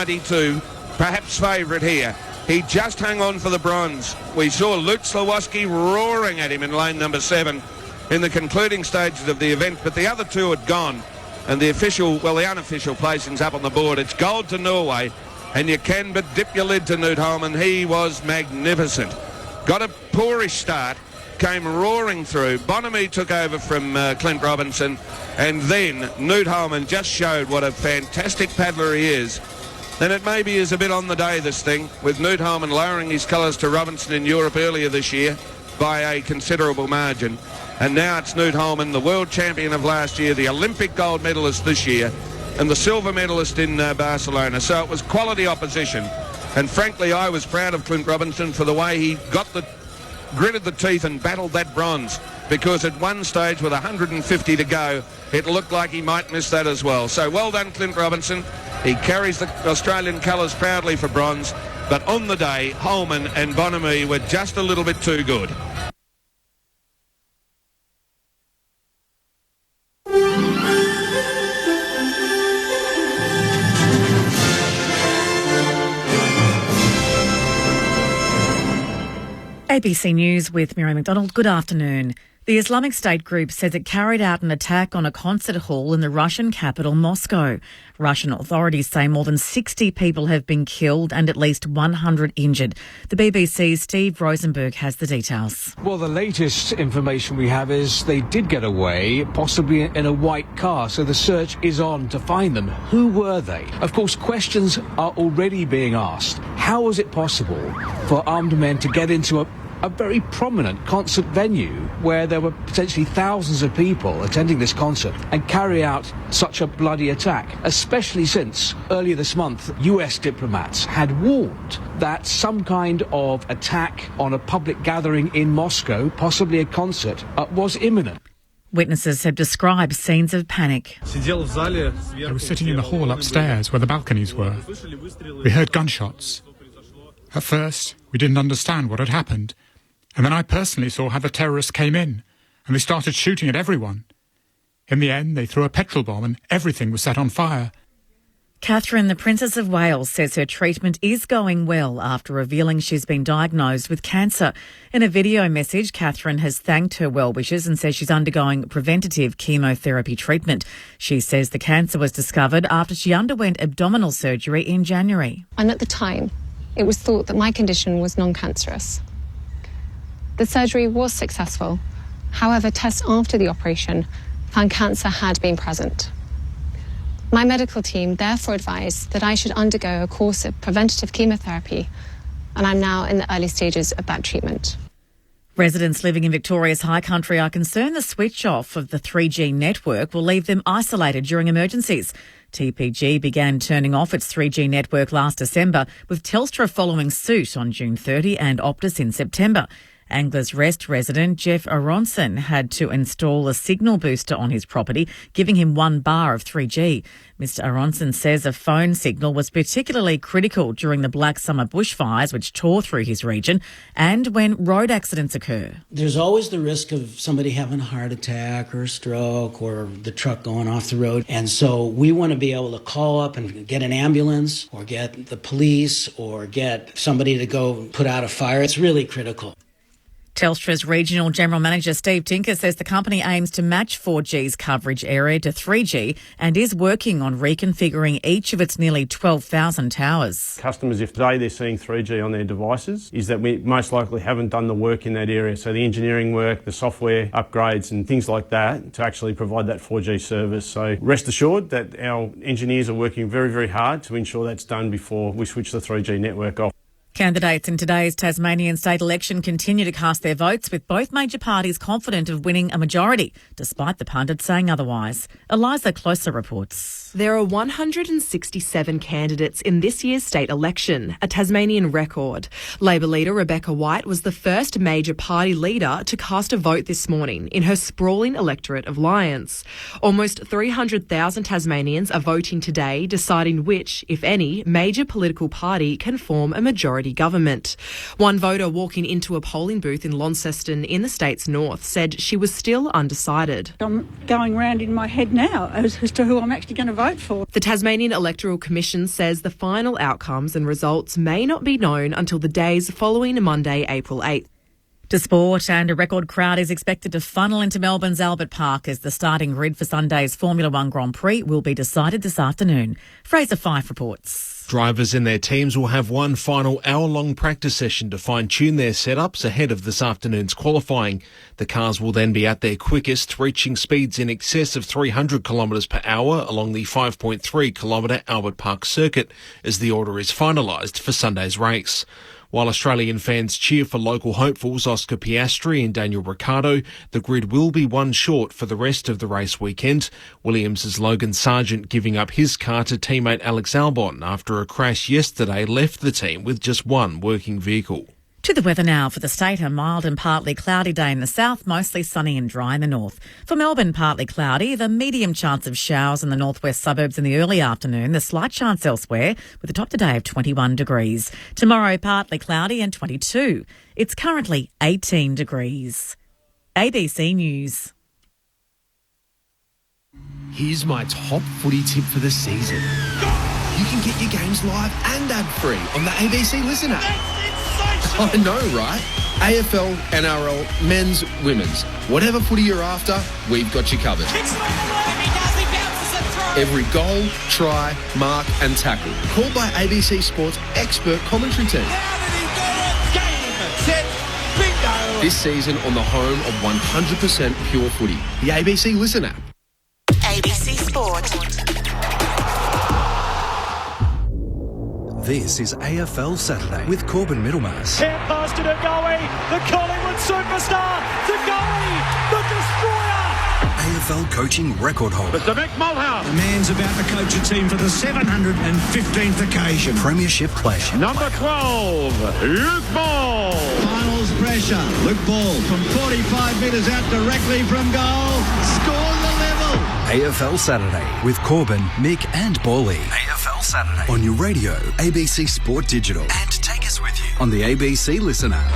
92, perhaps favourite here. He just hung on for the bronze. We saw Luke Slawowski roaring at him in lane number 7 in the concluding stages of the event, but the other two had gone. And the unofficial placings up on the board. It's gold to Norway, and you can but dip your lid to Knut Holman. He was magnificent. Got a poorish start, came roaring through. Bonamy took over from Clint Robinson, and then Knut Holman just showed what a fantastic paddler he is. And it maybe is a bit on the day, this thing, with Knut Holman lowering his colours to Robinson in Europe earlier this year by a considerable margin. And now it's Knut Holman, the world champion of last year, the Olympic gold medalist this year, and the silver medalist in Barcelona. So it was quality opposition. And frankly, I was proud of Clint Robinson for the way he gritted the teeth and battled that bronze, because at one stage with 150 to go, it looked like he might miss that as well. So well done, Clint Robinson. He carries the Australian colours proudly for bronze, but on the day, Holman and Bonamy were just a little bit too good. ABC News with Mary McDonald. Good afternoon. The Islamic State group says it carried out an attack on a concert hall in the Russian capital, Moscow. Russian authorities say more than 60 people have been killed and at least 100 injured. The BBC's Steve Rosenberg has the details. Well, the latest information we have is they did get away, possibly in a white car, so the search is on to find them. Who were they? Of course, questions are already being asked. How was it possible for armed men to get into a very prominent concert venue where there were potentially thousands of people attending this concert and carry out such a bloody attack, especially since earlier this month US diplomats had warned that some kind of attack on a public gathering in Moscow, possibly a concert, was imminent. Witnesses have described scenes of panic. I was sitting in the hall upstairs where the balconies were. We heard gunshots. At first, we didn't understand what had happened. And then I personally saw how the terrorists came in, and they started shooting at everyone. In the end, they threw a petrol bomb and everything was set on fire. Catherine, the Princess of Wales, says her treatment is going well after revealing she's been diagnosed with cancer. In a video message, Catherine has thanked her well-wishers and says she's undergoing preventative chemotherapy treatment. She says the cancer was discovered after she underwent abdominal surgery in January. And at the time, it was thought that my condition was non-cancerous. The surgery was successful. However, tests after the operation found cancer had been present. My medical team therefore advised that I should undergo a course of preventative chemotherapy, and I'm now in the early stages of that treatment. Residents living in Victoria's high country are concerned the switch off of the 3G network will leave them isolated during emergencies. TPG began turning off its 3G network last December, with Telstra following suit on June 30 and Optus in September. Angler's Rest resident Jeff Aronson had to install a signal booster on his property, giving him 1 bar of 3G. Mr Aronson says a phone signal was particularly critical during the Black Summer bushfires, which tore through his region, and when road accidents occur. There's always the risk of somebody having a heart attack or a stroke or the truck going off the road. And so we want to be able to call up and get an ambulance or get the police or get somebody to go put out a fire. It's really critical. Telstra's Regional General Manager Steve Tinker says the company aims to match 4G's coverage area to 3G and is working on reconfiguring each of its nearly 12,000 towers. Customers, if today they're seeing 3G on their devices, is that we most likely haven't done the work in that area. So the engineering work, the software upgrades and things like that to actually provide that 4G service. So rest assured that our engineers are working very, very hard to ensure that's done before we switch the 3G network off. Candidates in today's Tasmanian state election continue to cast their votes, with both major parties confident of winning a majority, despite the pundits saying otherwise. Eliza Closer reports. There are 167 candidates in this year's state election, a Tasmanian record. Labor leader Rebecca White was the first major party leader to cast a vote this morning in her sprawling electorate of Lyons. Almost 300,000 Tasmanians are voting today, deciding which, if any, major political party can form a majority Party government. One voter walking into a polling booth in Launceston in the state's north said she was still undecided. I'm going round in my head now as to who I'm actually going to vote for. The Tasmanian Electoral Commission says the final outcomes and results may not be known until the days following Monday, April 8th. To sport, and a record crowd is expected to funnel into Melbourne's Albert Park as the starting grid for Sunday's Formula One Grand Prix will be decided this afternoon. Fraser Fife reports. Drivers and their teams will have one final hour-long practice session to fine-tune their setups ahead of this afternoon's qualifying. The cars will then be at their quickest, reaching speeds in excess of 300 kilometres per hour along the 5.3 kilometre Albert Park circuit as the order is finalised for Sunday's race. While Australian fans cheer for local hopefuls Oscar Piastri and Daniel Ricciardo, the grid will be one short for the rest of the race weekend. Williams' Logan Sargent giving up his car to teammate Alex Albon after a crash yesterday left the team with just one working vehicle. To the weather now for the state, a mild and partly cloudy day in the south, mostly sunny and dry in the north. For Melbourne, partly cloudy, the medium chance of showers in the northwest suburbs in the early afternoon, the slight chance elsewhere, with a top today of 21 degrees. Tomorrow, partly cloudy and 22. It's currently 18 degrees. ABC News. Here's my top footy tip for the season. You can get your games live and ad-free on the ABC Listen app. I know, right? AFL, NRL, men's, women's. Whatever footy you're after, we've got you covered. Every goal, try, mark and tackle. Called by ABC Sports' expert commentary team. Game, set, bingo. This season on the home of 100% pure footy. The ABC Listen app. ABC Sport. This is AFL Saturday with Corbin Middlemass. Hand pass to Ngoe, the Collingwood superstar. Ngoe, the destroyer. AFL coaching record holder. Mr. Mick Mulhouse. The man's about to coach a team for the 715th occasion. Premiership player. Number 12, Luke Ball. Finals pressure. Luke Ball from 45 metres out directly from goal. Score the level. AFL Saturday with Corbin, Mick and Bally. AFL Saturday on your radio, ABC Sport Digital. And take us with you on the ABC Listen app.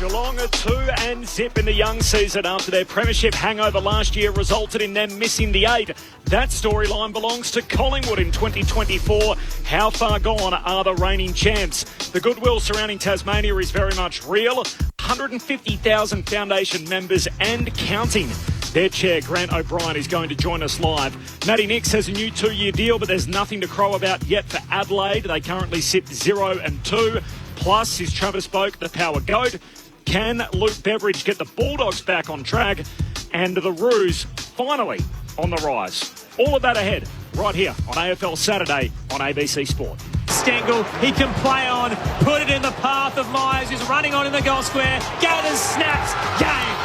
Geelong are 2-0 in the young season after their premiership hangover last year resulted in them missing the 8. That storyline belongs to Collingwood in 2024. How far gone are the reigning champs? The goodwill surrounding Tasmania is very much real. 150,000 foundation members and counting. Their chair, Grant O'Brien, is going to join us live. Matty Nix has a new 2-year deal, but there's nothing to crow about yet for Adelaide. They currently sit 0-2. Plus, is Travis Boak the power goat? Can Luke Beveridge get the Bulldogs back on track? And the Roos finally on the rise. All of that ahead, right here on AFL Saturday on ABC Sport. Stengel, he can play on, put it in the path of Myers, who's running on in the goal square. Gators, snaps, game.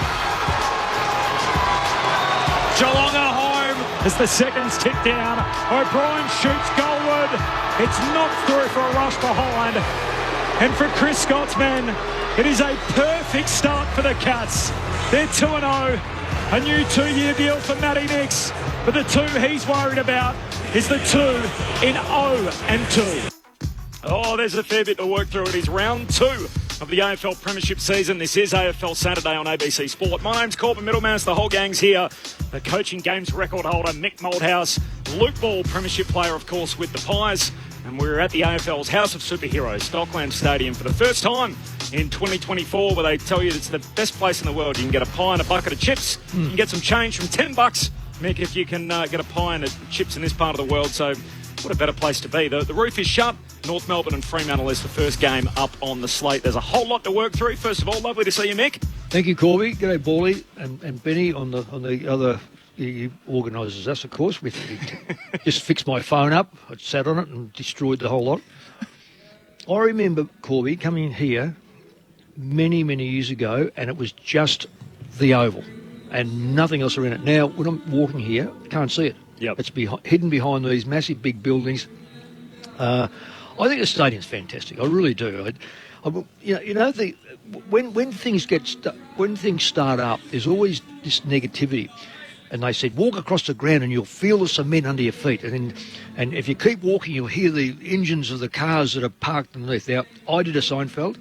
Geelong are home as the seconds tick down. O'Brien shoots goalward. It's knocked through for a rush behind. And for Chris Scott's men, it is a perfect start for the Cats. They're 2-0. A new 2-year deal for Matty Nix. But the 2 he's worried about is the 2 in 0-2. Oh, there's a fair bit to work through. It is round 2 of the AFL Premiership season. This is AFL Saturday on ABC Sport. My name's Corbin Middlemass. The whole gang's here. The coaching games record holder, Mick Malthouse. Luke Ball, Premiership player, of course, with the Pies. And we're at the AFL's House of Superheroes, Dockland Stadium, for the first time in 2024, where they tell you it's the best place in the world. You can get a pie and a bucket of chips. You can get some change from $10, Mick, if you can get a pie and chips in this part of the world. So what a better place to be. The roof is shut. North Melbourne and Fremantle is the first game up on the slate. There's a whole lot to work through. First of all, lovely to see you, Mick. Thank you, Corby. G'day, Bally and Benny on the other. He organises us, of course. Just fixed my phone up. I sat on it and destroyed the whole lot. I remember, Corby, coming in here many, many years ago, and it was just the oval and nothing else around it. Now, when I'm walking here, I can't see it. Yep. It's hidden behind these massive big buildings. I think the stadium's fantastic. I really do. When things start up, there's always this negativity. And they said, walk across the ground and you'll feel the cement under your feet. And if you keep walking, you'll hear the engines of the cars that are parked underneath. Now, I did a Seinfeld.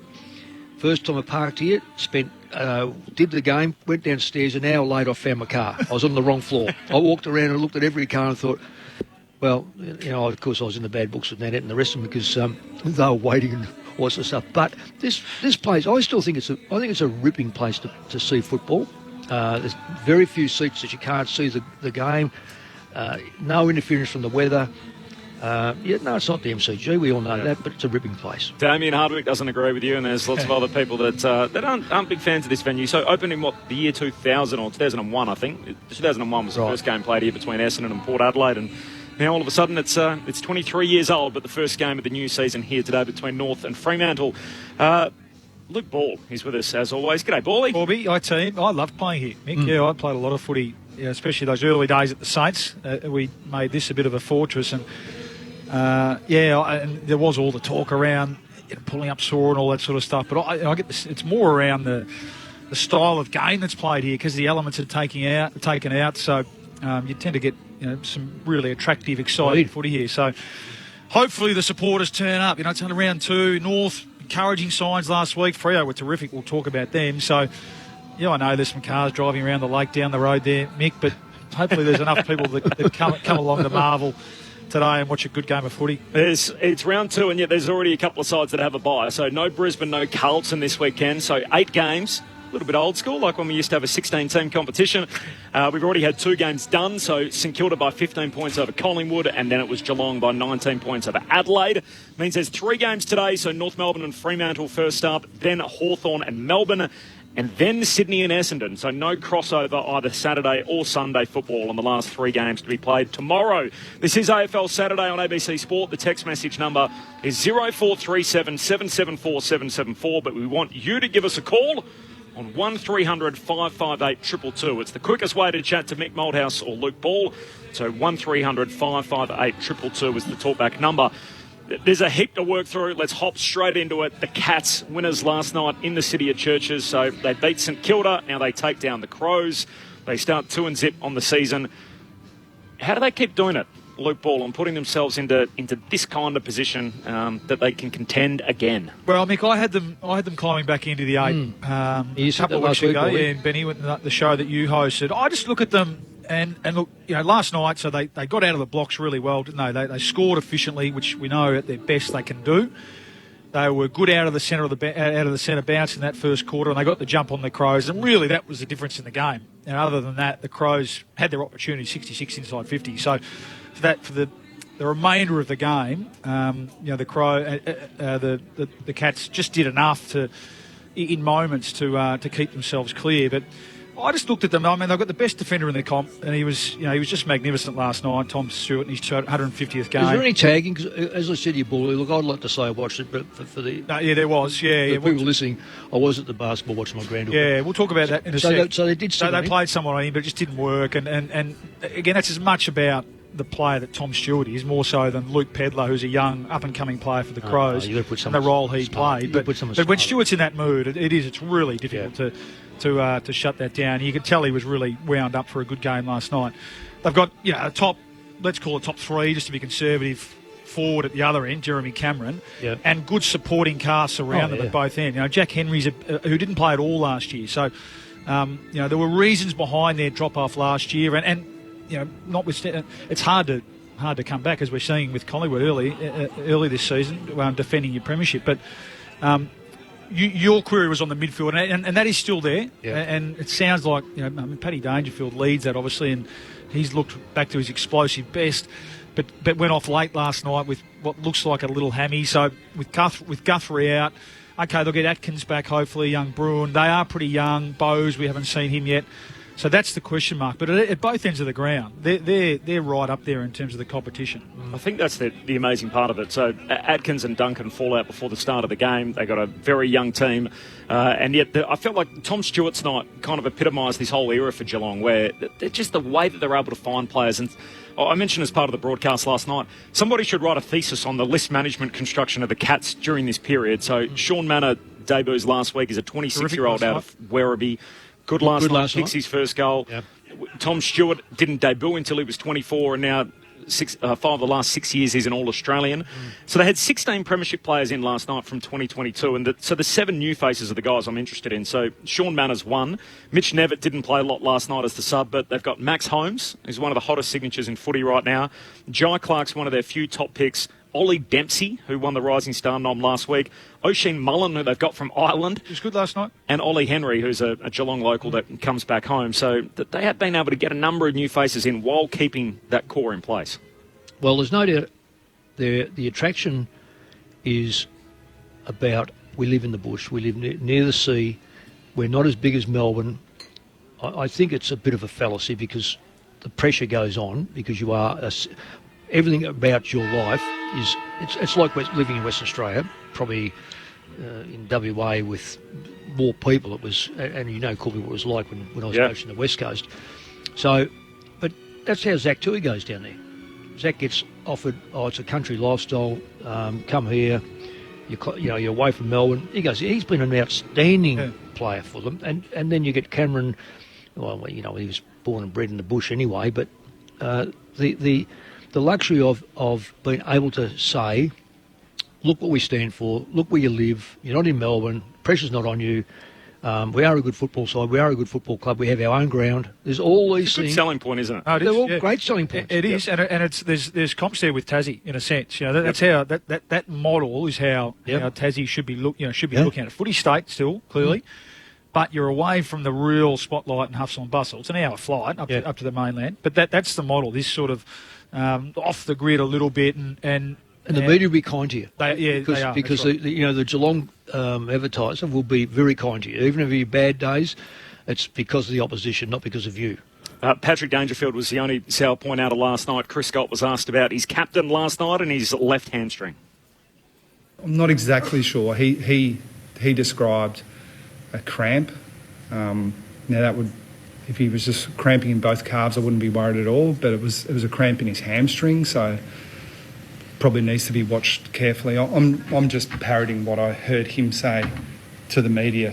First time I parked here, did the game, went downstairs, an hour later I found my car. I was on the wrong floor. I walked around and looked at every car and thought, well, of course I was in the bad books with Nanette and the rest of them because they were waiting and all this stuff. But this place, I still think it's a ripping place to see football. There's very few seats that you can't see the game. No interference from the weather. No, it's not the MCG. We all know that, but it's a ripping place. Damien Hardwick doesn't agree with you, and there's lots of other people that aren't big fans of this venue. So opened in the year 2000 or 2001, I think. 2001 was the first game played here between Essendon and Port Adelaide, and now all of a sudden it's 23 years old, but the first game of the new season here today between North and Fremantle. Luke Ball is with us as always. G'day, Bally. Bobby, I loved playing here, Mick. Yeah, I played a lot of footy, especially those early days at the Saints. We made this a bit of a fortress, and and there was all the talk around pulling up sore and all that sort of stuff. But I get this. It's more around the style of game that's played here because the elements are taken out. So you tend to get some really attractive, exciting footy here. So hopefully the supporters turn up. It's on round 2. North. Encouraging signs last week. Freo were terrific. We'll talk about them. So, I know there's some cars driving around the lake down the road there, Mick, but hopefully there's enough people that come along to Marvel today and watch a good game of footy. It's round 2, and yet there's already a couple of sides that have a bye. So no Brisbane, no Carlton this weekend. So 8 games. A little bit old school, like when we used to have a 16-team competition. We've already had 2 games done, so St Kilda by 15 points over Collingwood, and then it was Geelong by 19 points over Adelaide. Means there's 3 games today, so North Melbourne and Fremantle first up, then Hawthorn and Melbourne, and then Sydney and Essendon. So no crossover either Saturday or Sunday football on the last 3 games to be played tomorrow. This is AFL Saturday on ABC Sport. The text message number is 0437 774 774, but we want you to give us a call on 1300 558 222. It's the quickest way to chat to Mick Malthouse or Luke Ball. So 1300 558 222 is the talkback number. There's a heap to work through. Let's hop straight into it. The Cats, winners last night in the City of Churches. So they beat St Kilda. Now they take down the Crows. They start 2-0 on the season. How do they keep doing it, Luke Ball, and putting themselves into this kind of position that they can contend again? Well, Mick, I had them climbing back into the 8 a couple of weeks ago. Yeah, and Benny, the show that you hosted. I just look at them and look, last night, so they got out of the blocks really well, didn't they? They scored efficiently, which we know at their best they can do. They were good out of the centre bounce in that first quarter, and they got the jump on the Crows, and really that was the difference in the game. And other than that, the Crows had their opportunity, 66 inside 50. So for the remainder of the game, the Cats just did enough in moments to keep themselves clear. But I just looked at them. I mean, they've got the best defender in the comp, and he was just magnificent last night. Tom Stewart in his 150th game. Is there any tagging? Because as I said to you, Bully, look, I'd like to say I watched it, but for the there was. Yeah, people listening, I was at the basketball watching my granddaughter. Yeah, we'll talk about that in a sec. So they did. So they played someone on him, but it just didn't work. And again, that's as much about the player that Tom Stewart is, more so than Luke Pedlar, who's a young up-and-coming player for the Crows, and the role he played. But when Stewart's in that mood, it's really difficult to shut that down. You could tell he was really wound up for a good game last night. They've got a top, let's call it top 3, just to be conservative, forward at the other end, Jeremy Cameron, and good supporting casts around them at both ends. Jack Henry's who didn't play at all last year, so there were reasons behind their drop-off last year, and notwithstanding, it's hard to come back, as we're seeing with Collingwood early this season, defending your premiership. But your query was on the midfield, and that is still there. Yeah. And it sounds like Paddy Dangerfield leads that, obviously, and he's looked back to his explosive best, but went off late last night with what looks like a little hammy. So with Guthrie out, okay, they'll get Atkins back, hopefully, young Bruin. They are pretty young. Bowes, we haven't seen him yet. So that's the question mark. But at both ends of the ground, they're right up there in terms of the competition. I think that's the amazing part of it. So Atkins and Duncan fall out before the start of the game. They got a very young team. And yet I felt like Tom Stewart's night kind of epitomised this whole era for Geelong, where just the way that they're able to find players. And I mentioned as part of the broadcast last night, somebody should write a thesis on the list management construction of the Cats during this period. So Sean Manor debuts last week as a 26-year-old out of Werribee. Good last night, kicks his first goal. Yep. Tom Stewart didn't debut until he was 24, and now 5 of the last 6 years he's an All-Australian. So they had 16 premiership players in last night from 2022, and so the 7 new faces are the guys I'm interested in. So Sean Manners won. Mitch Nevitt didn't play a lot last night as the sub, but they've got Max Holmes, who's one of the hottest signatures in footy right now. Jai Clark's one of their few top picks. Ollie Dempsey, who won the Rising Star nom last week. Oisin Mullen, who they've got from Ireland. He was good last night. And Ollie Henry, who's a Geelong local that comes back home. So they have been able to get a number of new faces in while keeping that core in place. Well, there's no doubt the attraction is about we live in the bush, we live near the sea, we're not as big as Melbourne. I think it's a bit of a fallacy because the pressure goes on because you are... everything about your life is it's like living in Western Australia, probably in WA with more people. It was, and you know, Corby, what it was like when I was coaching the West Coast. So, but that's how Zach Tui goes down there. Zach gets offered, it's a country lifestyle. Come here, you're away from Melbourne. He goes. He's been an outstanding player for them, and then you get Cameron. Well, he was born and bred in the bush anyway, but the luxury of being able to say, look what we stand for, look where you live, you're not in Melbourne, pressure's not on you, we are a good football side, we are a good football club, we have our own ground. There's all these things. It's a good selling point, isn't it? Oh, They're all great selling points. It is, and it's there's comps there with Tassie in a sense. That's how that model is how Tassie should be looking at it. Footy state still clearly. But you're away from the real spotlight and hustle and bustle. It's an hour flight up to the mainland. But that's the model, this sort of off the grid a little bit. And the media will be kind to you. They are. Because right. the Geelong advertiser will be very kind to you. Even if you have bad days, it's because of the opposition, not because of you. Patrick Dangerfield was the only sour point out of last night. Chris Scott was asked about his captain last night and his left hamstring. I'm not exactly sure. He described a cramp. Now that would, if he was just cramping in both calves, I wouldn't be worried at all. But it was a cramp in his hamstring, so probably needs to be watched carefully. I'm just parroting what I heard him say to the media.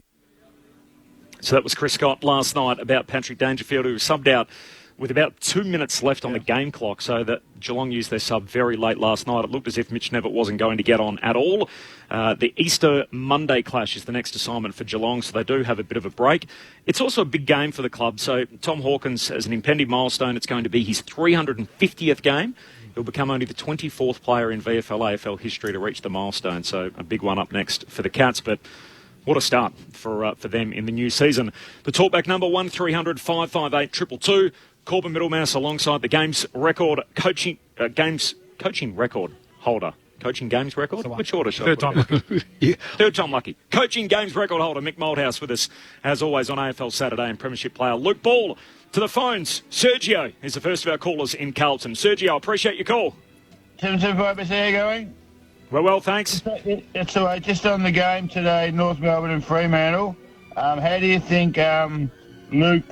So that was Chris Scott last night about Patrick Dangerfield, who was subbed out with about 2 minutes left on the game clock, so that Geelong used their sub very late last night. It looked as if Mitch Nevitt wasn't going to get on at all. The Easter Monday clash is the next assignment for Geelong, so they do have a bit of a break. It's also a big game for the club, so Tom Hawkins, as an impending milestone, it's going to be his 350th game. He'll become only the 24th player in VFL-AFL history to reach the milestone, so a big one up next for the Cats, but what a start for them in the new season. The talkback number 1300 558 222. Corbin Middlemass alongside the games record coaching record holder. Coaching games record? Which order should I put it? Third time lucky. Third time lucky. Coaching games record holder Mick Malthouse with us, as always, on AFL Saturday, and Premiership player Luke Ball. To the phones, Sergio is the first of our callers in Carlton. Sergio, I appreciate your call. 775, how are you going? Well, thanks. That's all right. Just on the game today, North Melbourne and Fremantle. How do you think Luke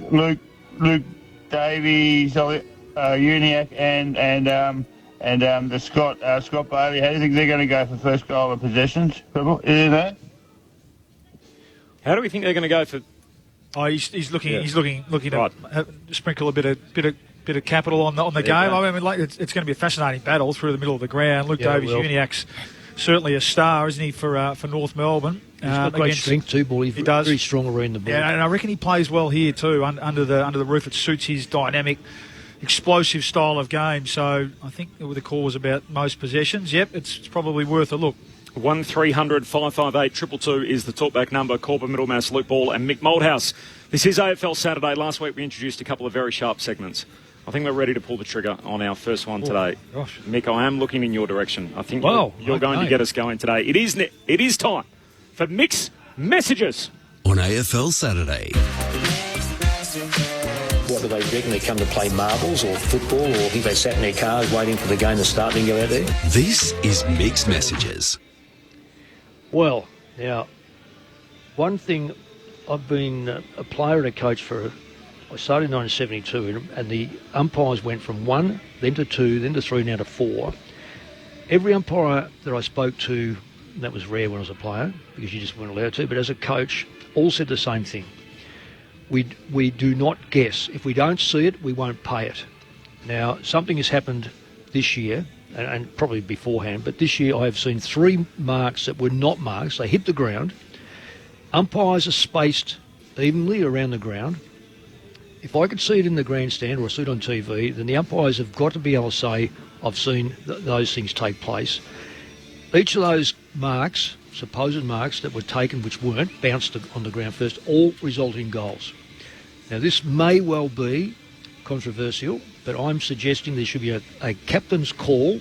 Davies, Uniac, and the Scott Bailey? How do you think they're going to go for first goal of possessions? Is it that? How do we think they're going to go for? Oh, he's looking to sprinkle a bit of capital on the game. I mean, it's going to be a fascinating battle through the middle of the ground. Luke Davies, Uniac's certainly a star, isn't he, for North Melbourne? He's got great strength too, Ball. He does. Very strong around the ball. Yeah, and I reckon he plays well here too, under the roof. It suits his dynamic, explosive style of game. So I think the call was about most possessions. Yep, it's probably worth a look. 1300 558 222 is the talkback number. Corbin Middlemass, Luke Ball and Mick Malthouse. This is AFL Saturday. Last week we introduced a couple of very sharp segments. I think we're ready to pull the trigger on our first one today. Gosh. Mick, I am looking in your direction. I think you're going to get us going today. It is time for Mick's Messages. On AFL Saturday. What do they reckon? They come to play marbles or football, or think they sat in their cars waiting for the game to start and go out there? This is Mick's Messages. Well, now, one thing, I've been a player and a coach I started in 1972, and the umpires went from 1, then to 2, then to 3, now to 4. Every umpire that I spoke to, and that was rare when I was a player, because you just weren't allowed to, but as a coach, all said the same thing. we do not guess. If we don't see it, we won't pay it. Now, something has happened this year, and probably beforehand, but this year I have seen 3 marks that were not marks. They hit the ground. Umpires are spaced evenly around the ground. If I could see it in the grandstand or see it on TV, then the umpires have got to be able to say, I've seen those things take place. Each of those marks, supposed marks that were taken which weren't, bounced on the ground first, all resulted in goals. Now, this may well be controversial, but I'm suggesting there should be a captain's call,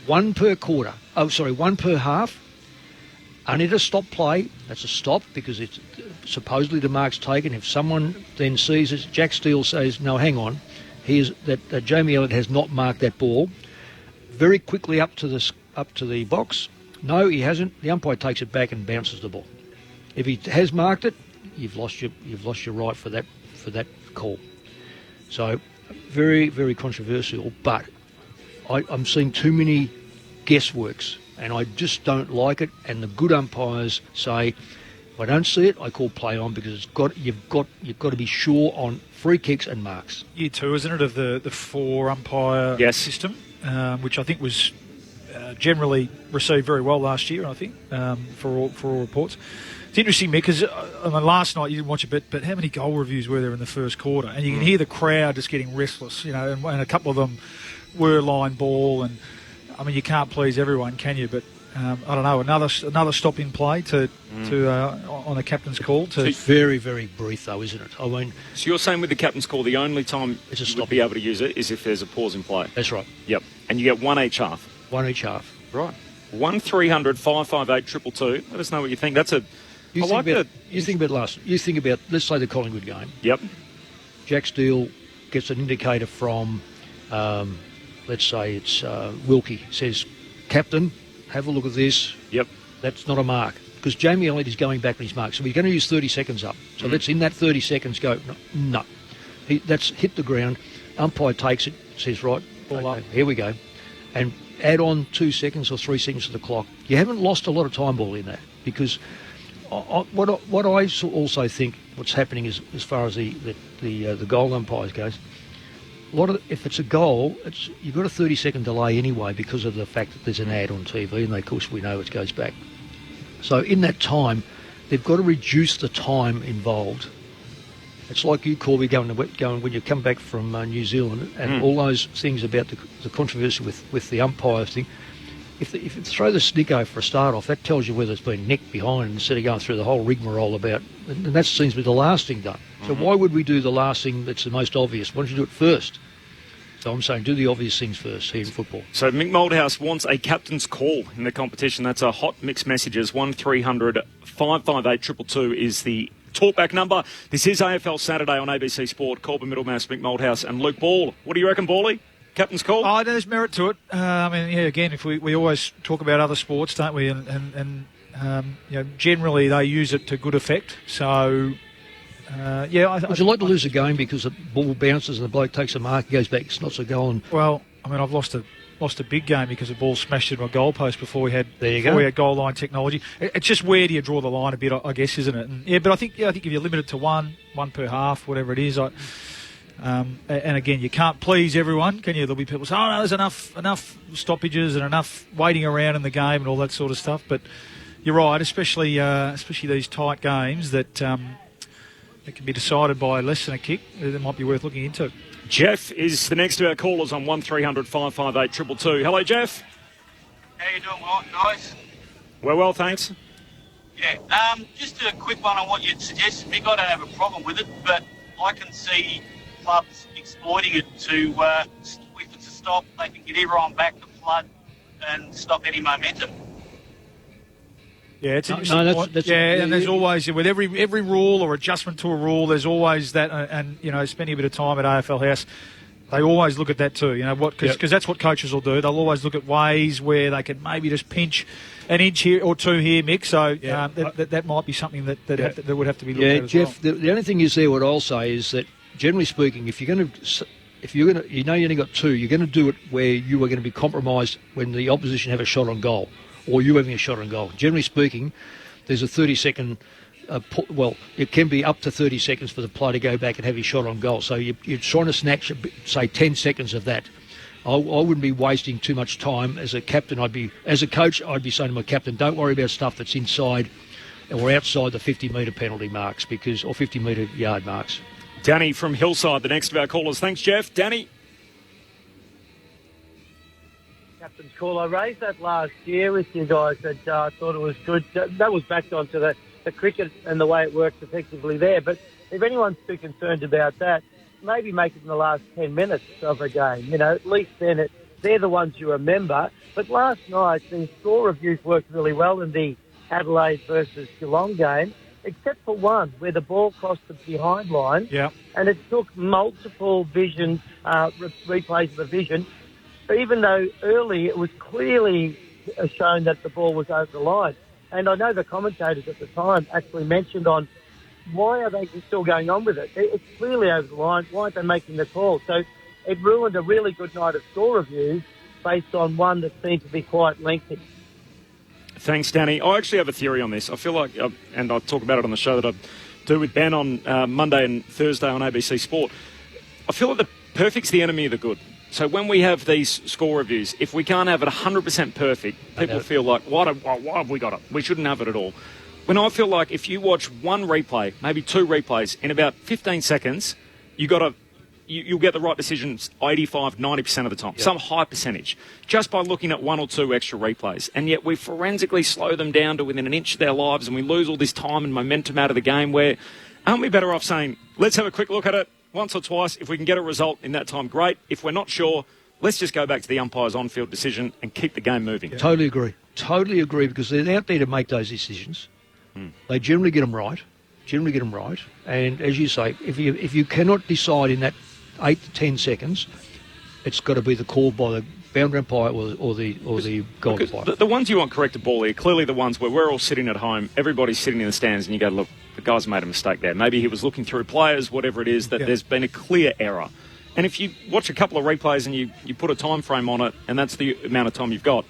1 per quarter. One per half. Only to stop play. That's a stop because it's supposedly the mark's taken. If someone then sees it, Jack Steele says, no, hang on, that Jamie Elliott has not marked that ball. Very quickly up to the box. No, he hasn't. The umpire takes it back and bounces the ball. If he has marked it, you've lost your right for that call. So very, very controversial, but I'm seeing too many guessworks, and I just don't like it. And the good umpires say, if I don't see it, I call play on because you've got to be sure on free kicks and marks. Year 2, isn't it, of the 4 umpire system, which I think was generally received very well last year. I think for all reports. It's interesting, Mick, because last night you didn't watch a bit, but how many goal reviews were there in the first quarter? And you can hear the crowd just getting restless, and a couple of them were line ball, and I mean you can't please everyone, can you? But I don't know, another stop in play to on the captain's call. It's very, very brief though, isn't it? I mean, so you're saying with the captain's call, the only time you would be able to use it is if there's a pause in play. That's right. Yep, and you get 1 each half. 1 each half. Right. 1300 558 222. Let us know what you think. That's a. You think about let's say the Collingwood game. Yep. Jack Steele gets an indicator from, let's say it's Wilkie. Says, Captain, have a look at this. Yep. That's not a mark because Jamie Elliott is going back on his mark. So we're going to use 30 seconds up. So let's in that 30 seconds go. No. That's hit the ground. Umpire takes it. Says right. Ball up. Here we go. And add on 2 seconds or 3 seconds to the clock. You haven't lost a lot of time ball in that because. What I also think what's happening is as far as the goal umpires goes, if it's a goal, you've got a 30-second delay anyway because of the fact that there's an ad on TV, and of course we know it goes back. So in that time, they've got to reduce the time involved. It's like you, Corby, going when you come back from New Zealand and all those things about the controversy with the umpire thing. If you throw the snicko for a start off, that tells you whether it's been nicked behind instead of going through the whole rigmarole about. And that seems to be the last thing done. So why would we do the last thing that's the most obvious? Why don't you do it first? So I'm saying do the obvious things first here in football. So Mick Moldhouse wants a captain's call in the competition. That's a hot mixed messages. 1300 558 222 is the talkback number. This is AFL Saturday on ABC Sport. Corbin Middlemass, Mick Moldhouse and Luke Ball. What do you reckon, Bally? Captain's call? Oh, there's merit to it. Again, if we always talk about other sports, don't we? And generally they use it to good effect. So, would you like to lose a game because the ball bounces and the bloke takes a mark, goes back, snots a goal? Well, I've lost a big game because the ball smashed into a goalpost before we had we had goal line technology. It's just where do you draw the line a bit, I guess, isn't it? But I think if you limit it to one per half, whatever it is, and again, you can't please everyone, can you? There'll be people who say, oh, no, there's enough stoppages and enough waiting around in the game and all that sort of stuff. But you're right, especially these tight games that it can be decided by less than a kick. That might be worth looking into. Jeff is the next of our callers on 1300 558 222. Hello, Jeff. How you doing, guys? We're well, thanks. Yeah, just a quick one on what you'd suggested, Mick. I don't have a problem with it, but I can see clubs exploiting it to, if it's a stop, they can get everyone back to flood and stop any momentum. Yeah, it's interesting. And there's always, with every rule or adjustment to a rule, there's always that, and spending a bit of time at AFL House, they always look at that too. Because that's what coaches will do. They'll always look at ways where they can maybe just pinch an inch here or two here, Mick. So that might be something that would have to be looked at as Jeff, well. The only thing is there, what I'll say is that generally speaking, if you're going to, you only got two, you're going to do it where you are going to be compromised when the opposition have a shot on goal, or you having a shot on goal. Generally speaking, there's a 30-second it can be up to 30 seconds for the player to go back and have his shot on goal. So you're trying to snatch, say, 10 seconds of that. I wouldn't be wasting too much time as a captain. As a coach, I'd be saying to my captain, don't worry about stuff that's inside or outside the 50-metre penalty marks or 50-metre yard marks. Danny from Hillside, the next of our callers. Thanks, Jeff. Danny. Captain's call. I raised that last year with you guys that I thought it was good. That was backed onto the cricket and the way it works effectively there. But if anyone's too concerned about that, maybe make it in the last 10 minutes of a game. At least then they're the ones you remember. But last night, the score reviews worked really well in the Adelaide versus Geelong game, except for one where the ball crossed the behind line. Yeah. And it took multiple vision, replays of the vision, even though early it was clearly shown that the ball was over the line. And I know the commentators at the time actually mentioned on why are they still going on with it? It's clearly over the line. Why aren't they making the call? So it ruined a really good night of score reviews based on one that seemed to be quite lengthy. Thanks, Danny. I actually have a theory on this. I feel like, and I talk about it on the show that I do with Ben on Monday and Thursday on ABC Sport, I feel like the perfect's the enemy of the good. So when we have these score reviews, if we can't have it 100% perfect, people feel like, why have we got it? We shouldn't have it at all. When I feel like if you watch one replay, maybe two replays, in about 15 seconds, you'll get the right decisions 85, 90% of the time, some high percentage, just by looking at one or two extra replays. And yet we forensically slow them down to within an inch of their lives, and we lose all this time and momentum out of the game where, aren't we better off saying, let's have a quick look at it once or twice. If we can get a result in that time, great. If we're not sure, let's just go back to the umpire's on-field decision and keep the game moving. Yeah. Totally agree, because they're out there to make those decisions. They generally get them right. And as you say, if you cannot decide in that 8 to 10 seconds, it's got to be the call by the boundary umpire or the goal umpire. The ones you want corrected, Ball, are clearly the ones where we're all sitting at home, everybody's sitting in the stands, and you go, look, the guy's made a mistake there. Maybe he was looking through players, whatever it is, that there's been a clear error. And if you watch a couple of replays and you put a time frame on it, and that's the amount of time you've got,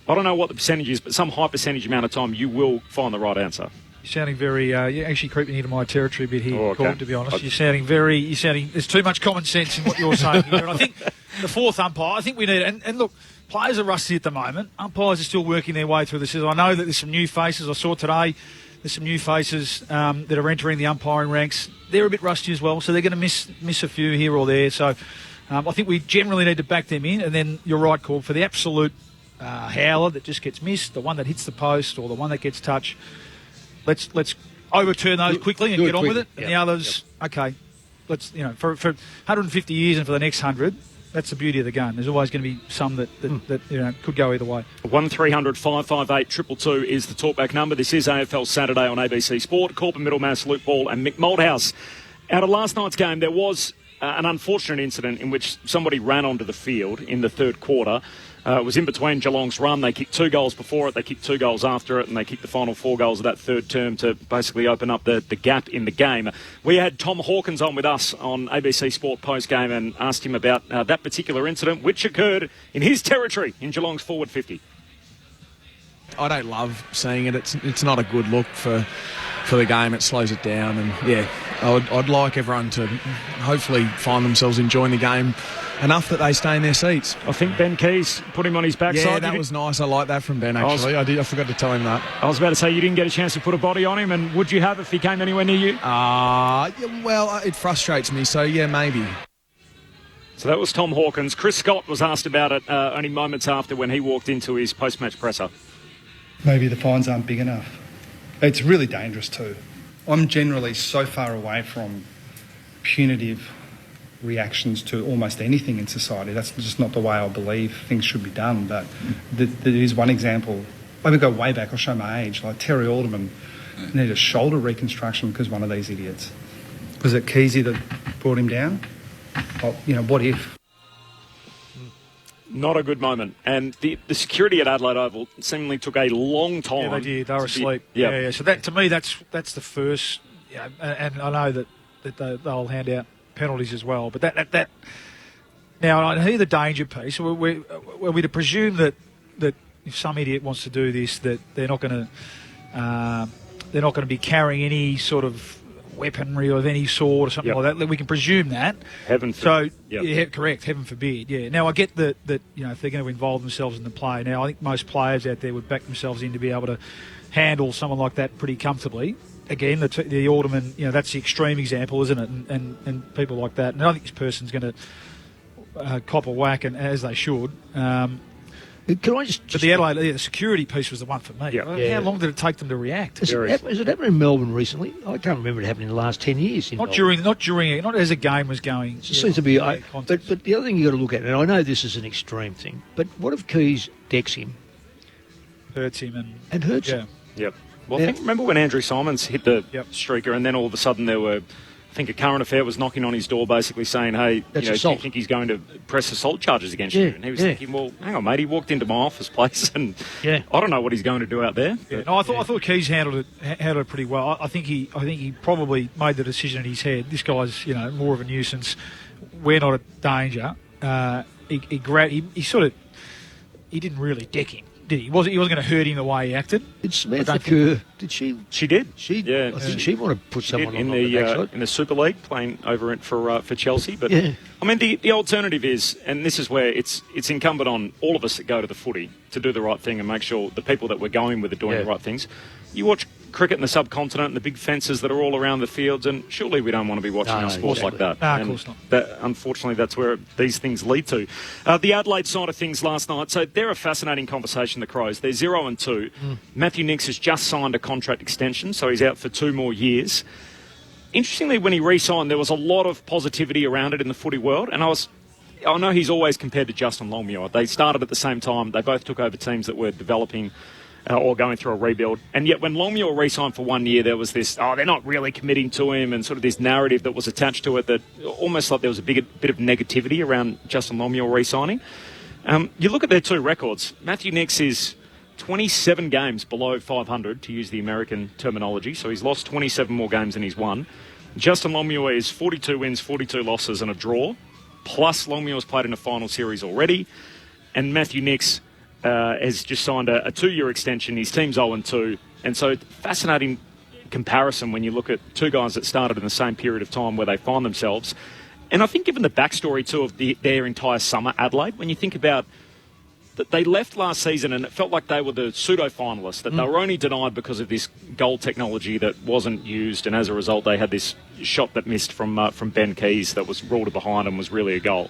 I don't know what the percentage is, but some high percentage amount of time you will find the right answer. You're sounding very, you're actually creeping into my territory a bit here, okay. to be honest. You're sounding, there's too much common sense in what you're saying here. And I think the fourth umpire, I think we need, and look, players are rusty at the moment. Umpires are still working their way through the season. I know that there's some new faces. I saw today there's some new faces that are entering the umpiring ranks. They're a bit rusty as well, so they're going to miss a few here or there. So I think we generally need to back them in. And then you're right, Corb, for the absolute howler that just gets missed, the one that hits the post or the one that gets touched, let's overturn those quickly and get on with it. And the others, okay, let's, for 150 years and for the next 100, that's the beauty of the game. There's always going to be some that could go either way. 1300 558 222 is the talkback number. This is AFL Saturday on ABC Sport. Corp Middlemass, Luke Ball and Mick Malthouse. Out of last night's game, there was an unfortunate incident in which somebody ran onto the field in the third quarter. It was in between Geelong's run. They kicked 2 goals before it, they kicked 2 goals after it, and they kicked the final 4 goals of that third term to basically open up the gap in the game. We had Tom Hawkins on with us on ABC Sport post-game and asked him about that particular incident, which occurred in his territory in Geelong's forward 50. I don't love seeing it. It's not a good look for the game. It slows it down, and I'd like everyone to hopefully find themselves enjoying the game enough that they stay in their seats. I think Ben Keys put him on his backside. Yeah, that was nice. I like that from Ben, actually. I forgot to tell him that. I was about to say, you didn't get a chance to put a body on him, and would you have if he came anywhere near you? Well, it frustrates me, so yeah, maybe. So that was Tom Hawkins. Chris Scott was asked about it only moments after when he walked into his post-match presser. Maybe the fines aren't big enough. It's really dangerous too. I'm generally so far away from punitive reactions to almost anything in society. That's just not the way I believe things should be done. But there is one example. I would go way back. I'll show my age. Like Terry Alderman needed a shoulder reconstruction because one of these idiots. Was it Keezy that brought him down? What if? Not a good moment. And the security at Adelaide Oval seemingly took a long time. Yeah, they did. They were asleep. Yeah. So that, to me, that's the first. And I know that they'll hand out penalties as well. But that now I hear the danger piece. Are we to presume that if some idiot wants to do this, that they're not going to they're not going to be carrying any sort of weaponry of any sort or something like that. We can presume that. Heaven forbid. Yeah, correct. Heaven forbid. Yeah. Now I get that if they're going to involve themselves in the play. Now I think most players out there would back themselves in to be able to handle someone like that pretty comfortably. Again, the alderman, that's the extreme example, isn't it? And people like that. And I think this person's going to cop a whack, and as they should. Can I just but the Adelaide, the security piece was the one for me. Yeah. How long did it take them to react? Has it happened in Melbourne recently? I can't remember it happening in the last 10 years. Not as a game was going. It seems to be. But the other thing you've got to look at, and I know this is an extreme thing, but what if Keys decks him, hurts him, and hurts him? Yep. Well, remember when Andrew Simons hit the streaker, and then all of a sudden there were, I think a current affair was knocking on his door basically saying, hey, do you think he's going to press assault charges against you? And he was thinking, well, hang on, mate, he walked into my office place and I don't know what he's going to do out there. Yeah. No, I thought Keys handled it pretty well. I think he probably made the decision in his head. This guy's, more of a nuisance. We're not a danger. He didn't really deck him. Did he? He wasn't going to hurt him the way he acted. Did Samantha Kerr? Did she? She did. I think she wanted to put someone on the backside in the Super League, playing over it for Chelsea. But I mean, the alternative is, and this is where it's incumbent on all of us that go to the footy to do the right thing and make sure the people that we're going with are doing the right things. You watch cricket in the subcontinent and the big fences that are all around the fields, and surely we don't want to be watching our sports like that. No, of course not. Unfortunately, that's where these things lead to. The Adelaide side of things last night, so they're a fascinating conversation, the Crows. They're 0-2. Matthew Nicks has just signed a contract extension, so he's out for 2 more years. Interestingly, when he re-signed, there was a lot of positivity around it in the footy world, and I know he's always compared to Justin Longmuir. They started at the same time. They both took over teams that were developing or going through a rebuild. And yet when Longmuir re-signed for 1 year, there was this, they're not really committing to him, and sort of this narrative that was attached to it that almost like there was a bit of negativity around Justin Longmuir re-signing. You look at their 2 records. Matthew Nicks is 27 games below 500, to use the American terminology. So he's lost 27 more games than he's won. Justin Longmuir is 42 wins, 42 losses and a draw. Plus Longmuir's played in a final series already. And Matthew Nicks has just signed a 2-year extension. His team's 0-2. And so fascinating comparison when you look at 2 guys that started in the same period of time where they find themselves. And I think given the backstory too of their entire summer, Adelaide, when you think about that they left last season and it felt like they were the pseudo-finalists, that they were only denied because of this goal technology that wasn't used, and as a result they had this shot that missed from Ben Keys that was ruled behind and was really a goal.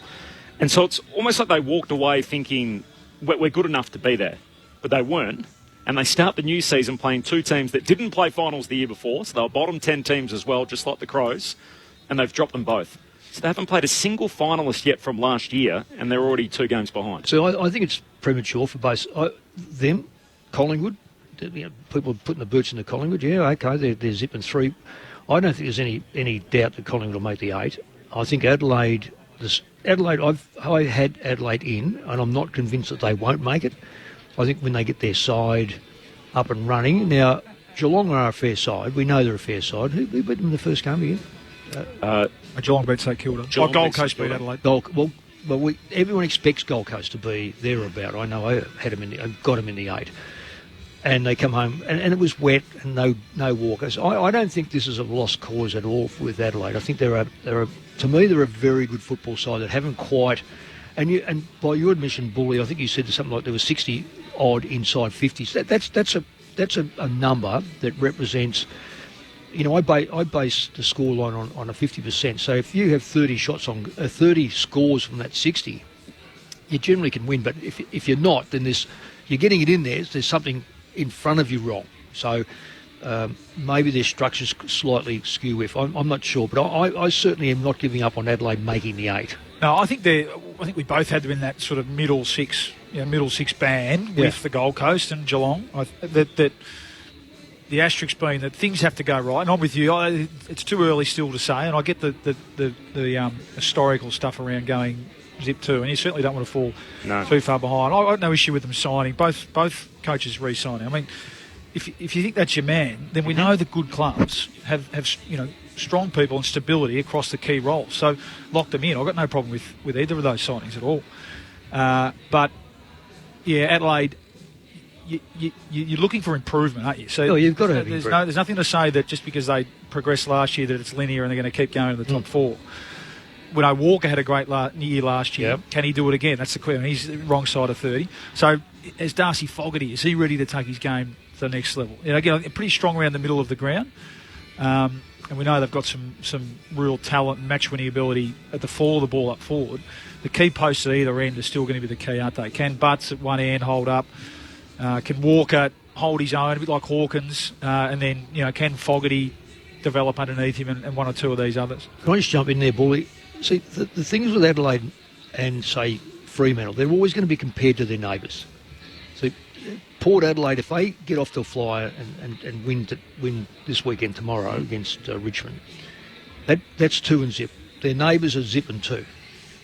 And so it's almost like they walked away thinking, we're good enough to be there. But they weren't. And they start the new season playing 2 teams that didn't play finals the year before, so they were bottom 10 teams as well, just like the Crows, and they've dropped them both. So they haven't played a single finalist yet from last year, and they're already 2 games behind. So I think it's premature for both them, Collingwood. People are putting the boots in the Collingwood. Yeah, okay, they're zipping 3. I don't think there's any doubt that Collingwood will make the 8. I think Adelaide, I had Adelaide in, and I'm not convinced that they won't make it. I think when they get their side up and running. Now, Geelong are a fair side. We know they're a fair side. Who beat them in the first game again? Geelong beat St Kilda. Gold Coast beat Adelaide. Everyone expects Gold Coast to be thereabout. I know I got them in the 8. And they come home, and it was wet and no walkers. I don't think this is a lost cause at all with Adelaide. I think they're a very good football side that haven't quite. And by your admission, Bully, I think you said something like there were 60 odd inside 50s. That's a number that represents. I base the scoreline on a 50%. So if you have 30 shots on 30 scores from that 60, you generally can win. But if you're not, then you're getting it in there. There's something in front of you wrong. So maybe their structure's slightly skew. I'm not sure, but I certainly am not giving up on Adelaide making the 8. No, I think we both had them in that sort of middle six band with the Gold Coast and Geelong. That the asterisk being that things have to go right. And I'm with you. It's too early still to say, and I get the historical stuff around going zip too, and you certainly don't want to fall too far behind. I have no issue with them signing. Both coaches re-signing. I mean, if you think that's your man, then we know that good clubs have strong people and stability across the key roles. So lock them in. I've got no problem with either of those signings at all. But yeah, Adelaide, you're looking for improvement, aren't you? So you've got to have there's nothing to say that just because they progressed last year that it's linear and they're going to keep going to the top four. When Walker had a great year last year, can he do it again? That's the question. He's the wrong side of 30. So as Darcy Fogarty, is he ready to take his game to the next level? Again, pretty strong around the middle of the ground. And we know they've got some real talent and match-winning ability at the fall of the ball up forward. The key posts at either end are still going to be the key, aren't they? Can Butts at one end hold up? Can Walker hold his own, a bit like Hawkins? And then, can Fogarty develop underneath him and one or two of these others? Can I just jump in there, Bully? See, the things with Adelaide and, say, Fremantle, they're always going to be compared to their neighbours. So Port Adelaide, if they get off to a flyer and win this weekend tomorrow against Richmond, that's 2-0. Their neighbours are 0-2.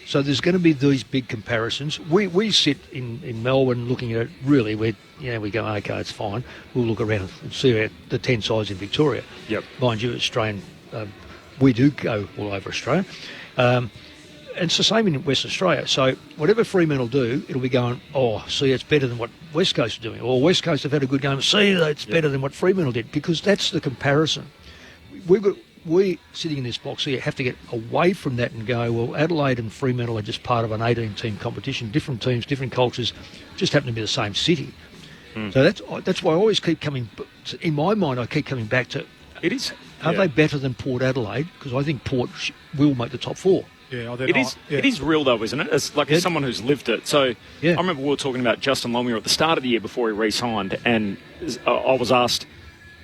So there's going to be these big comparisons. We sit in Melbourne looking at it, really, we go, okay, it's fine. We'll look around and see the 10 sides in Victoria. Yep. Mind you, Australian, we do go all over Australia. And it's the same in Western Australia. So whatever Fremantle do, it'll be going, see, it's better than what West Coast are doing. Or West Coast have had a good game. See, it's better than what Fremantle did. Because that's the comparison. We, sitting in this box here, have to get away from that and go, well, Adelaide and Fremantle are just part of an 18-team competition. Different teams, different cultures, just happen to be the same city. So that's why I always keep coming, in my mind, I keep coming back to, it is. Are they better than Port Adelaide? Because I think Port will make the top four. Yeah, it is real though, isn't it? It's like as someone who's lived it. So I remember we were talking about Justin Longmuir at the start of the year before he re-signed, and I was asked,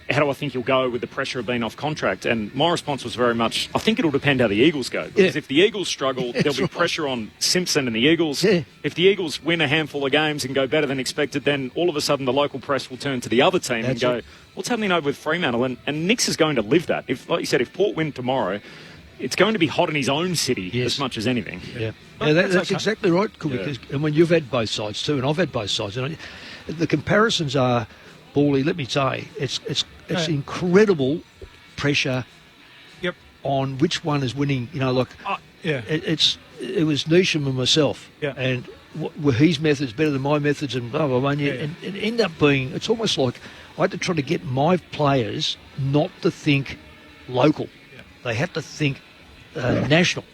how do I think he'll go with the pressure of being off contract? And my response was very much, I think it'll depend how the Eagles go. Because if the Eagles struggle, there'll be pressure on Simpson and the Eagles. Yeah. If the Eagles win a handful of games and go better than expected, then all of a sudden the local press will turn to the other team and go, what's happening over with Fremantle? And Nick's is going to live that. Like you said, if Port win tomorrow, it's going to be hot in his own city as much as anything. Yeah, that's exactly right, Cookie. And when you've had both sides too, and I've had both sides, the comparisons are, Bally, let me say, it's incredible pressure on which one is winning. It was Neesham and myself, and were his methods better than my methods, and blah blah blah. And it ended up being, it's almost like I had to try to get my players not to think local; they had to think national.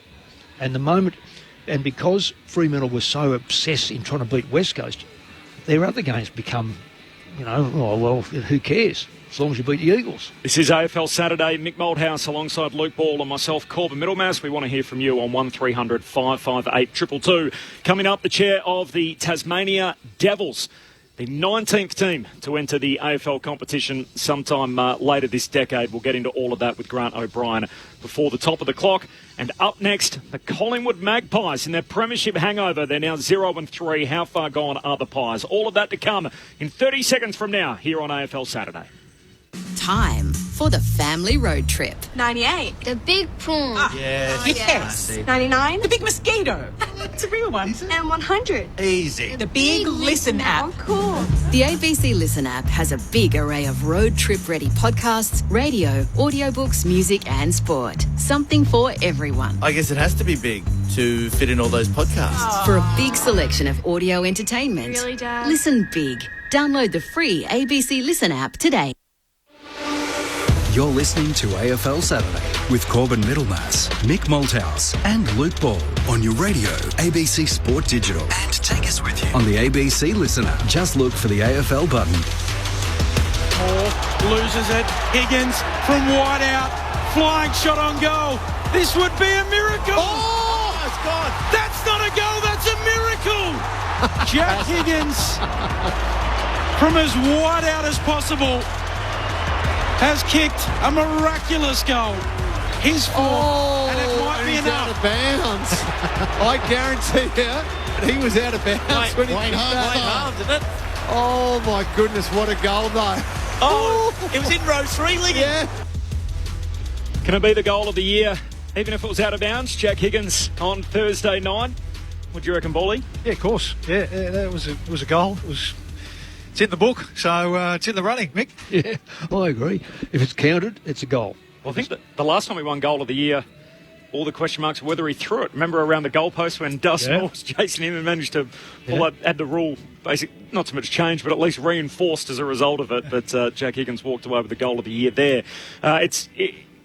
And because Fremantle was so obsessed in trying to beat West Coast, their other games become, who cares? As long as you beat the Eagles. This is AFL Saturday. Mick Moldhouse alongside Luke Ball and myself, Corbin Middlemass. We want to hear from you on 1300 558 222. Coming up, the chair of the Tasmania Devils, the 19th team to enter the AFL competition sometime later this decade. We'll get into all of that with Grant O'Brien before the top of the clock. And up next, the Collingwood Magpies in their premiership hangover. They're now 0-3. How far gone are the Pies? All of that to come in 30 seconds from now here on AFL Saturday. Time for the family road trip. 98. The big prawn. Yes. 99. The big mosquito. It's a real one. And 100. Easy. The big Listen app. Of course. The ABC Listen app has a big array of road trip ready podcasts, radio, audiobooks, music and sport. Something for everyone. I guess it has to be big to fit in all those podcasts. For a big selection of audio entertainment. Really, Dad? Listen big. Download the free ABC Listen app today. You're listening to AFL Saturday with Corbin Middlemass, Mick Malthouse and Luke Ball on your radio, ABC Sport Digital. And take us with you on the ABC Listen app. Just look for the AFL button. Moore loses it. Higgins from wide out. Flying shot on goal. This would be a miracle. Oh, it's gone. That's not a goal. That's a miracle. Jack Higgins, from as wide out as possible, has kicked a miraculous goal. His fourth, and it might be enough. Out of bounds. I guarantee you, he was out of bounds when he kicked that. Didn't it? Oh my goodness, what a goal though. Oh, it was in row 3, Ligon. Yeah. Can it be the goal of the year, even if it was out of bounds? Jack Higgins on Thursday night. What do you reckon, Bally? Yeah, of course. Yeah, that was a goal. It's in the book, so it's in the running, Mick. Yeah, I agree. If it's counted, it's a goal. Well, I think that the last time we won goal of the year all the question marks whether he threw it. Remember around the goalpost when Dust Moore was chasing him and managed to pull up, had the rule, not so much changed, but at least reinforced as a result of it. But Jack Higgins walked away with the goal of the year there. It's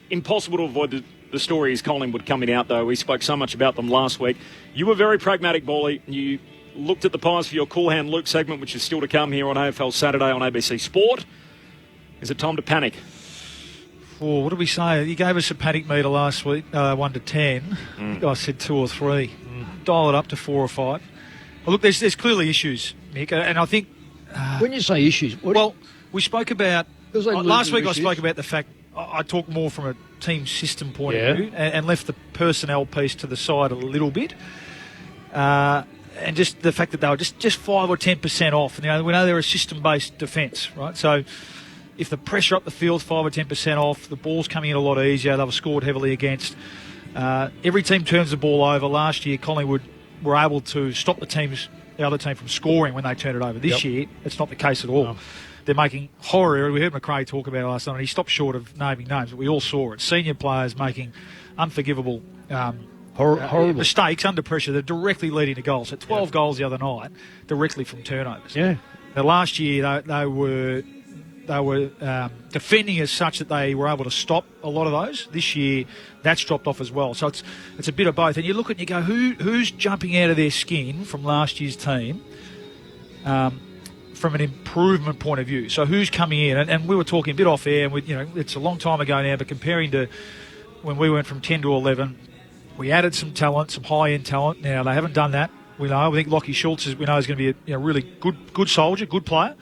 impossible to avoid the story is Collingwood coming out, though. We spoke so much about them last week. You were very pragmatic, Bally. You looked at the Pies for your Cool Hand Luke segment, which is still to come here on AFL Saturday on ABC Sport. Is it time to panic? What did we say? You gave us a panic meter last week, 1 to 10. I said 2 or 3. Dial it up to 4 or 5. Well, look, there's clearly issues, Nick, and I think... when you say issues... we spoke about... last week I spoke about the fact I talked more from a team system point of view and left the personnel piece to the side a little bit. And just the fact that they were just 5 or 10% off. And, we know they're a system-based defence, right? So if the pressure up the field 5 or 10% off, the ball's coming in a lot easier. They were scored heavily against. Every team turns the ball over. Last year, Collingwood were able to stop the other team from scoring when they turned it over. This year, it's not the case at all. No. They're making horror errors. We heard McRae talk about it last night, and he stopped short of naming names, but we all saw it. Senior players making unforgivable horrible mistakes under pressure. They're directly leading to goals. So 12 goals the other night, directly from turnovers. Yeah. Now, last year, they were defending as such that they were able to stop a lot of those. This year, that's dropped off as well. So it's a bit of both. And you look at it and you go, who's jumping out of their skin from last year's team from an improvement point of view? So who's coming in? And we were talking a bit off air, and it's a long time ago now, but comparing to when we went from 10 to 11, we added some talent, some high-end talent. Now, they haven't done that. We think Lachie Schultz is going to be a really good soldier, good player.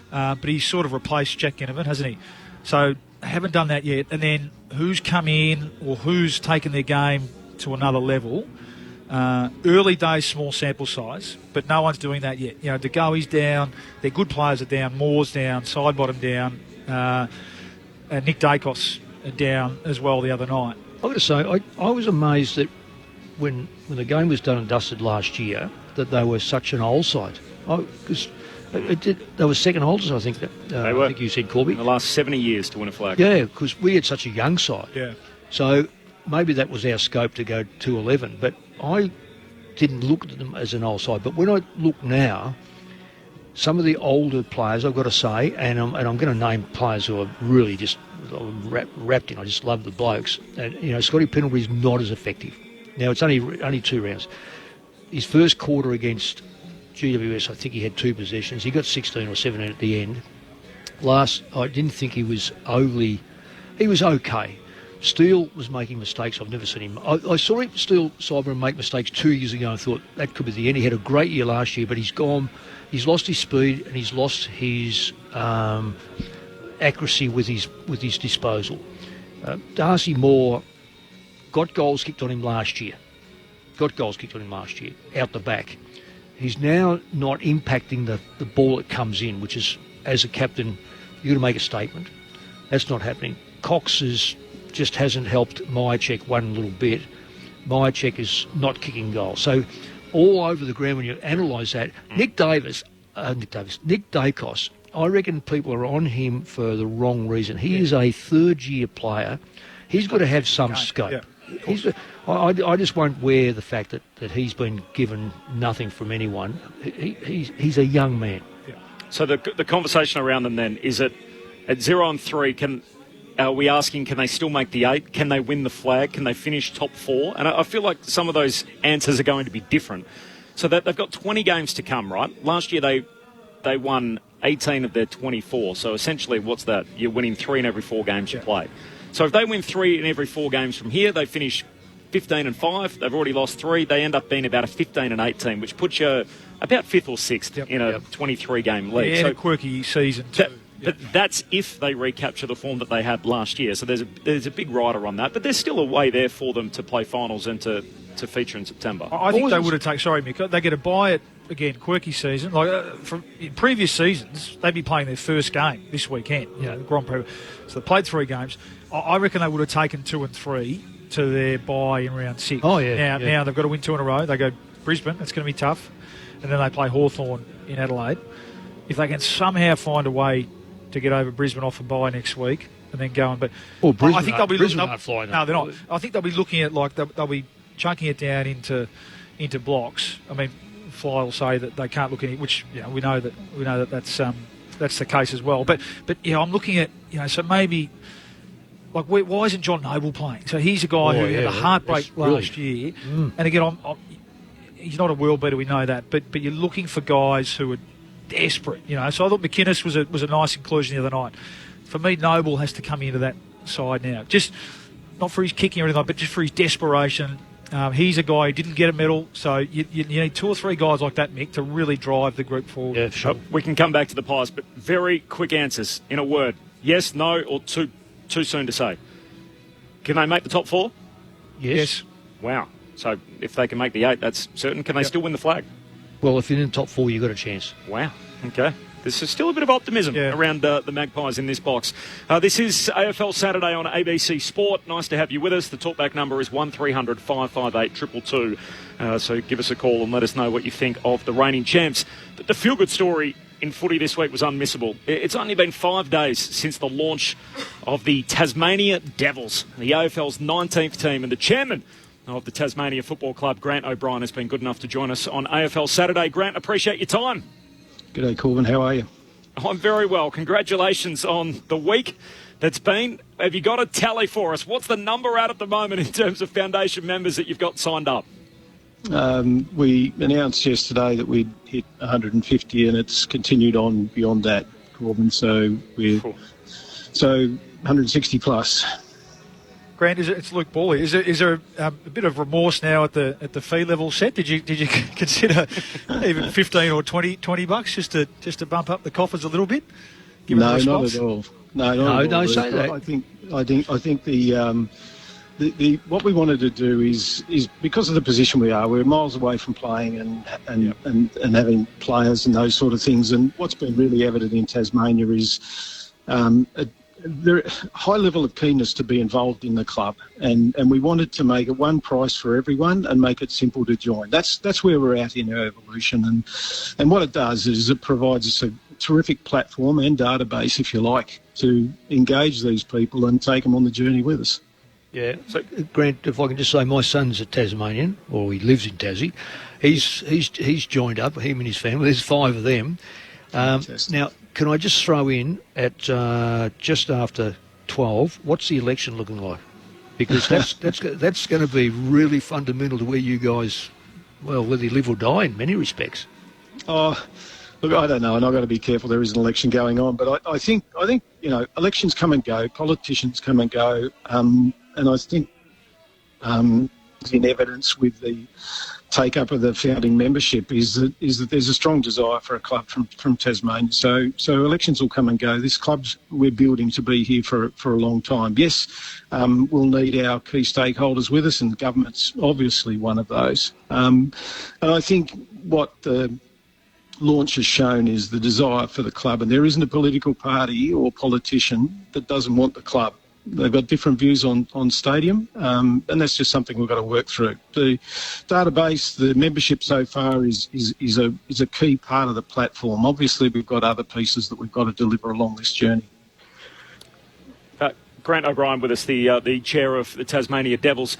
But he's sort of replaced Jack Ginnivan, hasn't he? So haven't done that yet. And then who's come in or who's taken their game to another level? Early days, small sample size, but no one's doing that yet. De Goey's down, their good players are down, Moore's down, Sidebottom down, and Nick Dacos down as well the other night. I've got to say, I was amazed that when the game was done and dusted last year, that they were such an old side. Because they were second holders, I think. I think you said, Corby. In the last 70 years to win a flag. Yeah, because we had such a young side. Yeah. So maybe that was our scope to go to 11, but I didn't look at them as an old side. But when I look now, some of the older players, I've got to say, and I'm going to name players who are really just wrapped in. I just love the blokes. And, Scotty Pendlebury's not as effective. Now, it's only 2 rounds. His first quarter against GWS, I think he had 2 possessions. He got 16 or 17 at the end. I didn't think he was overly... He was okay. Steele was making mistakes. I've never seen him. I saw him, Steele Cyberman, make mistakes 2 years ago and thought that could be the end. He had a great year last year, but he's gone. He's lost his speed and he's lost his accuracy with his disposal. Darcy Moore got goals kicked on him last year. Out the back. He's now not impacting the ball that comes in, which is, as a captain, you've got to make a statement. That's not happening. Cox just hasn't helped Myercheck one little bit. Myercheck is not kicking goals. So all over the ground when you analyse that, Nick Dacos, I reckon people are on him for the wrong reason. He is a third-year player. He's got to have some scope. Yeah. I just won't wear the fact that he's been given nothing from anyone. He's a young man. Yeah. So the conversation around them then, is it at 0 and 3, are we asking, can they still make the 8? Can they win the flag? Can they finish top 4? And I feel like some of those answers are going to be different. So that they've got 20 games to come, right? Last year they won 18 of their 24. So essentially, what's that? You're winning 3 in every 4 games you play. So if they win 3 in every 4 games from here, they finish 15 and 5. They've already lost 3. They end up being about a 15 and 8 team, which puts you about 5th or 6th in a 23-game league. Yeah, so a quirky season too. But that's if they recapture the form that they had last year. So there's a big rider on that. But there's still a way there for them to play finals and to feature in September. I think they would have taken... Sorry, Mick. They get a bye at, again, quirky season. From in previous seasons, they'd be playing their first game this weekend. Grand Prix. So they played 3 games. I reckon they would have taken 2 and 3 to their bye in round 6. Oh, yeah. Now they've got to win 2 in a row. They go Brisbane. It's going to be tough. And then they play Hawthorn in Adelaide. If they can somehow find a way to get over Brisbane off the bye next week, and then going. But Well, Brisbane I think they'll be Brisbane aren't flying. No, they're not. I think they'll be looking at they'll be chunking it down into blocks. I mean, Fly will say that they can't look any, which we know that's the case as well. But I'm looking at so maybe. Like, why isn't John Noble playing? So he's a guy who had a heartbreak last year. And again, he's not a world beater, we know that. But you're looking for guys who are desperate, So I thought McInnes was a nice inclusion the other night. For me, Noble has to come into that side now. Just not for his kicking or anything, but just for his desperation. He's a guy who didn't get a medal, so you need 2 or 3 guys like that, Mick, to really drive the group forward. Yeah, sure. We can come back to the Pies, but very quick answers in a word. Yes, no, or too soon to say. Can they make the top 4? Yes. Wow. So if they can make the 8, that's certain. Can they still win the flag? Well, if you're in the top 4, you've got a chance. Wow. Okay. There's still a bit of optimism around the Magpies in this box. This is AFL Saturday on ABC Sport. Nice to have you with us. The talkback number is 1300 558 222. So give us a call and let us know what you think of the reigning champs. The feel-good story in footy this week was unmissable. It's only been 5 days since the launch of the Tasmania Devils, the AFL's 19th team, and the chairman of the Tasmania Football Club, Grant O'Brien, has been good enough to join us on AFL Saturday. Grant, appreciate your time. G'day, Corbin. How are you? I'm very well. Congratulations on the week that's been. Have you got a tally for us? What's the number out at the moment in terms of foundation members that you've got signed up? We announced yesterday that we'd hit 150, and it's continued on beyond that, Corbin. So we're 160 plus. Grant, it's Luke Bawley. Is there a bit of remorse now at the fee level set? Did you consider even 15 or 20 bucks just to bump up the coffers a little bit? No, not at all. No, don't say that. I think the what we wanted to do is because of the position we're miles away from playing and having players and those sort of things. And what's been really evident in Tasmania is a high level of keenness to be involved in the club, and we wanted to make it one price for everyone and make it simple to join. That's where we're at in our evolution, and what it does is it provides us a terrific platform and database, if you like, to engage these people and take them on the journey with us. Yeah. So, Grant, if I can just say, my son's a Tasmanian, or he lives in Tassie. He's joined up, him and his family. There's 5 of them. Now, can I just throw in at just after 12, what's the election looking like? Because that's going to be really fundamental to where you guys, well, whether you live or die in many respects. Oh, look, I don't know, and I've got to be careful. There is an election going on, but I think elections come and go, politicians come and go, and I think in evidence with the take-up of the founding membership is that there's a strong desire for a club from Tasmania. So elections will come and go. This club's we're building to be here for a long time. Yes, we'll need our key stakeholders with us, and government's obviously one of those. And I think what the launch has shown is the desire for the club, and there isn't a political party or politician that doesn't want the club. They've got different views on stadium, and that's just something we've got to work through. The database, the membership so far is a key part of the platform. Obviously, we've got other pieces that we've got to deliver along this journey. Grant O'Brien with us, the chair of the Tasmania Devils.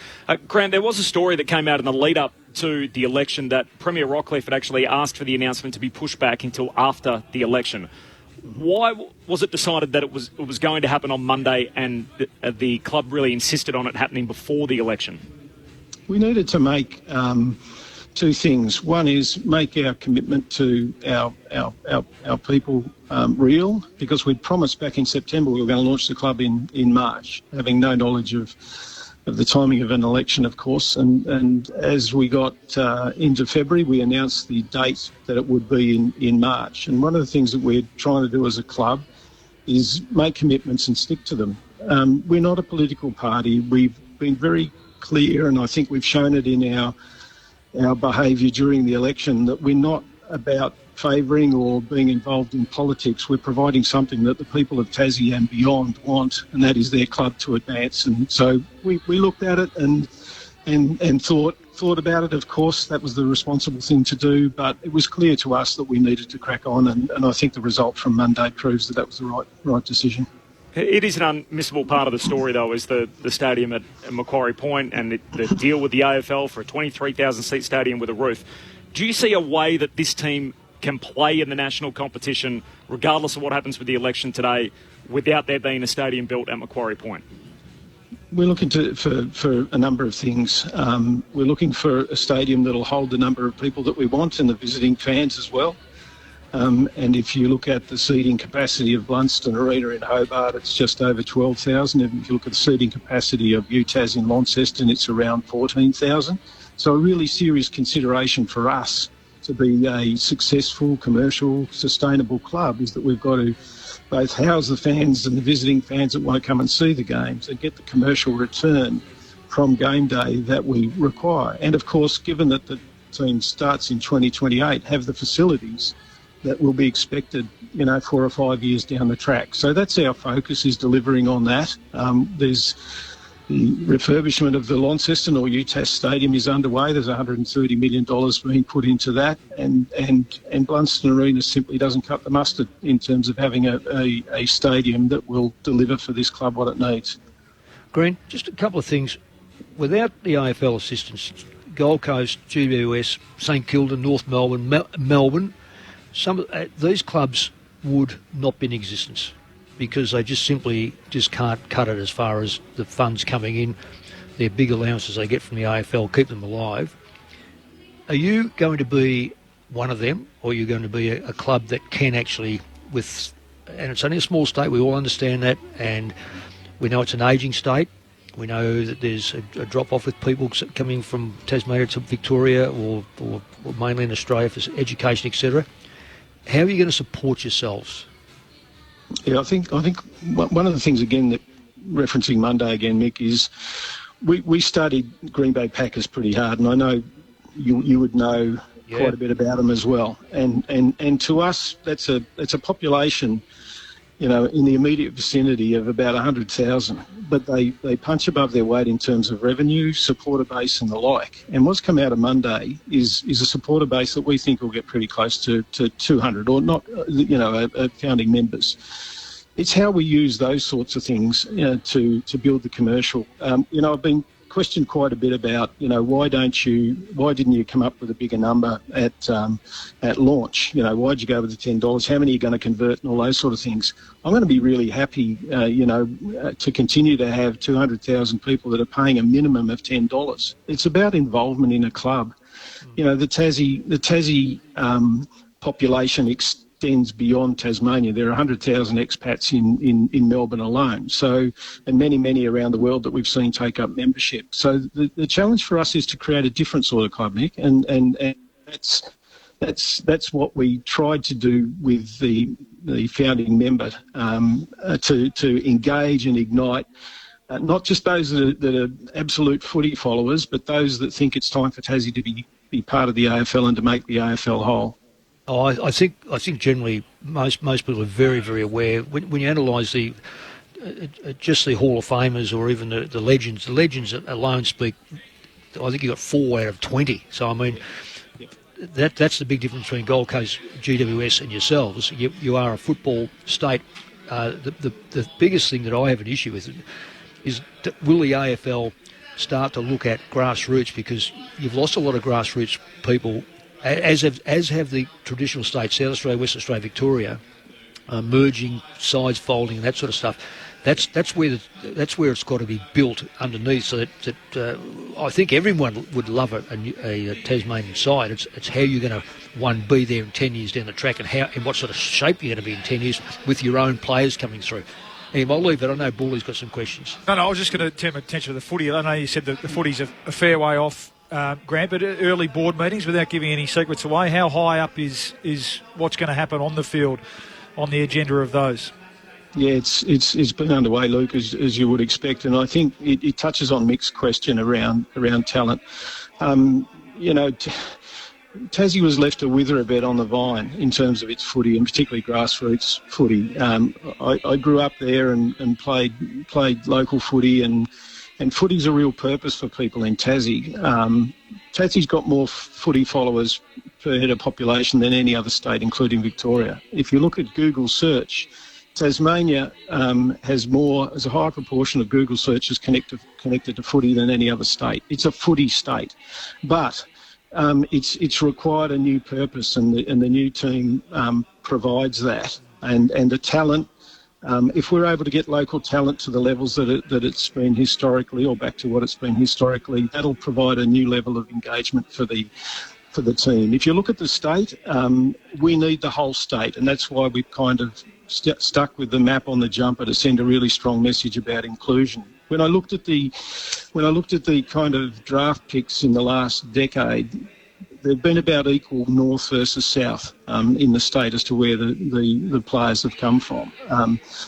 Grant, there was a story that came out in the lead-up to the election that Premier Rockcliffe had actually asked for the announcement to be pushed back until after the election. Why was it decided that it was going to happen on Monday, and the club really insisted on it happening before the election? We needed to make 2 things. One is make our commitment to our people real, because we'd promised back in September we were going to launch the club in March, having no knowledge of the timing of an election, of course. And as we got into February, we announced the date that it would be in March. And one of the things that we're trying to do as a club is make commitments and stick to them. We're not a political party. We've been very clear, and I think we've shown it in our behaviour during the election, that we're not about favouring or being involved in politics. We're providing something that the people of Tassie and beyond want, and that is their club to advance. And so we looked at it and thought about it. Of course, that was the responsible thing to do, but it was clear to us that we needed to crack on, and I think the result from Monday proves that was the right decision. It is an unmissable part of the story, though, is the stadium at Macquarie Point and the deal with the AFL for a 23,000-seat stadium with a roof. Do you see a way that this team can play in the national competition, regardless of what happens with the election today, without there being a stadium built at Macquarie Point? We're looking for a number of things. We're looking for a stadium that'll hold the number of people that we want and the visiting fans as well. And if you look at the seating capacity of Blunston Arena in Hobart, it's just over 12,000. If you look at the seating capacity of UTAS in Launceston, it's around 14,000. So a really serious consideration for us to be a successful, commercial, sustainable club is that we've got to both house the fans and the visiting fans that want to come and see the games and get the commercial return from game day that we require. And of course, given that the team starts in 2028, have the facilities that will be expected, 4 or 5 years down the track. So that's our focus, is delivering on that. There's the refurbishment of the Launceston or UTAS Stadium is underway. There's $130 million being put into that, and Blunston Arena simply doesn't cut the mustard in terms of having a stadium that will deliver for this club what it needs. Green, just a couple of things. Without the AFL assistance, Gold Coast, GWS, St Kilda, North Melbourne, Melbourne, some of these clubs would not be in existence, because they just simply can't cut it as far as the funds coming in, their big allowances they get from the AFL, keep them alive. Are you going to be one of them, or are you going to be a club that can actually, and it's only a small state, we all understand that, and we know it's an ageing state, we know that there's a drop-off with people coming from Tasmania to Victoria or mainland Australia for education, etc. How are you going to support yourselves? Yeah, I think one of the things, again, that referencing Monday again, Mick, is we studied Green Bay Packers pretty hard, and I know you would know quite a bit about them as well. And to us, that's a population, in the immediate vicinity of about 100,000, but they punch above their weight in terms of revenue, supporter base and the like. And what's come out of Monday is a supporter base that we think will get pretty close to 200, or not, founding members. It's how we use those sorts of things to build the commercial. I've been questioned quite a bit about, why didn't you come up with a bigger number at launch? Why'd you go with the $10? How many are you going to convert, and all those sort of things? I'm going to be really happy, to continue to have 200,000 people that are paying a minimum of $10. It's about involvement in a club. The Tassie population extends beyond Tasmania. There are 100,000 expats in Melbourne alone. So, and many around the world that we've seen take up membership. So the challenge for us is to create a different sort of club, Nick, and that's what we tried to do with the founding member, to engage and ignite not just those that are absolute footy followers, but those that think it's time for Tassie to be part of the AFL and to make the AFL whole. Oh, I think generally most people are very, very aware. When you analyse just the Hall of Famers or even the legends alone speak. I think you got 4 out of 20. So I mean, that's the big difference between Gold Coast, GWS, and yourselves. You are a football state. The biggest thing that I have an issue with is will the AFL start to look at grassroots, because you've lost a lot of grassroots people. As have the traditional states, South Australia, West Australia, Victoria, merging, sides folding, and that sort of stuff. That's where it's got to be built underneath. So that I think everyone would love a Tasmanian side. It's how you're going to be there in 10 years down the track, and in what sort of shape you're going to be in 10 years with your own players coming through. Anyway, I'll leave it. I know Bully's got some questions. No, I was just going to turn my attention to the footy. I know you said that the footy's a fair way off. Grant, but early board meetings, without giving any secrets away, how high up is what's going to happen on the field on the agenda of those? Yeah, it's been underway, Luke, as you would expect, and I think it touches on Mick's question around talent. Tassie was left to wither a bit on the vine in terms of its footy, and particularly grassroots footy. I grew up there and played local footy, and footy's a real purpose for people in Tassie. Tassie's got more footy followers per head of population than any other state, including Victoria. If you look at Google search, Tasmania has a higher proportion of Google searches connected to footy than any other state. It's a footy state, but it's required a new purpose, and the new team provides that, and the talent. If we're able to get local talent to the levels that it's been historically, or back to what it's been historically, that'll provide a new level of engagement for the team. If you look at the state, we need the whole state, and that's why we've kind of stuck with the map on the jumper to send a really strong message about inclusion. When I looked at the kind of draft picks in the last decade, they've been about equal north versus south in the state as to where the players have come from.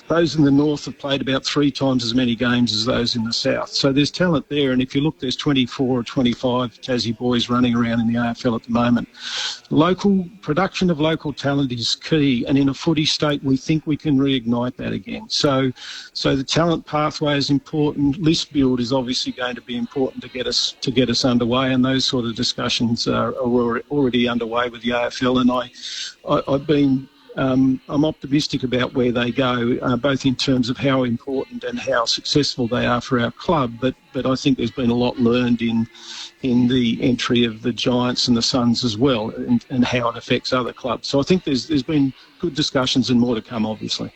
Those in the north have played about 3 times as many games as those in the south. So there's talent there, and if you look, there's 24 or 25 Tassie boys running around in the AFL at the moment. Production of local talent is key, and in a footy state, we think we can reignite that again. So the talent pathway is important. List build is obviously going to be important to get us underway, and those sort of discussions are already underway with the AFL, and I'm optimistic about where they go, both in terms of how important and how successful they are for our club. But I think there's been a lot learned in the entry of the Giants and the Suns as well, and how it affects other clubs. So I think there's been good discussions and more to come, obviously.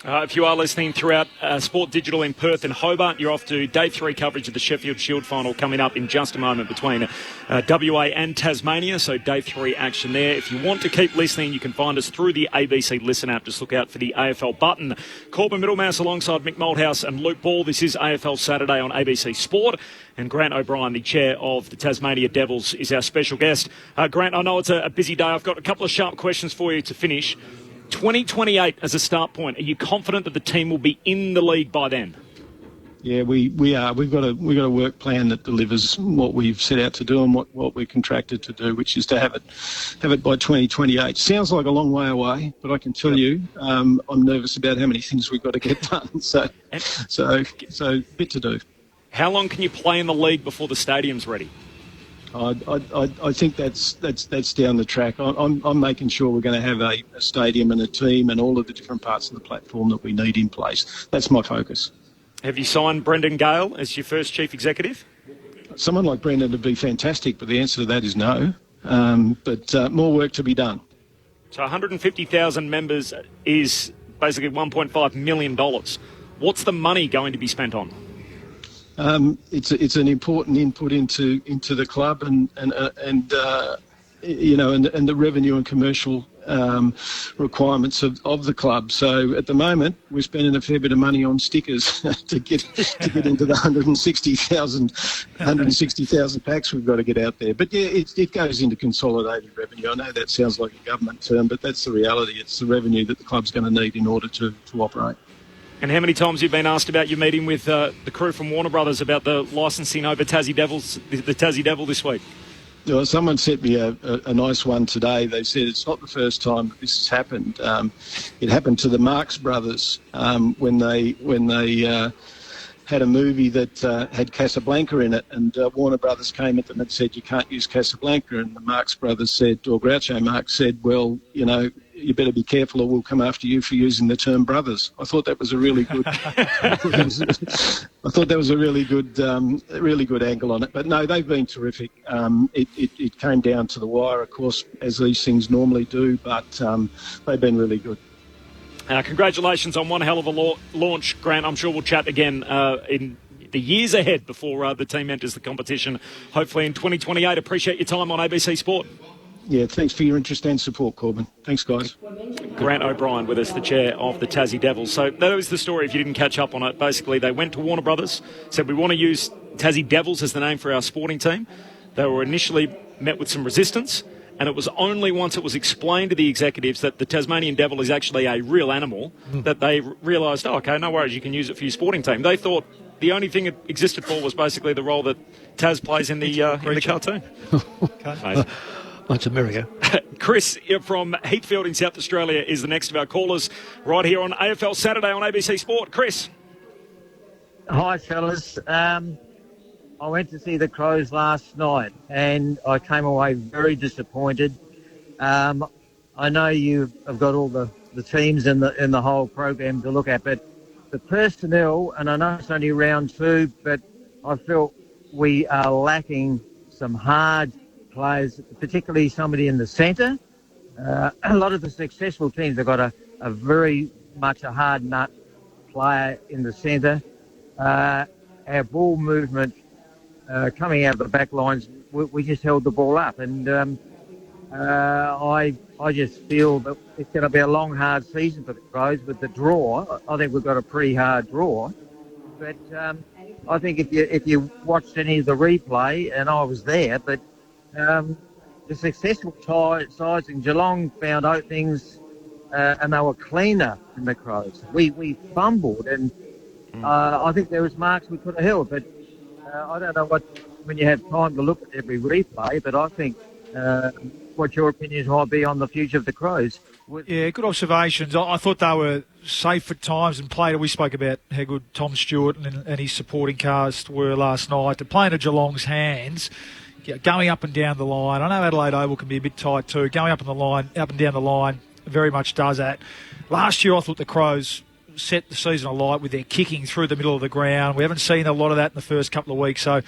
If you are listening throughout Sport Digital in Perth and Hobart, you're off to Day 3 coverage of the Sheffield Shield final coming up in just a moment between WA and Tasmania. So Day 3 action there. If you want to keep listening, you can find us through the ABC Listen app. Just look out for the AFL button. Corbin Middlemass alongside Mick Malthouse and Luke Ball. This is AFL Saturday on ABC Sport. And Grant O'Brien, the chair of the Tasmania Devils, is our special guest. Grant, I know it's a busy day. I've got a couple of sharp questions for you to finish. 2028 as a start point. Are you confident that the team will be in the league by then? Yeah, we are. We've got a work plan that delivers what we've set out to do and what we're contracted to do, which is to have it by 2028. Sounds like a long way away, but I can tell you, I'm nervous about how many things we've got to get done. So bit to do. How long can you play in the league before the stadium's ready? I think that's down the track. I'm making sure we're going to have a stadium and a team and all of the different parts of the platform that we need in place. That's my focus. Have you signed Brendan Gale as your first chief executive? Someone like Brendan would be fantastic, but the answer to that is no. But more work to be done. So 150,000 members is basically $1.5 million. What's the money going to be spent on? It's an important input into the club and the revenue and commercial requirements of the club. So at the moment we're spending a fair bit of money on stickers to get into the 160,000 packs we've got to get out there. But yeah, it goes into consolidated revenue. I know that sounds like a government term, but that's the reality. It's the revenue that the club's going to need in order to operate. And how many times have you been asked about your meeting with the crew from Warner Brothers about the licensing over Tassie Devils, the Tassie Devil this week? Well, someone sent me a nice one today. They said it's not the first time that this has happened. It happened to the Marx Brothers when they had a movie that had Casablanca in it, and Warner Brothers came at them and said, you can't use Casablanca. And the Marx Brothers said, or Groucho Marx said, well, you better be careful or we'll come after you for using the term brothers. I thought that was a really good really good angle on it. But no, they've been terrific. It came down to the wire, of course, as these things normally do, but they've been really good. Congratulations on one hell of a launch, Grant. I'm sure we'll chat again in the years ahead before the team enters the competition, hopefully in 2028. Appreciate your time on ABC Sport. Yeah, thanks for your interest and support, Corbin. Thanks, guys. Grant O'Brien with us, the chair of the Tassie Devils. So that was the story, if you didn't catch up on it. Basically, they went to Warner Brothers, said, we want to use Tassie Devils as the name for our sporting team. They were initially met with some resistance, and it was only once it was explained to the executives that the Tasmanian Devil is actually a real animal that they realised, okay, no worries, you can use it for your sporting team. They thought the only thing it existed for was basically the role that Taz plays in the cartoon. That's America. Chris from Heathfield in South Australia is the next of our callers right here on AFL Saturday on ABC Sport. Chris. Hi, fellas. I went to see the Crows last night and I came away very disappointed. I know you have got all the the teams in the whole program to look at. But the personnel, and I know it's only round 2, but I felt we are lacking some hard players, particularly somebody in the centre. A lot of the successful teams have got a very much a hard nut player in the centre. Our ball movement coming out of the back lines, we just held the ball up, and I just feel that it's going to be a long, hard season for the Crows with the draw. I think we've got a pretty hard draw, but I think if you watched any of the replay, and I was there, but the successful sides in Geelong found openings, and they were cleaner than the Crows. We fumbled, and I think there was marks we could have held, but I don't know when you have time to look at every replay, but I think what your opinions might be on the future of the Crows. Yeah, good observations. I thought they were safe at times and played. We spoke about how good Tom Stewart and his supporting cast were last night. To play into Geelong's hands, going up and down the line. I know Adelaide Oval can be a bit tight too. Going up and down the line, very much does that. Last year, I thought the Crows set the season alight with their kicking through the middle of the ground. We haven't seen a lot of that in the first couple of weeks. So,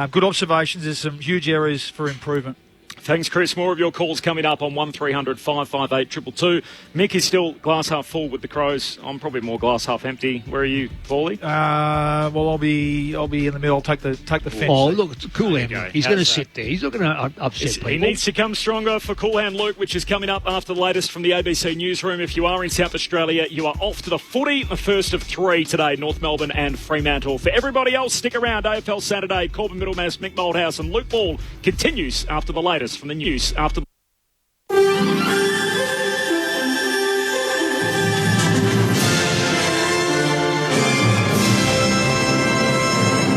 good observations. There's some huge areas for improvement. Thanks, Chris. More of your calls coming up on 1300 558 222. Mick is still glass half full with the Crows. I'm probably more glass half empty. Where are you, Paulie? Well, I'll be in the middle. I'll take the fence. Oh, look, it's Coolham. He's going to sit there. He's not going to upset people. He needs to come stronger for Coolham Luke, which is coming up after the latest from the ABC Newsroom. If you are in South Australia, you are off to the footy, the first of 3 today, North Melbourne and Fremantle. For everybody else, stick around. AFL Saturday, Corbin Middlemass, Mick Moldhouse and Luke Ball continues after the latest from the news. After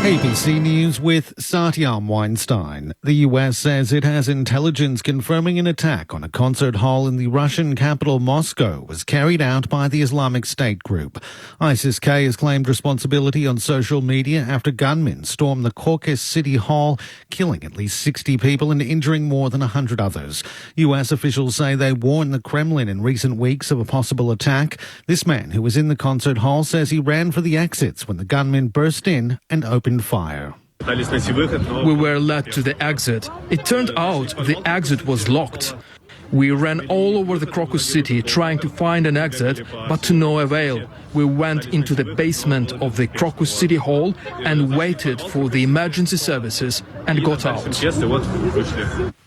ABC News with Satyam Weinstein. The US says it has intelligence confirming an attack on a concert hall in the Russian capital Moscow was carried out by the Islamic State group. ISIS-K has claimed responsibility on social media after gunmen stormed the Caucasus City Hall, killing at least 60 people and injuring more than 100 others. US officials say they warned the Kremlin in recent weeks of a possible attack. This man, who was in the concert hall, says he ran for the exits when the gunmen burst in and opened fire. We were led to the exit. It turned out the exit was locked. We ran all over the Crocus City trying to find an exit, but to no avail. We went into the basement of the Crocus City Hall and waited for the emergency services and got out.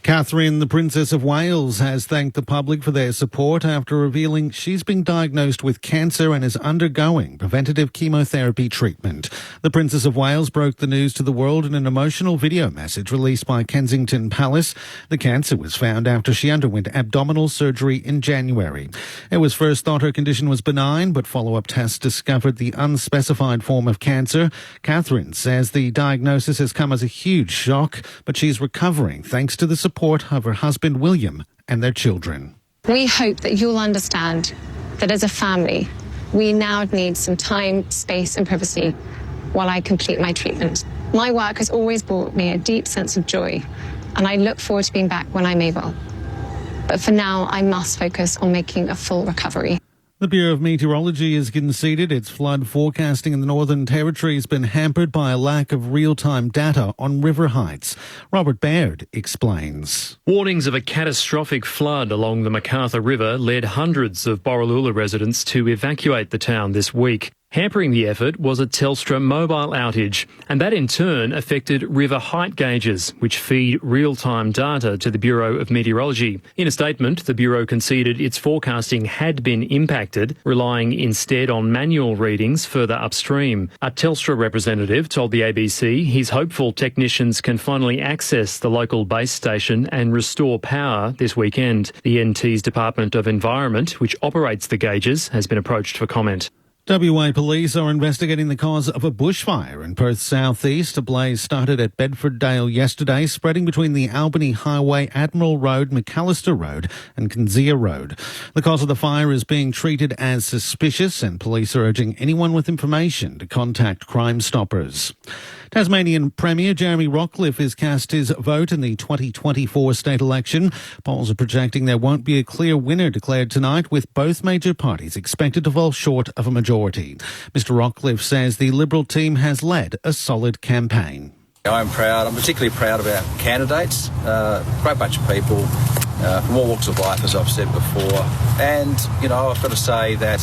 Catherine, the Princess of Wales, has thanked the public for their support after revealing she's been diagnosed with cancer and is undergoing preventative chemotherapy treatment. The Princess of Wales broke the news to the world in an emotional video message released by Kensington Palace. The cancer was found after she underwent abdominal surgery in January. It was first thought her condition was benign, but follow-up tests discovered the unspecified form of cancer. Catherine says the diagnosis has come as a huge shock, but she's recovering thanks to the support of her husband William and their children. We hope that you'll understand that as a family, we now need some time, space and privacy while I complete my treatment. My work has always brought me a deep sense of joy, and I look forward to being back when I'm able. But for now, I must focus on making a full recovery. The Bureau of Meteorology has conceded its flood forecasting in the Northern Territory has been hampered by a lack of real-time data on river heights. Robert Baird explains. Warnings of a catastrophic flood along the MacArthur River led hundreds of Borroloola residents to evacuate the town this week. Hampering the effort was a Telstra mobile outage, and that in turn affected river height gauges, which feed real-time data to the Bureau of Meteorology. In a statement, the Bureau conceded its forecasting had been impacted, relying instead on manual readings further upstream. A Telstra representative told the ABC he's hopeful technicians can finally access the local base station and restore power this weekend. The NT's Department of Environment, which operates the gauges, has been approached for comment. WA police are investigating the cause of a bushfire in Perth's southeast. A blaze started at Bedfordale yesterday, spreading between the Albany Highway, Admiral Road, McAllister Road and Kinzia Road. The cause of the fire is being treated as suspicious, and police are urging anyone with information to contact Crime Stoppers. Tasmanian Premier Jeremy Rockliff has cast his vote in the 2024 state election. Polls are projecting there won't be a clear winner declared tonight, with both major parties expected to fall short of a majority. Mr Rockliff says the Liberal team has led a solid campaign. I'm proud. I'm particularly proud of our candidates. Great bunch of people from all walks of life, as I've said before. And, you know, I've got to say that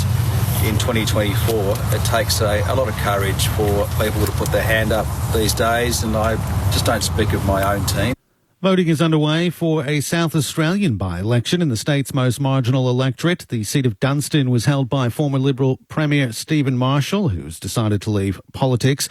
in 2024, it takes a lot of courage for people to put their hand up these days, and I just don't speak of my own team. Voting is underway for a South Australian by-election in the state's most marginal electorate. The seat of Dunstan was held by former Liberal Premier Stephen Marshall, who's decided to leave politics.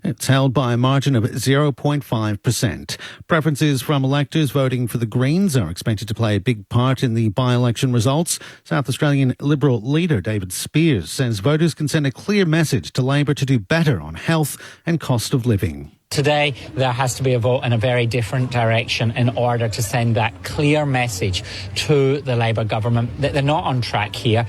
It's held by a margin of 0.5%. Preferences from electors voting for the Greens are expected to play a big part in the by-election results. South Australian Liberal leader David Spears says voters can send a clear message to Labor to do better on health and cost of living. Today, there has to be a vote in a very different direction in order to send that clear message to the Labour government that they're not on track here.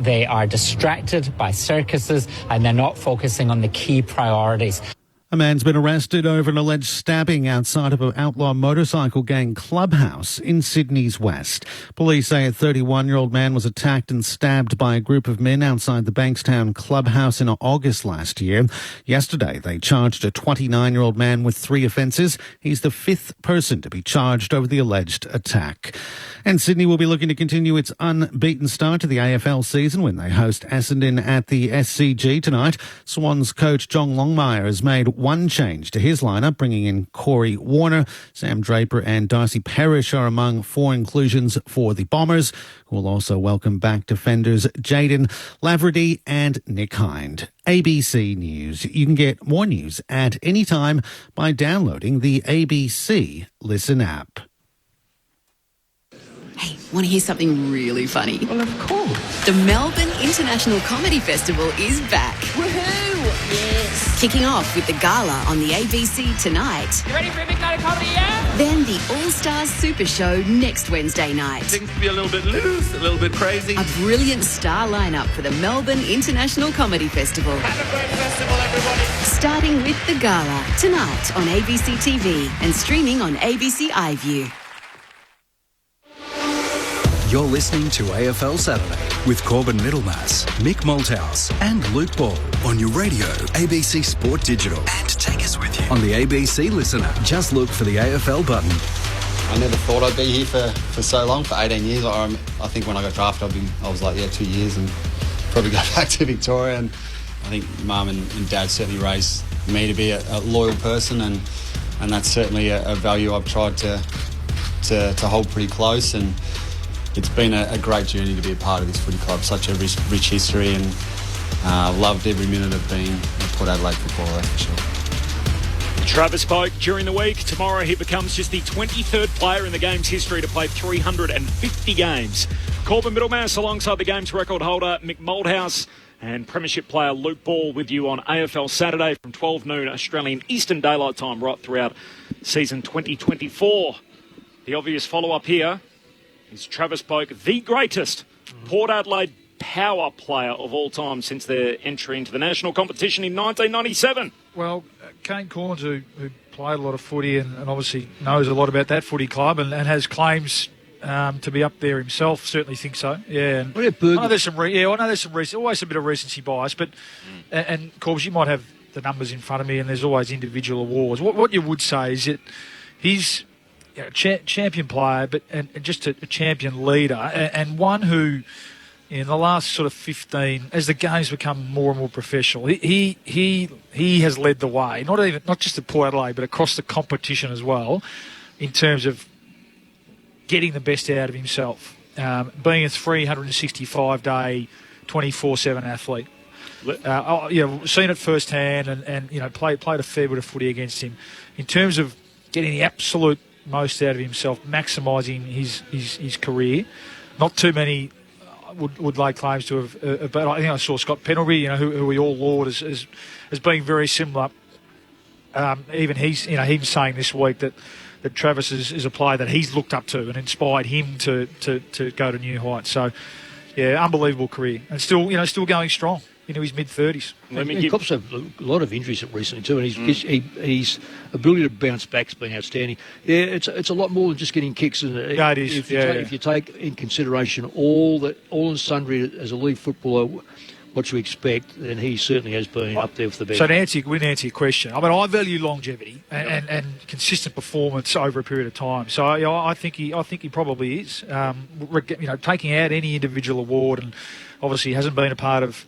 They are distracted by circuses and they're not focusing on the key priorities. A man's been arrested over an alleged stabbing outside of an outlaw motorcycle gang clubhouse in Sydney's west. Police say a 31-year-old man was attacked and stabbed by a group of men outside the Bankstown clubhouse in August last year. Yesterday, they charged a 29-year-old man with 3 offences. He's the 5th person to be charged over the alleged attack. And Sydney will be looking to continue its unbeaten start to the AFL season when they host Essendon at the SCG tonight. Swans coach John Longmire has made one change to his lineup, bringing in Corey Warner. Sam Draper and Darcy Parrish are among 4 inclusions for the Bombers, who will also welcome back defenders Jaden Laverty and Nick Hind. ABC News. You can get more news at any time by downloading the ABC Listen app. Hey, want to hear something really funny? Well, of course. The Melbourne International Comedy Festival is back. Woohoo! Yes. Kicking off with the gala on the ABC tonight. You ready for a big night of comedy, yeah? Then the All-Stars Super Show next Wednesday night. Things can be a little bit loose, a little bit crazy. A brilliant star lineup for the Melbourne International Comedy Festival. Have a great festival, everybody. Starting with the gala tonight on ABC TV and streaming on ABC iView. You're listening to AFL Saturday with Corbin Middlemass, Mick Malthouse and Luke Ball on your radio, ABC Sport Digital. And take us with you on the ABC Listen app. Just look for the AFL button. I never thought I'd be here for so long, for 18 years. I think when I got drafted, I was like, 2 years and probably go back to Victoria. And I think Mum and Dad certainly raised me to be a loyal person, and that's certainly a value I've tried to hold pretty close. And it's been a great journey to be a part of this footy club, such a rich history, and loved every minute of being a Port Adelaide footballer, that's for sure. Travis spoke during the week. Tomorrow he becomes just the 23rd player in the game's history to play 350 games. Corbin Middlemass alongside the game's record holder Mick Malthouse and Premiership player Luke Ball with you on AFL Saturday from 12 noon Australian Eastern Daylight Time right throughout season 2024. The obvious follow-up here is Travis Poke, the greatest Port Adelaide power player of all time since their entry into the national competition in 1997. Well, Kane Corns, who played a lot of footy and obviously knows a lot about that footy club and has claims to be up there himself, certainly think so. Yeah. And I know there's some always a bit of recency bias, but and Corbs, you might have the numbers in front of me, and there's always individual awards. What you would say is that he's champion player, but and just a champion leader, and one who, in the last sort of 15, as the game's become more and more professional, he has led the way. Not just at Port Adelaide, but across the competition as well, in terms of getting the best out of himself, being a 365-day, 24/7 athlete. Seen it firsthand, and played a fair bit of footy against him, in terms of getting the absolute most out of himself, maximising his career. Not too many would lay claims to have, but I think I saw Scott Pendlebury, who we all laud as being very similar. Even he's saying this week that Travis is a player that he's looked up to and inspired him to go to new heights. So, yeah, unbelievable career, and still going strong. into his mid-30s. Cops have a lot of injuries recently too, and his ability to bounce back's been outstanding. Yeah, it's a lot more than just getting kicks. Yeah, it is. If you take in consideration all and sundry as a league footballer, what you expect, then he certainly has been up there with the best. So to answer your question, I mean, I value longevity and consistent performance over a period of time. So I think he probably is. Taking out any individual award, and obviously hasn't been a part of.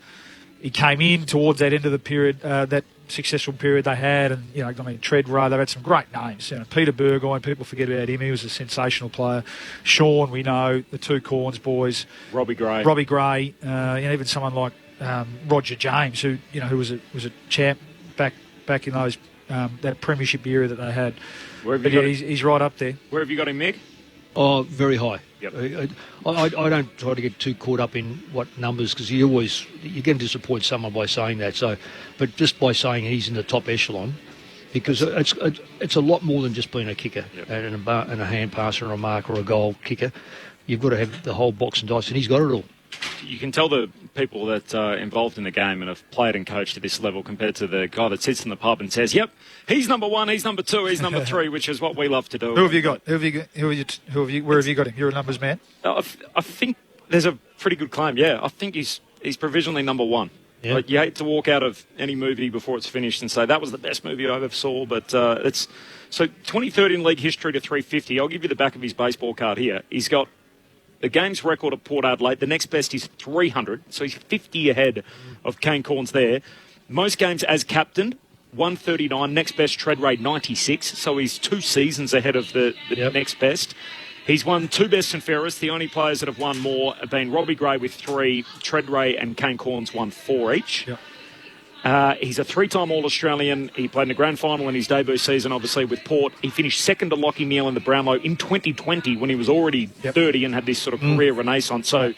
He came in towards that end of the period, that successful period they had, and Treadway, they've had some great names. Peter Burgoyne, people forget about him. He was a sensational player. Sean, we know, the two Corns boys. Robbie Gray. Even someone like Roger James, who was a champ back in those that premiership era that they had. He's right up there. Where have you got him, Mick? Oh, very high. Yep. I don't try to get too caught up in what numbers, because you're going to disappoint someone by saying that. So, but just by saying he's in the top echelon, because it's a lot more than just being a kicker and a hand passer and a mark or a goal kicker. You've got to have the whole box and dice, and he's got it all. You can tell the people that are involved in the game and have played and coached at this level compared to the guy that sits in the pub and says, "Yep, he's number one, he's number two, he's number three," which is what we love to do. Where have you got him? You're a numbers man. I think there's a pretty good claim. Yeah, I think he's provisionally number one. Yeah. Like, you hate to walk out of any movie before it's finished and say that was the best movie I ever saw, but it's so 2013 league history to 350. I'll give you the back of his baseball card here. He's got the game's record at Port Adelaide. The next best is 300, so he's 50 ahead of Kane Corns there. Most games as captain, 139. Next best, Treadway, 96, so he's 2 seasons ahead of the next best. He's won 2 best and fairest. The only players that have won more have been Robbie Gray with 3, Treadway and Kane Corns won 4 each. Yep. He's a 3-time All-Australian. He played in the grand final in his debut season, obviously, with Port. He finished second to Lachie Neale in the Brownlow in 2020 when he was already 30 and had this sort of career renaissance. So,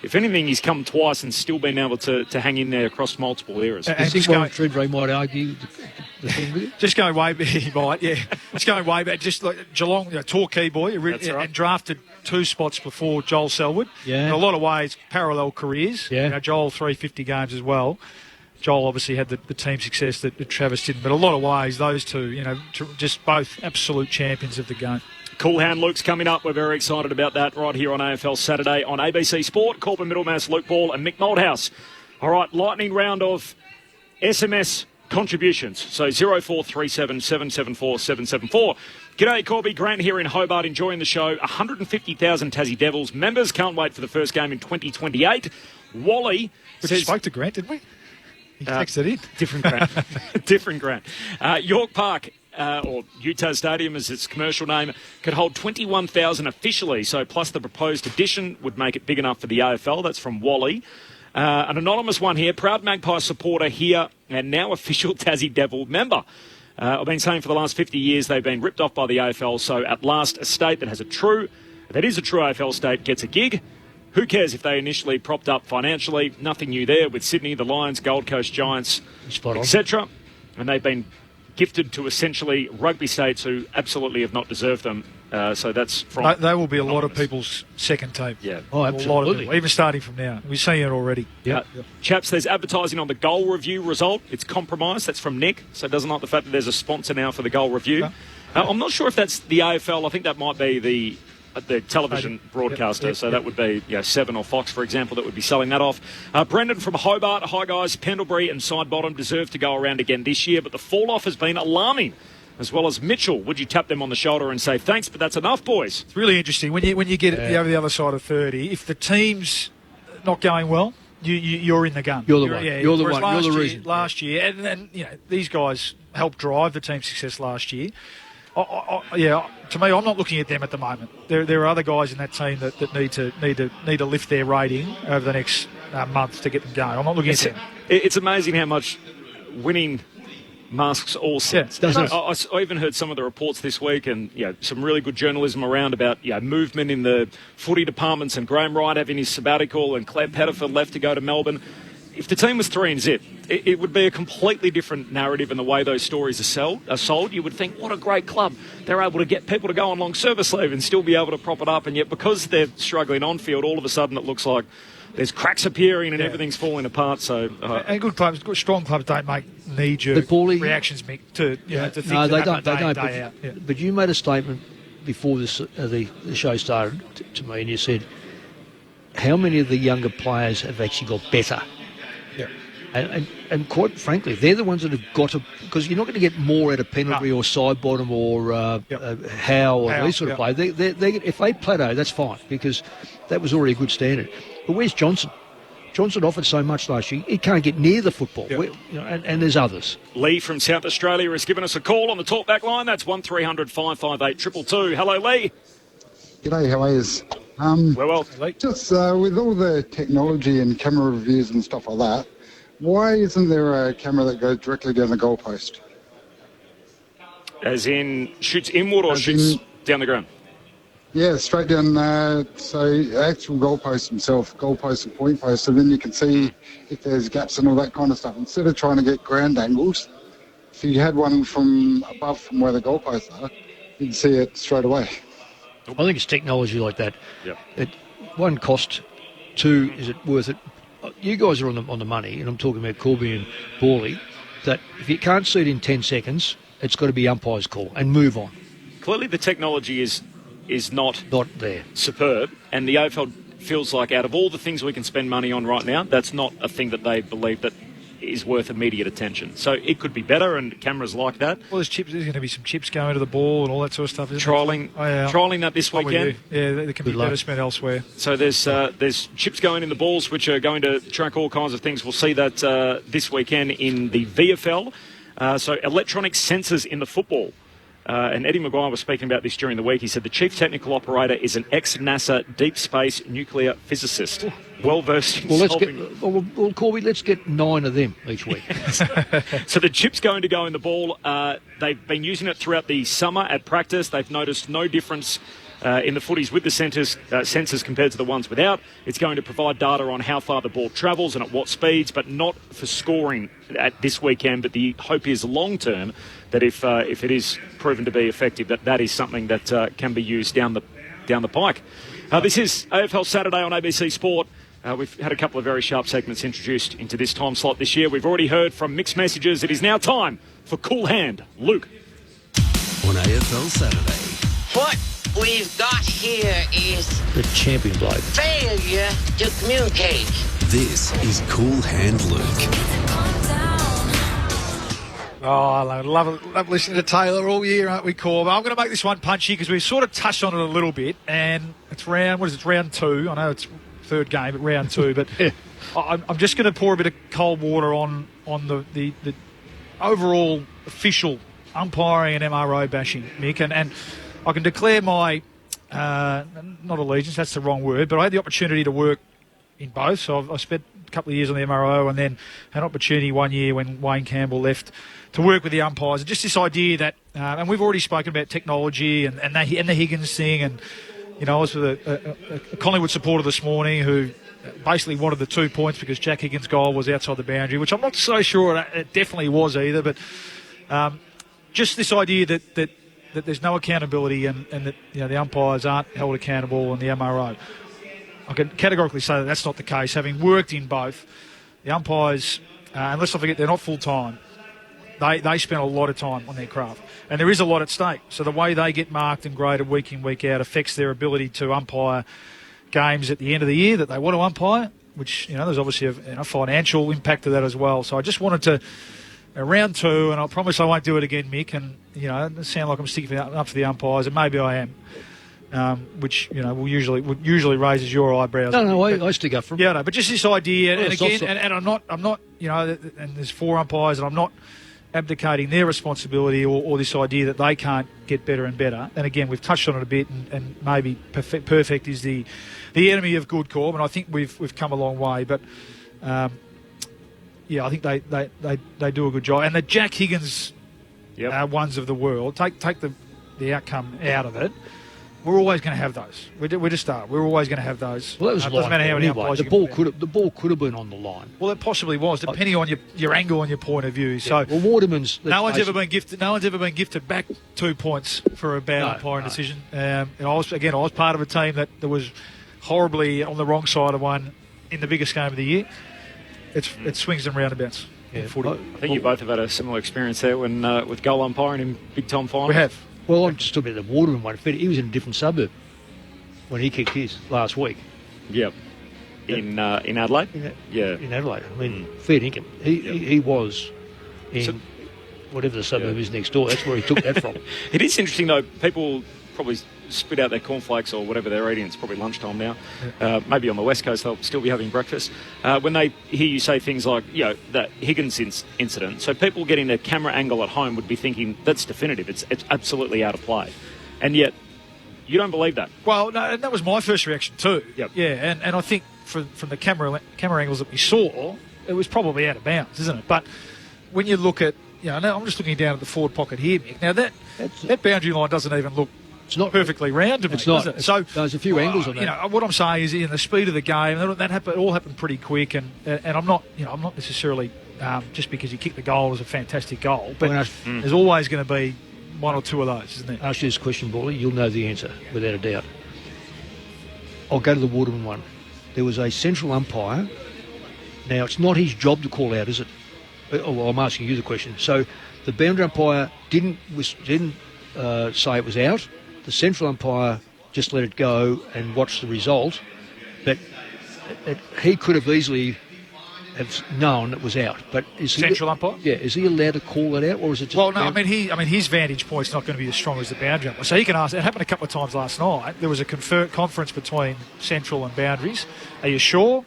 if anything, he's come twice and still been able to hang in there across multiple eras. And just going, Treadway might argue the thing with it? Just going way back, he might, yeah. Just going way back, just like Geelong, Torquay boy, and drafted 2 spots before Joel Selwood. Yeah. In a lot of ways, parallel careers. Yeah. Joel, 350 games as well. Joel obviously had the team success that Travis didn't, but a lot of ways, those two, just both absolute champions of the game. Cool Hand Luke's coming up. We're very excited about that right here on AFL Saturday on ABC Sport. Corbin Middlemass, Luke Ball and Mick Malthouse. All right, lightning round of SMS contributions. So 0437 774 774. G'day, Corby. Grant here in Hobart, enjoying the show. 150,000 Tassie Devils members. Can't wait for the first game in 2028. Wally says... We spoke to Grant, didn't we? He texted in. Different Grant. Different Grant. York Park, or Utah Stadium as its commercial name, could hold 21,000 officially, so plus the proposed addition would make it big enough for the AFL. That's from Wally. An anonymous one here. Proud Magpie supporter here and now official Tassie Devil member. I've been saying for the last 50 years they've been ripped off by the AFL, so at last a state that is a true AFL state gets a gig. Who cares if they initially propped up financially? Nothing new there with Sydney, the Lions, Gold Coast Giants, etc. And they've been gifted to essentially rugby states who absolutely have not deserved them. So that's from... They will be a lot of people's second team. Yeah. Oh, absolutely. A lot of people, even starting from now. We're seeing it already. Yeah. Chaps, there's advertising on the goal review result. It's compromised. That's from Nick. So it doesn't like the fact that there's a sponsor now for the goal review. I'm not sure if that's the AFL. I think that might be the television broadcaster, so that would be 7 or Fox, for example, that would be selling that off. Brendan from Hobart, hi guys, Pendlebury and Sidebottom deserve to go around again this year, but the fall-off has been alarming, as well as Mitchell. Would you tap them on the shoulder and say, thanks, but that's enough, boys? It's really interesting. When you get over the other side of 30, if the team's not going well, you're in the gun. You're the one. You're the one. You're the reason. Last year, and these guys helped drive the team's success last year. To me, I'm not looking at them at the moment. There are other guys in that team that need to lift their rating over the next month to get them going. I'm not looking at them. It's amazing how much winning masks all sense. I even heard some of the reports this week, and some really good journalism around about movement in the footy departments, and Graham Wright having his sabbatical, and Claire Pettiford left to go to Melbourne. If the team was 3-0, it would be a completely different narrative in the way those stories are sold. You would think, what a great club. They're able to get people to go on long service leave and still be able to prop it up. And yet because they're struggling on field, all of a sudden it looks like, there's cracks appearing and everything's falling apart. So and strong clubs don't make knee-jerk reactions, Mick, to things no, they that don't. happen They day don't. in, day out. But you made a statement before this the show started to me, and you said how many of the younger players have actually got better. Yeah. And quite frankly, they're the ones that have got to, because you're not going to get more out of penalty or side bottom or Howe or these sort of play. If they plateau, that's fine, because that was already a good standard. But where's Johnson? Johnson offered so much last year, he can't get near the football. And there's others. Lee from South Australia has given us a call on the talkback line. That's 1300 558 222. Hello, Lee. G'day, how are you? Well, just with all the technology and camera reviews and stuff like that, why isn't there a camera that goes directly down the goalpost? As in shoots inward or shoots down the ground? Yeah, straight down, so actual goalpost himself, goalpost and point post, so then you can see if there's gaps and all that kind of stuff. Instead of trying to get ground angles, if you had one from above from where the goalposts are, you'd see it straight away. I think it's technology like that. Yeah. One, cost. Two, is it worth it? You guys are on the money, and I'm talking about Corby and Borley, that if you can't see it in 10 seconds, it's got to be umpire's call and move on. Clearly the technology is not there. Superb, and the AFL feels like out of all the things we can spend money on right now, that's not a thing that they believe that is worth immediate attention. So it could be better, and cameras like that. Well, there's going to be some chips going to the ball and all that sort of stuff. Trialling that this weekend. Yeah, they can be better spent elsewhere. So there's chips going in the balls, which are going to track all kinds of things. We'll see that this weekend in the VFL. So electronic sensors in the football. And Eddie Maguire was speaking about this during the week. He said the chief technical operator is an ex-NASA deep space nuclear physicist, well versed in solving. Well, Corby, let's get 9 of them each week. So the chip's going to go in the ball. They've been using it throughout the summer at practice. They've noticed no difference in the footies with the sensors compared to the ones without. It's going to provide data on how far the ball travels and at what speeds, but not for scoring at this weekend. But the hope is long-term that if it is proven to be effective, that is something that can be used down the pike. This is AFL Saturday on ABC Sport. We've had a couple of very sharp segments introduced into this time slot this year. We've already heard from mixed messages. It is now time for Cool Hand. Luke. On AFL Saturday. What we've got here is the champion bloke. Failure to communicate. This is Cool Hand Luke. Oh, I love listening to Taylor all year, aren't we, Corb? I'm going to make this one punchy because we've sort of touched on it a little bit, and it's round 2. I know it's third game, but round 2. But I'm just going to pour a bit of cold water on the overall official umpiring and MRO bashing, Mick, and I can declare my not allegiance, that's the wrong word, but I had the opportunity to work in both. So I spent a couple of years on the MRO and then had an opportunity one year when Wayne Campbell left to work with the umpires. And just this idea that, and we've already spoken about technology and the Higgins thing, and I was with a Collingwood supporter this morning who basically wanted the 2 points because Jack Higgins' goal was outside the boundary, which I'm not so sure it definitely was either. But just this idea that there's no accountability and that the umpires aren't held accountable and the MRO. I can categorically say that that's not the case. Having worked in both, the umpires, and let's not forget they're not full-time, they spend a lot of time on their craft. And there is a lot at stake. So the way they get marked and graded week in, week out affects their ability to umpire games at the end of the year that they want to umpire, which, there's obviously a financial impact to that as well. So I just wanted to, round 2, and I promise I won't do it again, Mick, and, it sound like I'm sticking up for the umpires, and maybe I am. Which usually raises your eyebrows. No, I stick up for them. Yeah, no, but just this idea, and again, and I'm not, and there's 4 umpires, and I'm not abdicating their responsibility or this idea that they can't get better and better. And again, we've touched on it a bit, and maybe perfect is the enemy of good, Corb, and I think we've come a long way. But I think they do a good job, and the Jack Higgins ones of the world take the outcome out of it. We're always going to have those. We just are. We're always going to have those. Well, that was doesn't matter how many anyway. umpires The ball could have been on the line. Well, it possibly was, depending on your angle and your point of view. So, well, Waterman's. No one's ever been gifted back 2 points for a bad umpiring decision. And I was part of a team that was horribly on the wrong side of one in the biggest game of the year, it swings and roundabouts. Yeah, I think you both have had a similar experience there when with goal umpiring in big time finals. We have. Well, I'm just talking about the Waterman one. He was in a different suburb when he kicked his last week. Yep. In Adelaide? In Adelaide. I mean, fair dinkum. He was in whatever the suburb is next door. That's where he took that from. It is interesting, though. People probably spit out their cornflakes or whatever they're eating. It's probably lunchtime now. Maybe on the West Coast they'll still be having breakfast. When they hear you say things like, that Higgins incident, so people getting a camera angle at home would be thinking, that's definitive. It's absolutely out of play. And yet, you don't believe that. Well, no, and that was my first reaction too. Yep. Yeah, and I think from the camera angles that we saw, it was probably out of bounds, isn't it? But when you look at, now I'm just looking down at the forward pocket here, Mick. Now that boundary line doesn't even look. It's not perfectly round to me, does it? So there's a few angles on that. What I'm saying is, in the speed of the game, that happened. It all happened pretty quick, and I'm not necessarily just because you kick the goal is a fantastic goal, but there's always going to be one or two of those, isn't there? I'll ask you this question, Borley. You'll know the answer without a doubt. I'll go to the Waterman one. There was a central umpire. Now, it's not his job to call out, is it? Oh, well, I'm asking you the question. So, the boundary umpire didn't say it was out. The central umpire just let it go and watched the result. But he could have easily have known it was out. But is central umpire? Yeah, is he allowed to call it out, or is it just? Well, no. I mean, his vantage point's not going to be as strong as the boundary umpire. So he can ask. It happened a couple of times last night. There was a conference between central and boundaries. Are you sure?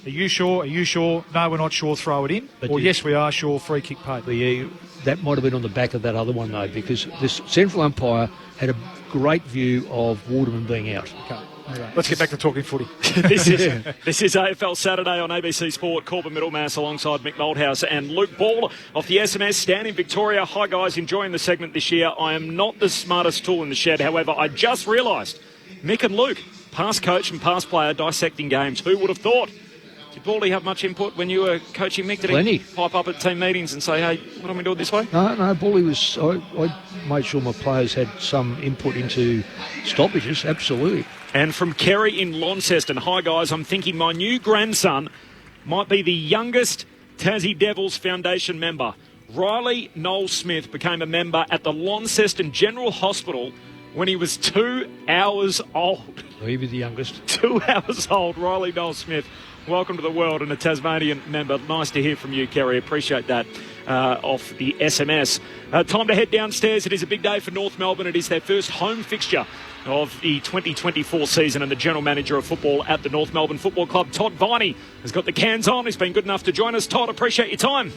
Are you sure? Are you sure? No, we're not sure. Throw it in. Or yes, we are sure. Free kick paid. That might have been on the back of that other one though, because this central umpire had a great view of Waterman being out. Okay. Anyway, let's get back to talking footy. This is AFL Saturday on ABC Sport. Corbin Middlemass alongside Mick Malthouse and Luke Ball off the SMS. Stan in Victoria. Hi guys, enjoying the segment this year. I am not the smartest tool in the shed. However, I just realised Mick and Luke, past coach and past player, dissecting games. Who would have thought? Did Baldy have much input when you were coaching Mick? Did Plenty. He pipe up at team meetings and say, hey, what are we doing this way? No, Baldy was... I made sure my players had some input into stoppages, absolutely. And from Kerry in Launceston, hi guys, I'm thinking my new grandson might be the youngest Tassie Devils Foundation member. Riley Noel Smith became a member at the Launceston General Hospital when he was 2 hours old. So he'd be the youngest. 2 hours old, Riley Noel Smith. Welcome to the world and a Tasmanian member. Nice to hear from you, Kerry. Appreciate that off the SMS. Time to head downstairs. It is a big day for North Melbourne. It is their first home fixture of the 2024 season, and the General Manager of Football at the North Melbourne Football Club, Todd Viney, has got the cans on. He's been good enough to join us. Todd, appreciate your time.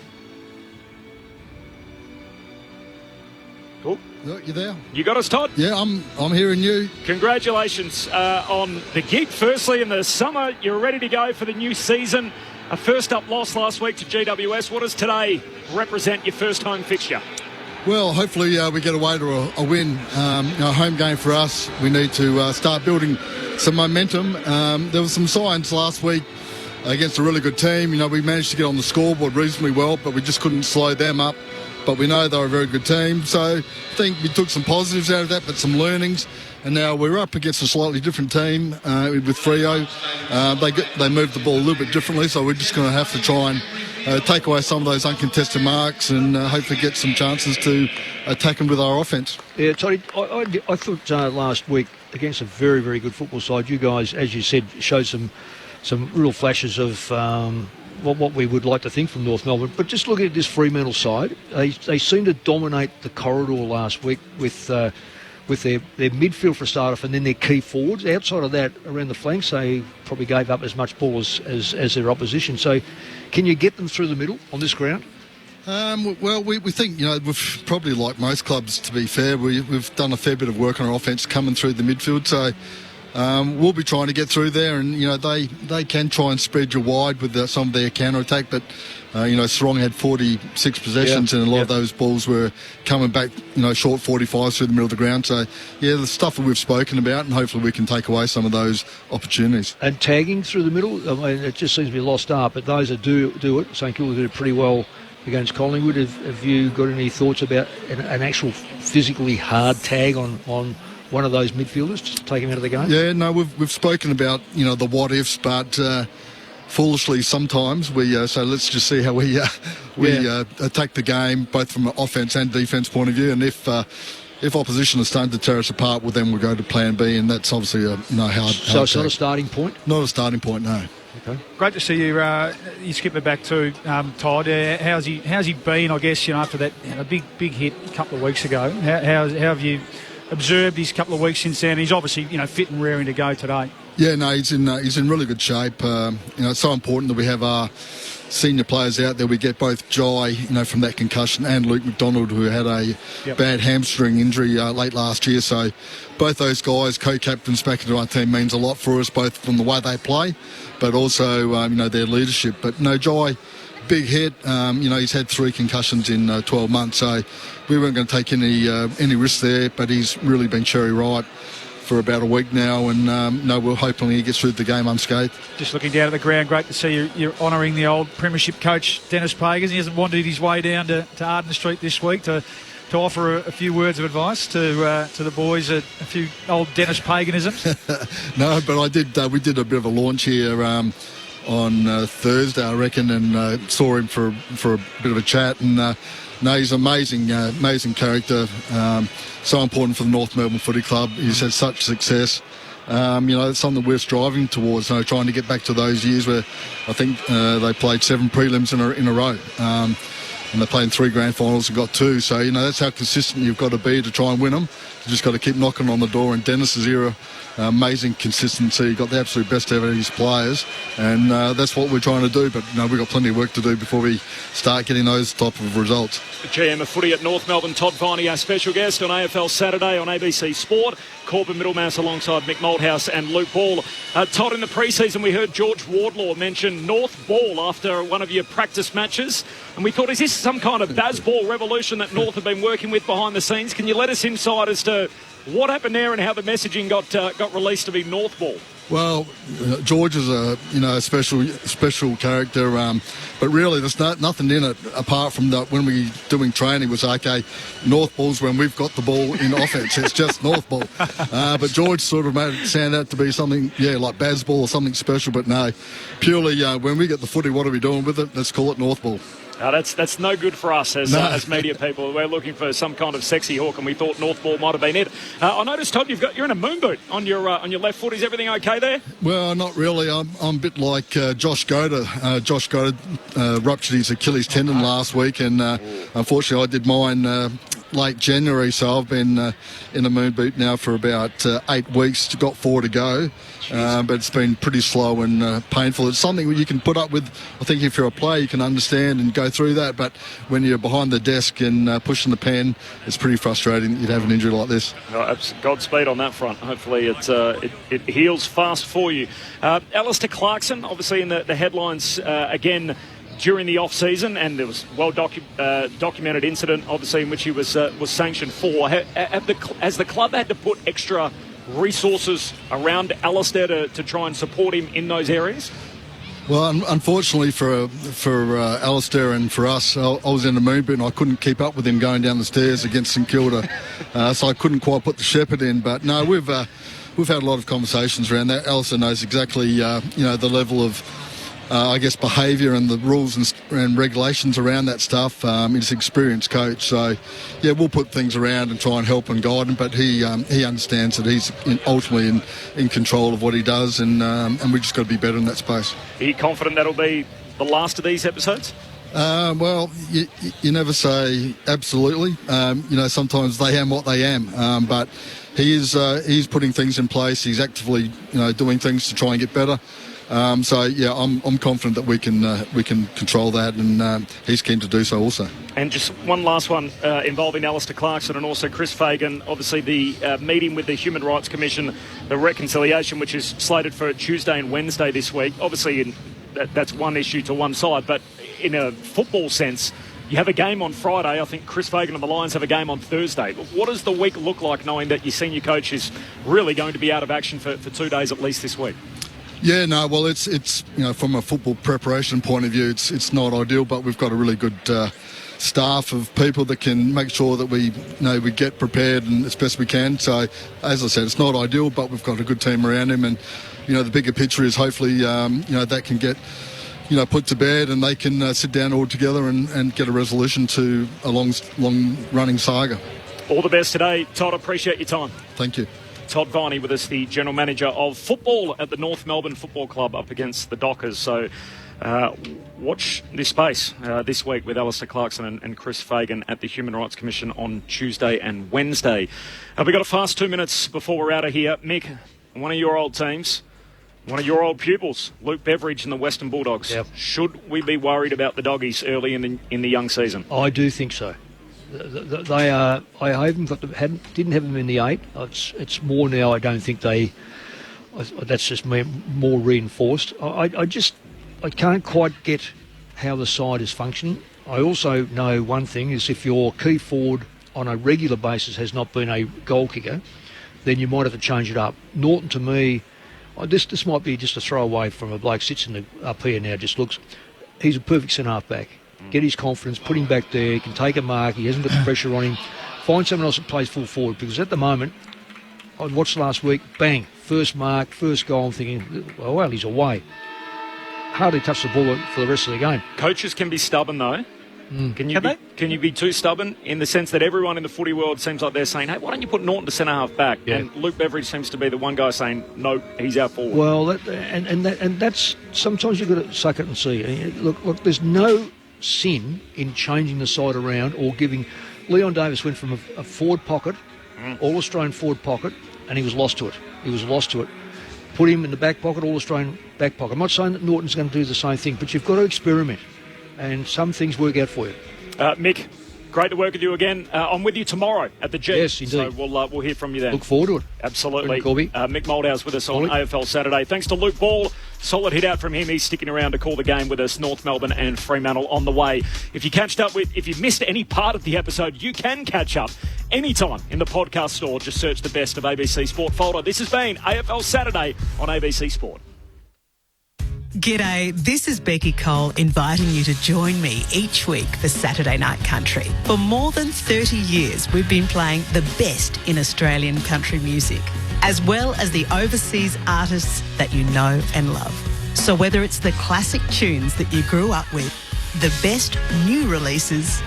Cool. You there? You got us, Todd? Yeah, I'm hearing you. Congratulations on the gig. Firstly, in the summer, you're ready to go for the new season. A first-up loss last week to GWS. What does today represent your first home fixture? Well, hopefully we get away to a win. A home game for us. We need to start building some momentum. There were some signs last week against a really good team. We managed to get on the scoreboard reasonably well, but we just couldn't slow them up. But we know they're a very good team. So I think we took some positives out of that, but some learnings. And now we're up against a slightly different team with Freo. They moved the ball a little bit differently, so we're just going to have to try and take away some of those uncontested marks and hopefully get some chances to attack them with our offence. Yeah, Toddy, I thought last week against a very, very good football side, you guys, as you said, showed some real flashes of what we would like to think from North Melbourne. But just looking at this Fremantle side, they seem to dominate the corridor last week with their midfield for a start off and then their key forwards. Outside of that, around the flanks, they probably gave up as much ball as their opposition. So can you get them through the middle on this ground? Well, we think, we've probably, like most clubs, to be fair, we've done a fair bit of work on our offence coming through the midfield. So we'll be trying to get through there, and they can try and spread you wide with some of their counter attack, but Sarong had 46 possessions, and a lot of those balls were coming back short 45s through the middle of the ground. So the stuff that we've spoken about, and hopefully we can take away some of those opportunities. And tagging through the middle, I mean, it just seems to be a lost art, but those that do it, St Kilda did it pretty well against Collingwood. Have you got any thoughts about an actual physically hard tag on one of those midfielders, just to take him out of the game? Yeah, no, we've spoken about the what ifs, but foolishly sometimes. So let's just see how we attack the game, both from an offence and defence point of view. And if opposition is starting to tear us apart, well, then we'll go to plan B, and that's obviously hard. So it's not a starting point? Not a starting point, no. Okay. Great to see you. You skip it back to Todd. How's he been? I guess after that big hit a couple of weeks ago. How have you observed his couple of weeks since then? He's obviously fit and raring to go today. Yeah, no, he's in really good shape. It's so important that we have our senior players out there. We get both Jai, from that concussion, and Luke McDonald, who had a bad hamstring injury late last year. So both those guys, co-captains back into our team, means a lot for us, both from the way they play, but also their leadership. But Jai, big hit. He's had 3 concussions in 12 months, so we weren't going to take any risks there. But he's really been cherry ripe for about a week now, and we're hoping he gets through the game unscathed. Just looking down at the ground, great to see you're honouring the old premiership coach Dennis Pagans. He hasn't wandered his way down to Arden Street this week to offer a few words of advice to the boys, a few old Dennis Paganisms. No, but I did. We did a bit of a launch here on Thursday, I reckon, and saw him for a bit of a chat. And he's amazing character. So important for the North Melbourne Footy Club. He's had such success. It's something we're striving towards, trying to get back to those years where I think they played 7 prelims in a row. And they played in 3 grand finals and got 2. So, that's how consistent you've got to be to try and win them. You just got to keep knocking on the door. In Dennis's era, amazing consistency. Got the absolute best out of his players. And that's what we're trying to do. But, we've got plenty of work to do before we start getting those type of results. The GM of footy at North Melbourne, Todd Viney, our special guest on AFL Saturday on ABC Sport. Corbin Middlemass alongside Mick Malthouse and Luke Ball. Todd, in the pre-season we heard George Wardlaw mention North Ball after one of your practice matches, and we thought, is this some kind of Bazball revolution that North have been working with behind the scenes? Can you let us inside as to what happened there and how the messaging got released to be North Ball? Well, George is a special character, but really there's nothing in it apart from that. When we doing training was okay. North Ball's when we've got the ball in offense. It's just North Ball. But George sort of made it sound out to be something, like Bazball or something special. But no, purely when we get the footy, what are we doing with it? Let's call it North Ball. That's no good for us as media people. We're looking for some kind of sexy hawk, and we thought North Ball might have been it. I noticed, Todd, you're in a moon boot on your left foot. Is everything okay there? Well, not really. I'm a bit like Josh Goda. Josh Goda ruptured his Achilles tendon last week, and unfortunately I did mine late January, so I've been in a moon boot now for about 8 weeks. Got 4 to go, but it's been pretty slow and painful. It's something you can put up with. I think if you're a player, you can understand and go through that, but when you're behind the desk and pushing the pen, it's pretty frustrating that you'd have an injury like this. Godspeed on that front. Hopefully it heals fast for you. Alistair Clarkson, obviously in the headlines again during the off-season, and there was documented incident, obviously, in which he was sanctioned for. Has the club had to put extra resources around Alistair to try and support him in those areas? Well, unfortunately for Alistair and for us, I was in the moon boot and I couldn't keep up with him going down the stairs against St Kilda, so I couldn't quite put the shepherd in. But no, we've had a lot of conversations around that. Alistair knows exactly the level of behaviour and the rules and regulations around that stuff. He's an experienced coach, so we'll put things around and try and help and guide him. But he understands that he's ultimately in control of what he does, and we just got to be better in that space. Are you confident that'll be the last of these episodes? Well, you never say absolutely. Sometimes they am what they am, but he's putting things in place. He's actively doing things to try and get better. I'm confident that we can control that, and he's keen to do so also. And just one last one involving Alistair Clarkson and also Chris Fagan. Obviously, the meeting with the Human Rights Commission, the reconciliation, which is slated for Tuesday and Wednesday this week. Obviously, that's one issue to one side, but in a football sense, you have a game on Friday. I think Chris Fagan and the Lions have a game on Thursday. What does the week look like, knowing that your senior coach is really going to be out of action for 2 days at least this week? Yeah, no, well, it's from a football preparation point of view, it's not ideal, but we've got a really good staff of people that can make sure that we get prepared and as best we can. So, as I said, it's not ideal, but we've got a good team around him, and the bigger picture is hopefully that can get put to bed, and they can sit down all together and get a resolution to a long running saga. All the best today, Todd. Appreciate your time. Thank you. Todd Viney with us, the General Manager of Football at the North Melbourne Football Club up against the Dockers. So watch this space this week with Alistair Clarkson and Chris Fagan at the Human Rights Commission on Tuesday and Wednesday. We've got a fast 2 minutes before we're out of here. Mick, one of your old teams, one of your old pupils, Luke Beveridge and the Western Bulldogs. Yep. Should we be worried about the Doggies early in the young season? I do think so. They are. I haven't didn't have them in the 8. It's more now. I don't think they. That's just more reinforced. I can't quite get how the side is functioning. I also know one thing is if your key forward on a regular basis has not been a goal kicker, then you might have to change it up. Norton, to me, this might be just a throwaway from a bloke sits up here now. Just looks. He's a perfect centre half back. Get his confidence, put him back there, he can take a mark, he hasn't got the pressure on him. Find someone else that plays full forward, because at the moment, I watched last week, bang, first mark, first goal, I'm thinking, well, he's away. Hardly touched the ball for the rest of the game. Coaches can be stubborn, though. Can you be too stubborn in the sense that everyone in the footy world seems like they're saying, hey, why don't you put Norton to centre half back? Yeah. And Luke Beveridge seems to be the one guy saying, no, he's out forward. Well, that's sometimes you've got to suck it and see. Look, there's no sin in changing the side around or giving. Leon Davis went from a forward pocket, All-Australian forward pocket, and he was lost to it. Put him in the back pocket, All-Australian back pocket. I'm not saying that Norton's going to do the same thing, but you've got to experiment, and some things work out for you. Mick, great to work with you again. I'm with you tomorrow at the G. Yes, indeed. So we'll hear from you then. Look forward to it. Absolutely. Mick Moldhouse with us on AFL Saturday. Thanks to Luke Ball. Solid hit out from him. He's sticking around to call the game with us. North Melbourne and Fremantle on the way. If you missed any part of the episode, you can catch up anytime in the podcast store. Just search the best of ABC Sport folder. This has been AFL Saturday on ABC Sport. G'day, this is Becky Cole inviting you to join me each week for Saturday Night Country. For more than 30 years, we've been playing the best in Australian country music, as well as the overseas artists that you know and love. So whether it's the classic tunes that you grew up with, the best new releases,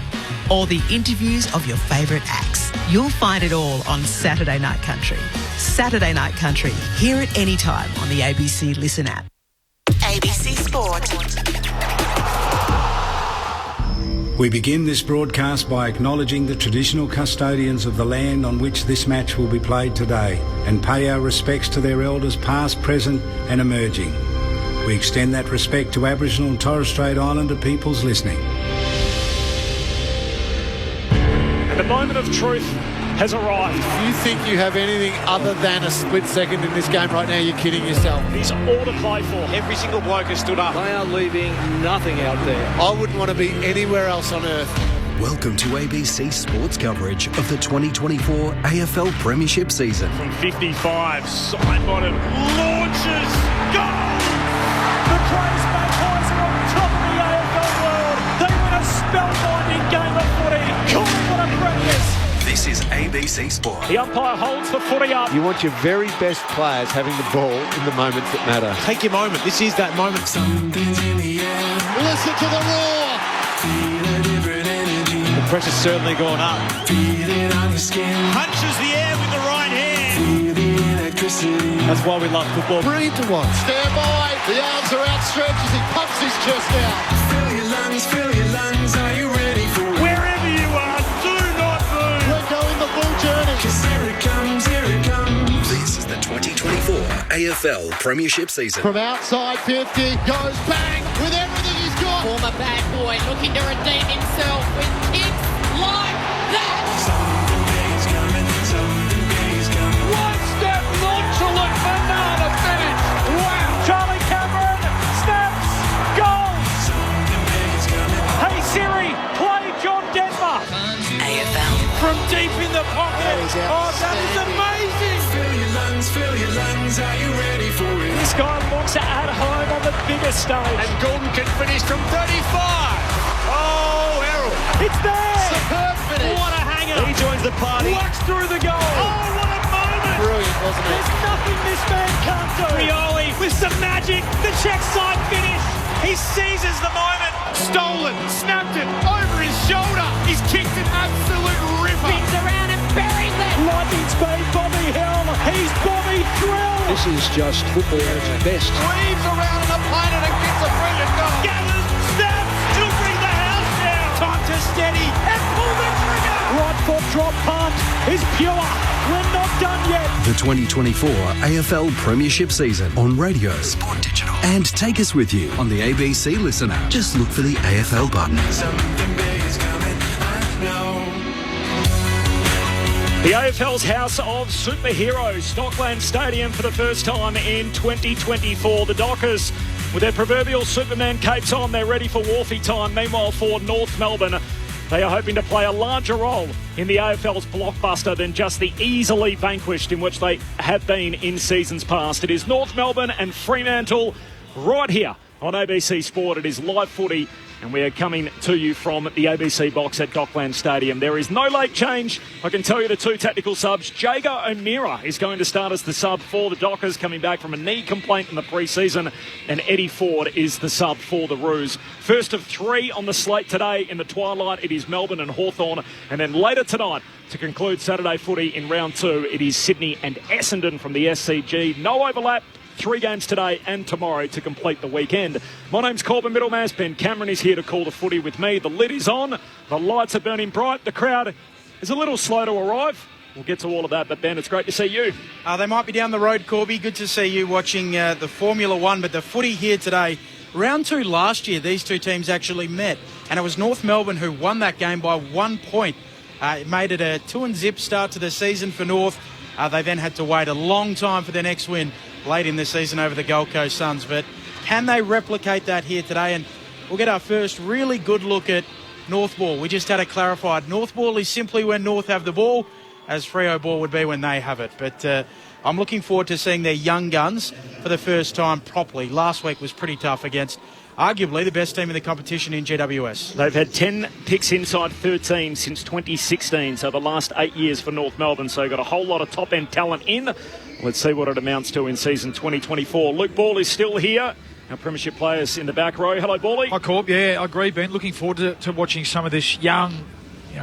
or the interviews of your favourite acts, you'll find it all on Saturday Night Country. Saturday Night Country. Hear it anytime on the ABC Listen app. ABC Sport. We begin this broadcast by acknowledging the traditional custodians of the land on which this match will be played today and pay our respects to their elders past, present and emerging. We extend that respect to Aboriginal and Torres Strait Islander peoples listening. The moment of truth has arrived. If you think you have anything other than a split second in this game right now, you're kidding yourself. He's all to play for. Every single bloke has stood up. They are leaving nothing out there. I wouldn't want to be anywhere else on earth. Welcome to ABC Sports coverage of the 2024 AFL Premiership season. From 55, side-bottom, launches, goal! The Crows Magpies are on top of the AFL world. They win a spellbinding game of footy. Cool, what a practice! This is ABC Sport. The umpire holds the footy up. You want your very best players having the ball in the moments that matter. Take your moment. This is that moment. Something's in the air. Listen to the roar. Feel a different energy. The pressure's certainly gone up. Feel it on your skin. Punches the air with the right hand. Feel the electricity. That's why we love football. Brilliant to watch. Stand by. The arms are outstretched as he pumps his chest out. Fill your lungs, fill your lungs. Are you ready for it? Wherever you are, do not move. We're going the full journey. 'Cause here it comes, here it comes. This is the 2024 AFL Premiership season. From outside 50, goes bang with everything he's got. Former bad boy looking to redeem himself with kicks like that. Something big's coming, something big's coming. One step nonchalant banana finish. Wow. Charlie Cameron snaps, goal. Something big's coming. Hey Siri, play John Denver. AFL. From deep in the pocket. Oh, that is amazing. Fill your lungs, are you ready for it? This Sky looks at home on the biggest stage. And Gordon can finish from 35. Oh, Errol. It's there. Superb finish. What a hanger. He joins the party. Walks through the goal. Oh, what a moment. Brilliant, wasn't it? There's nothing this man can't do. Rioli with some magic. The check side finish. He seizes the moment. Stolen, snapped it over his shoulder. He's kicked an absolute ripper. Spins around and buries it. Lightning speed, Bobby Hill. He's Bobby Thrill. This is just football at its best. Weaves around an opponent and gets a brilliant goal. Gathers, stabs, still bring the house down. Time to steady And pull the trigger. Right foot drop punt is pure. We're not done yet. The 2024 AFL Premiership season on radio, Sport Digital, and take us with you on the ABC Listen app. Just look for the AFL button. The AFL's House of Superheroes, Dockland Stadium for the first time in 2024. The Dockers, with their proverbial Superman capes on, they're ready for Wharfie time. Meanwhile, for North Melbourne, they are hoping to play a larger role in the AFL's blockbuster than just the easily vanquished in which they have been in seasons past. It is North Melbourne and Fremantle right here on ABC Sport. It is live footy, and we are coming to you from the ABC box at Dockland Stadium. There is no late change. I can tell you the two tactical subs. Jager O'Meara is going to start as the sub for the Dockers, coming back from a knee complaint in the pre-season, and Eddie Ford is the sub for the Roos. First of three on the slate today in the twilight, it is Melbourne and Hawthorn, and then later tonight, to conclude Saturday footy in round two, it is Sydney and Essendon from the SCG. No overlap. 3 games today and tomorrow to complete the weekend. My name's Corbin Middlemass. Ben Cameron is here to call the footy with me. The lid is on. The lights are burning bright. The crowd is a little slow to arrive. We'll get to all of that, but Ben, it's great to see you. They might be down the road, Corby. Good to see you watching the Formula One, but the footy here today. Round 2 last year, these two teams actually met, and it was North Melbourne who won that game by 1 point. It made it a 2-0 start to the season for North. They then had to wait a long time for their next win late in the season over the Gold Coast Suns. But can they replicate that here today? And we'll get our first really good look at North ball. We just had it clarified. North ball is simply when North have the ball, as Freo ball would be when they have it. But I'm looking forward to seeing their young guns for the first time properly. Last week was pretty tough against arguably the best team in the competition in GWS. They've had 10 picks inside 13 since 2016, so the last 8 years for North Melbourne. So got a whole lot of top-end talent in. Let's see what it amounts to in season 2024. Luke Ball is still here. Our premiership players in the back row. Hello, Bally. Hi, Corb. Yeah, I agree, Ben. Looking forward to watching some of this young,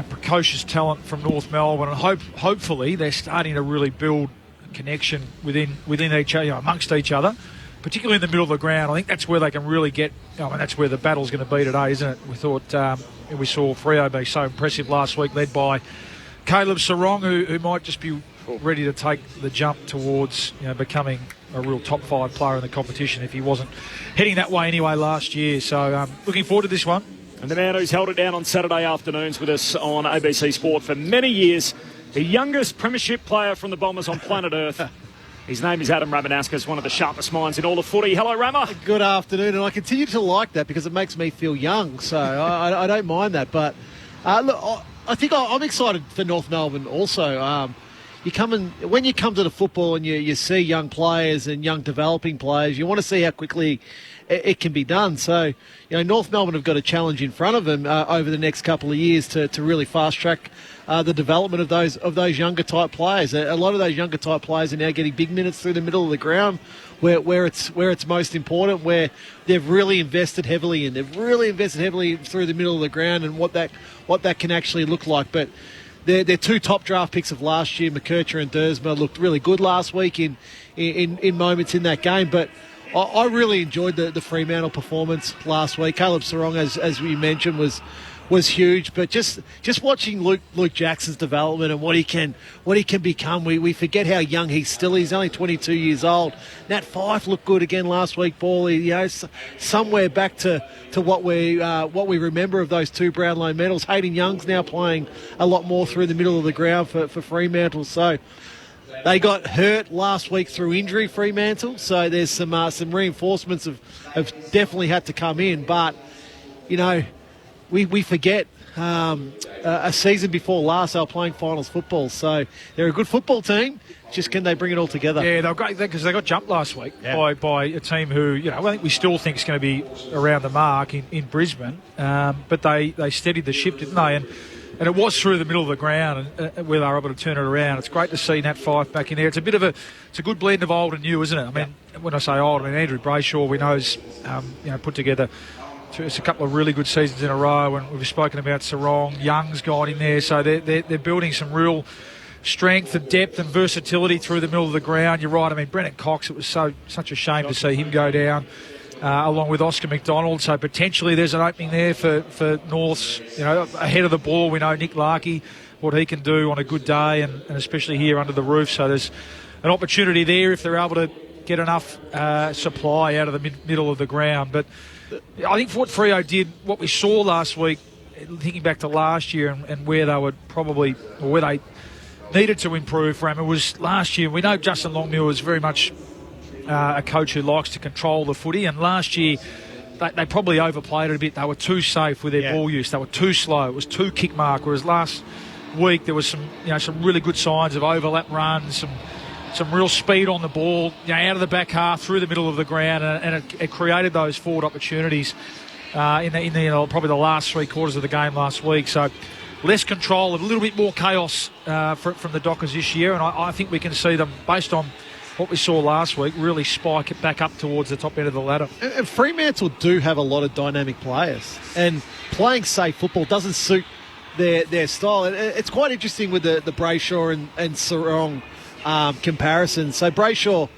precocious talent from North Melbourne, and hopefully they're starting to really build a connection within each other, amongst each other, particularly in the middle of the ground. I think that's where they can really get. That's where the battle's going to be today, isn't it? We thought we saw Freo be so impressive last week, led by Caleb Sarong, who might just be ready to take the jump towards becoming a real top 5 player in the competition if he wasn't heading that way anyway last year. So looking forward to this one. And the man who's held it down on Saturday afternoons with us on ABC Sport for many years, the youngest premiership player from the Bombers on planet Earth. His name is Adam Ramanaskas, one of the sharpest minds in all of footy. Hello, Rama. Good afternoon, and I continue to like that because it makes me feel young, so I don't mind that. But look, I think I'm excited for North Melbourne also. When you come to the football and you see young players and young developing players, you want to see how quickly it can be done. So, North Melbourne have got a challenge in front of them over the next couple of years to really fast track the development of those younger type players. A lot of those younger type players are now getting big minutes through the middle of the ground, where it's most important, where they've really invested heavily in. They've really invested heavily through the middle of the ground and what that can actually look like. But their 2 top draft picks of last year, McKercher and Dersma, looked really good last week in moments in that game. But I really enjoyed the Fremantle performance last week. Caleb Sarong, as we mentioned, was huge. But just watching Luke Jackson's development and what he can become, we forget how young he still is. He's only 22 years old. Nat Fyfe looked good again last week, Bally. Somewhere back to what we remember of those 2 Brownlow medals. Hayden Young's now playing a lot more through the middle of the ground for Fremantle. So they got hurt last week through injury, Fremantle. So there's some reinforcements have definitely had to come in. But we forget a season before last they were playing finals football. So they're a good football team. Just can they bring it all together? Yeah, they're great because they got jumped last week by a team who, I think we still think is going to be around the mark in Brisbane. But they steadied the ship, didn't they? And it was through the middle of the ground and where they were able to turn it around. It's great to see Nat Fyfe back in there. It's a good blend of old and new, isn't it? I mean, when I say old, I mean Andrew Brayshaw, we know's put together. It's a couple of really good seasons in a row, and we've spoken about Sarong. Young's got in there, so they're building some real strength and depth and versatility through the middle of the ground. You're right. I mean, Brennan Cox, it was such a shame to see him go down, along with Oscar McDonald. So potentially there's an opening there for Norths. Ahead of the ball, we know Nick Larkey, what he can do on a good day, and especially here under the roof. So there's an opportunity there if they're able to get enough supply out of the middle of the ground. But I think what Freo did, what we saw last week, thinking back to last year and where they would probably, or where they needed to improve from it was last year. We know Justin Longmuir was very much a coach who likes to control the footy, and last year they probably overplayed it a bit. They were too safe with their ball use. They were too slow. It was too kick mark, whereas last week there was some really good signs of overlap runs, some real speed on the ball, out of the back half, through the middle of the ground, and it created those forward opportunities in probably the last 3 quarters of the game last week. So less control, a little bit more chaos from the Dockers this year, and I think we can see them, based on what we saw last week, really spike it back up towards the top end of the ladder. And Fremantle do have a lot of dynamic players, and playing safe football doesn't suit their style. It's quite interesting with the Brayshaw and Sarong comparison. So Brayshaw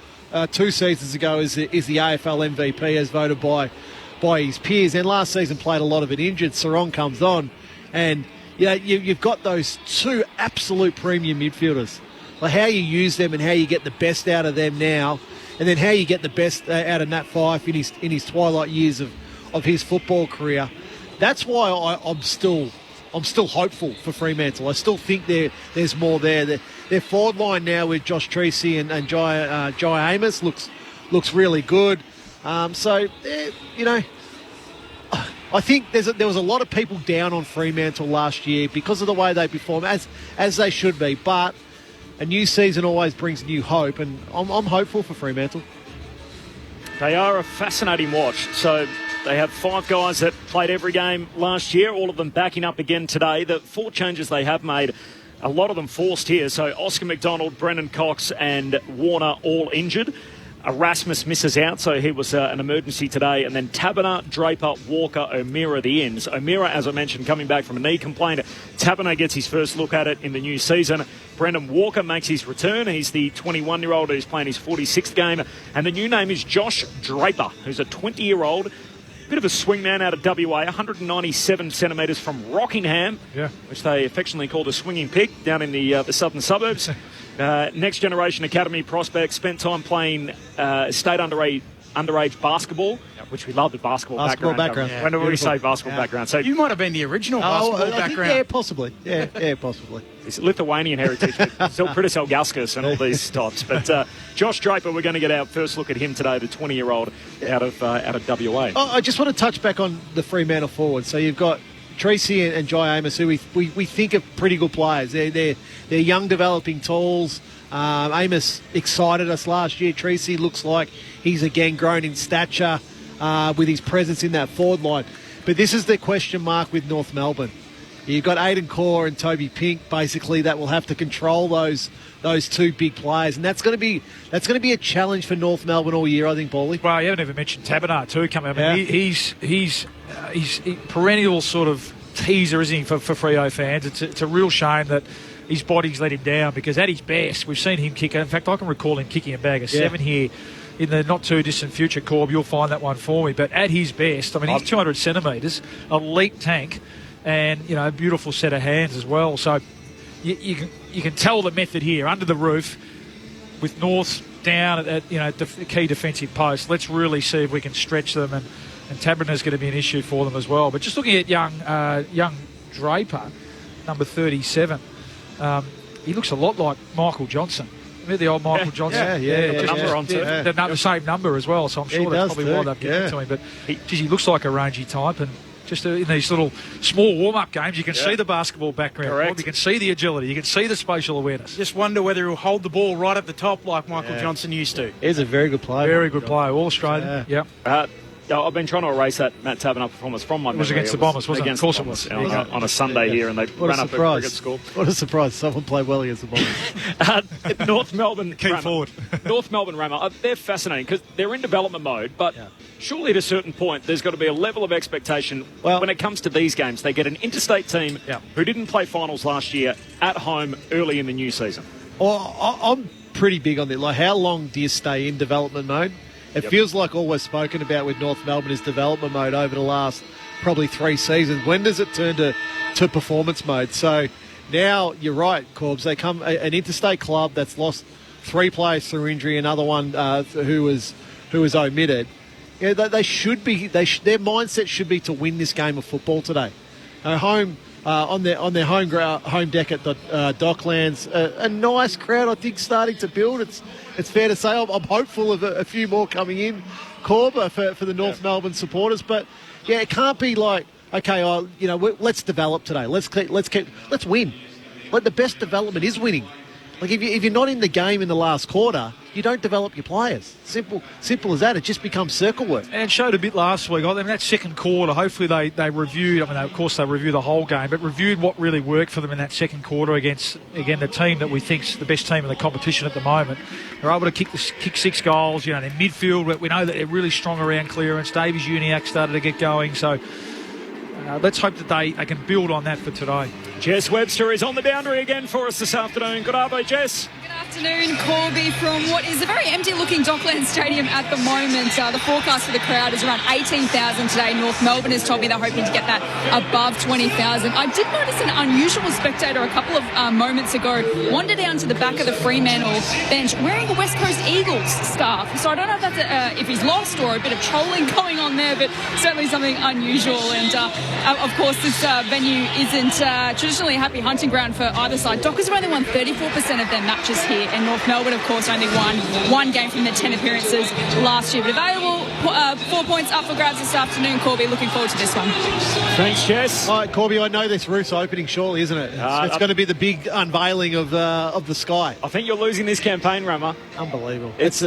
2 seasons ago is the AFL MVP as voted by his peers, and last season played a lot of it injured. Sarong comes on, and you've got those 2 absolute premium midfielders. Like how you use them and how you get the best out of them now, and then how you get the best out of Nat Fyfe in his twilight years of his football career. That's why I'm still hopeful for Fremantle. I still think there's more there. Their forward line now with Josh Treacy and Jai Amos looks really good. I think there was a lot of people down on Fremantle last year because of the way they perform, as they should be. But a new season always brings new hope, and I'm hopeful for Fremantle. They are a fascinating watch. So they have 5 guys that played every game last year, all of them backing up again today. The 4 changes they have made, a lot of them forced here. So Oscar McDonald, Brennan Cox and Warner all injured. Erasmus misses out, so he was an emergency today. And then Taberner, Draper, Walker, O'Meara the ends. O'Meara, as I mentioned, coming back from a knee complaint. Taberner gets his first look at it in the new season. Brendan Walker makes his return. He's the 21-year-old who's playing his 46th game. And the new name is Josh Draper, who's a 20-year-old. Bit of a swingman out of WA, 197 centimetres from Rockingham, which they affectionately call the swinging pig, down in the southern suburbs. Next generation academy prospect, spent time playing state underage basketball, which we love the basketball background. Yeah, whenever we say basketball background. So you might have been the original basketball background. Yeah, possibly. Yeah, possibly. It's Lithuanian heritage, but still Pritis Elgauskas and all these types. But Josh Draper, we're going to get our first look at him today, the 20-year-old out of WA. I just want to touch back on the Fremantle forward. So you've got Treacy and Jai Amos, who we think are pretty good players. They're young, developing tools. Amos excited us last year. Treacy looks like he's again grown in stature with his presence in that forward line. But this is the question mark with North Melbourne. You've got Aidan Corr and Toby Pink, basically, that will have to control those 2 big players, and that's going to be a challenge for North Melbourne all year, I think, Paulie. Well, you haven't even mentioned Taberner too coming up. I mean, he's perennial sort of teaser, isn't he, for Freo fans? It's a real shame that his body's let him down, because at his best, we've seen him kick. In fact, I can recall him kicking a bag of 7 here in the not-too-distant future. Corb, you'll find that one for me. But at his best, I mean, he's 200 centimetres, elite tank, and, a beautiful set of hands as well. So you can tell the method here, under the roof, with North down at the key defensive post. Let's really see if we can stretch them, and Taberner's going to be an issue for them as well. But just looking at young Draper, number 37, he looks a lot like Michael Johnson. Remember the old Michael Johnson? The same number as well, so I'm sure that's probably why they've given it to him. But he looks like a rangy type, and Just in these little small warm-up games, you can see the basketball background. Correct. You can see the agility. You can see the spatial awareness. Just wonder whether he'll hold the ball right at the top like Michael Johnson used to. He's a very good player. Very good player. All Australian. Yeah. Yep. I've been trying to erase that Matt Taberner performance from my memory. It was against the Bombers, wasn't it? Against Of course the it was. Bombers. On a Sunday here, and they ran up a cricket score. What a surprise. Someone played well against the Bombers. North Melbourne. Key forward. North Melbourne Rama, they're fascinating because they're in development mode, but surely at a certain point there's got to be a level of expectation when it comes to these games. They get an interstate team who didn't play finals last year at home early in the new season. Well, I'm pretty big on that. Like, how long do you stay in development mode? It feels like all we've spoken about with North Melbourne is development mode over the last probably 3 seasons. When does it turn to performance mode? So now you're right, Corbs. They come an interstate club that's lost 3 players through injury, another one who was omitted. Yeah, they should be. Their mindset should be to win this game of football today. On their home deck at the Docklands, a nice crowd. I think starting to build. It's fair to say I'm hopeful of a few more coming in, Corb, for the North Melbourne supporters. But yeah, it can't be like, okay, let's develop today. Let's win. Like, the best development is winning. Like, if you're not in the game in the last quarter, you don't develop your players. Simple as that. It just becomes circle work. And it showed a bit last week. I mean, that second quarter, hopefully they reviewed, I mean, of course they review the whole game, but reviewed what really worked for them in that second quarter against, again, the team that we think's the best team in the competition at the moment. They're able to kick 6 goals. Their midfield, we know that they're really strong around clearance. Davies Uniacke started to get going, so let's hope that they can build on that for today. Jess Webster is on the boundary again for us this afternoon. Good afternoon, Jess. Afternoon, Corby, from what is a very empty-looking Docklands Stadium at the moment. The forecast for the crowd is around 18,000 today. North Melbourne has told me they're hoping to get that above 20,000. I did notice an unusual spectator a couple of moments ago wander down to the back of the Fremantle bench wearing a West Coast Eagles scarf. So I don't know if that's if he's lost or a bit of trolling going on there, but certainly something unusual. And of course, this venue isn't traditionally a happy hunting ground for either side. Dockers have only won 34% of their matches here. And North Melbourne, of course, only won 1 game from their 10 appearances last year. But available, 4 points up for grabs this afternoon, Corby. Looking forward to this one. Thanks, Jess. All right, Corby, I know this roof's opening shortly, isn't it? It's going to be the big unveiling of the sky. I think you're losing this campaign, Rama. Unbelievable. It's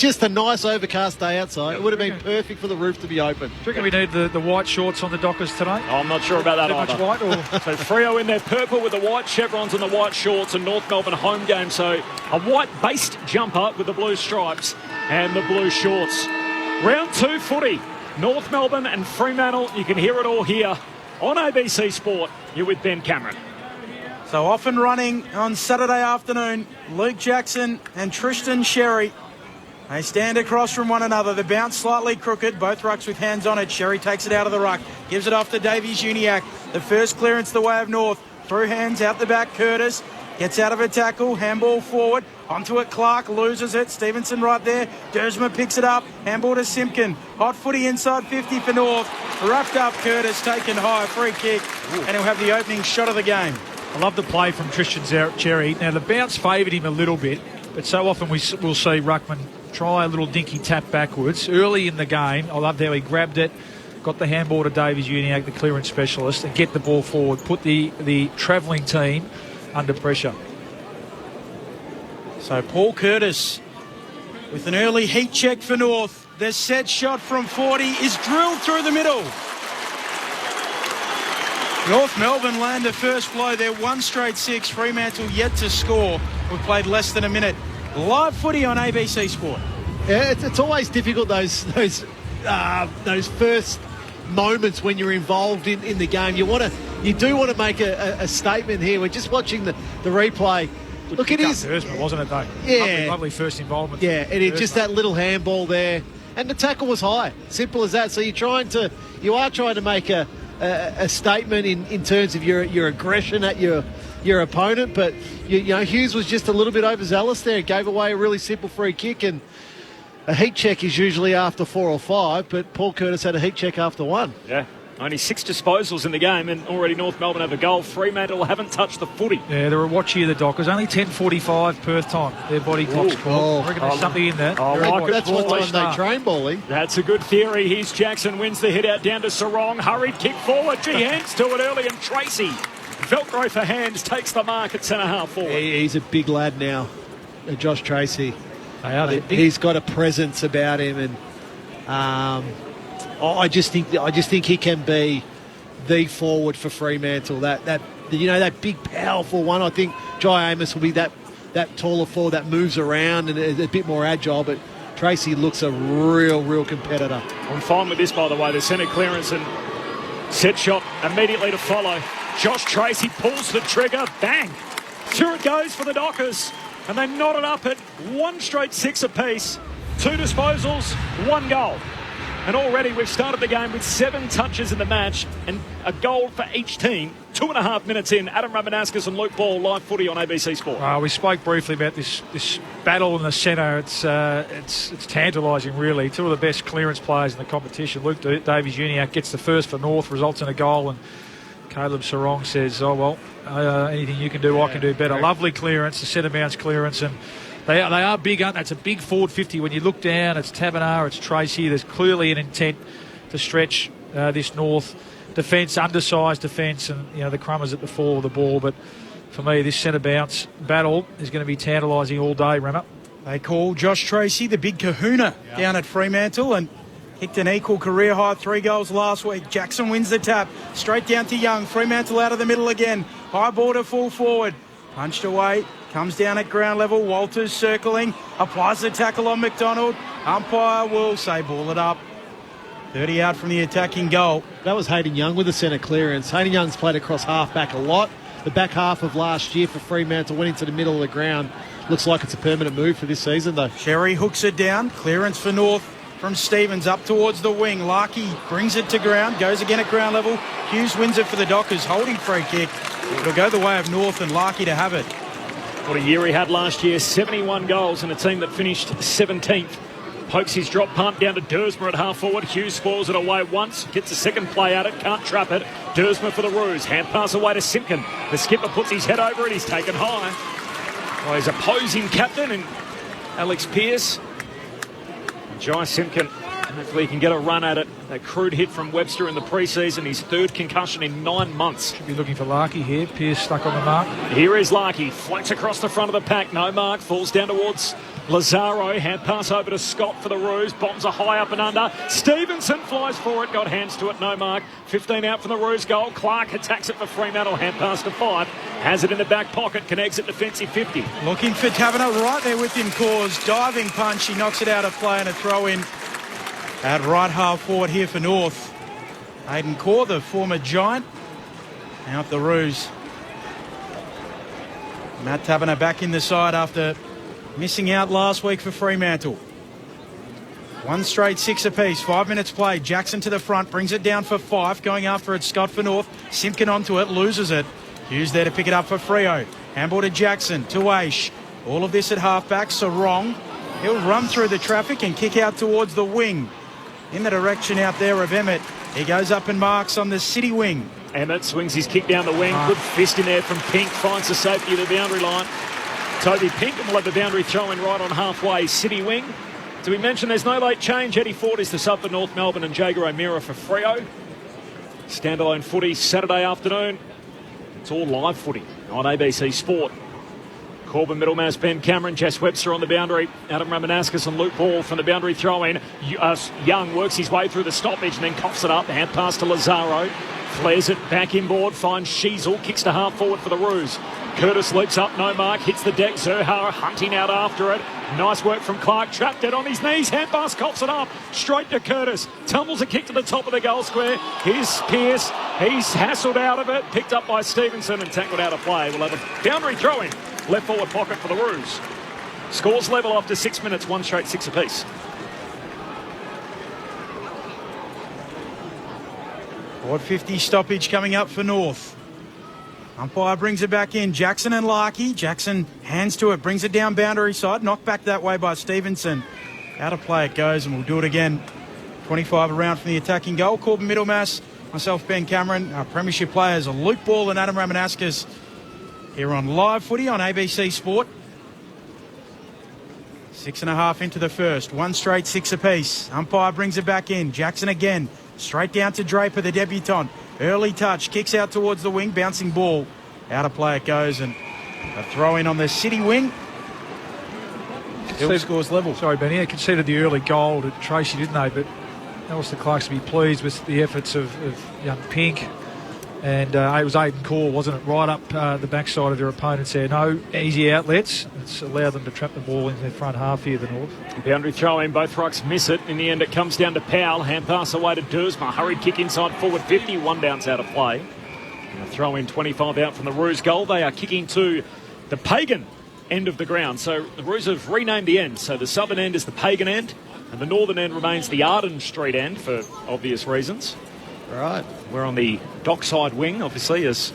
just a nice overcast day outside. It would have been perfect for the roof to be open. Do you reckon we need the white shorts on the Dockers today? I'm not sure about that Too either. much white? Or? So Freo in their purple with the white chevrons and the white shorts, and North Melbourne home game. So a white-based jumper with the blue stripes and the blue shorts. Round 2 footy. North Melbourne and Fremantle. You can hear it all here on ABC Sport. You're with Ben Cameron. So off and running on Saturday afternoon, Luke Jackson and Tristan Sherry. They stand across from one another. The bounce slightly crooked. Both rucks with hands on it. Sherry takes it out of the ruck. Gives it off to Davies Uniacke. The first clearance the way of North. Through hands out the back. Curtis gets out of a tackle. Handball forward. Onto it. Clark loses it. Stevenson right there. Dersma picks it up. Handball to Simpkin. Hot footy inside 50 for North. Rucked up. Curtis taken high. Free kick. And he'll have the opening shot of the game. I love the play from Tristan Cherry. Now, the bounce favoured him a little bit, but so often we'll see ruckman try a little dinky tap backwards. Early in the game, I loved how he grabbed it, got the handball to Davies Uniacke, the clearance specialist, and get the ball forward, put the travelling team under pressure. So Paul Curtis with an early heat check for North. Their set shot from 40 is drilled through the middle. North Melbourne land a first blow. They're 1 straight 6. Fremantle yet to score. We've played less than a minute. Live footy on ABC Sport. Yeah, it's always difficult, those first moments when you're involved in the game. You do want to make a statement here. We're just watching the replay. Look, it is, wasn't it though? Yeah, lovely first involvement. Yeah, and it's just that little handball there, and the tackle was high. Simple as that. So you are trying to make a statement in terms of your aggression at your opponent, but you know Hughes was just a little bit overzealous there. Gave away a really simple free kick, and a heat check is usually after 4 or 5, but Paul Curtis had a heat check after 1. Yeah, Only 6 disposals in the game, and already North Melbourne have a goal. Fremantle haven't touched the footy. Yeah, they're a watch here, the Dockers. Only 10:45 Perth time. Their body clock's called. I reckon there's something in that. That's what time they train, Bally. That's a good theory. Here's Jackson, wins the hit out down to Sarong. Hurried kick forward. Gee, hands to it early, and Tracy, Velcro for hands, takes the mark at centre half forward. He's a big lad now, Josh Tracy. He's got a presence about him, and I just think he can be the forward for Fremantle. That big, powerful one. I think Jai Amos will be that taller forward that moves around and is a bit more agile, but Tracy looks a real competitor. I'm fine with this, by the way. The centre clearance and set shot immediately to follow. Josh Tracy pulls the trigger. Bang! Through it goes for the Dockers. And they knot it up at 1 straight 6 apiece. 2 disposals, 1 goal. And already we've started the game with 7 touches in the match and a goal for each team. 2.5 minutes in. Adam Ramanauskas and Luke Ball, live footy on ABC Sport. We spoke briefly about this battle in the centre. It's tantalising, really. 2 of the best clearance players in the competition. Luke Davies-Uniacke gets the first for North, results in a goal, and Caleb Sarong says, anything you can do, I can do better. Lovely clearance, the centre bounce clearance, and they are big, aren't they? It's a big forward 50. When you look down, it's Taberner, it's Tracy. There's clearly an intent to stretch this North defence, undersized defence, and the Crummers at the fore of the ball. But for me, this centre bounce battle is going to be tantalising all day, Remmer. They call Josh Tracy the big kahuna down at Fremantle, and kicked an equal career high 3 goals last week. Jackson wins the tap. Straight down to Young. Fremantle out of the middle again. High border full forward. Punched away. Comes down at ground level. Walters circling. Applies the tackle on McDonald. Umpire will say ball it up. 30 out from the attacking goal. That was Hayden Young with the centre clearance. Hayden Young's played across half-back a lot. The back half of last year for Fremantle went into the middle of the ground. Looks like it's a permanent move for this season, though. Sherry hooks it down. Clearance for North. From Stevens up towards the wing. Larkey brings it to ground, goes again at ground level. Hughes wins it for the Dockers, holding free kick. It'll go the way of North and Larkey to have it. What a year he had last year, 71 goals in a team that finished 17th. Pokes his drop punt down to Dersmer at half forward. Hughes spoils it away once, gets a second play at it, can't trap it. Dersmer for the Roos, hand pass away to Simpkin. The skipper puts his head over it, he's taken high. Well, his opposing captain and Alex Pearce. Jai Simpkin, hopefully he can get a run at it. That crude hit from Webster in the pre-season, his 3rd concussion in 9 months. Should be looking for Larkey here. Pearce stuck on the mark. Here is Larkey, floats across the front of the pack, no mark, falls down towards Lazaro, hand pass over to Scott for the Roos, bombs are high up and under. Stevenson flies for it, got hands to it, no mark. 15 out from the Roos goal. Clark attacks it for Fremantle, hand pass to 5. Has it in the back pocket, can exit defensive 50. Looking for Taverner right there with him, Cause. Diving punch, he knocks it out of play and a throw in at right half forward here for North. Hayden Core, the former Giant, out the Roos. Matt Taverner back in the side after missing out last week for Fremantle. 1 straight 6 apiece. 5 minutes played. Jackson to the front. Brings it down for 5. Going after it. Scott for North. Simpkin onto it. Loses it. Hughes there to pick it up for Freo. Handball to Jackson. To Aish. All of this at halfback. Sarong. He'll run through the traffic and kick out towards the wing. In the direction out there of Emmett. He goes up and marks on the city wing. Emmett swings his kick down the wing. Good fist in there from Pink. Finds the safety of the boundary line. Toby Pink will have the boundary throw in right on halfway, city wing. Do we mention there's no late change? Eddie Ford is the sub for North Melbourne and Jager O'Meara for Freo. Standalone footy Saturday afternoon. It's all live footy on ABC Sport. Corbin Middlemass, Ben Cameron, Jess Webster on the boundary. Adam Ramanauskas and Luke Ball from the boundary throw in. Young works his way through the stoppage and then coughs it up. Hand pass to Lazaro. Flares it back inboard, finds Sheasel, kicks to half forward for the Roos. Curtis leaps up, no mark, hits the deck. Zerhar hunting out after it. Nice work from Clark, trapped it on his knees. Hand pass, coughs it up, straight to Curtis. Tumbles a kick to the top of the goal square. Here's Pearce, he's hassled out of it. Picked up by Stevenson and tackled out of play. We'll have a boundary throw in. Left forward pocket for the Roos. Scores level after 6 minutes, 1 straight 6 apiece. Ward 50 stoppage coming up for North. Umpire brings it back in. Jackson and Larkey. Jackson hands to it, brings it down boundary side. Knocked back that way by Stevenson. Out of play it goes, and we'll do it again. 25 around from the attacking goal. Corbin Middlemass Myself, Ben Cameron, our premiership players, Luke Ball and Adam Ramanaskas, here on Live Footy on ABC Sport. 6.5 into the first. One straight 6 apiece. Umpire brings it back in. Jackson again. Straight down to Draper, the debutant. Early touch. Kicks out towards the wing. Bouncing ball. Out of play it goes. And a throw in on the City wing. Still scores level. Sorry, Benny. They conceded the early goal to Tracy, didn't they? But Alistair Clark's to be pleased with the efforts of young Pink. And it was Aiden Core, wasn't it? Right up the backside of their opponents there. No easy outlets. It's allowed them to trap the ball in their front half here, the North. Boundary throw in, both rucks miss it. In the end, it comes down to Powell. Hand pass away to Duursma. Hurried kick inside forward 50. One bounce out of play. And a throw in 25 out from the Roos goal. They are kicking to the Pagan end of the ground. So the Roos have renamed the end. So the southern end is the Pagan end. And the northern end remains the Arden Street end for obvious reasons. Right. We're on the dockside wing, obviously, as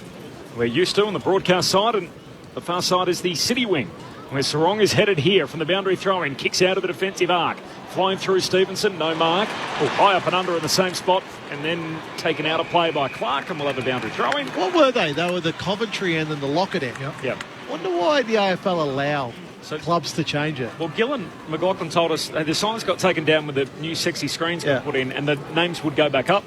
we're used to on the broadcast side, and the far side is the City wing, where Sarong is headed here from the boundary throw-in, kicks out of the defensive arc, flying through Stevenson, no mark, high up and under in the same spot, and then taken out of play by Clark, and we'll have a boundary throw-in. What were they? They were the Coventry end and the Lockett end. Yep. Wonder why the AFL allow clubs to change it. Well, Gillen McLaughlin told us the signs got taken down with the new sexy screens got put in, and the names would go back up.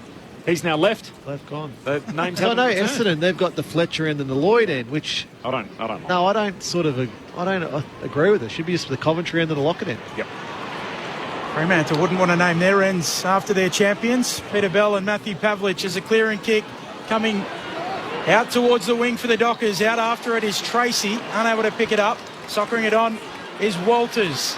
He's now left. Gone. The names I haven't know returned. Essendon, they've got the Fletcher end and the Lloyd end, which I don't. No, I don't agree with it. It should be just the Coventry end and the Lockett end. Yep. Fremantle wouldn't want to name their ends after their champions. Peter Bell and Matthew Pavlich as a clearing kick coming out towards the wing for the Dockers. Out after it is Tracy, unable to pick it up. Soccering it on is Walters.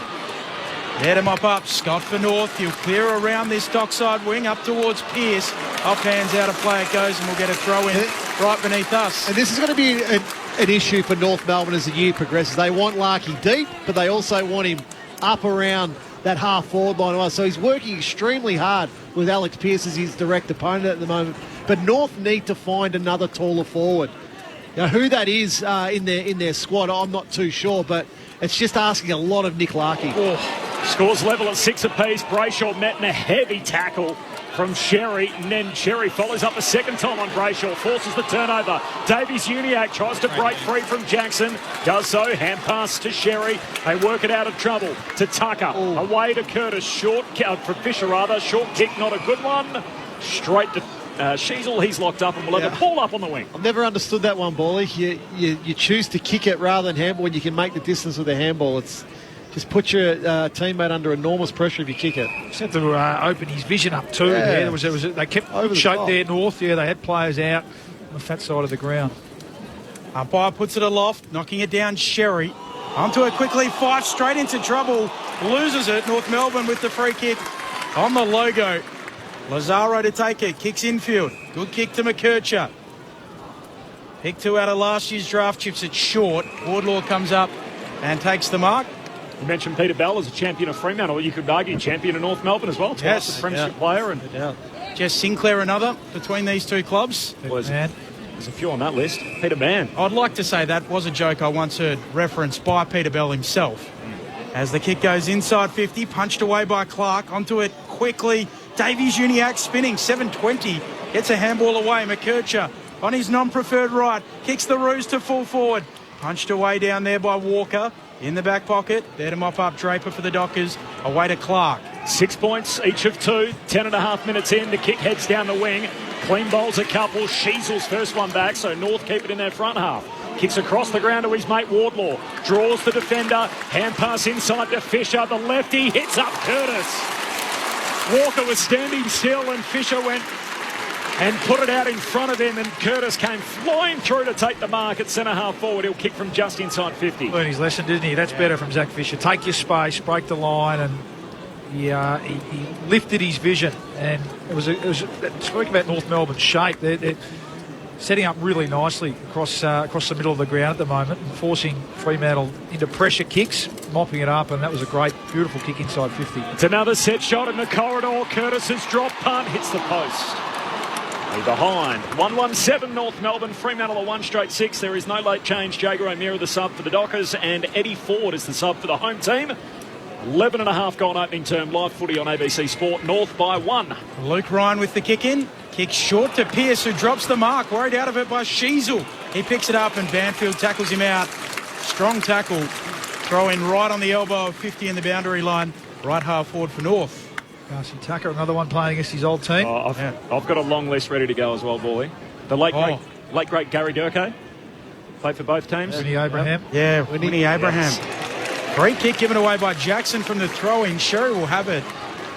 There to mop up. Scott for North. He'll clear around this dockside wing up towards Pearce. Off hands, out of play it goes, and we'll get a throw in right beneath us. And this is going to be an issue for North Melbourne as the year progresses. They want Larky deep, but they also want him up around that half-forward line. So he's working extremely hard with Alex Pearce as his direct opponent at the moment. But North need to find another taller forward. Now, who that is in their squad, I'm not too sure, but it's just asking a lot of Nick Larky. Scores level at 6 apiece. Brayshaw met in a heavy tackle from Sherry, and then Sherry follows up a second time on Brayshaw, forces the turnover. Davies-Uniacke tries to break free from Jackson, does so, hand pass to Sherry. They work it out of trouble to Tucker, away to Curtis, short for Fisher rather, short kick, not a good one. Straight to Sheasel, he's locked up, and we'll have a ball up on the wing. I've never understood that one, Bally. You choose to kick it rather than handball when you can make the distance with a handball. It's just put your teammate under enormous pressure if you kick it. Just had to open his vision up too. Yeah. They kept over shape there, North. Yeah, they had players out on the fat side of the ground. Umpire puts it aloft, knocking it down. Sherry onto it quickly. Fife straight into trouble. Loses it. North Melbourne with the free kick on the logo. Lazaro to take it. Kicks infield. Good kick to McKercher. Pick 2 out of last year's draft. Chips it short. Wardlaw comes up and takes the mark. You mentioned Peter Bell as a champion of Fremantle. You could argue champion of North Melbourne as well. Twice a premiership player. And Jess Sinclair another between these two clubs. There's a few on that list. Peter Mann. I'd like to say that was a joke I once heard referenced by Peter Bell himself. As the kick goes inside 50, punched away by Clark. Onto it quickly. Davies-Uniacke spinning. 7:20. Gets a handball away. McKercher on his non-preferred right. Kicks the Roos to full forward. Punched away down there by Walker. In the back pocket, there to mop up Draper for the Dockers, away to Clark. 6 points, each of 2, 10.5 minutes in, the kick heads down the wing, clean bowls a couple, Sheasel's first one back, so North keep it in their front half. Kicks across the ground to his mate Wardlaw, draws the defender, hand pass inside to Fisher, the lefty hits up Curtis. Walker was standing still and Fisher went and put it out in front of him, and Curtis came flying through to take the mark at centre-half forward. He'll kick from just inside 50. Learned his lesson, didn't he? That's better from Zach Fisher. Take your space, break the line, and he lifted his vision. And it was speaking about North Melbourne's shape, they're setting up really nicely across the middle of the ground at the moment, and forcing Fremantle into pressure kicks, mopping it up, and that was a great, beautiful kick inside 50. It's another set shot in the corridor. Curtis's drop punt hits the post. Behind 1-1-7 North Melbourne. Fremantle a 1 straight 6. There is no late change. Jager O'Meara the sub for the Dockers, and Eddie Ford is the sub for the home team. 11.5 gone opening term. Live footy on ABC Sport. North by 1. Luke Ryan with the kick in. Kick short to Pearce, who drops the mark. Worried out of it by Sheasel. He picks it up and Banfield tackles him out. Strong tackle. Throw in right on the elbow of 50 in the boundary line. Right half forward for North. Darcy Tucker, another one playing against his old team. I've got a long list ready to go as well, Bally. The late great Gary Durkay played for both teams. Winnie Abraham. Yeah, Winnie Abraham. Free kick given away by Jackson from the throw-in. Sherry will have it.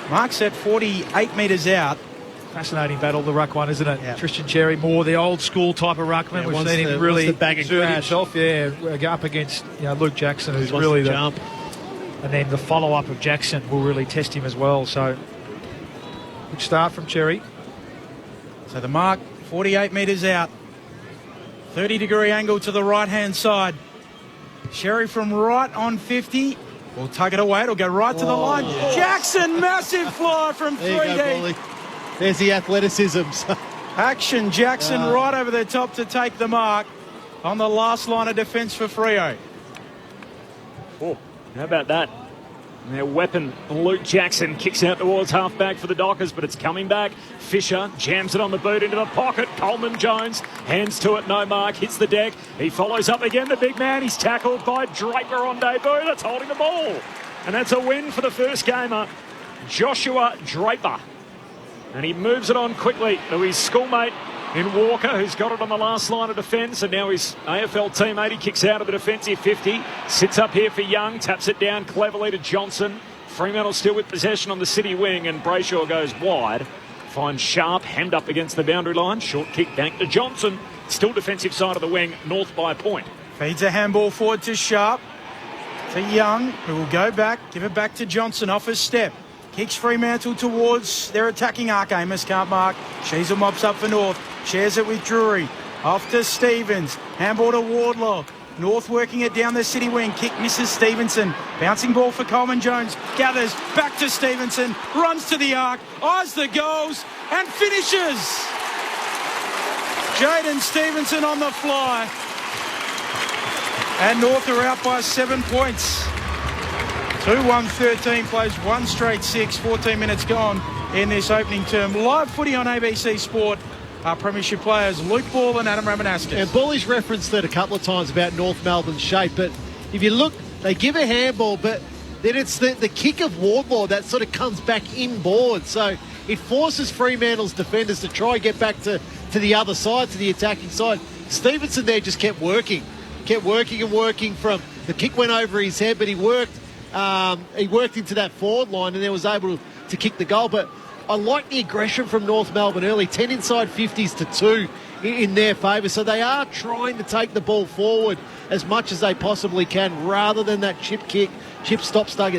Mark's at 48 metres out. Fascinating battle, the ruck one, isn't it? Yeah. Tristan Cherry, more the old school type of ruckman. We've seen him really exert himself. Yeah, up against Luke Jackson, who's really the jump. And then the follow-up of Jackson will really test him as well. So, good start from Cherry. So the mark, 48 metres out. 30-degree angle to the right-hand side. Sherry from right on 50. We'll tug it away. It'll go right to the line. Yes. Jackson, massive fly from 3D. There's the athleticism. Action, Jackson right over the top to take the mark on the last line of defence for Freo. Oh, how about that? Their weapon, Luke Jackson, kicks out towards half-back for the Dockers, but it's coming back. Fisher jams it on the boot into the pocket. Coleman Jones hands to it, no mark, hits the deck. He follows up again, the big man. He's tackled by Draper on debut. That's holding the ball. And that's a win for the first gamer, Joshua Draper. And he moves it on quickly to his schoolmate in Walker, who's got it on the last line of defence, and now his AFL teammate, he kicks out of the defensive 50, sits up here for Young, taps it down cleverly to Johnson. Fremantle still with possession on the City wing, and Brayshaw goes wide, finds Sharp, hemmed up against the boundary line, short kick back to Johnson, still defensive side of the wing, North by a point. Feeds a handball forward to Sharp, to Young, who will go back, give it back to Johnson off his step. Kicks Fremantle towards their attacking arc. Amos can't mark. Sheasel mops up for North. Shares it with Drury. Off to Stevens. Handball to Wardlaw. North working it down the City wing. Kick misses Stevenson. Bouncing ball for Coleman Jones. Gathers back to Stevenson. Runs to the arc. Eyes the goals and finishes. Jaden Stevenson on the fly. And North are out by 7 points. 2-1-13 plays one straight 6, 14 minutes gone in this opening term. Live footy on ABC Sport. Our premiership players, Luke Ball and Adam Ramanauskas. And Bally's referenced it a couple of times about North Melbourne's shape, but if you look, they give a handball, but then it's the kick of Wardlaw that sort of comes back inboard. So it forces Fremantle's defenders to try and get back to the other side, to the attacking side. Stevenson there just kept working and working from the kick went over his head, but he worked into that forward line and then was able to kick the goal. But I like the aggression from North Melbourne early, 10 inside 50s to 2 in their favour. So they are trying to take the ball forward as much as they possibly can rather than that chip stop start.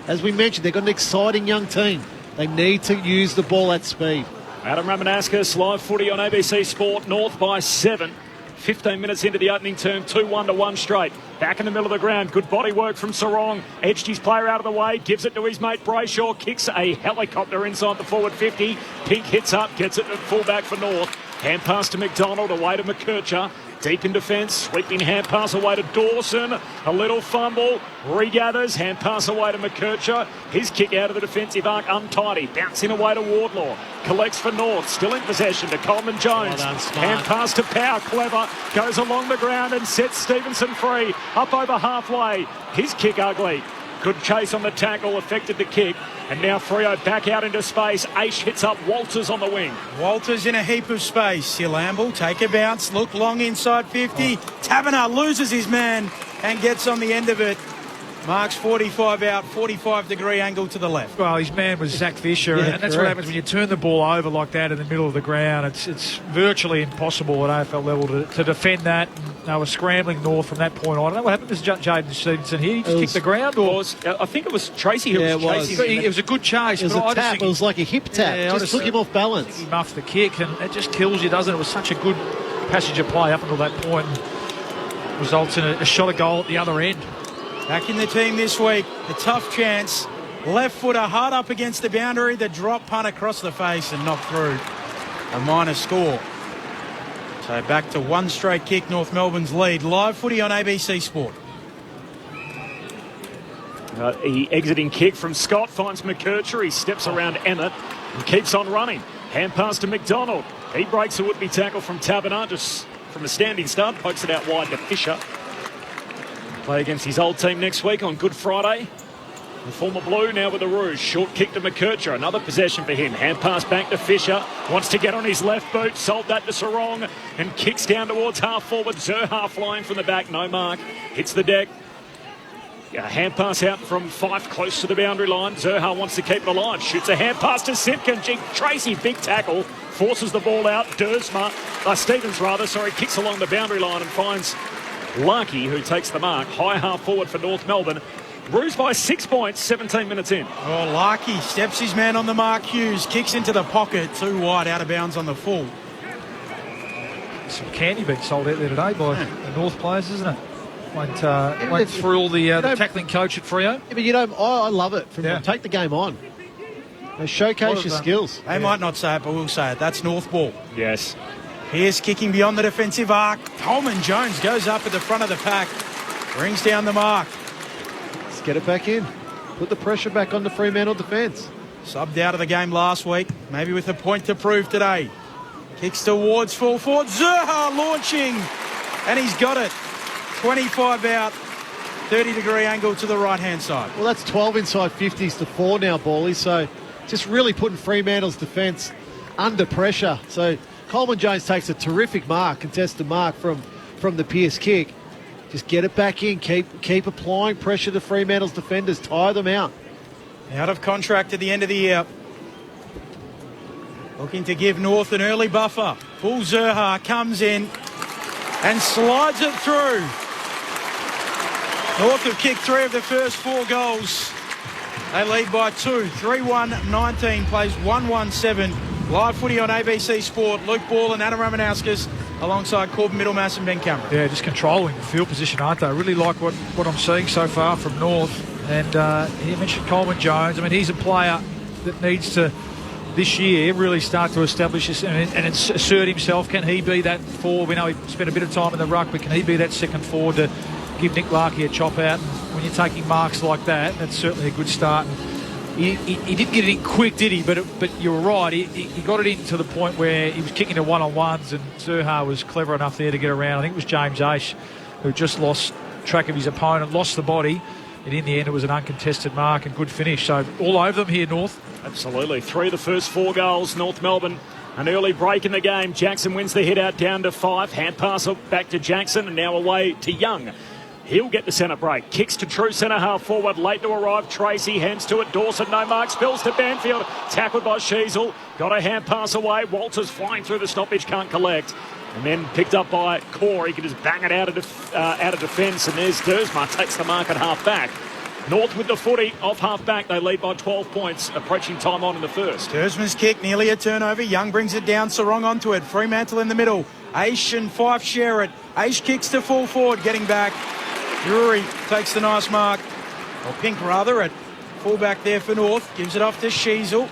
As we mentioned, they've got an exciting young team. They need to use the ball at speed. Adam Ramanauskas, live footy on ABC Sport, North by 7. 15 minutes into the opening term, 2-1 to 1 straight. Back in the middle of the ground, good body work from Sarong. Edged his player out of the way, gives it to his mate Brayshaw, kicks a helicopter inside the forward 50. Pink hits up, gets it at fullback for North. Hand pass to McDonald, away to McKercher. Deep in defence, sweeping hand pass away to Dawson. A little fumble, regathers, hand pass away to McKercher. His kick out of the defensive arc, untidy. Bouncing away to Wardlaw. Collects for North, still in possession to Coleman Jones. Hand pass to Power, clever. Goes along the ground and sets Stevenson free. Up over halfway. His kick ugly. Good chase on the tackle, affected the kick. And now Freo back out into space. Aish hits up Walters on the wing. Walters in a heap of space. Silamble, take a bounce, look long inside 50. Taverner loses his man and gets on the end of it. Marks 45 out, 45-degree angle to the left. Well, his man was Zach Fisher, and that's what happens when you turn the ball over like that in the middle of the ground. It's virtually impossible at AFL level to defend that. They were scrambling North from that point on. I don't know what happened to Jaden Stevenson here. He just kicked the ground? Or I think it was Tracy who was chasing him. It was a good chase. It was a tap. It was like a hip tap. Yeah, just took him off balance. He muffed the kick, and it just kills you, doesn't it? It was such a good passage of play up until that point. And results in a shot of goal at the other end. Back in the team this week, a tough chance. Left footer hard up against the boundary. The drop punt across the face and knocked through. A minor score. So back to one straight kick, North Melbourne's lead. Live footy on ABC Sport. The exiting kick from Scott finds McKercher. He steps around Emmett and keeps on running. Hand pass to McDonald. He breaks a would-be tackle from Taberner, just from a standing start, pokes it out wide to Fisher. Play against his old team next week on Good Friday. The former Blue now with the Rouge. Short kick to McKercher. Another possession for him. Hand pass back to Fisher. Wants to get on his left boot. Sold that to Sarong. And kicks down towards half forward. Zerha flying from the back. No mark. Hits the deck. A hand pass out from Fife close to the boundary line. Zerha wants to keep it alive. Shoots a hand pass to Simpkin. Tracy, big tackle. Forces the ball out. Stevens kicks along the boundary line and finds Larkey, who takes the mark. High half forward for North Melbourne. Bruised by 6 points, 17 minutes in. Oh, Larkey steps his man on the mark. Hughes kicks into the pocket. Too wide, out of bounds on the full. Some candy being sold out there today by the North players, isn't it? Went through all the tackling coach at Freo. Yeah, but you know, I love it. Take the game on. Showcase your skills. They might not say it, but we'll say it. That's North ball. Yes. Pearce kicking beyond the defensive arc. Coleman Jones goes up at the front of the pack. Brings down the mark. Let's get it back in. Put the pressure back on the Fremantle defence. Subbed out of the game last week. Maybe with a point to prove today. Kicks towards full forward. Zerha launching. And he's got it. 25 out. 30-degree angle to the right-hand side. Well, that's 12 inside 50s to 4 now, Bally. So just really putting Fremantle's defence under pressure. So Coleman Jones takes a terrific mark, contested mark from the Pearce kick. Just get it back in. Keep applying pressure to Fremantle's defenders. Tire them out. Out of contract at the end of the year. Looking to give North an early buffer. Bull Zerha comes in and slides it through. North have kicked 3 of the first 4 goals. They lead by 2. 3-1-19 plays 1-1-7. Live footy on ABC Sport. Luke Ball and Adam Ramanauskas alongside Corbin Middlemass and Ben Cameron. Yeah, just controlling the field position, aren't they? I really like what I'm seeing so far from North. And he mentioned Coleman Jones. I mean, he's a player that needs to, this year, really start to establish this and assert himself. Can he be that forward? We know he spent a bit of time in the ruck, but can he be that second forward to give Nick Larkey a chop out? And when you're taking marks like that, that's certainly a good start. And he didn't get it in quick, did he? But you're right. He got it in to the point where he was kicking to one-on-ones, and Zerha was clever enough there to get around. I think it was James Aish who just lost track of his opponent, lost the body, and in the end it was an uncontested mark and good finish. So all over them here, North. Absolutely. 3 of the first 4 goals, North Melbourne. An early break in the game. Jackson wins the hit out down to 5. Hand pass back to Jackson and now away to Young. He'll get the centre break. Kicks to true centre half forward. Late to arrive. Tracy hands to it. Dawson, no mark. Spills to Banfield. Tackled by Sheasel. Got a hand pass away. Walters flying through the stoppage. Can't collect. And then picked up by Core. He can just bang it out of defence. And there's Dersma. Takes the mark at half back. North with the footy off half back. They lead by 12 points. Approaching time on in the first. Dersma's kick. Nearly a turnover. Young brings it down. Sarong onto it. Fremantle in the middle. Aish and Fife share it. Aish kicks to full forward. Getting back. Drury takes the nice mark, or Pink rather, at fullback there for North. Gives it off to Sheasel.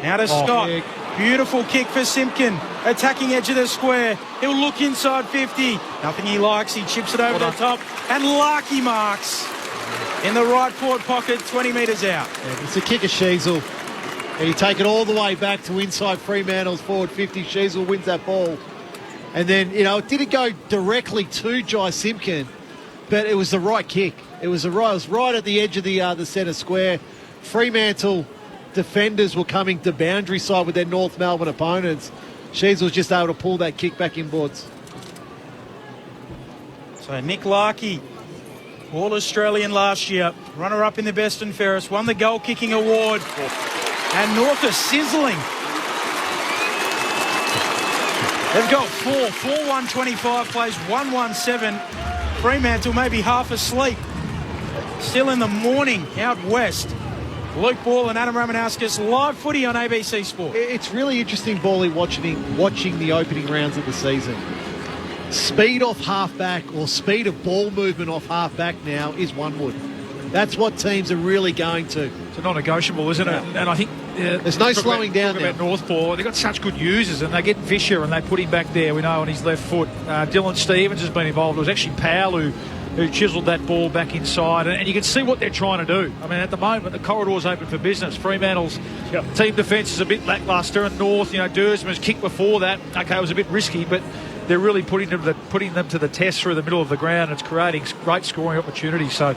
Now to Scott. Kick. Beautiful kick for Simpkin. Attacking edge of the square. He'll look inside 50. Nothing he likes. He chips it over the top. And Larkey marks in the right forward pocket, 20 metres out. Yeah, it's a kick of Sheasel. And you take it all the way back to inside Fremantle's forward 50. Sheasel wins that ball. And then, it didn't go directly to Jai Simpkin, but it was the right kick. It was right at the edge of the centre square. Fremantle defenders were coming to boundary side with their North Melbourne opponents. Sheasel was just able to pull that kick back inboards. So Nick Larkey, All-Australian last year, runner-up in the best and fairest, won the goal-kicking award. And North are sizzling. They've got 4-1-25 plays 1-1-7. Fremantle may be half asleep. Still in the morning out west. Luke Ball and Adam Ramanauskas, live footy on ABC Sport. It's really interesting, Bally, watching the opening rounds of the season. Speed off half-back or speed of ball movement off half-back now is one wood. That's what teams are really going to. It's a non-negotiable, isn't it? And I think There's no slowing down now. About Northport, they've got such good users, and they get Fisher and they put him back there, we know, on his left foot. Dylan Stevens has been involved. It was actually Powell who chiselled that ball back inside, and you can see what they're trying to do. I mean, at the moment, the corridor's open for business. Fremantle's team defence is a bit lacklustre, and North, Dursman's kick before that, okay, it was a bit risky, but they're really putting them to the test through the middle of the ground. It's creating great scoring opportunities. So,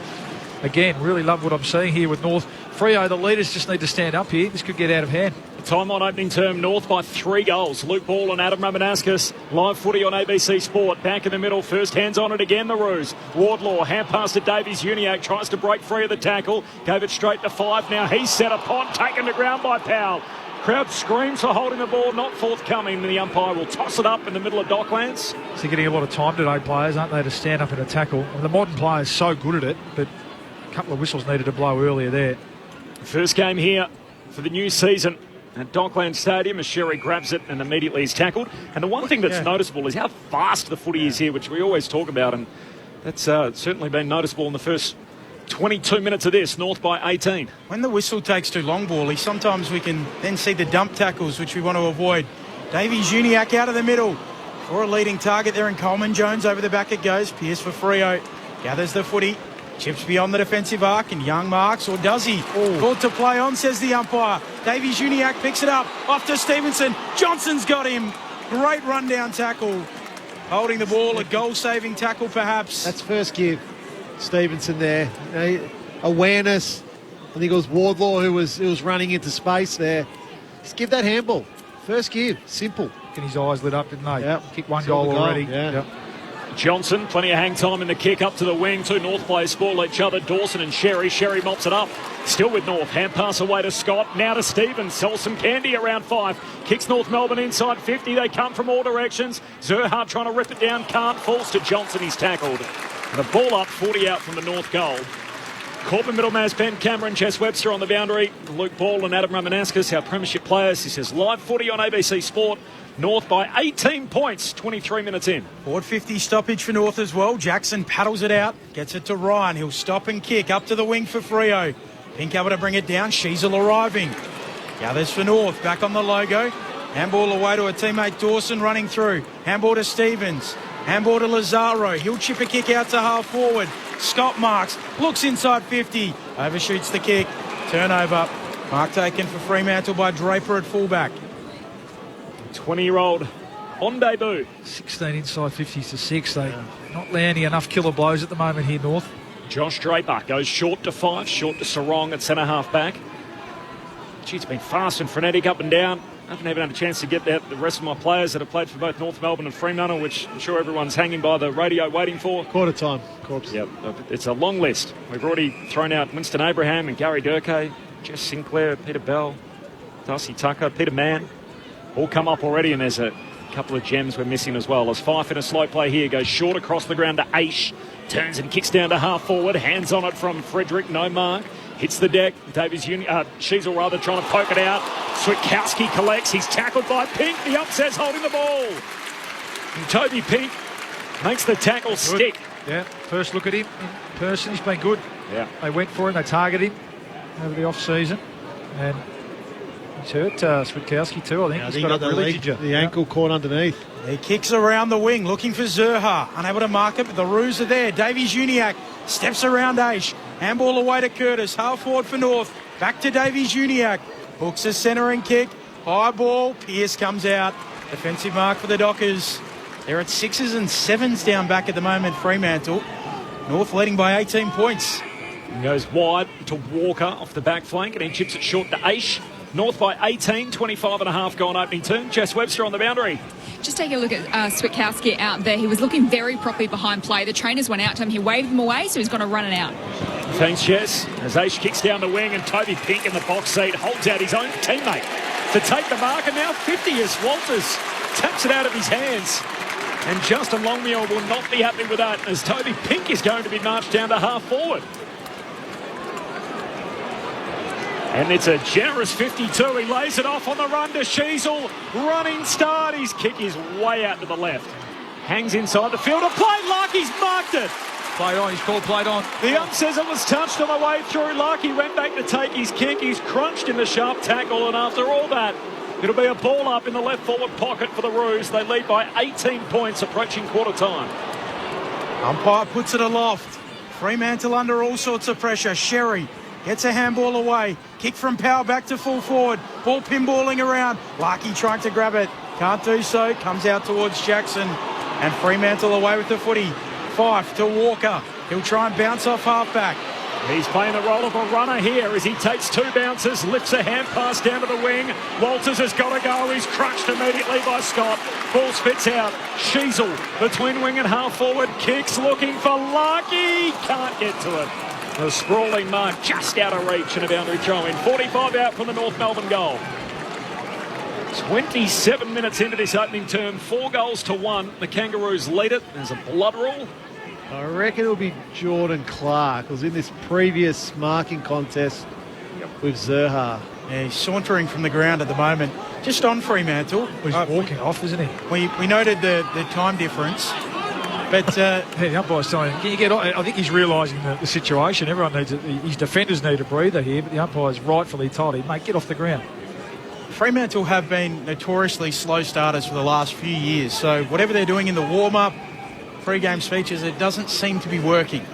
again, really love what I'm seeing here with North. Freo, the leaders just need to stand up here. This could get out of hand. Time on opening term, North by 3 goals. Luke Ball and Adam Ramanauskas. Live footy on ABC Sport. Back in the middle, first hands on it again, the Roos. Wardlaw, hand pass to Davies. Uniac tries to break free of the tackle. Gave it straight to 5. Now he's set upon, taken to ground by Powell. Crowd screams for holding the ball, not forthcoming. The umpire will toss it up in the middle of Docklands. So they're getting a lot of time today, players, aren't they, to stand up in a tackle. And the modern players so good at it, but a couple of whistles needed to blow earlier there. First game here for the new season at Docklands Stadium as Sherry grabs it and immediately is tackled. And the one thing that's noticeable is how fast the footy is here, which we always talk about, and that's certainly been noticeable in the first 22 minutes of this. North by 18. When the whistle takes too long, Bally, sometimes we can then see the dump tackles, which we want to avoid. Davies Uniac out of the middle for a leading target there in Coleman. Jones over the back it goes. Pearce for Freo. Gathers the footy. Chips beyond the defensive arc, and Young marks, or does he? Called to play on, says the umpire. Davies Uniac picks it up. Off to Stevenson. Johnson's got him. Great rundown tackle. Holding the ball, a goal-saving tackle perhaps. That's first give. Stevenson there. Awareness. I think it was Wardlaw who was running into space there. Just give that handball. First give. Simple. And his eyes lit up, didn't they? Yep. Kicked one goal already. Yeah. Yep. Johnson, plenty of hang time in the kick up to the wing. 2 North players spoil each other. Dawson and Sherry. Sherry mops it up. Still with North. Hand pass away to Scott. Now to Stevens. Sells some candy around 5. Kicks North Melbourne inside 50. They come from all directions. Zerhard trying to rip it down. Can't. Falls to Johnson. He's tackled. And the ball up, 40 out from the North goal. Corbin, Middlemaz, Ben Cameron, Chess Webster on the boundary. Luke Ball and Adam Ramanauskas, our premiership players. This is live footy on ABC Sport. North by 18 points, 23 minutes in. Forward 50 stoppage for North as well. Jackson paddles it out, gets it to Ryan. He'll stop and kick up to the wing for Freo. Pink able to bring it down. Sheasel arriving. Gathers for North, back on the logo. Handball away to a teammate Dawson running through. Handball to Stevens. Handball to Lazaro. He'll chip a kick out to half forward. Scott marks. Looks inside 50. Overshoots the kick. Turnover. Mark taken for Fremantle by Draper at fullback. 20-year-old on debut. 16 inside 50s to 6. They're not landing enough killer blows at the moment here, North. Josh Draper goes short to 5. Short to Sarong at centre half back. Gee, it's been fast and frenetic up and down. I haven't even had a chance to get the rest of my players that have played for both North Melbourne and Fremantle, which I'm sure everyone's hanging by the radio waiting for. Quarter time, Corpse. Yep, it's a long list. We've already thrown out Winston Abraham and Gary Durkay, Jess Sinclair, Peter Bell, Darcy Tucker, Peter Mann. All come up already, and there's a couple of gems we're missing as well. As Fife in a slow play here goes short across the ground to Aish. Turns and kicks down to half forward. Hands on it from Frederick, no mark. Hits the deck. Davies Sheasel rather trying to poke it out. Switkowski collects. He's tackled by Pink. The upset's holding the ball. And Toby Pink makes the tackle stick. Yeah, first look at him in person. He's been good. Yeah. They went for him. They targeted him over the off-season. And he's hurt Switkowski too. I think he's got a really the ankle caught underneath. He kicks around the wing, looking for Zerha. Unable to mark it, but the Roos are there. Davies Uniac steps around Aish. Handball away to Curtis. Half forward for North. Back to Davies Uniac. Hooks a centering kick. High ball. Pearce comes out. Defensive mark for the Dockers. They're at 6s and 7s down back at the moment, Fremantle. North leading by 18 points. He goes wide to Walker off the back flank, and he chips it short to Aish. North by 18, 25 and a half gone opening turn. Jess Webster on the boundary. Just take a look at Switkowski out there. He was looking very properly behind play. The trainers went out to him. He waved them away, so he's going to run it out. Thanks, Jess. As Aish kicks down the wing and Toby Pink in the box seat holds out his own teammate to take the mark. And now 50 as Walters taps it out of his hands. And Justin Longmuir will not be happy with that as Toby Pink is going to be marched down to half forward. And it's a generous 52. He lays it off on the run to Sheasel. Running start. His kick is way out to the left. Hangs inside the field of play. Larky's marked it. Played on. He's called played on. The ump says it was touched on the way through. Larky went back to take his kick. He's crunched in the sharp tackle, and after all that, it'll be a ball up in the left forward pocket for the Roos. They lead by 18 points approaching quarter time. Umpire puts it aloft. Fremantle under all sorts of pressure. Sherry gets a handball away. Kick from Powell back to full forward. Ball pinballing around. Larky trying to grab it. Can't do so. Comes out towards Jackson. And Fremantle away with the footy. Fife to Walker. He'll try and bounce off halfback. He's playing the role of a runner here as he takes 2 bounces, lifts a hand pass down to the wing. Walters has got to go. He's crunched immediately by Scott. Ball spits out. Sheasel between wing and half forward. Kicks looking for Larky. Can't get to it. The sprawling mark just out of reach and a boundary throw in. 45 out from the North Melbourne goal. 27 minutes into this opening term. 4 goals to 1. The Kangaroos lead it. There's a blood rule. I reckon it'll be Jordan Clark. It was in this previous marking contest with Zerha. Yeah, he's sauntering from the ground at the moment. Just on Fremantle. He's walking off, isn't he? We noted the time difference. But the umpire's saying, can you get on? I think he's realising the situation. Everyone needs his defenders need a breather here, but the umpire's rightfully told him, mate, get off the ground. Fremantle have been notoriously slow starters for the last few years. So whatever they're doing in the warm-up, pre-game speeches, it doesn't seem to be working.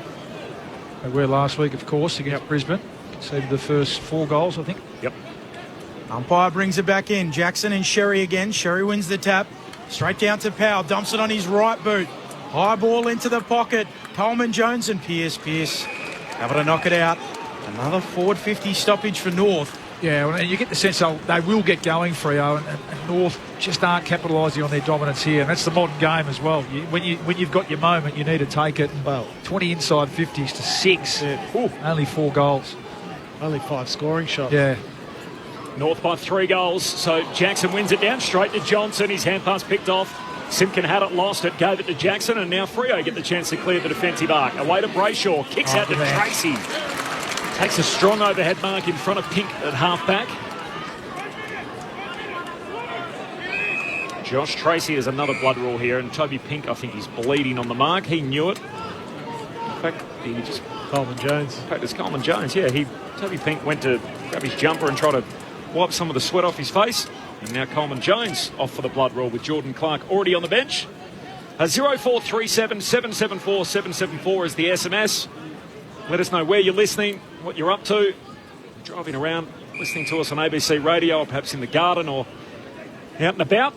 They were last week, of course, against Brisbane. Conceded the first 4 goals, I think. Yep. Umpire brings it back in. Jackson and Sherry again. Sherry wins the tap. Straight down to Powell. Dumps it on his right boot. High ball into the pocket. Coleman Jones and Pearce. Pearce able to knock it out. Another forward 50 stoppage for North. Yeah, and you get the sense they will get going, Freo, and North just aren't capitalising on their dominance here, and that's the modern game as well. When you've got your moment, you need to take it. Well, 20 inside 50s to 6. Yeah. Only 4 goals. Only 5 scoring shots. Yeah. North by 3 goals, so Jackson wins it down straight to Johnson. His hand pass picked off. Simpkin had it, lost it, gave it to Jackson, and now Freo get the chance to clear the defensive arc. Away to Brayshaw, kicks out to Tracy. Takes a strong overhead mark in front of Pink at halfback. Josh Tracy has another blood rule here, and Toby Pink, I think he's bleeding on the mark. He knew it. In fact, he just... Coleman Jones. In fact, it's Coleman Jones, yeah. Toby Pink went to grab his jumper and try to wipe some of the sweat off his face. And now Coleman Jones off for the blood rule with Jordan Clark already on the bench. 0437 774 774 is the SMS. Let us know where you're listening, what you're up to. Driving around, listening to us on ABC Radio, or perhaps in the garden or out and about.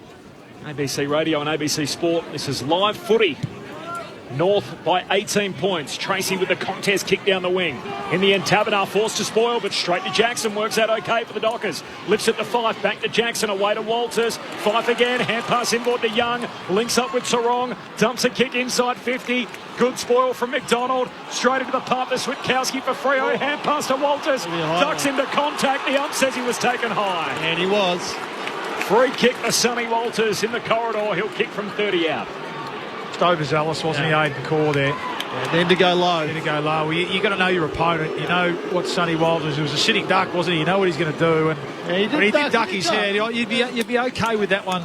ABC Radio and ABC Sport. This is live footy. North by 18 points. Tracy with the contest kick down the wing. In the end, Tabernar forced to spoil, but straight to Jackson. Works out okay for the Dockers. Lifts it to Fife. Back to Jackson. Away to Walters. Fife again. Hand pass inboard to Young. Links up with Sarong. Dumps a kick inside 50. Good spoil from McDonald. Straight into the path to Switkowski for Freo. Hand pass to Walters. Ducks into contact. The ump says he was taken high. And he was. Free kick for Sonny Walters in the corridor. He'll kick from 30 out. Overzealous, wasn't he, Aidan Core there? Yeah, then to go low. Well, you got to know your opponent. You know what Sonny Walters, it was a sitting duck, wasn't he? You know what he's going to do. And he did duck his head. You'd be okay with that one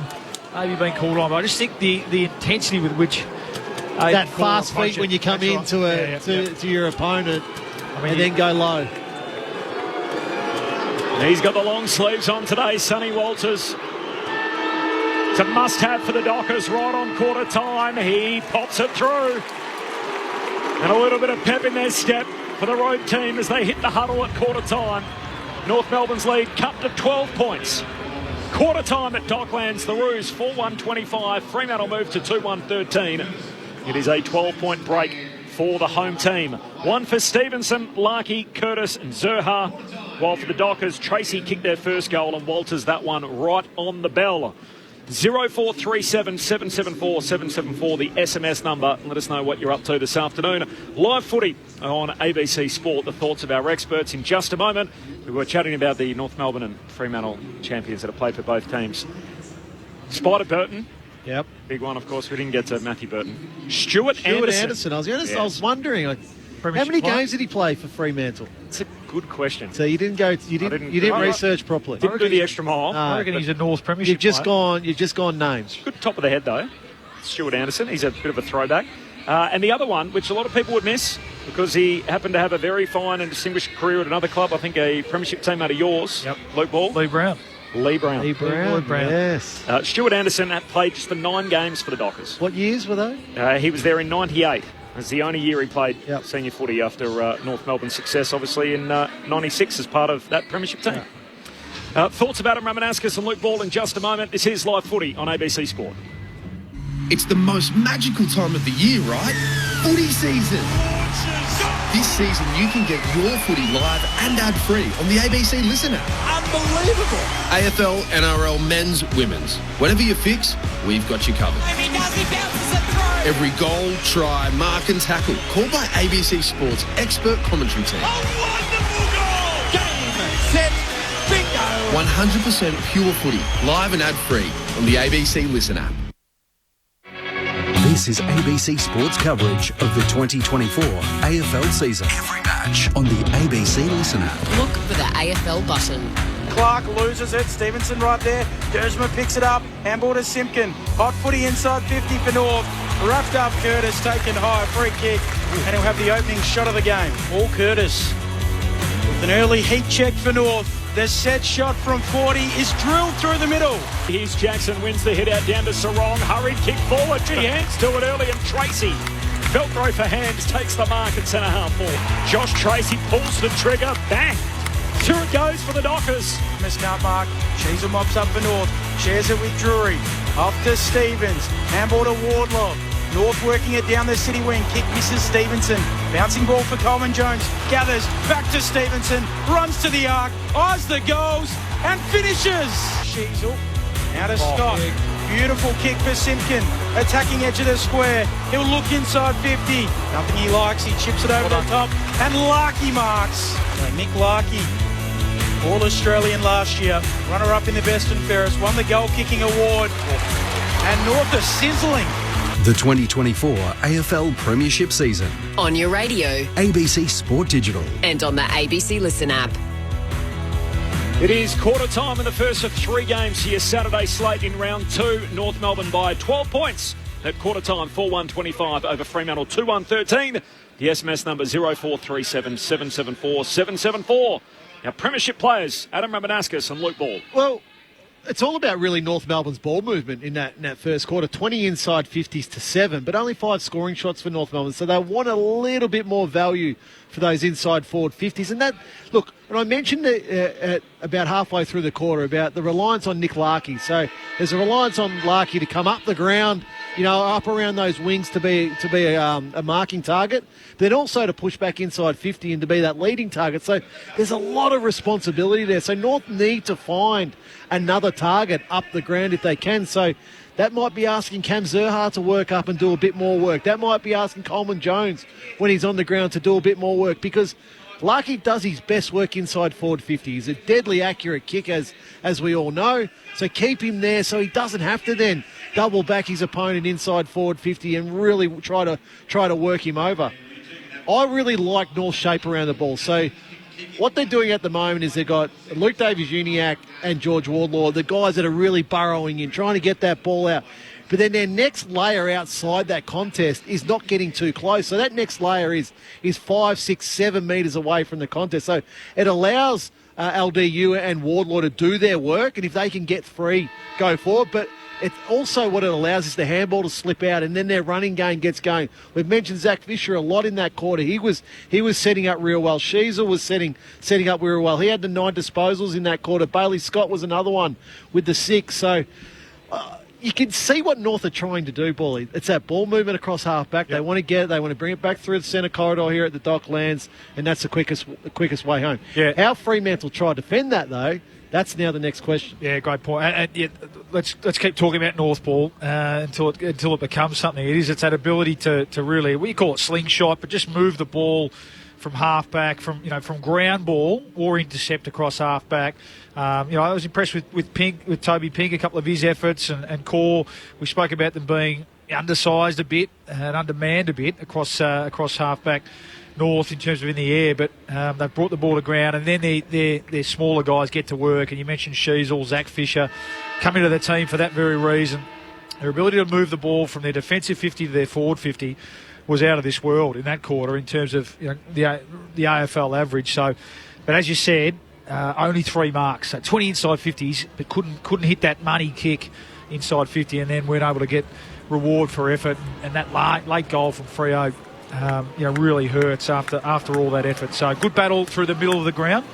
maybe being called on. But I just think the intensity with which that fast feet when you come into to your opponent and then go low. And he's got the long sleeves on today, Sonny Walters. It's a must-have for the Dockers right on quarter time. He pops it through. And a little bit of pep in their step for the road team as they hit the huddle at quarter time. North Melbourne's lead cut to 12 points. Quarter time at Docklands. The Roos 4-1-25. Fremantle moved to 2-1-13. It is a 12-point break for the home team. One for Stevenson, Larky, Curtis and Zerha. While for the Dockers, Tracy kicked their first goal and Walters that one right on the bell. 0437 774 774, the SMS number. Let us know what you're up to this afternoon. Live footy on ABC Sport. The thoughts of our experts in just a moment. We were chatting about the North Melbourne and Fremantle champions that have played for both teams. Spider Burton. Yep. Big one, of course. We didn't get to Matthew Burton. Stuart Anderson. I was wondering, how many games did he play for Fremantle? It's a good question. So you didn't research properly. Didn't do the extra mile. I reckon he's a North Premiership You've just gone names. Good top of the head though. Stuart Anderson. He's a bit of a throwback. And the other one, which a lot of people would miss, because he happened to have a very fine and distinguished career at another club, I think a premiership team out of yours, Luke Ball. Lee Brown. Lee Brown. Yes. Stuart Anderson played just for 9 games for the Dockers. What years were they? He was there in 98. It was the only year he played senior footy after North Melbourne's success, obviously, in 96 as part of that premiership team. Thoughts about Adam Ramanauskas and Luke Ball in just a moment. This is Live Footy on ABC Sport. It's the most magical time of the year, right? Footy season. This season, you can get your footy live and ad-free on the ABC Listen app. Unbelievable. AFL, NRL, men's, women's. Whatever you fix, we've got you covered. Every goal, try, mark and tackle, called by ABC Sport's expert commentary team. A wonderful goal! Game, set, bingo! 100% pure footy, live and ad-free on the ABC Listen app. This is ABC Sports coverage of the 2024 AFL season. Every match on the ABC Listen app. Look for the AFL button. Clark loses it. Stevenson right there. Dersma picks it up. Handball to Simpkin. Hot footy inside 50 for North. Roughed up Curtis, taken high. Free kick. And he'll have the opening shot of the game. All Curtis. With an early heat check for North. The set shot from 40 is drilled through the middle. Here's Jackson, wins the hit out down to Sarong. Hurried kick forward. Gee, hands to it early, and Tracy. Velcro for hands, takes the mark at centre half forward. Josh Tracy pulls the trigger. Bang! Here it goes for the Dockers. Miss can't mark. Cheezel mops up for North. Shares it with Drury. Off to Stevens. Handball to Wardlaw. North working it down the city wing. Kick misses Stevenson. Bouncing ball for Coleman Jones. Gathers. Back to Stevenson. Runs to the arc. Eyes the goals. And finishes. Cheezel. Now to Scott. Beautiful kick for Simpkin. Attacking edge of the square. He'll look inside 50. Nothing he likes. He chips it over the top. And Larkey marks. So Nick Larkey. All-Australian last year. Runner-up in the best and fairest. Won the goal-kicking award. And North are sizzling. The 2024 AFL Premiership season. On your radio. ABC Sport Digital. And on the ABC Listen app. It is quarter time in the first of 3 games here. Saturday slate in round 2. North Melbourne by 12 points at quarter time. 4-1-25 over Fremantle. 2-1-13. The SMS number 0437 774 774. Now, premiership players, Adam Ramanauskas and Luke Ball. Well, it's all about really North Melbourne's ball movement in that first quarter. 20 inside 50s to 7, but only 5 scoring shots for North Melbourne. So they want a little bit more value for those inside forward 50s. And that, look, and I mentioned at about halfway through the quarter about the reliance on Nick Larkey. So there's a reliance on Larkey to come up the ground, up around those wings to be a marking target, then also to push back inside 50 and to be that leading target. So there's a lot of responsibility there. So North need to find another target up the ground if they can. So that might be asking Cam Zerha to work up and do a bit more work. That might be asking Coleman Jones when he's on the ground to do a bit more work, because Larkey does his best work inside forward 50. He's a deadly accurate kick, as we all know. So keep him there so he doesn't have to then double back his opponent inside forward 50 and really try to work him over. I really like North's shape around the ball. So what they're doing at the moment is they've got Luke Davies-Uniacke and George Wardlaw, the guys that are really burrowing in, trying to get that ball out. But then their next layer outside that contest is not getting too close. So that next layer is 5, 6, 7 metres away from the contest. So it allows LDU and Wardlaw to do their work, and if they can get free, go forward. But it's also what it allows is the handball to slip out, and then their running game gets going. We've mentioned Zach Fisher a lot in that quarter. He was setting up real well. Sheezel was setting up real well. He had the 9 disposals in that quarter. Bailey Scott was another one with the 6. So you can see what North are trying to do, Paulie. It's that ball movement across half-back. Yep. They want to get it. They want to bring it back through the centre corridor here at the Docklands, and that's the quickest way home. Yeah. How Fremantle try to defend that, though, that's now the next question. Yeah, great point. And let's keep talking about North Ball until it becomes something. It's that ability to really, we call it slingshot, but just move the ball from half-back, from ground ball or intercept across half-back. I was impressed with Toby Pink, a couple of his efforts, and Core. We spoke about them being undersized a bit and undermanned a bit across half-back North in terms of in the air, but they've brought the ball to ground, and then their smaller guys get to work. And you mentioned Sheezel, Zach Fisher coming to the team for that very reason. Their ability to move the ball from their defensive 50 to their forward 50. was out of this world in that quarter in terms of the AFL average. So, but as you said, only 3 marks, so 20 inside 50s, but couldn't hit that money kick inside 50, and then weren't able to get reward for effort. And that late goal from Freo, really hurts after all that effort. So good battle through the middle of the ground.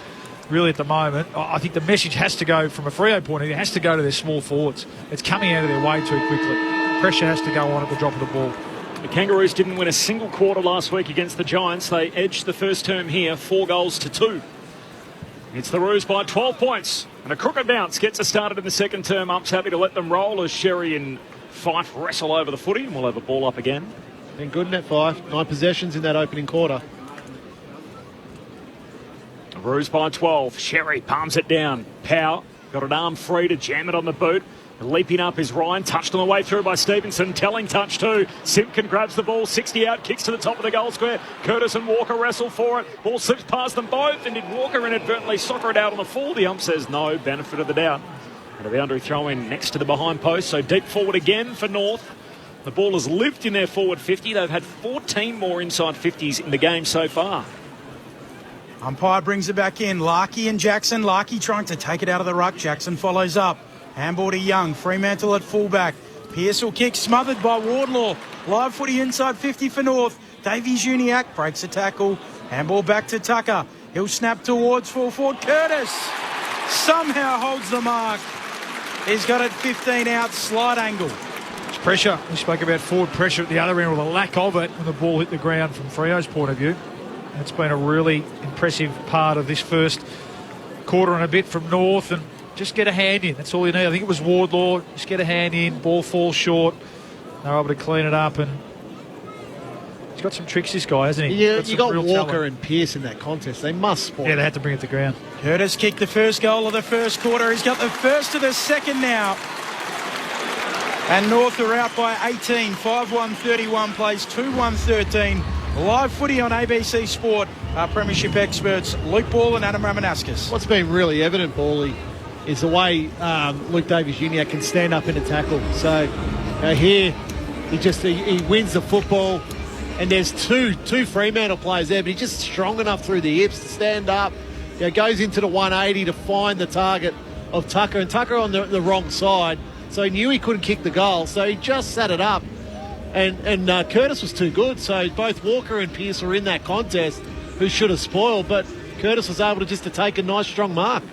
Really, at the moment, I think the message has to go from a Freo point of view. It has to go to their small forwards. It's coming out of their way too quickly. Pressure has to go on at the drop of the ball. The Kangaroos didn't win a single quarter last week against the Giants. They edged the first term here, 4-2. It's the Roos by 12 points. And a crooked bounce gets us started in the second term. Up's happy to let them roll as Sherry and Fife wrestle over the footy, and we'll have a ball up again. Been good in that, Fife. 9 possessions in that opening quarter. The Roos by 12. Sherry palms it down. Power got an arm free to jam it on the boot. Leaping up is Ryan, touched on the way through by Stevenson. Telling touch too. Simpkin grabs the ball, 60 out, kicks to the top of the goal square. Curtis and Walker wrestle for it. Ball slips past them both, and did Walker inadvertently soccer it out on the full? The ump says no, benefit of the doubt. And a boundary throw in next to the behind post, so deep forward again for North. The ball has lived in their forward 50. They've had 14 more inside 50s in the game so far. Umpire brings it back in. Larkey and Jackson. Larkey trying to take it out of the ruck. Jackson follows up. Handball to Young. Fremantle at fullback. Pearce will kick, smothered by Wardlaw. Live footy inside 50 for North. Davies Uniacke breaks a tackle. Handball back to Tucker. He'll snap towards full forward. Curtis somehow holds the mark. He's got it 15 out, slide angle. It's pressure. We spoke about forward pressure at the other end, or the lack of it when the ball hit the ground from Freo's point of view. It's been a really impressive part of this first quarter and a bit from North, and just get a hand in. That's all you need. I think it was Wardlaw. Just get a hand in. Ball falls short. They're able to clean it up, and he's got some tricks, this guy, hasn't he? Yeah, you got Walker and Pearce in that contest. They must spoil. Yeah, they had to bring it to ground. Curtis kicked the first goal of the first quarter. He's got the first of the second now. And North are out by 18. 5-1-31 plays 2-1-13. Live footy on ABC Sport. Our premiership experts, Luke Ball and Adam Ramanaskas. What's been really evident, Bally, is the way Luke Davies-Uniacke can stand up in a tackle. So here, he wins the football, and there's two Fremantle players there, but he's just strong enough through the hips to stand up. Goes into the 180 to find the target of Tucker, and Tucker on the wrong side, so he knew he couldn't kick the goal, so he just sat it up. And Curtis was too good, so both Walker and Pearce were in that contest, who should have spoiled, but Curtis was able to take a nice strong mark.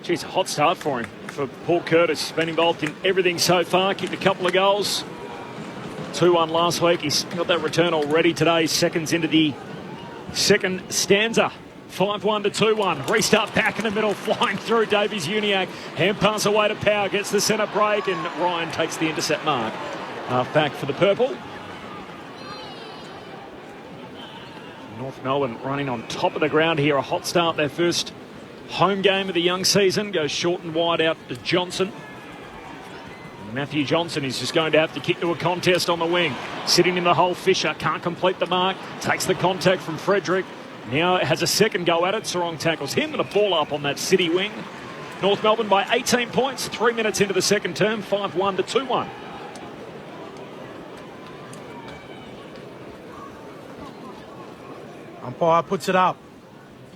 Geez, a hot start for him. For Paul Curtis, he's been involved in everything so far, kicked a couple of goals. 2-1 last week. He's got that return already today, seconds into the second stanza. 5-1-2-1. Restart back in the middle, flying through Davies-Uniacke. Hand pass away to Power, gets the centre break, and Ryan takes the intercept mark. Half back for the purple. North Melbourne running on top of the ground here. A hot start, their first home game of the young season. Goes short and wide out to Johnson. Matthew Johnson is just going to have to kick to a contest on the wing. Sitting in the hole, Fisher can't complete the mark. Takes the contact from Frederick. Now has a second go at it. Sarong tackles him, and a ball up on that city wing. North Melbourne by 18 points, 3 minutes into the second term, 5-1-2-1. Umpire puts it up.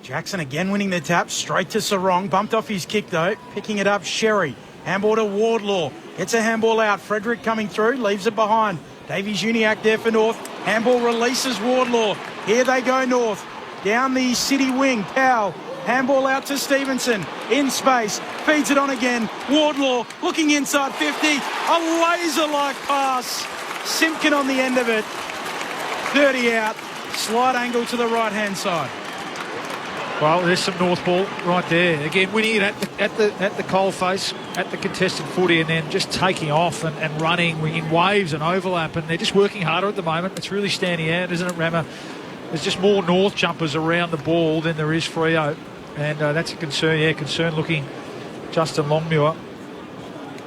Jackson again winning the tap, straight to Sarong. Bumped off his kick though, picking it up, Sherry. Handball to Wardlaw, gets a handball out. Frederick coming through, leaves it behind. Davies-Uniacke there for North. Handball releases Wardlaw. Here they go North. Down the city wing, Powell. Handball out to Stevenson. In space. Feeds it on again. Wardlaw looking inside 50. A laser-like pass. Simpkin on the end of it. 30 out. Slide angle to the right-hand side. Well, there's some North ball right there. Again, winning it at the coalface, at the contested footy, and then just taking off and running in waves and overlap. And they're just working harder at the moment. It's really standing out, isn't it, Rama? There's just more North jumpers around the ball than there is Freo. And that's a concern. Yeah, concern looking Justin Longmuir.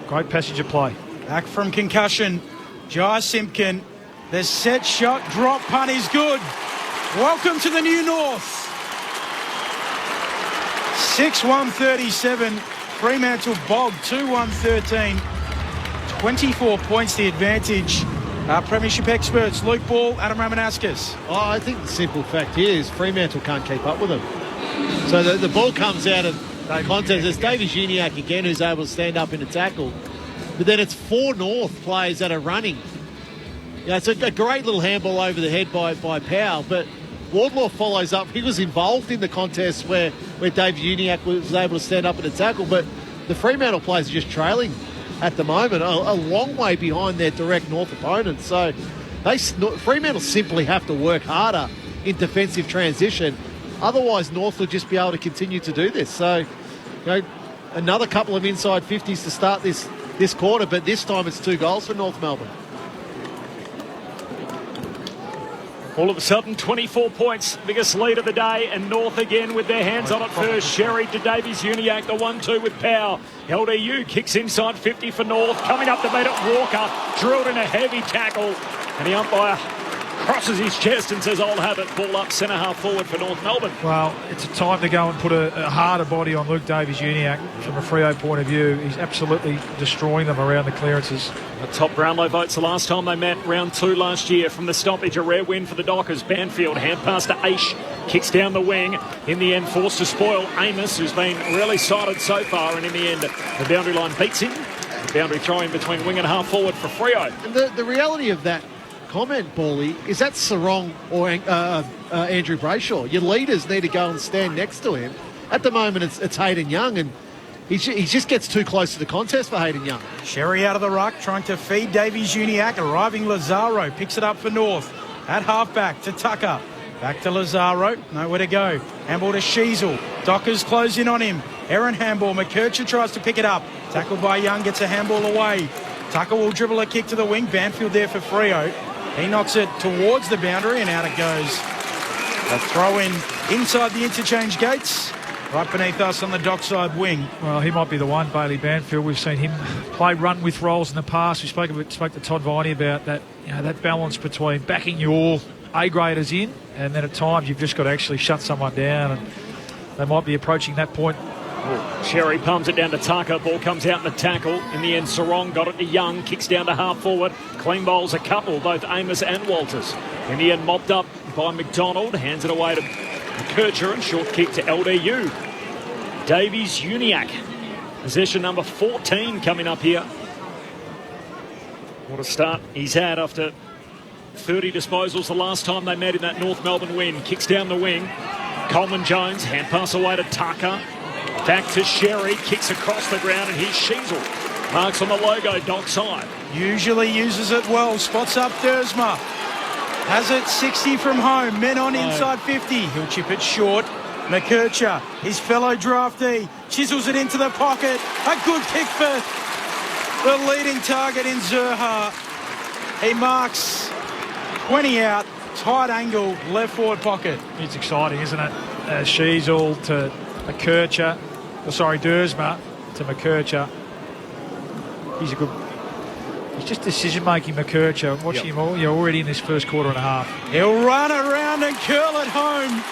Great passage of play. Back from concussion. Jai Simpkin. The set shot drop punt is good. Welcome to the new North. 6-1-37. Fremantle Bog 2-1-13. 24 points the advantage Premiership experts, Luke Ball, Adam Ramanauskas. Oh, I think the simple fact is Fremantle can't keep up with them. So the ball comes out of contest. It's Davies Uniacke again who's able to stand up in a tackle. But then it's 4 North players that are running. Yeah, it's a great little handball over the head by Powell, but Wardlaw follows up. He was involved in the contest where Davies Uniacke was able to stand up in a tackle, but the Fremantle players are just trailing at the moment, a long way behind their direct North opponents. So Fremantle simply have to work harder in defensive transition. Otherwise, North will just be able to continue to do this. So, another couple of inside 50s to start this quarter, but this time it's 2 goals for North Melbourne. All of a sudden, 24 points, biggest lead of the day, and North again with their hands on it first. Sherry to Davies Uniacke, the 1-2 with Powell. LDU kicks inside 50 for North. Coming up to beat it, Walker drilled in a heavy tackle, and the umpire crosses his chest and says, I'll have it. Ball up centre half forward for North Melbourne. Well, it's a time to go and put a harder body on Luke Davies Uniacke from a Freo point of view. He's absolutely destroying them around the clearances. The top Brownlow votes the last time they met, round 2 last year. From the stoppage, a rare win for the Dockers. Banfield, hand pass to Aish, kicks down the wing. In the end, forced to spoil Amos, who's been really sided so far, and in the end, the boundary line beats him. The boundary throwing between wing and half forward for Freo. And the reality of that comment, Bally, is that Sarong or Andrew Brayshaw. Your leaders need to go and stand next to him. At the moment, it's Hayden Young, and he just gets too close to the contest for Hayden Young. Sherry out of the ruck, trying to feed Davies Uniacke. Arriving Lazaro, picks it up for North. At halfback to Tucker. Back to Lazaro, nowhere to go. Handball to Sheasel. Dockers close in on him. Aaron handball, McKercher tries to pick it up. Tackled by Young, gets a handball away. Tucker will dribble a kick to the wing. Banfield there for Freo. He knocks it towards the boundary and out it goes. A throw in inside the interchange gates, right beneath us on the dockside wing. Well, he might be the one, Bailey Banfield. We've seen him play run with roles in the past. We spoke to Todd Viney about that, that balance between backing your A-graders in, and then at times you've just got to actually shut someone down, and they might be approaching that point. Sherry palms it down to Tucker. Ball comes out in the tackle. In the end, Sarong got it to Young. Kicks down to half forward. Clean bowls a couple, both Amos and Walters. In the end, mopped up by McDonald. Hands it away to McKercher, and short kick to LDU. Davies Uniacke. Possession number 14 coming up here. What a start he's had after 30 disposals the last time they met in that North Melbourne win. Kicks down the wing. Coleman Jones. Hand pass away to Tucker. Back to Sherry, kicks across the ground, and here's Sheasel. Marks on the logo, dockside. Usually uses it well, spots up Dersma. Has it 60 from home, men on inside 50. He'll chip it short. McKercher, his fellow draftee, chisels it into the pocket. A good kick for the leading target in Zurha. He marks 20 out, tight angle, left forward pocket. It's exciting, isn't it? Sheasel to McKercher. Dersma to McKercher. He's just decision-making, McKercher. Watching him all, already in this first quarter and a half. He'll run around and curl it home.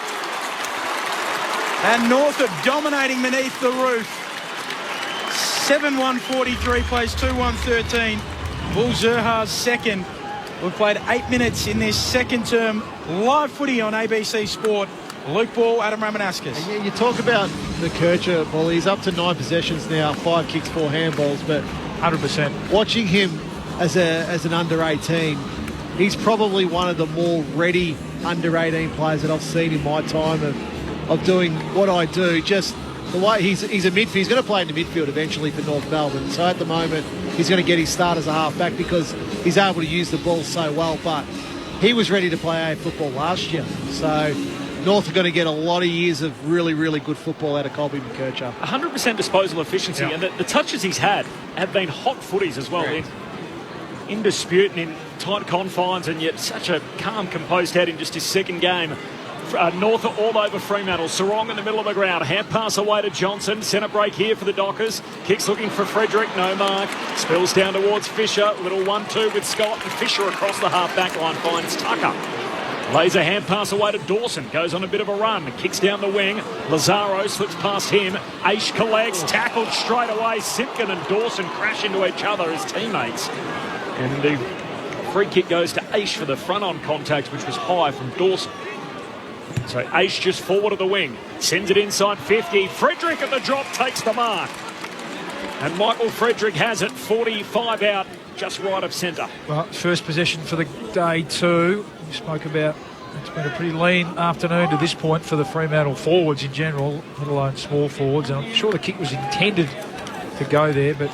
And North are dominating beneath the roof. 7-1-43 plays 2-1-13. Bull Zurha's second. We've played 8 minutes in this second term. Live footy on ABC Sport. Luke Ball, Adam Ramanauskas. Yeah, you talk about McKercher, Paul. He's up to 9 possessions now, 5 kicks, 4 handballs. But 100%. Watching him as an under 18, he's probably one of the more ready under 18 players that I've seen in my time of doing what I do. Just the way he's a midfield. He's going to play in the midfield eventually for North Melbourne. So at the moment, he's going to get his start as a halfback because he's able to use the ball so well. But he was ready to play A football last year. So North are going to get a lot of years of really, really good football out of Colby McKercher. 100% disposal efficiency, and the touches he's had have been hot footies as well. In dispute and in tight confines, and yet such a calm, composed head in just his second game. North are all over Fremantle. Sarong in the middle of the ground. Hand pass away to Johnson. Centre break here for the Dockers. Kicks looking for Frederick. No mark. Spills down towards Fisher. Little 1-2 with Scott, and Fisher across the half-back line finds Tucker. Lays a hand pass away to Dawson. Goes on a bit of a run. Kicks down the wing. Lazaro slips past him. Aish collects. Tackled straight away. Simpkin and Dawson crash into each other as teammates. And the free kick goes to Aish for the front-on contact, which was high from Dawson. So Aish just forward of the wing, sends it inside 50. Frederick at the drop takes the mark. And Michael Frederick has it, 45 out, just right of centre. Well, first possession for the day too. We spoke about it's been a pretty lean afternoon to this point for the Fremantle forwards in general, let alone small forwards. And I'm sure the kick was intended to go there, but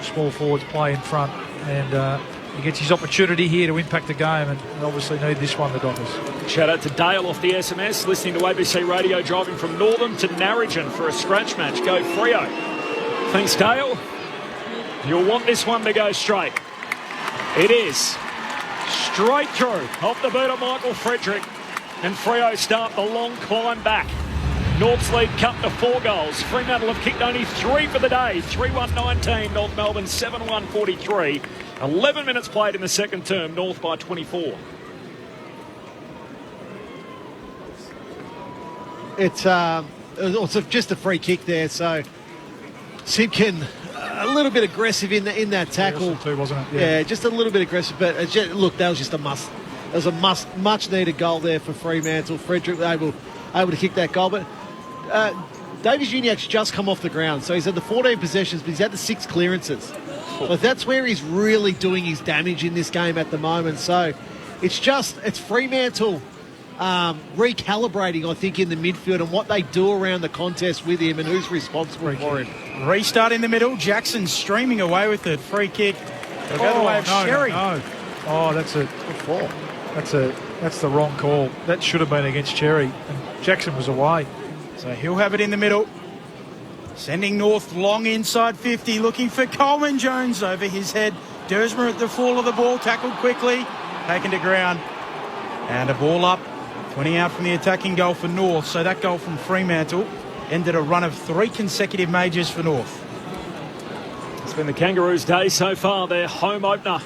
small forwards play in front. And he gets his opportunity here to impact the game, and obviously need this one, the Dockers. Shout out to Dale off the SMS, listening to ABC Radio, driving from Northern to Narrogin for a scratch match. Go Freo. Thanks, Dale. You'll want this one to go straight. It is. Straight through. Off the boot of Michael Frederick. And Freo start the long climb back. North's lead cut to 4 goals. Fremantle have kicked only 3 for the day. 3-1-19. North Melbourne 7-1-43. 11 minutes played in the second term. North by 24. It's just a free kick there, so Simpkin a little bit aggressive in that tackle too, wasn't it? Yeah, just a little bit aggressive, but look, that was just a must. It was a much needed goal there for Fremantle. Frederick able to kick that goal, but Davies Uniac's just come off the ground, so he's had the 14 possessions, but he's had the 6 clearances. So that's where he's really doing his damage in this game at the moment. So it's Fremantle recalibrating, I think, in the midfield and what they do around the contest with him and who's responsible for him. Restart in the middle. Jackson streaming away with it. Free kick. They'll go the way of Sherry. No. Oh, that's the wrong call. That should have been against Cherry, and Jackson was away. So he'll have it in the middle. Sending North long inside 50, looking for Coleman Jones over his head. Dersmer at the fall of the ball, tackled quickly, taken to ground. And a ball up, 20 out from the attacking goal for North. So that goal from Fremantle ended a run of 3 consecutive majors for North. It's been the Kangaroos' day so far, their home opener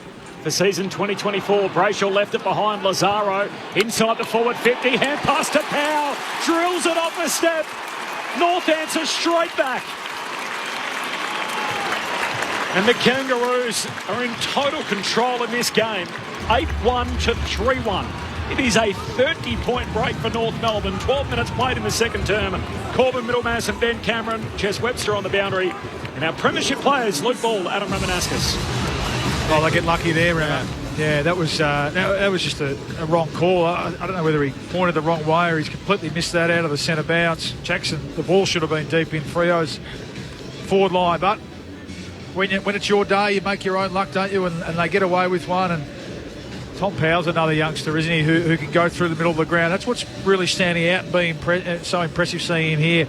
for season 2024. Brayshaw left it behind Lazaro. Inside the forward 50, hand pass to Powell. Drills it off a step. North answers straight back. And the Kangaroos are in total control in this game. 8-1 to 3-1. It is a 30-point break for North Melbourne. 12 minutes played in the second term. Corbin Middlemass and Ben Cameron. Jess Webster on the boundary. And our premiership players, Luke Ball, Adam Ramanaskas. Oh, they get lucky there, Rama. Yeah, that was just a wrong call. I don't know whether he pointed the wrong way or he's completely missed that out of the centre bounce. Jackson, the ball should have been deep in Freo's forward line. But when it's your day, you make your own luck, don't you? And they get away with one. And Tom Powell's another youngster, isn't he, who can go through the middle of the ground. That's what's really standing out and being so impressive seeing him here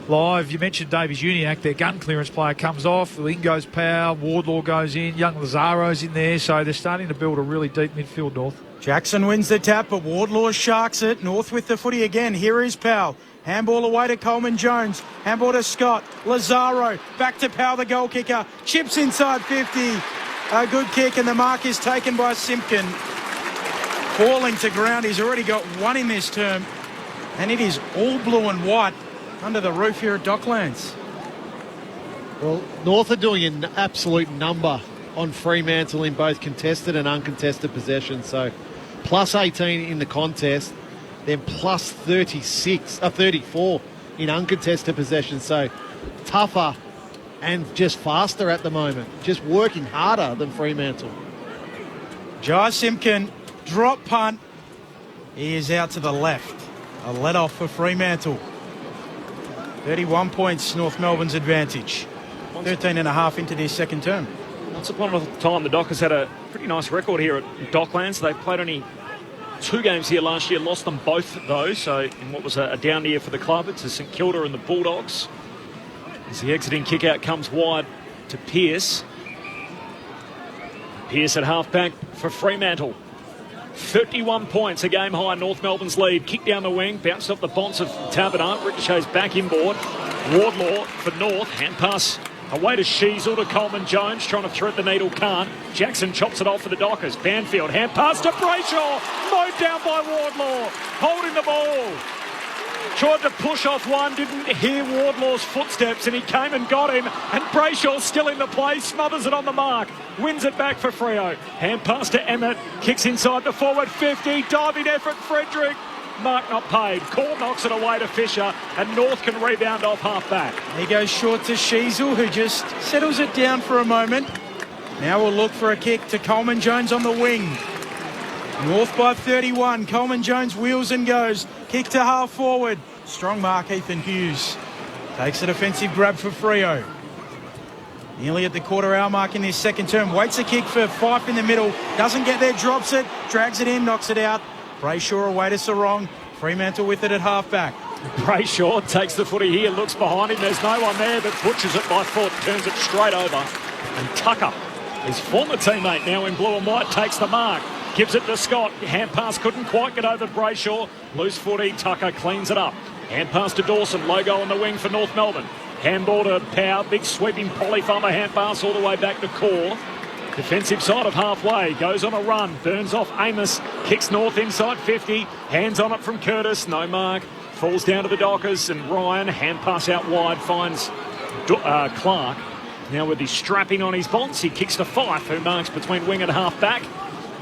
live. You mentioned Davies Uniac, their gun clearance player comes off. In goes Powell, Wardlaw goes in, young Lazaro's in there. So they're starting to build a really deep midfield, North. Jackson wins the tap, but Wardlaw sharks it. North with the footy again. Here is Powell. Handball away to Coleman Jones. Handball to Scott. Lazaro. Back to Powell, the goal kicker. Chips inside 50. A good kick, and the mark is taken by Simpkin. Falling to ground. He's already got 1 in this term. And it is all blue and white under the roof here at Docklands. Well, North are doing an absolute number on Fremantle in both contested and uncontested possession. So plus 18 in the contest, then plus 34 in uncontested possession. So tougher and just faster at the moment. Just working harder than Fremantle. Jai Simpkin, drop punt. He is out to the left. A let off for Fremantle. 31 points, North Melbourne's advantage. 13 and a half into their second term. Once upon a time, the Dockers had a pretty nice record here at Docklands. They played only 2 games here last year, lost them both those. So in what was a down year for the club, it's St Kilda and the Bulldogs. As the exiting kick out comes wide to Pearce. Pearce at half-back for Fremantle. 31 points, a game high, North Melbourne's lead. Kick down the wing, bounced off the bonce of Taberner. Ricochets back inboard. Wardlaw for North. Hand pass away to Sheasel to Coleman Jones, trying to thread the needle, can't. Jackson chops it off for the Dockers. Banfield, hand pass to Brayshaw. Mowed down by Wardlaw. Holding the ball. Tried to push off one, didn't hear Wardlaw's footsteps, and he came and got him. And Brayshaw's still in the play, smothers it on the mark, wins it back for Freo. Hand pass to Emmett, kicks inside the forward 50, diving effort, Frederick. Mark not paid. Call knocks it away to Fisher, and North can rebound off half-back. He goes short to Sheasel, who just settles it down for a moment. Now we'll look for a kick to Coleman Jones on the wing. North by 31. Coleman Jones wheels and goes. Kick to half forward. Strong mark, Ethan Hughes. Takes a defensive grab for Freo. Nearly at the quarter hour mark in this second term. Waits a kick for Fife in the middle. Doesn't get there, drops it. Drags it in, knocks it out. Brayshaw away to Sarong. Fremantle with it at half-back. Brayshaw takes the footy here, looks behind him. There's no one there, but butchers it by foot, turns it straight over. And Tucker, his former teammate now in blue and white, takes the mark. Gives it to Scott. Hand pass couldn't quite get over Brayshaw. Loose footy, Tucker cleans it up. Hand pass to Dawson. Logo on the wing for North Melbourne. Handball to Power. Big sweeping polyfarmer hand pass all the way back to Core. Defensive side of halfway. Goes on a run. Burns off Amos. Kicks North inside 50. Hands on it from Curtis. No mark. Falls down to the Dockers. And Ryan, hand pass out wide, finds Clark. Now with his strapping on his bonds, he kicks to Fife, who marks between wing and half-back.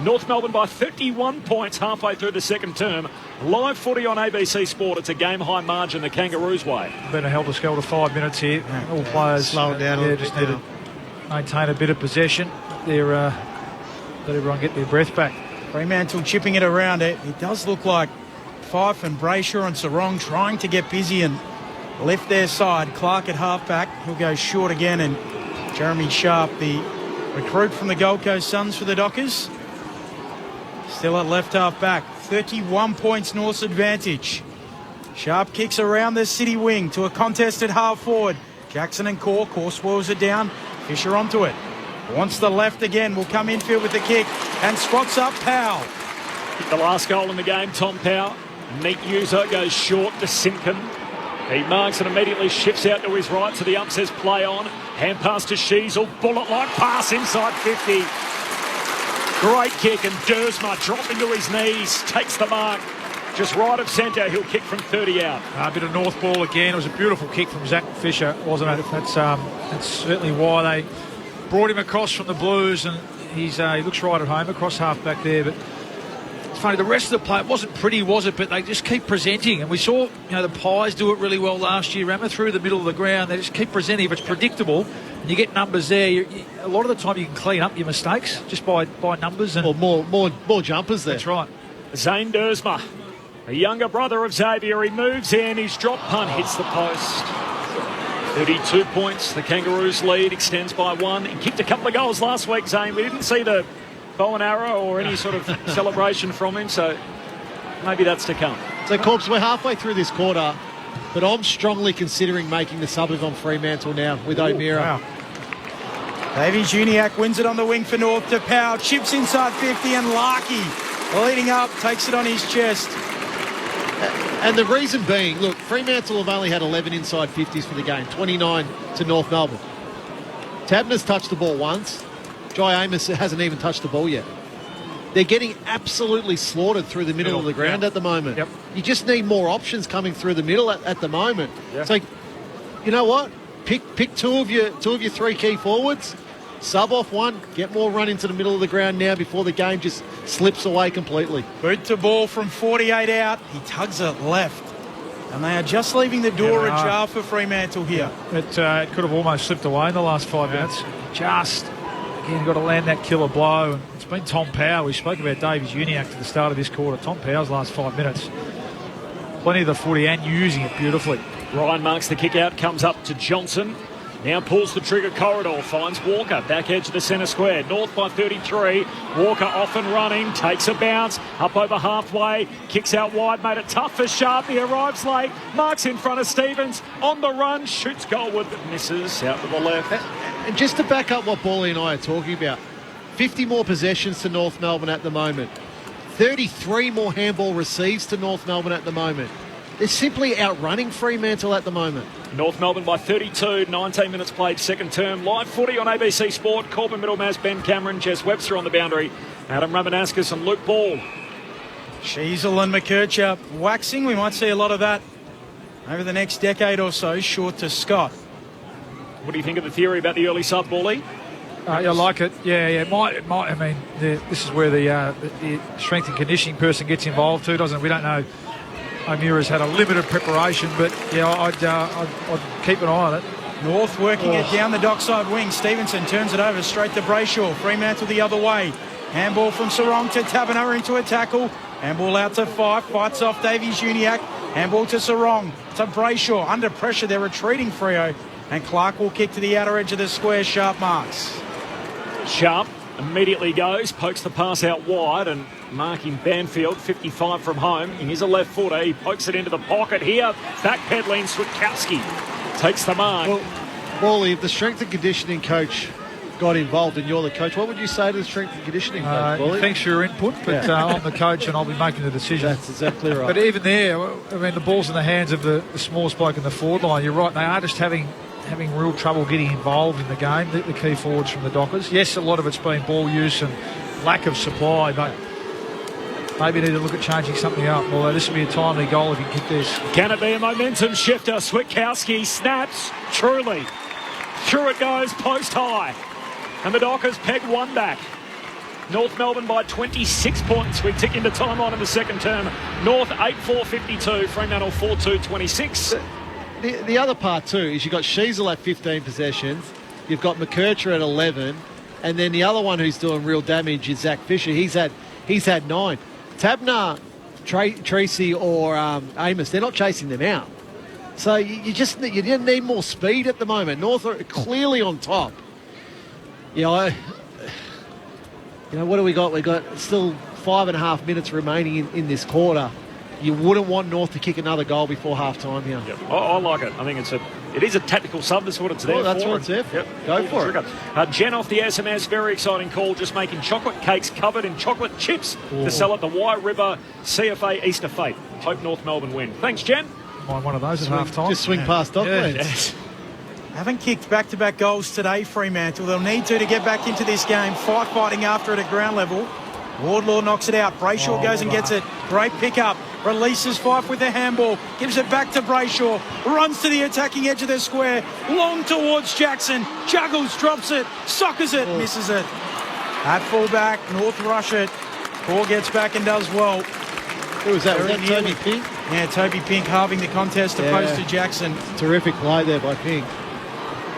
North Melbourne by 31 points halfway through the second term. Live footy on ABC Sport. It's a game-high margin the Kangaroos way. Been a helter-skelter 5 minutes here. All players slow it down. Just need to maintain a bit of possession. Let everyone get their breath back. Fremantle chipping it around it. It does look like Fife and Brayshaw and Sarong trying to get busy and lift their side. Clark at half-back. He'll go short again, and Jeremy Sharp, the recruit from the Gold Coast Suns for the Dockers, still at left half-back. 31 points North's advantage. Sharp kicks around the city wing to a contested half-forward. Jackson and Core swirls it down. Fisher onto it. Wants the left again. Will come infield with the kick and squats up Powell. The last goal in the game, Tom Powell. Neat user, goes short to Simpkin. He marks and immediately shifts out to his right, so the ump says play on. Hand pass to Sheasel. Bullet-like pass inside 50. Great kick, and Dersma dropping to his knees, takes the mark. Just right of centre, he'll kick from 30 out. A bit of North ball again. It was a beautiful kick from Zach Fisher, wasn't it? That's certainly why they brought him across from the Blues, and he looks right at home across half back there. But it's funny, the rest of the play, it wasn't pretty, was it? But they just keep presenting, and we saw the Pies do it really well last year. Rammer through the middle of the ground. They just keep presenting. If it's predictable, and you get numbers there, a lot of the time you can clean up your mistakes just by numbers and more jumpers there. That's right. Zane Dersma, a younger brother of Xavier. He moves in. His drop punt hits the post. 32 points. The Kangaroos lead extends by 1. He kicked a couple of goals last week, Zane. We didn't see the bow and arrow or any sort of celebration from him, so maybe that's to come. So, Corps, we're halfway through this quarter, but I'm strongly considering making the suburb on Fremantle now with O'Meara. Wow. Davies Uniacke wins it on the wing for North to Powell. Chips inside 50, and Larkey leading up, takes it on his chest. And the reason being, look, Fremantle have only had 11 inside 50s for the game, 29 to North Melbourne. Tabner's touched the ball once. Jai Amos hasn't even touched the ball yet. They're getting absolutely slaughtered through the middle of the ground at the moment. Yep. You just need more options coming through the middle at the moment. Yep. So, you know what? Pick two of your 3 key forwards, sub off one, get more run into the middle of the ground now before the game just slips away completely. Boot to ball from 48 out. He tugs it left. And they are just leaving the door ajar for Fremantle here. It could have almost slipped away in the last 5 minutes. Just, again, got to land that killer blow. And it's been Tom Powell. We spoke about Davies Uniacke at the start of this quarter. Tom Powell's last 5 minutes. Plenty of the footy and using it beautifully. Ryan marks the kick out, comes up to Johnson. Now pulls the trigger corridor, finds Walker, back edge of the centre square. North by 33. Walker off and running, takes a bounce, up over halfway, kicks out wide, made it tough for Sharp. He arrives late, marks in front of Stevens, on the run, shoots goalward, but misses out to the left. And just to back up what Bally and I are talking about, 50 more possessions to North Melbourne at the moment. 33 more handball receives to North Melbourne at the moment. They're simply outrunning Fremantle at the moment. North Melbourne by 32, 19 minutes played second term. Live footy on ABC Sport. Corbin Middlemass, Ben Cameron, Jess Webster on the boundary. Adam Ramanauskas and Luke Ball. Sheasel and McKercher waxing. We might see a lot of that over the next decade or so, short to Scott. What do you think of the theory about the early sub, Bally? I like it. Yeah. It might. I mean, this is where the strength and conditioning person gets involved too, doesn't it? We don't know. O'Meara's had a limited preparation, but yeah, I'd keep an eye on it. North working it down the dockside wing. Stevenson turns it over straight to Brayshaw. Fremantle the other way. Handball from Sarong to Taberner into a tackle. Handball out to Fife. Fights off Davies Uniac. Handball to Sarong. To Brayshaw. Under pressure, they're retreating Freo. And Clark will kick to the outer edge of the square. Sharp marks. Sharp immediately goes, pokes the pass out wide, and marking Banfield, 55 from home. He's a left footer. He pokes it into the pocket here. Backpedaling Switkowski takes the mark. Well, Wally, if the strength and conditioning coach got involved and you're the coach, what would you say to the strength and conditioning coach, Wally? Thanks for your input, but I'm the coach and I'll be making the decision. That's exactly right. But even there, I mean, the ball's in the hands of the smallest bloke in the forward line. You're right, they are just having real trouble getting involved in the game, the key forwards from the Dockers. Yes, a lot of it's been ball use and lack of supply, but maybe need to look at changing something up. Although this will be a timely goal if you kick this. Can it be a momentum shifter? Switkowski snaps. Truly. Through it goes, post high. And the Dockers peg one back. North Melbourne by 26 points. We tick into time on in the second term. North 8-4-52. Fremantle 4-2-26. The other part too is you've got Sheasel at 15 possessions. You've got McKercher at 11. And then the other one who's doing real damage is Zach Fisher. He's had 9. Tabner, Tracy or Amos, they're not chasing them out. So you didn't need more speed at the moment. North are clearly on top. What do we got? We've got still 5.5 minutes remaining in this quarter. You wouldn't want North to kick another goal before half-time here. Yep. I like it. I think it is a tactical sub. That's what it's there for. That's what it's there for. Yep. Go for it. Jen off the SMS, very exciting call, just making chocolate cakes covered in chocolate chips to sell at the Wye River CFA Easter Fete. Hope North Melbourne win. Thanks, Jen. Mind one of those at half-time. Just swing past Docklands. Yes. Haven't kicked back-to-back goals today, Fremantle. They'll need to get back into this game. Fighting after it at ground level. Wardlaw knocks it out. Brayshaw goes and gets it. Great pick-up. Releases Fife with a handball. Gives it back to Brayshaw. Runs to the attacking edge of the square. Long towards Jackson. Juggles, drops it. Soccers it. Misses it. At full-back, North rush it. Paul gets back and does well. Who was that? Was that Toby Pink? Yeah, Toby Pink halving the contest opposed to Jackson. Terrific play there by Pink.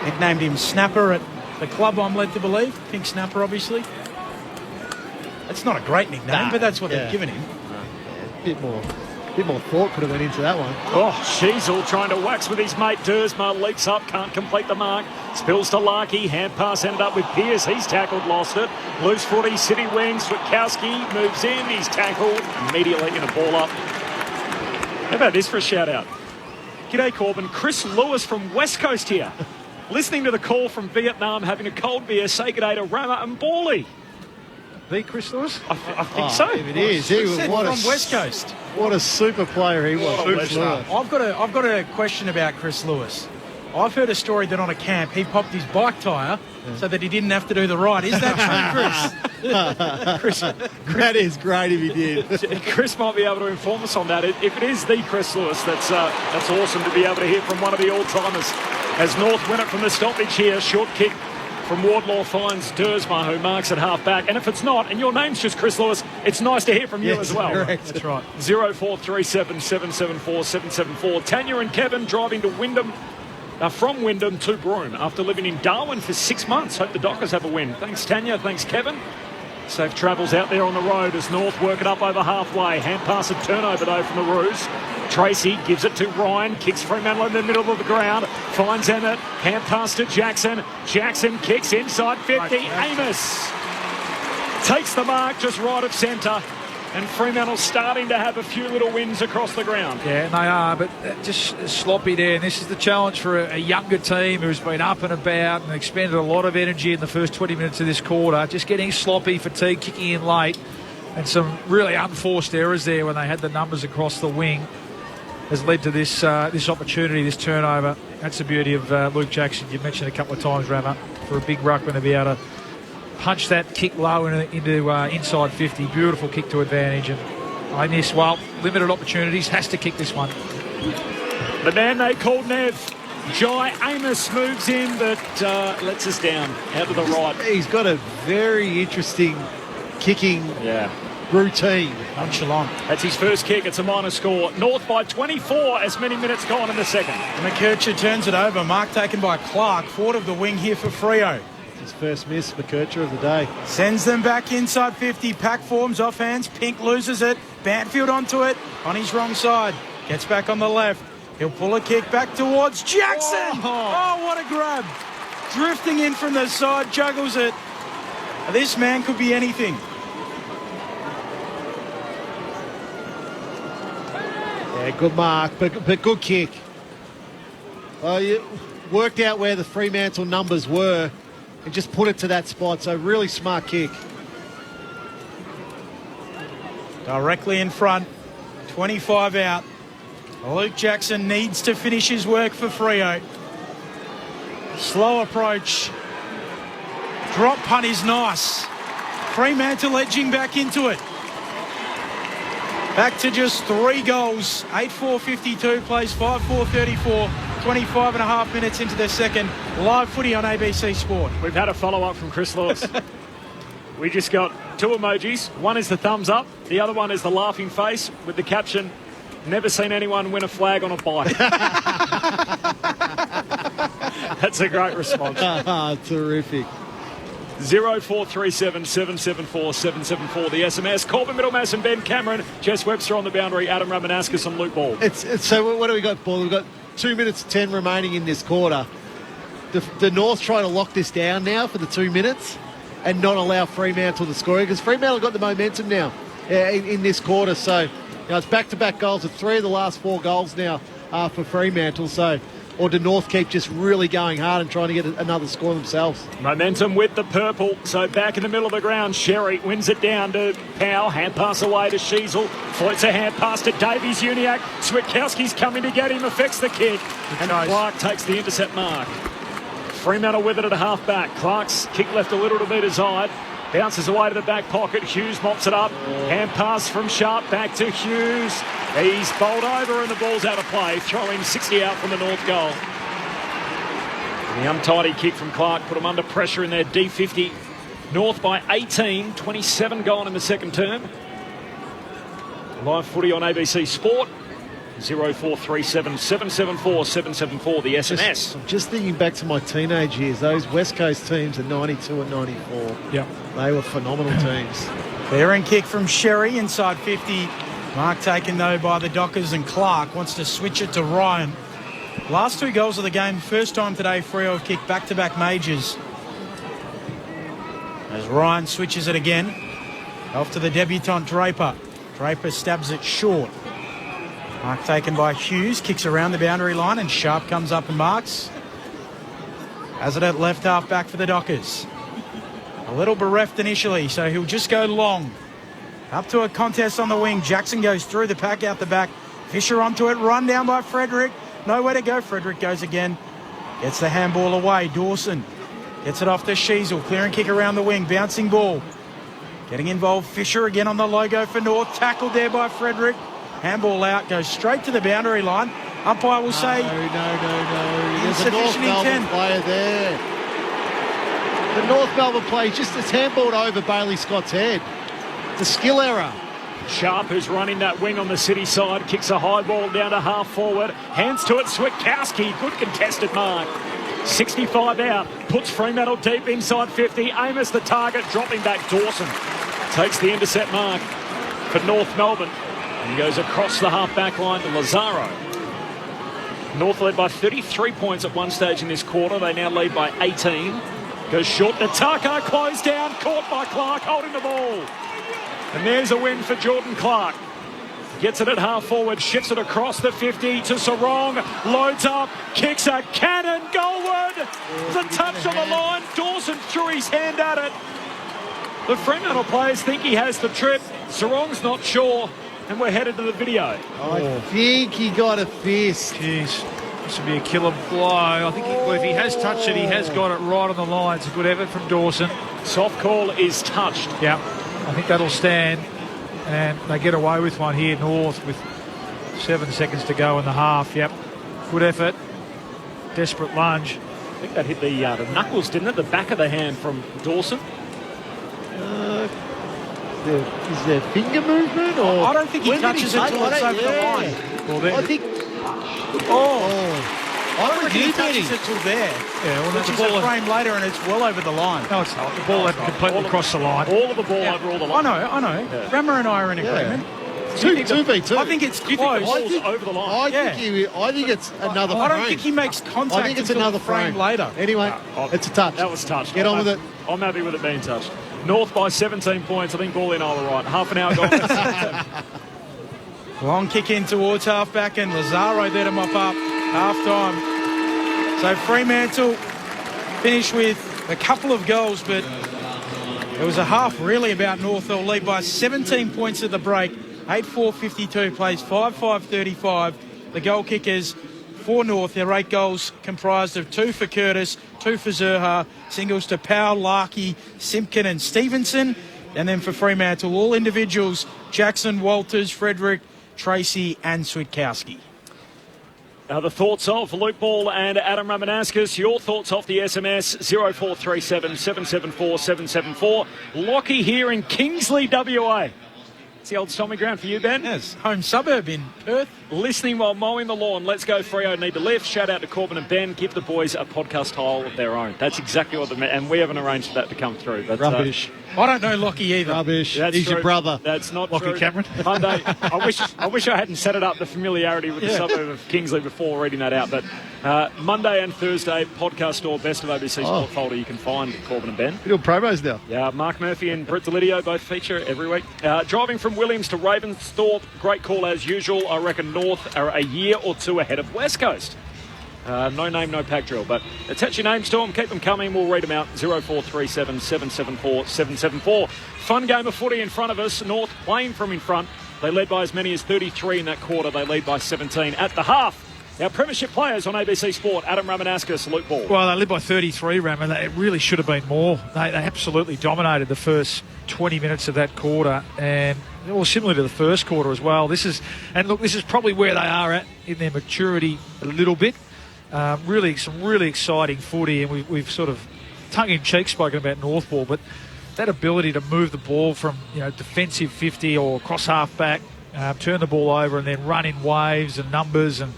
Nicknamed him Snapper at the club, I'm led to believe. Pink Snapper, obviously. It's not a great nickname, but that's what they've given him. A bit more thought could have went into that one. Oh, Sheasel trying to wax with his mate. Dersma leaps up, can't complete the mark. Spills to Larkey. Hand pass ended up with Pearce. He's tackled, lost it. Loose footy, city wing. Switkowski moves in. He's tackled. Immediately in a ball up. How about this for a shout out? G'day, Corbin. Chris Lewis from West Coast here. Listening to the call from Vietnam, having a cold beer. Say g'day to Rama and Bally. The Chris Lewis? I think so. If it is. From West Coast. What a super player he was. I've got a question about Chris Lewis. I've heard a story that on a camp he popped his bike tyre so that he didn't have to do the ride. Is that true, Chris? That is great if he did. Chris might be able to inform us on that. If it is the Chris Lewis, that's awesome to be able to hear from one of the all-timers. As North win it from the stoppage here, short kick from Wardlaw finds Dersma, who marks at half-back. And if it's not, and your name's just Chris Lewis, it's nice to hear from you as well. Correct. That's right. 0437 774 774. Tanya and Kevin driving to Wyndham. From Wyndham to Broome after living in Darwin for 6 months. Hope the Dockers have a win. Thanks, Tanya. Thanks, Kevin. Safe travels out there on the road as North work it up over halfway. Hand pass and turnover, though, from the Roos. Tracy gives it to Ryan. Kicks Fremantle in the middle of the ground. Finds Emmett. Hand pass to Jackson. Jackson kicks inside 50. Amos takes the mark just right of centre. And Fremantle starting to have a few little wins across the ground. Yeah, and they are, but just sloppy there. And this is the challenge for a younger team who's been up and about and expended a lot of energy in the first 20 minutes of this quarter. Just getting sloppy, fatigue, kicking in late. And some really unforced errors there when they had the numbers across the wing has led to this opportunity, this turnover. That's the beauty of Luke Jackson. You mentioned a couple of times, Rama, for a big ruckman to be able to punch that kick low into inside 50. Beautiful kick to advantage. And I miss, limited opportunities. Has to kick this one. The man they called Nev, Jai Amos, moves in but lets us down out to the right. He's got a very interesting kicking routine. Nonchalant. That's his first kick. It's a minor score. North by 24 as many minutes gone in the second. McKercher turns it over. Mark taken by Clark. Forward of the wing here for Freo. His first miss, McKercher of the day. Sends them back inside 50. Pack forms off hands. Pink loses it. Banfield onto it on his wrong side. Gets back on the left. He'll pull a kick back towards Jackson. Oh, what a grab. Drifting in from the side. Juggles it. This man could be anything. Yeah, good mark, but good kick. You worked out where the Fremantle numbers were and just put it to that spot. So really smart kick. Directly in front. 25 out. Luke Jackson needs to finish his work for Freo. Slow approach. Drop punt is nice. Fremantle edging back into it. Back to just 3 goals. 8-4-52 plays 5-4-34. 25 and a half minutes into the second. Live footy on ABC Sport. We've had a follow-up from Chris Lewis. We just got 2 emojis. One is the thumbs up. The other one is the laughing face with the caption, "Never seen anyone win a flag on a bike." That's a great response. Terrific. 0437 774 774 the SMS. Corbin Middlemass and Ben Cameron. Jess Webster on the boundary. Adam Ramanauskas on loop ball. So what do we got, Paul? We've got 2 minutes 10 remaining in this quarter. The North trying to lock this down now for the 2 minutes and not allow Fremantle to score, because Fremantle got the momentum now in this quarter. So it's back-to-back goals of 3 of the last 4 goals now for Fremantle. So, or do North keep just really going hard and trying to get another score themselves? Momentum with the purple. So back in the middle of the ground, Sherry wins it down to Powell. Hand pass away to Sheasel. Floats a hand pass to Davies Uniac. Switkowski's coming to get him. Affects the kick. And Clark takes the intercept mark. Fremantle with it at a half-back. Clark's kick left a little to be desired. Bounces away to the back pocket. Hughes mops it up. Hand pass from Sharp back to Hughes. He's bowled over and the ball's out of play. Throwing 60 out from the North goal. And the untidy kick from Clark put them under pressure in their D50. North by 18. 27 gone in the second term. Live footy on ABC Sport. 0437 774 774 the SMS. I'm just thinking back to my teenage years. Those West Coast teams at 92 and 94. Yeah, they were phenomenal teams. Clearing kick from Sherry inside 50. Mark taken though by the Dockers, and Clark wants to switch it to Ryan. Last 2 goals of the game. First time today Freo have kicked back-to-back majors. As Ryan switches it again. Off to the debutant Draper. Draper stabs it short. Mark taken by Hughes, kicks around the boundary line, and Sharp comes up and marks. Has it at left half back for the Dockers. A little bereft initially, so he'll just go long. Up to a contest on the wing. Jackson goes through the pack out the back. Fisher onto it, run down by Frederick. Nowhere to go. Frederick goes again. Gets the handball away. Dawson gets it off to Sheasel. Clearing kick around the wing. Bouncing ball. Getting involved. Fisher again on the logo for North. Tackled there by Frederick. Handball out, goes straight to the boundary line. Umpire will say... No. There's a North Melbourne player there. The North Melbourne player just it's handballed over Bailey Scott's head. It's a skill error. Sharp, who's running that wing on the City side, kicks a high ball down to half forward. Hands to it, Switkowski. Good contested mark. 65 out. Puts Fremantle deep inside 50. Amos the target, dropping back Dawson. Takes the intercept mark for North Melbourne. And he goes across the half-back line to Lazaro. North led by 33 points at one stage in this quarter. They now lead by 18. Goes short to Tucker, closed down, caught by Clark, holding the ball. And there's a win for Jordan Clark. Gets it at half forward, shifts it across the 50 to Sarong, loads up, kicks a cannon, goalward. The touch on the line, Dawson threw his hand at it. The Fremantle players think he has the trip. Sarong's not sure. And we're headed to the video. I think he got a fist. Jeez, this would be a killer blow. I think if he has touched it, he has got it right on the line. It's a good effort from Dawson. Soft call is touched. Yeah, I think that'll stand. And they get away with one here, North, with 7 seconds to go in the half. Yep. Good effort. Desperate lunge. I think that hit the knuckles, didn't it? The back of the hand from Dawson. Is there finger movement? Or I don't think he touches it till it's over the line. Well, I think... I don't reckon he touches it till there. Yeah, well, which the is ball a frame later and it's well over the line. No, it's not. The ball hadn't completely crossed the line. All of the ball over all the line. I know. Yeah. Rammer and I are in agreement. 2v2. I think it's close. Over the line. I think it's another frame. I don't think he makes contact I think it's until another the frame later. Anyway, it's a touch. That was touched. Get on with it. I'm happy with it being touched. North by 17 points. I think Ball in all right. Half an hour gone. Long kick in towards halfback and Lazaro there to mop up half time. So Fremantle finished with a couple of goals, but it was a half really about North. They'll lead by 17 points at the break. 8-4-52 plays 5-5-35. The goal kickers for North, their 8 goals comprised of 2 for Curtis, 2 for Zerha, singles to Powell, Larkey, Simpkin and Stevenson. And then for Fremantle, all individuals, Jackson, Walters, Frederick, Tracy and Switkowski. The thoughts of Luke Ball and Adam Ramanauskas. Your thoughts off the SMS 0437 774 774. Lockie here in Kingsley, WA. It's the old Stormy ground for you, Ben. Yes, home suburb in Perth. Listening while mowing the lawn. Let's go, Freo need to lift. Shout out to Corbin and Ben. Give the boys a podcast style of their own. That's exactly what and we haven't arranged for that to come through. But, Rubbish. I don't know Lockie either. Rubbish. That's He's true. your brother. That's not Lockie true. Cameron. Monday. I wish I hadn't set it up, the familiarity with the suburb of Kingsley before reading that out. But Monday and Thursday, podcast store, best of ABC Sport folder. You can find Corbin and Ben. You're doing promos now. Yeah, Mark Murphy and Britt Delidio both feature every week. Driving from Williams to Ravensthorpe, great call as usual. I reckon North are a year or two ahead of West Coast. No name, no pack drill, but attach your names to them, keep them coming, we'll read them out. 0437 774 774. Fun game of footy in front of us. North playing from in front. They led by as many as 33 in that quarter. They lead by 17 at the half. Our premiership players on ABC Sport, Adam Ramanauskas, Luke Ball. Well, they led by 33, Ram, and it really should have been more. They absolutely dominated the first 20 minutes of that quarter, and similar to the first quarter as well. This is probably where they are at in their maturity a little bit. Some really exciting footy, and we've sort of tongue-in-cheek spoken about North Ball, but that ability to move the ball from defensive 50 or cross half-back, turn the ball over and then run in waves and numbers and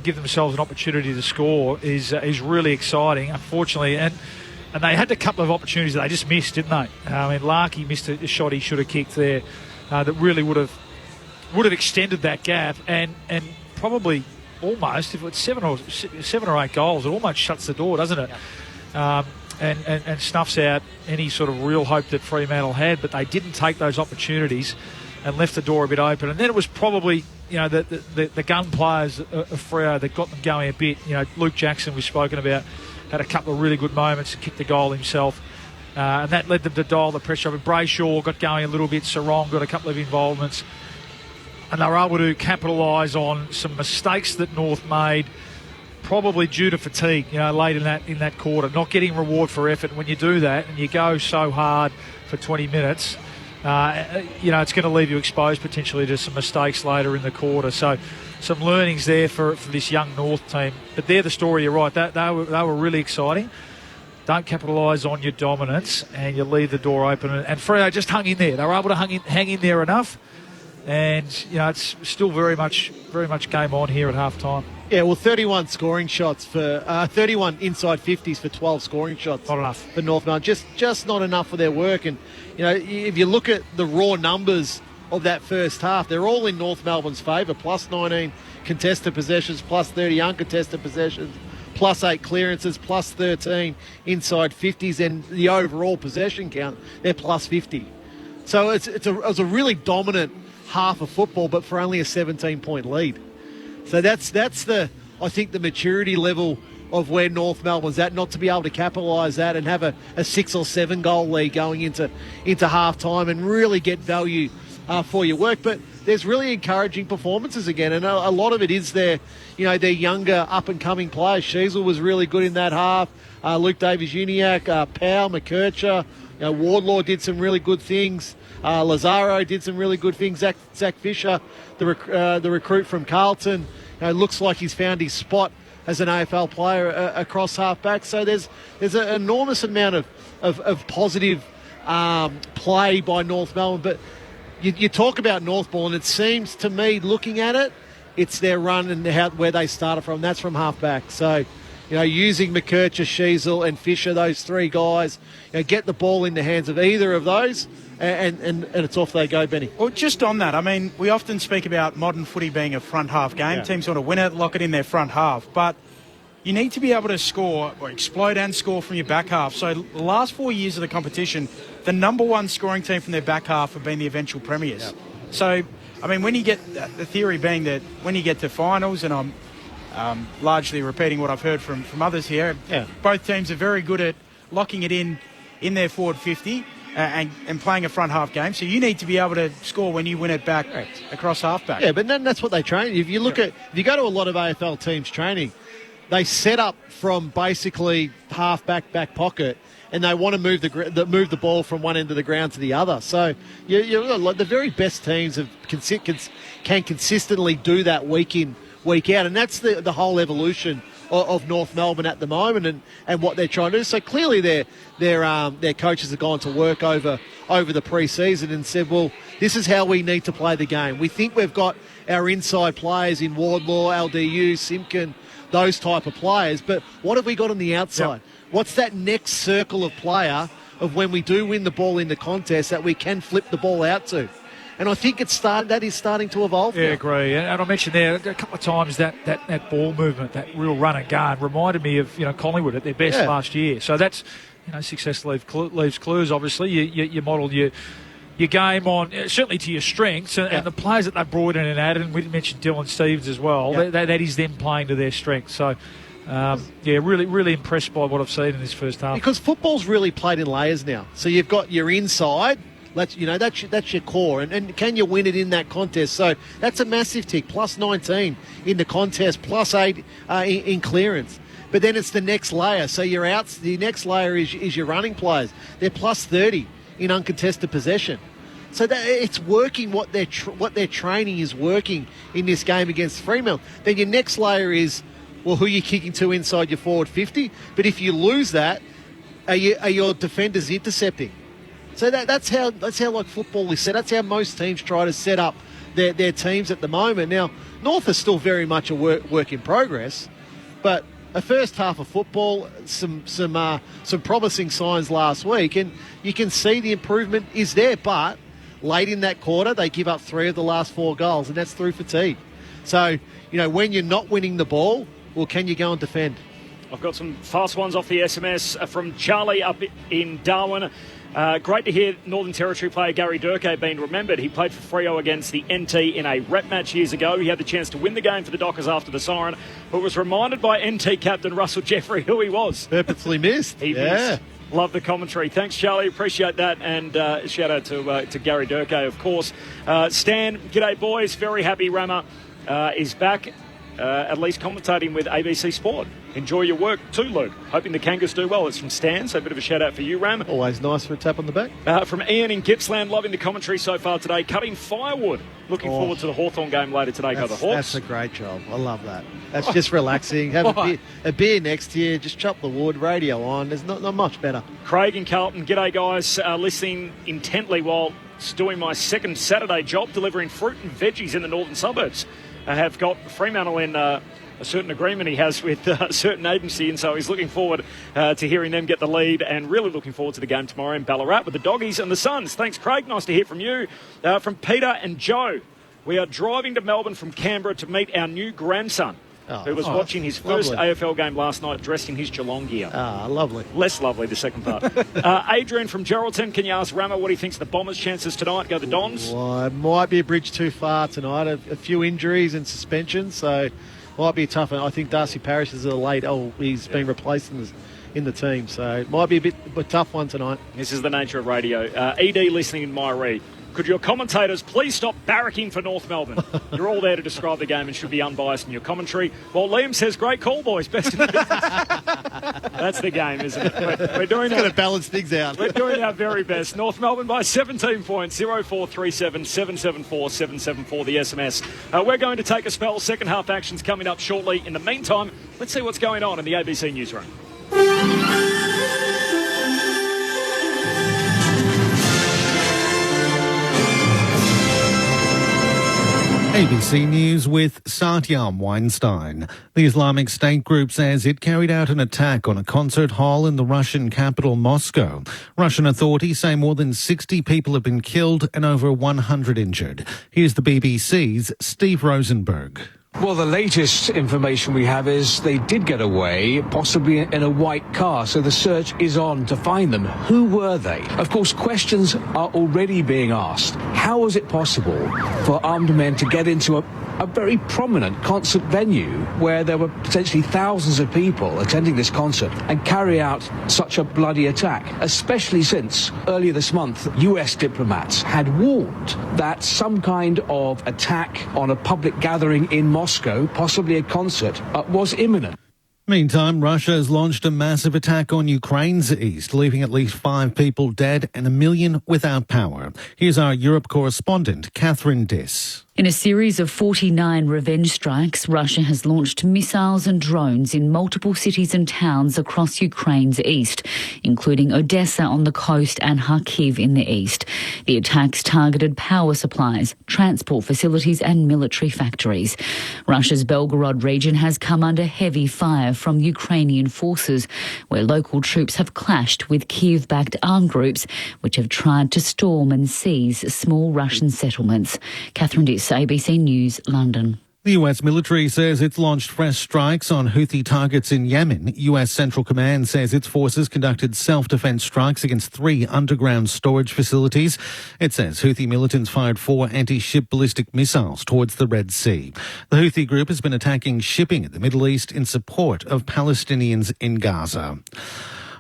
give themselves an opportunity to score is really exciting, unfortunately. And they had a couple of opportunities that they just missed, didn't they? I mean, Larkey missed a shot he should have kicked there that really would have extended that gap and probably almost, if it's 7 or 8 goals, it almost shuts the door, doesn't it? And snuffs out any sort of real hope that Fremantle had, but they didn't take those opportunities and left the door a bit open. And then it was probably the gun players of Freo that got them going a bit. Luke Jackson, we've spoken about, had a couple of really good moments and kicked the goal himself. And that led them to dial the pressure up. Brayshaw got going a little bit. Sarong got a couple of involvements. And they were able to capitalise on some mistakes that North made, probably due to fatigue, late in that quarter. Not getting reward for effort. When you do that and you go so hard for 20 minutes, it's going to leave you exposed potentially to some mistakes later in the quarter. So some learnings there for this young North team. But they're the story, you're right. They were really exciting. Don't capitalise on your dominance and you leave the door open. And Freo just hung in there. They were able to hang in there enough. And, it's still very much game on here at half-time. Yeah, well, 31 scoring shots for 31 inside 50s for 12 scoring shots. Not enough for North Melbourne. Just not enough for their work. And if you look at the raw numbers of that first half, they're all in North Melbourne's favour. Plus 19 contested possessions, plus 30 uncontested possessions, plus 8 clearances, plus 13 inside 50s, and the overall possession count, they're plus 50. So it was a really dominant half of football, but for only a 17-point lead. So that's I think the maturity level of where North Melbourne's at, not to be able to capitalise that and have a 6 or 7 goal lead going into half time and really get value for your work. But there's really encouraging performances again, and a lot of it is their younger up and coming players. Sheasel was really good in that half. Luke Davies-Uniacke, Powell, McKercher, Wardlaw did some really good things. Lazaro did some really good things. Zach Fisher, the recruit from Carlton, looks like he's found his spot as an AFL player across half-back. So there's an enormous amount of positive play by North Melbourne. But you talk about North Ball, and it seems to me, looking at it, it's their run and where they started from. That's from half-back. So, using McKercher, Sheasel and Fisher, those three guys, get the ball in the hands of either of those, and it's off they go, Benny. Well, just on that, I mean, we often speak about modern footy being a front half game. Yeah. Teams want to win it, lock it in their front half. But you need to be able to score, or explode and score from your back half. So the last 4 years of the competition, the number one scoring team from their back half have been the eventual premiers. Yeah. So, I mean, when you get, the theory being that when you get to finals, and I'm largely repeating what I've heard from others here, both teams are very good at locking it in their forward 50 and playing a front half game. So you need to be able to score when you win it back across half-back. Yeah, but then that's what they train. If you look if you go to a lot of AFL teams training, they set up from basically half-back, back pocket, and they want to move the ball from one end of the ground to the other. So the very best teams can consistently do that week in, week out, and that's the whole evolution of North Melbourne at the moment and what they're trying to do. So clearly their coaches have gone to work over the pre-season and said, well, this is how we need to play the game. We think we've got our inside players in Wardlaw, LDU, Simpkin, those type of players, but what have we got on the outside? Yep. What's that next circle of player of when we do win the ball in the contest that we can flip the ball out to? And I think that is starting to evolve. Yeah, I agree. And I mentioned there a couple of times that ball movement, that real run and gun, reminded me of Collingwood at their best last year. So that's success leaves clues. Obviously, you model your game on certainly to your strengths and the players that they've brought in and added. And we mentioned Dylan Stevens as well. That is them playing to their strengths. So. Really, really impressed by what I've seen in this first half. Because football's really played in layers now. So you've got your inside. That's your core, and can you win it in that contest? So that's a massive tick. Plus 19 in the contest, plus 8 in clearance. But then it's the next layer. So the next layer is your running players. They're plus 30 in uncontested possession. So it's working. What their training is working in this game against Fremantle. Then your next layer is, well, who are you kicking to inside your forward 50? But if you lose that, are your defenders intercepting? So that's how like football is set. That's how most teams try to set up their teams at the moment. Now, North is still very much a work in progress, but a first half of football, some promising signs last week, and you can see the improvement is there. But late in that quarter, they give up 3 of the last 4 goals, and that's through fatigue. So when you're not winning the ball, well, can you go and defend? I've got some fast ones off the SMS from Charlie up in Darwin. Great to hear Northern Territory player Gary Durkay being remembered. He played for Freo against the NT in a rep match years ago. He had the chance to win the game for the Dockers after the siren, but was reminded by NT captain Russell Jeffrey who he was. Purposely missed. He missed. Love the commentary. Thanks, Charlie. Appreciate that. And shout out to Gary Durkay, of course. Stan, g'day, boys. Very happy Rama is back. At least commentating with ABC Sport. Enjoy your work too, Luke. Hoping the Kangas do well. It's from Stan, so a bit of a shout out for you, Ram. Always nice for a tap on the back. From Ian in Gippsland, loving the commentary so far today. Cutting firewood. Looking forward to the Hawthorn game later today. Go the Hawks. That's a great job. I love that. That's just relaxing. Have a beer next to you. Just chop the wood. Radio on. There's not much better. Craig in Carlton. G'day, guys. Listening intently while doing my second Saturday job, delivering fruit and veggies in the northern suburbs. I have got Fremantle in a certain agreement he has with a certain agency, and so he's looking forward to hearing them get the lead and really looking forward to the game tomorrow in Ballarat with the Doggies and the Suns. Thanks, Craig. Nice to hear from you. From Peter and Joe, we are driving to Melbourne from Canberra to meet our new grandson, who was watching his first AFL game last night dressed in his Geelong gear. Lovely. Less lovely, the second part. Adrian from Geraldton, can you ask Rama what he thinks the Bombers' chances tonight? Go the Dons? Well, it might be a bridge too far tonight. A few injuries and suspensions, so might be tough. And I think Darcy Parish is he's been replaced in the team, so it might be a bit of a tough one tonight. This is the nature of radio. ED listening in Myree. Could your commentators please stop barracking for North Melbourne? You're all there to describe the game and should be unbiased in your commentary. While Liam says, great call, boys, best in the business. That's the game, isn't it? We're doing Got to balance things out. We're doing our very best. North Melbourne by 17 points, 0437 774 774, the SMS. We're going to take a spell. Second half action's coming up shortly. In the meantime, let's see what's going on in the ABC newsroom. ABC News with Satyam Weinstein. The Islamic State group says it carried out an attack on a concert hall in the Russian capital, Moscow. Russian authorities say more than 60 people have been killed and over 100 injured. Here's the BBC's Steve Rosenberg. Well, the latest information we have is they did get away, possibly in a white car, so the search is on to find them. Who were they? Of course, questions are already being asked. How was it possible for armed men to get into a very prominent concert venue where there were potentially thousands of people attending this concert and carry out such a bloody attack, especially since earlier this month, US diplomats had warned that some kind of attack on a public gathering in Moscow, possibly a concert, was imminent. Meantime, Russia has launched a massive attack on Ukraine's east, leaving at least 5 people dead and 1 million without power. Here's our Europe correspondent, Catherine Diss. In a series of 49 revenge strikes, Russia has launched missiles and drones in multiple cities and towns across Ukraine's east, including Odessa on the coast and Kharkiv in the east. The attacks targeted power supplies, transport facilities and military factories. Russia's Belgorod region has come under heavy fire from Ukrainian forces, where local troops have clashed with Kyiv-backed armed groups, which have tried to storm and seize small Russian settlements. Catherine Diss, ABC News, London. The US military says it's launched fresh strikes on Houthi targets in Yemen. US Central Command says its forces conducted self-defense strikes against 3 underground storage facilities. It says Houthi militants fired 4 anti-ship ballistic missiles towards the Red Sea. The Houthi group has been attacking shipping in the Middle East in support of Palestinians in Gaza.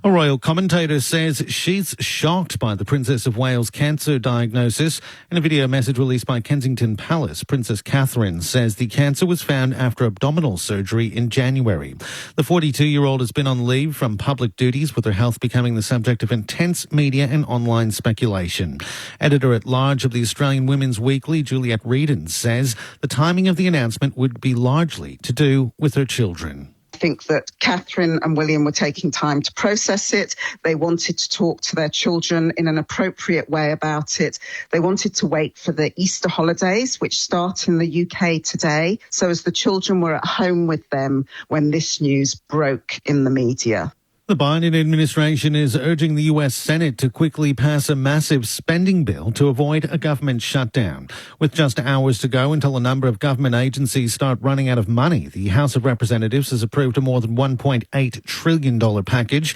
A royal commentator says she's shocked by the Princess of Wales' cancer diagnosis. In a video message released by Kensington Palace, Princess Catherine says the cancer was found after abdominal surgery in January. The 42-year-old has been on leave from public duties, with her health becoming the subject of intense media and online speculation. Editor-at-large of the Australian Women's Weekly, Juliette Reedon, says the timing of the announcement would be largely to do with her children. I think that Catherine and William were taking time to process it. They wanted to talk to their children in an appropriate way about it. They wanted to wait for the Easter holidays, which start in the UK today, so as the children were at home with them when this news broke in the media. The Biden administration is urging the US Senate to quickly pass a massive spending bill to avoid a government shutdown. With just hours to go until a number of government agencies start running out of money, the House of Representatives has approved a more than $1.8 trillion package.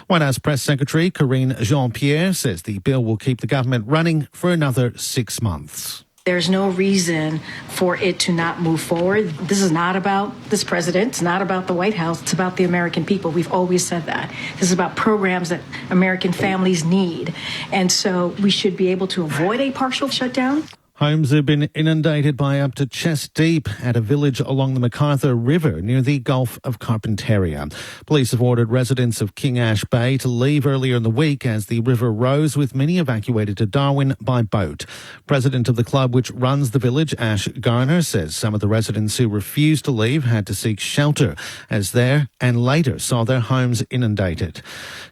White House Press Secretary Karine Jean-Pierre says the bill will keep the government running for another 6 months. There's no reason for it to not move forward. This is not about this president. It's not about the White House. It's about the American people. We've always said that. This is about programs that American families need. And so we should be able to avoid a partial shutdown. Homes have been inundated by up to chest deep at a village along the MacArthur River near the Gulf of Carpentaria. Police have ordered residents of King Ash Bay to leave earlier in the week as the river rose, with many evacuated to Darwin by boat. President of the club which runs the village, Ash Garner, says some of the residents who refused to leave had to seek shelter as there and later saw their homes inundated.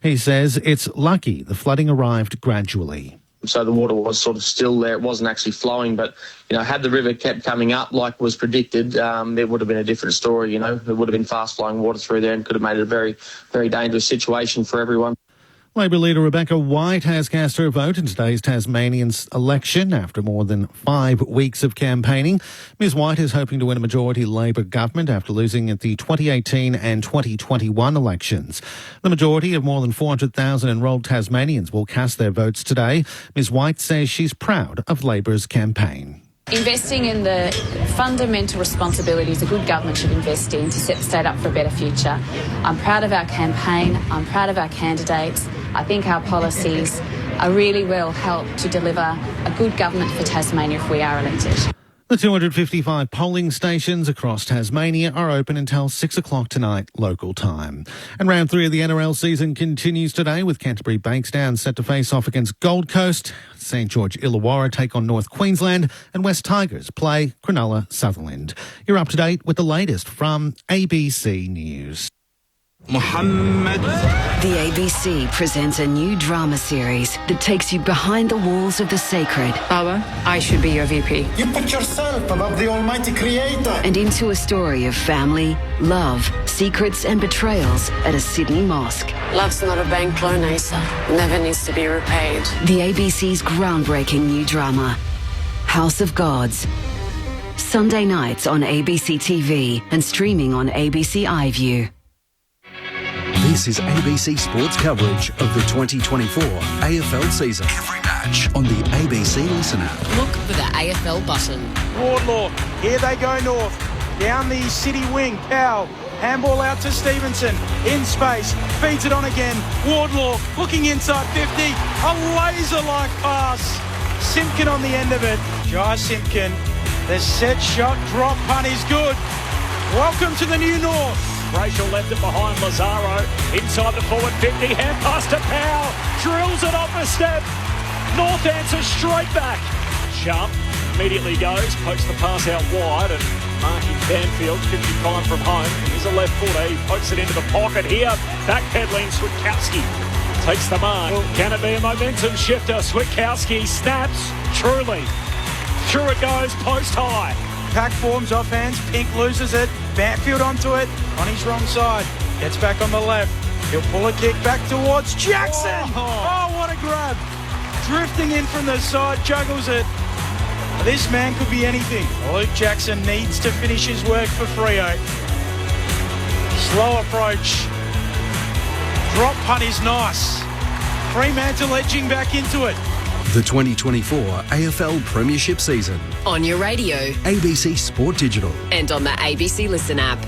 He says it's lucky the flooding arrived gradually. So the water was sort of still there. It wasn't actually flowing, but, had the river kept coming up like was predicted, there would have been a different story, There would have been fast-flowing water through there and could have made it a very, very dangerous situation for everyone. Labor leader Rebecca White has cast her vote in today's Tasmanian election after more than 5 weeks of campaigning. Ms White is hoping to win a majority Labor government after losing at the 2018 and 2021 elections. The majority of more than 400,000 enrolled Tasmanians will cast their votes today. Ms White says she's proud of Labor's campaign. Investing in the fundamental responsibilities a good government should invest in to set the state up for a better future. I'm proud of our campaign. I'm proud of our candidates. I think our policies really will help to deliver a good government for Tasmania if we are elected. The 255 polling stations across Tasmania are open until 6 o'clock tonight, local time. And round 3 of the NRL season continues today with Canterbury Bankstown set to face off against Gold Coast, St George Illawarra take on North Queensland, and West Tigers play Cronulla Sutherland. You're up to date with the latest from ABC News. The ABC presents a new drama series that takes you behind the walls of the sacred. Baba, I should be your VP. You put yourself above the Almighty Creator. And into a story of family, love, secrets and betrayals at a Sydney mosque. Love's not a bank loan, Asa. Never needs to be repaid. The ABC's groundbreaking new drama, House of Gods. Sunday nights on ABC TV and streaming on ABC iView. This is ABC Sports coverage of the 2024 AFL season. Every match on the ABC Listen app. Look for the AFL button. Wardlaw, here they go north. Down the city wing, Powell. Handball out to Stevenson. In space, feeds it on again. Wardlaw looking inside 50. A laser-like pass. Simpkin on the end of it. Jai Simpkin. The set shot drop punt is good. Welcome to the new north. Rachel left it behind Lazaro. Inside the forward 50. Hand pass to Powell. Drills it off a step. North answers straight back. Sharp immediately goes. Pokes the pass out wide. And marking Banfield 55 from home. Here's a left footer. He pokes it into the pocket here. Backpedaling Switkowski. Takes the mark. Can it be a momentum shifter? Switkowski snaps. Truly. Through it goes. Post high. Pack forms off hands. Pink loses it. Banfield onto it on his wrong side. Gets back on the left. He'll pull a kick back towards Jackson. Oh, what a grab. Drifting in from the side, juggles it. This man could be anything. Luke Jackson needs to finish his work for Freo. Slow approach. Drop punt is nice. Fremantle edging back into it. The 2024 AFL Premiership season. On your radio. ABC Sport Digital. And on the ABC Listen app.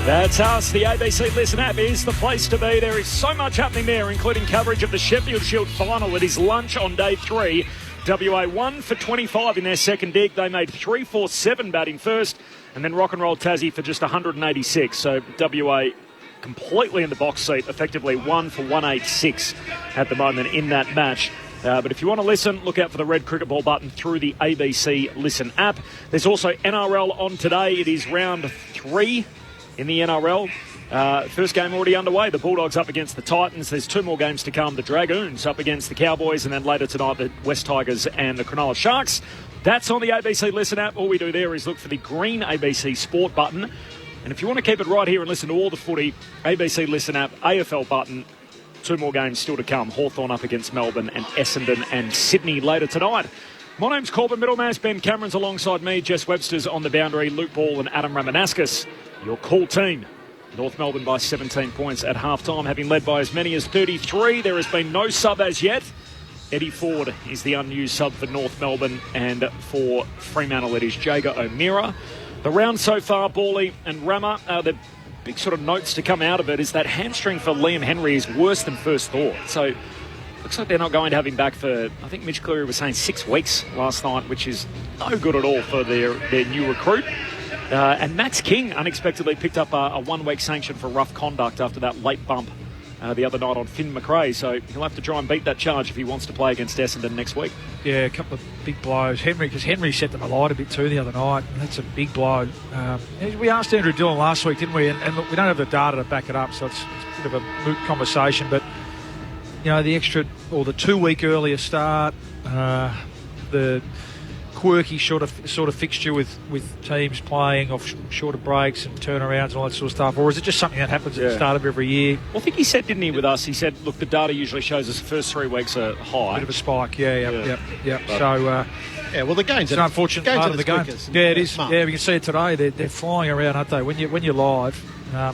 That's us. The ABC Listen app is the place to be. There is so much happening there, including coverage of the Sheffield Shield final. It is lunch on day 3. WA 1 for 25 in their second dig. They made 3-4-7 batting first, and then Rock and Roll Tassie for just 186. So WA completely in the box seat, effectively 1 for 186 at the moment in that match. But if you want to listen, look out for the red cricket ball button through the ABC Listen app. There's also NRL on today. It is round 3 in the NRL. First game already underway. The Bulldogs up against the Titans. There's 2 more games to come. The Dragoons up against the Cowboys. And then later tonight, the West Tigers and the Cronulla Sharks. That's on the ABC Listen app. All we do there is look for the green ABC Sport button. And if you want to keep it right here and listen to all the footy, ABC Listen app, AFL button. 2 more games still to come. Hawthorn up against Melbourne and Essendon and Sydney later tonight. My name's Corbin Middlemass. Ben Cameron's alongside me. Jess Webster's on the boundary. Luke Ball and Adam Ramanauskas. Your cool team. North Melbourne by 17 points at half-time, having led by as many as 33. There has been no sub as yet. Eddie Ford is the unused sub for North Melbourne, and for Fremantle it is Jager O'Meara. The round so far, Bally and Rama, the big sort of notes to come out of it is that hamstring for Liam Henry is worse than first thought. So looks like they're not going to have him back for, I think Mitch Cleary was saying 6 weeks last night, which is no good at all for their new recruit. And Max King unexpectedly picked up a 1-week sanction for rough conduct after that late bump the other night on Finn McRae. So he'll have to try and beat that charge if he wants to play against Essendon next week. Yeah, a couple of big blows. Because Henry set them alight a bit too the other night. That's a big blow. We asked Andrew Dillon last week, didn't we? And look, we don't have the data to back it up, so it's a bit of a moot conversation. But, you know, the extra, or the 2-week earlier start, the quirky sort of fixture with teams playing off shorter breaks and turnarounds and all that sort of stuff, or is it just something that happens at the start of every year? Well, I think he said, didn't he, with us? He said, look, the data usually shows us the first 3 weeks are high. Bit of a spike, yeah. So, well, the game's an unfortunate part of the game. Yeah, it is. Yeah, we can see it today. They're flying around, aren't they? When you're live,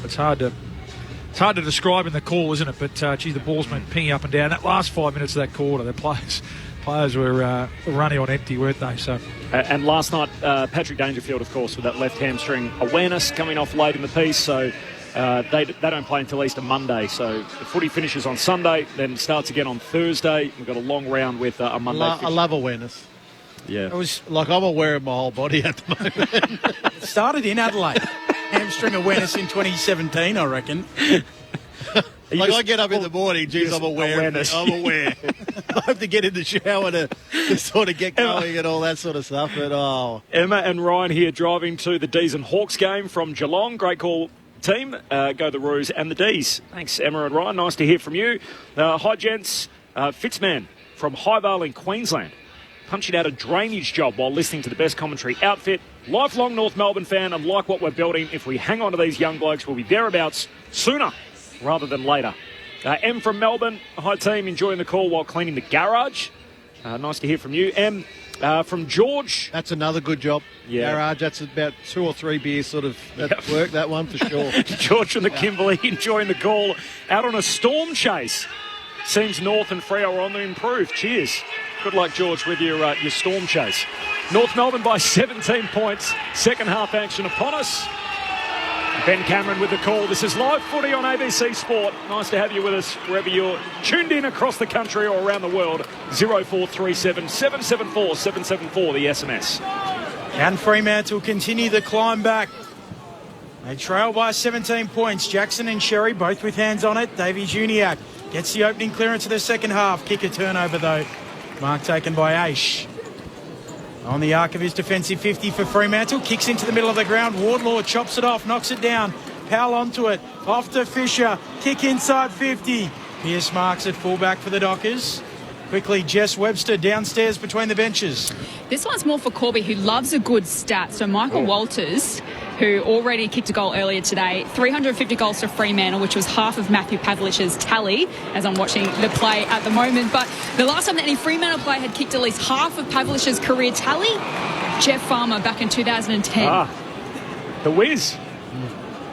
it's hard to describe in the call, isn't it? But gee, the ball's been pinging up and down. That last 5 minutes of that quarter, the players were running on empty, weren't they? So, and last night, Patrick Dangerfield, of course, with that left hamstring awareness coming off late in the piece. So They don't play until Easter Monday, so the footy finishes on Sunday, then starts again on Thursday. We've got a long round with a Monday. I love awareness. Yeah. It was like I'm aware of my whole body at the moment. It started in Adelaide. Hamstring awareness in 2017, I reckon. Like I get up in the morning, geez, I'm aware. I'm aware. I have to get in the shower to sort of get going and all that sort of stuff. But Emma and Ryan here driving to the D's and Hawks game from Geelong. Great call, team. Go the Roos and the D's. Thanks, Emma and Ryan. Nice to hear from you. Hi, gents. Fitzman from Highvale in Queensland. Punching out a drainage job while listening to the best commentary outfit. Lifelong North Melbourne fan and like what we're building. If we hang on to these young blokes, we'll be thereabouts sooner rather than later. M from Melbourne. Hi, team. Enjoying the call while cleaning the garage. Nice to hear from you. M from George. That's another good job. Yeah. Garage, that's about 2 or 3 beers sort of work, that one for sure. George from the Kimberley enjoying the call. Out on a storm chase. Seems North and Freo are on the improve. Cheers. Good luck, George, with your storm chase. North Melbourne by 17 points. Second half action upon us. Ben Cameron with the call. This is live footy on ABC Sport. Nice to have you with us wherever you're tuned in across the country or around the world. 0437 774 774, the SMS. And Fremantle continue the climb back. They trail by 17 points. Jackson and Sherry both with hands on it. Davey Juniak gets the opening clearance of the second half. Kick a turnover though. Mark taken by Aish. On the arc of his defensive 50 for Fremantle. Kicks into the middle of the ground. Wardlaw chops it off, knocks it down. Powell onto it. Off to Fisher. Kick inside 50. Pearce marks at fullback for the Dockers. Quickly, Jess Webster downstairs between the benches. This one's more for Corby, who loves a good stat. So Michael Walters, who already kicked a goal earlier today, 350 goals for Fremantle, which was half of Matthew Pavlich's tally, as I'm watching the play at the moment. But the last time that any Fremantle player had kicked at least half of Pavlich's career tally, Jeff Farmer back in 2010. The whiz.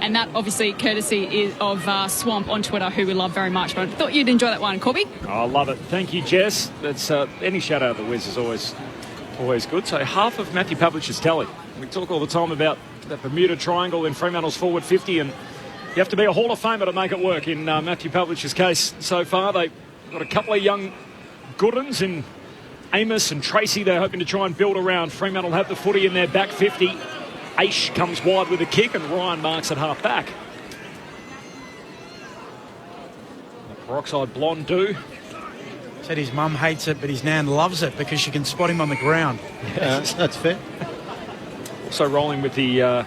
And that obviously courtesy is of Swamp on Twitter, who we love very much. But I thought you'd enjoy that one, Corby. I love it. Thank you, Jess. That's any shout out of the whiz is always good. So half of Matthew Pavlich's tally. We talk all the time about that Bermuda Triangle in Fremantle's forward 50, and you have to be a Hall of Famer to make it work. In Matthew Pavlich's case so far, they've got a couple of young good ones in Amos and Tracy. They're hoping to try and build around. Fremantle have the footy in their back 50. Aish comes wide with a kick and Ryan marks at half back. The peroxide blonde do. Said his mum hates it, but his nan loves it because she can spot him on the ground. Yeah, that's fair. Also rolling with the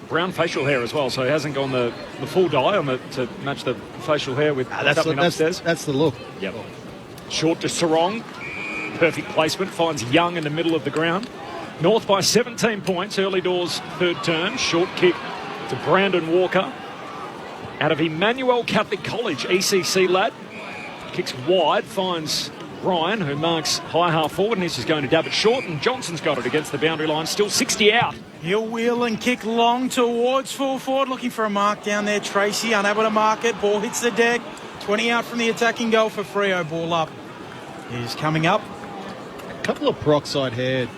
brown facial hair as well, so he hasn't gone the full dye on to match the facial hair with upstairs. That's the look. Yep. Short to Sarong. Perfect placement. Finds Young in the middle of the ground. North by 17 points. Early doors third turn. Short kick to Brandon Walker. Out of Emmanuel Catholic College, ECC lad. Kicks wide. Finds Ryan, who marks high half forward, and this is going to dab it short, and Johnson's got it against the boundary line. Still 60 out. He'll wheel and kick long towards full forward, looking for a mark down there. Tracy unable to mark it. Ball hits the deck. 20 out from the attacking goal for Freo. Ball up. He's coming up. A couple of peroxide haired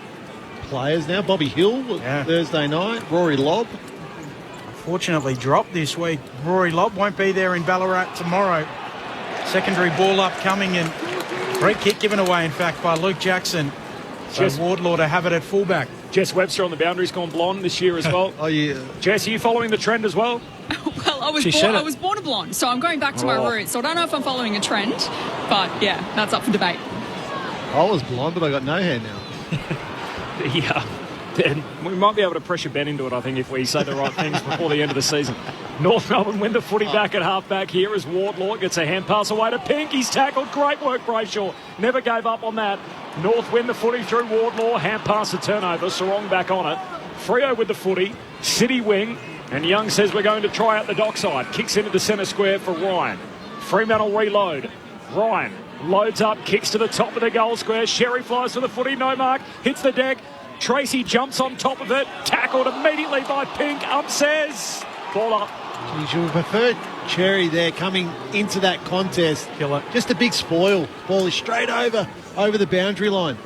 players now. Bobby Hill Thursday night. Rory Lobb. Unfortunately dropped this week. Rory Lobb won't be there in Ballarat tomorrow. Secondary ball up coming, and great kick given away, in fact, by Luke Jackson. So Wardlaw to have it at fullback. Jess Webster on the boundary's gone blonde this year as well. Oh, yeah. Jess, are you following the trend as well? Well, I was born a blonde, so I'm going back to my roots. So I don't know if I'm following a trend, but yeah, that's up for debate. I was blonde, but I got no hair now. Yeah. We might be able to pressure Ben into it, I think, if we say the right things before the end of the season. North Melbourne win the footy back at half-back here as Wardlaw gets a hand pass away to Pink. He's tackled. Great work, Brayshaw. Never gave up on that. North win the footy through Wardlaw. Hand pass to turnover. Sarong back on it. Freo with the footy. City wing. And Young says we're going to try out the dockside. Kicks into the centre square for Ryan. Fremantle reload. Ryan loads up. Kicks to the top of the goal square. Sherry flies for the footy. No mark. Hits the deck. Tracy jumps on top of it. Tackled immediately by Pink. Upstairs. Ball up. Geez, you would prefer Cherry there coming into that contest. Killer. Just a big spoil. Ball is straight over the boundary line.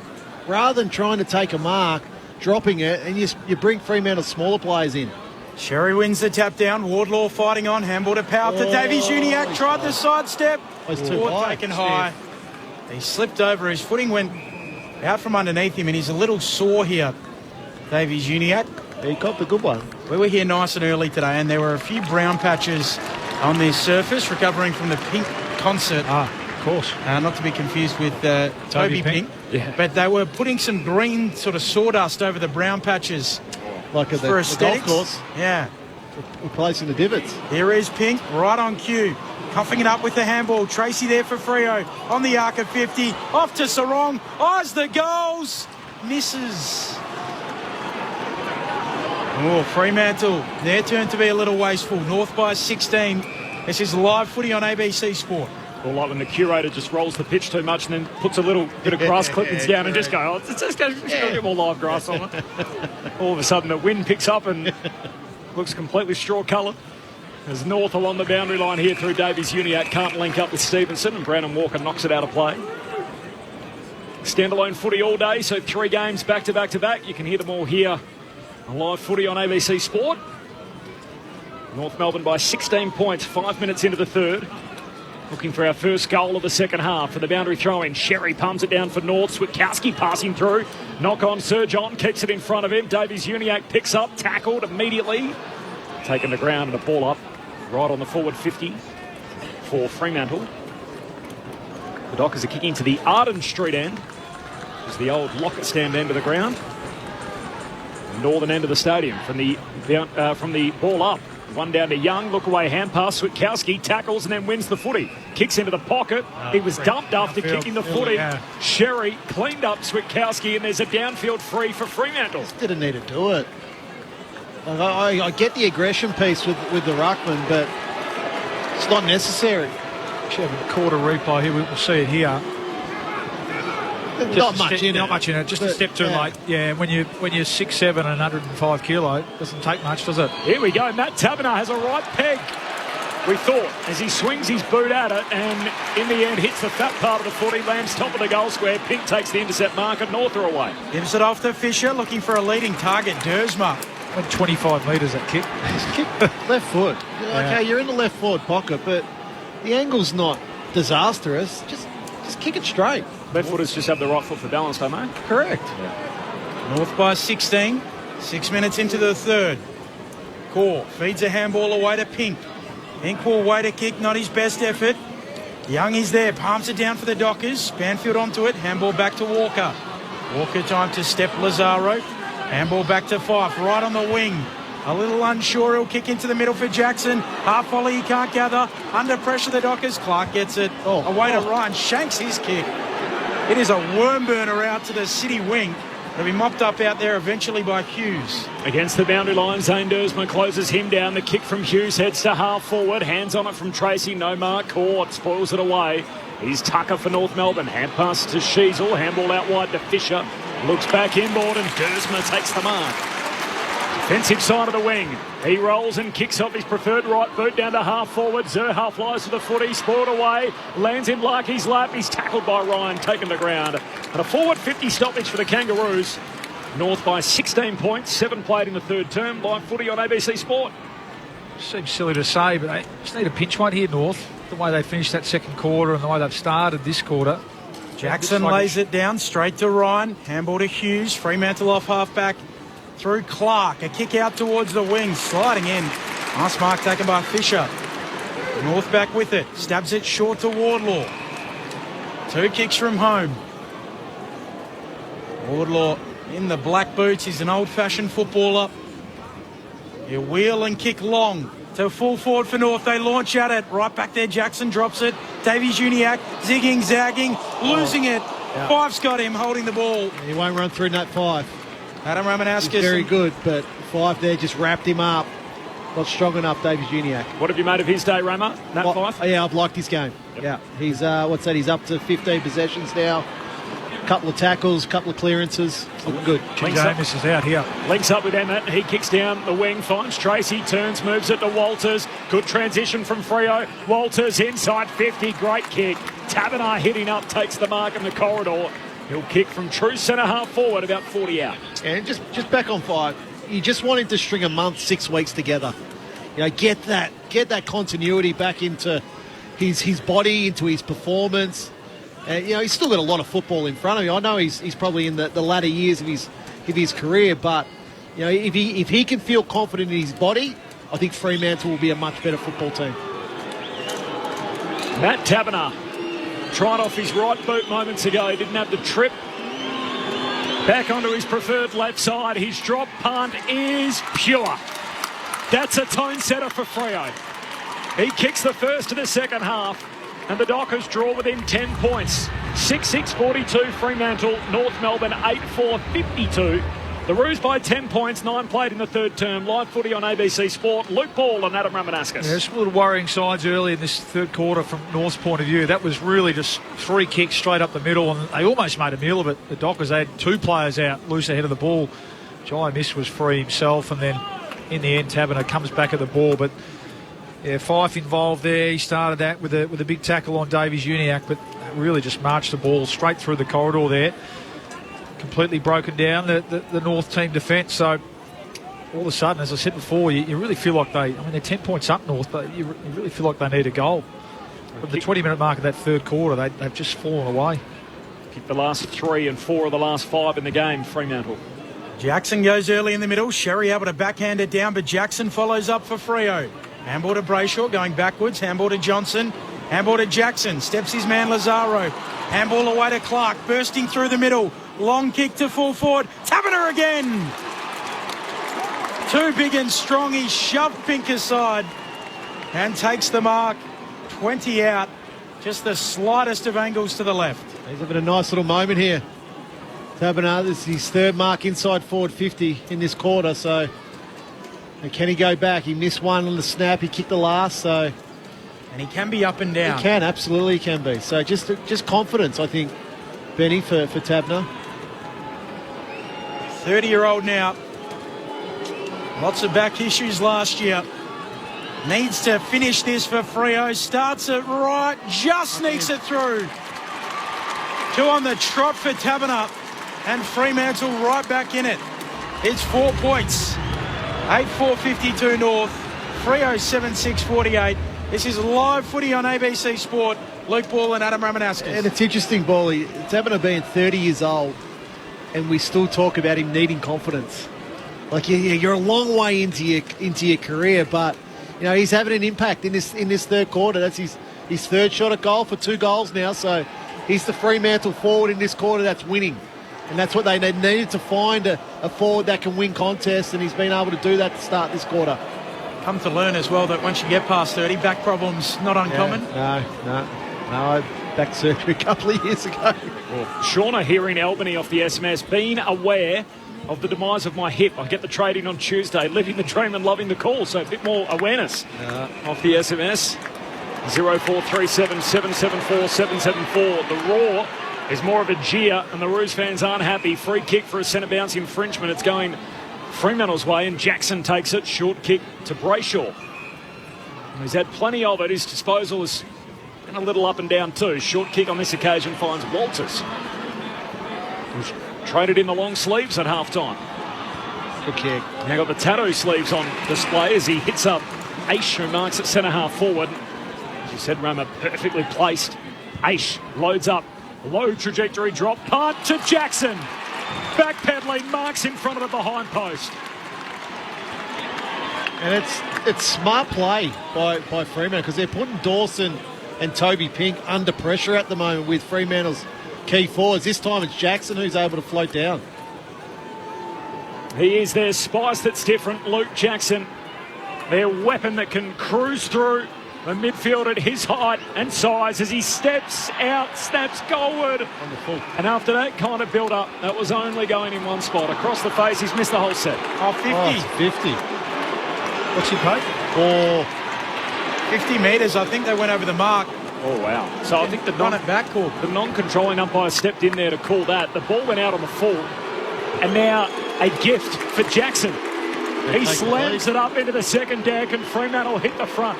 Rather than trying to take a mark, dropping it, and you bring Fremantle smaller players in. Sherry wins the tap down. Wardlaw fighting on. Handball to Powell to Davies Uniacke. Tried the sidestep. Taken high. He slipped over. His footing went out from underneath him, and he's a little sore here, Davies Uniacke. He got the good one. We were here nice and early today, and there were a few brown patches on their surface, recovering from the pink concert. Of course. Not to be confused with Toby Pink. Yeah. But they were putting some green sort of sawdust over the brown patches. Like at for the golf course. Yeah. Replacing the divots. Here is Pink, right on cue. Coughing it up with the handball. Tracy there for Freo. On the arc of 50. Off to Sarong. Eyes the goals. Misses. Oh, Fremantle. Their turn to be a little wasteful. North by 16. This is live footy on ABC Sport. Or like when the curator just rolls the pitch too much and then puts a little bit of grass clippings down and just go, it's just going to get more live grass on it. All of a sudden the wind picks up and looks completely straw coloured. As North along the boundary line here through Davies Uniacke can't link up with Stevenson, and Brandon Walker knocks it out of play. Standalone footy all day, so 3 games back to back to back. You can hear them all here on live footy on ABC Sport. North Melbourne by 16 points, 5 minutes into the third. Looking for our first goal of the second half for the boundary throw-in. Sherry pumps it down for North. Switkowski passing through. Knock on Sir John, keeps it in front of him. Davies Uniacke picks up, tackled immediately. Taken to ground and a ball up right on the forward 50 for Fremantle. The Dockers are kicking to the Arden Street end. Is the old Lockett stand end of the ground. Northern end of the stadium from the ball up. One down to Young, look away, hand pass, Switkowski tackles and then wins the footy. Kicks into the pocket. He was dumped after kicking the footy. Yeah. Sherry cleaned up Switkowski, and there's a downfield free for Fremantle. Just didn't need to do it. I get the aggression piece with the ruckman, but it's not necessary. Actually, having a quarter replay here, we'll see it here. Not much in it. Just a step too late. Yeah, when you're 6'7" and 105 kilo, it doesn't take much, does it? Here we go. Matt Taberner has a right peg, we thought, as he swings his boot at it, and in the end hits the fat part of the footy, lands top of the goal square. Pink takes the intercept mark, and North are away. Gives it off to Fisher, looking for a leading target, Dersma. Went 25 metres that kick. Kick left foot. Okay, you're in the left forward pocket, but the angle's not disastrous. Just kick it straight. Left footers just have the right foot for balance, don't they? Correct. Yeah. North by 16. 6 minutes into the third. Core feeds a handball away to Pink. Pink will wait a kick, not his best effort. Young is there, palms it down for the Dockers. Banfield onto it, handball back to Walker. Walker time to step Lazaro. Handball back to Fife, right on the wing. A little unsure, he'll kick into the middle for Jackson. Half volley, he can't gather. Under pressure, the Dockers. Clark gets it away to Ryan. Shanks his kick. It is a worm burner out to the city wing. It'll be mopped up out there eventually by Hughes. Against the boundary line, Zane Dersma closes him down. The kick from Hughes heads to half forward. Hands on it from Tracy. No mark caught. Spoils it away. He's Tucker for North Melbourne. Hand pass to Sheasel. Handball out wide to Fisher. Looks back inboard and Dersma takes the mark. Defensive side of the wing. He rolls and kicks off his preferred right boot down to half forward. Zerha flies to the footy, spoiled away, lands in Larky's lap. He's tackled by Ryan, taken to ground. And a forward 50 stoppage for the Kangaroos. North by 16 points, 7 played in the third term. Live footy on ABC Sport. Seems silly to say, but they just need a pinch one here, North. The way they finished that second quarter and the way they've started this quarter. Jackson lays it down straight to Ryan. Handball to Hughes. Fremantle off half-back. Through Clark, a kick out towards the wing, sliding in. Nice mark taken by Fisher. North back with it, stabs it short to Wardlaw. 2 kicks from home. Wardlaw in the black boots, he's an old-fashioned footballer. He'll wheel and kick long to full forward for North. They launch at it, right back there. Jackson drops it. Davies Uniacke zigging, zagging, losing it. Yeah. Fife's got him holding the ball. He won't run through Nat Fife. Adam Ramanauskas. He's very good, but Fife there just wrapped him up. Not strong enough, Davies Uniacke. What have you made of his day, Rama? Nat Fife? Yeah, I've liked his game. Yep. Yeah, he's he's up to 15 possessions now. Couple of tackles, couple of clearances. It's looking good. This is out here. Links up with Emmett. He kicks down the wing, finds Tracy, turns, moves it to Walters. Good transition from Freo. Walters inside 50. Great kick. Taberner hitting up, takes the mark in the corridor. He'll kick from true centre half forward, about 40 out. And just back on Fife. you just want him to string a month, 6 weeks together. Get that continuity back into his body, into his performance. He's still got a lot of football in front of him. I know he's probably in the latter years of his career, but if he can feel confident in his body, I think Fremantle will be a much better football team. Matt Taberner tried off his right boot moments ago. He didn't have the trip. Back onto his preferred left side. His drop punt is pure. That's a tone setter for Freo. He kicks the first of the second half, and the Dockers draw within 10 points. 6-6-42 Fremantle, North Melbourne 8-4-52. The Roos by 10 points, 9 played in the third term. Live footy on ABC Sport. Luke Ball and Adam Ramanauskas. There's a little worrying signs early in this third quarter from North's point of view. That was really just 3 kicks straight up the middle, and they almost made a meal of it. The Dockers had 2 players out loose ahead of the ball. Jai Miss was free himself, and then in the end Taberner comes back at the ball. But yeah, Fife involved there. He started that with a big tackle on Davies Uniacke, but really just marched the ball straight through the corridor there. Completely broken down the North team defence. So all of a sudden, as I said before, you really feel like they're 10 points up North, but you really feel like they need a goal. From the 20-minute mark of that third quarter, they've just fallen away. Kicked the last 3 and 4 of the last 5 in the game, Fremantle. Jackson goes early in the middle. Sherry able to backhand it down, but Jackson follows up for Freo. Handball to Brayshaw, going backwards. Handball to Johnson. Handball to Jackson. Steps his man Lazaro. Handball away to Clark, bursting through the middle. Long kick to full forward. Taberner again. Too big and strong. He shoved Pink aside and takes the mark. 20 out. Just the slightest of angles to the left. He's having a nice little moment here. Taberner, this is his third mark inside forward 50 in this quarter. So can he go back? He missed one on the snap. He kicked the last. So. And he can be up and down. He can, absolutely can be. So just confidence, I think, Benny, for Taberner. 30-year-old now. Lots of back issues last year. Needs to finish this for Freo. Starts it right. Just sneaks it through. 2 on the trot for Taberner. And Fremantle right back in it. It's 4 points. 8-4-52 North. Freo 7-6-48. This is live footy on ABC Sport. Luke Ball and Adam Ramanauskas. And it's interesting, Bally. Taberner being 30 years old, and we still talk about him needing confidence. Like, you're a long way into your career, but he's having an impact in this third quarter. That's his third shot at goal for 2 goals now. So he's the Fremantle forward in this quarter that's winning, and that's what they needed to find a forward that can win contests, and he's been able to do that to start this quarter. Come to learn as well that once you get past 30, back problems not uncommon. No. I back surgery a couple of years ago. Well, Shauna here in Albany off the SMS, being aware of the demise of my hip. I get the trade in on Tuesday, living the dream and loving the call, so a bit more awareness off the SMS. 0437 774 774. The roar is more of a jeer, and the Roos fans aren't happy. Free kick for a centre bounce infringement. It's going Fremantle's way, and Jackson takes it. Short kick to Brayshaw. He's had plenty of it. His disposal is a little up and down too. Short kick on this occasion finds Walters, who's traded in the long sleeves at half-time. Good kick. Now got the tattoo sleeves on display as he hits up Aish, who marks at centre-half forward. As you said, Rama, perfectly placed. Aish loads up. Low trajectory drop. Punt to Jackson. Backpedaling, marks in front of the behind post. And it's smart play by Fremantle, because they're putting Dawson and Toby Pink under pressure at the moment with Fremantle's key forwards. This time it's Jackson who's able to float down. He is their spice that's different, Luke Jackson. Their weapon that can cruise through the midfield at his height and size as he steps out, snaps goalward. Wonderful. And after that kind of build-up, that was only going in one spot. Across the face, he's missed the whole set. 50. Oh, it's 50. What's he paid? For 50 metres, I think they went over the mark. Oh, wow. So I think the non-controlling umpire stepped in there to call that. The ball went out on the full. And now a gift for Jackson. He slams it up into the second deck, and Fremantle hit the front.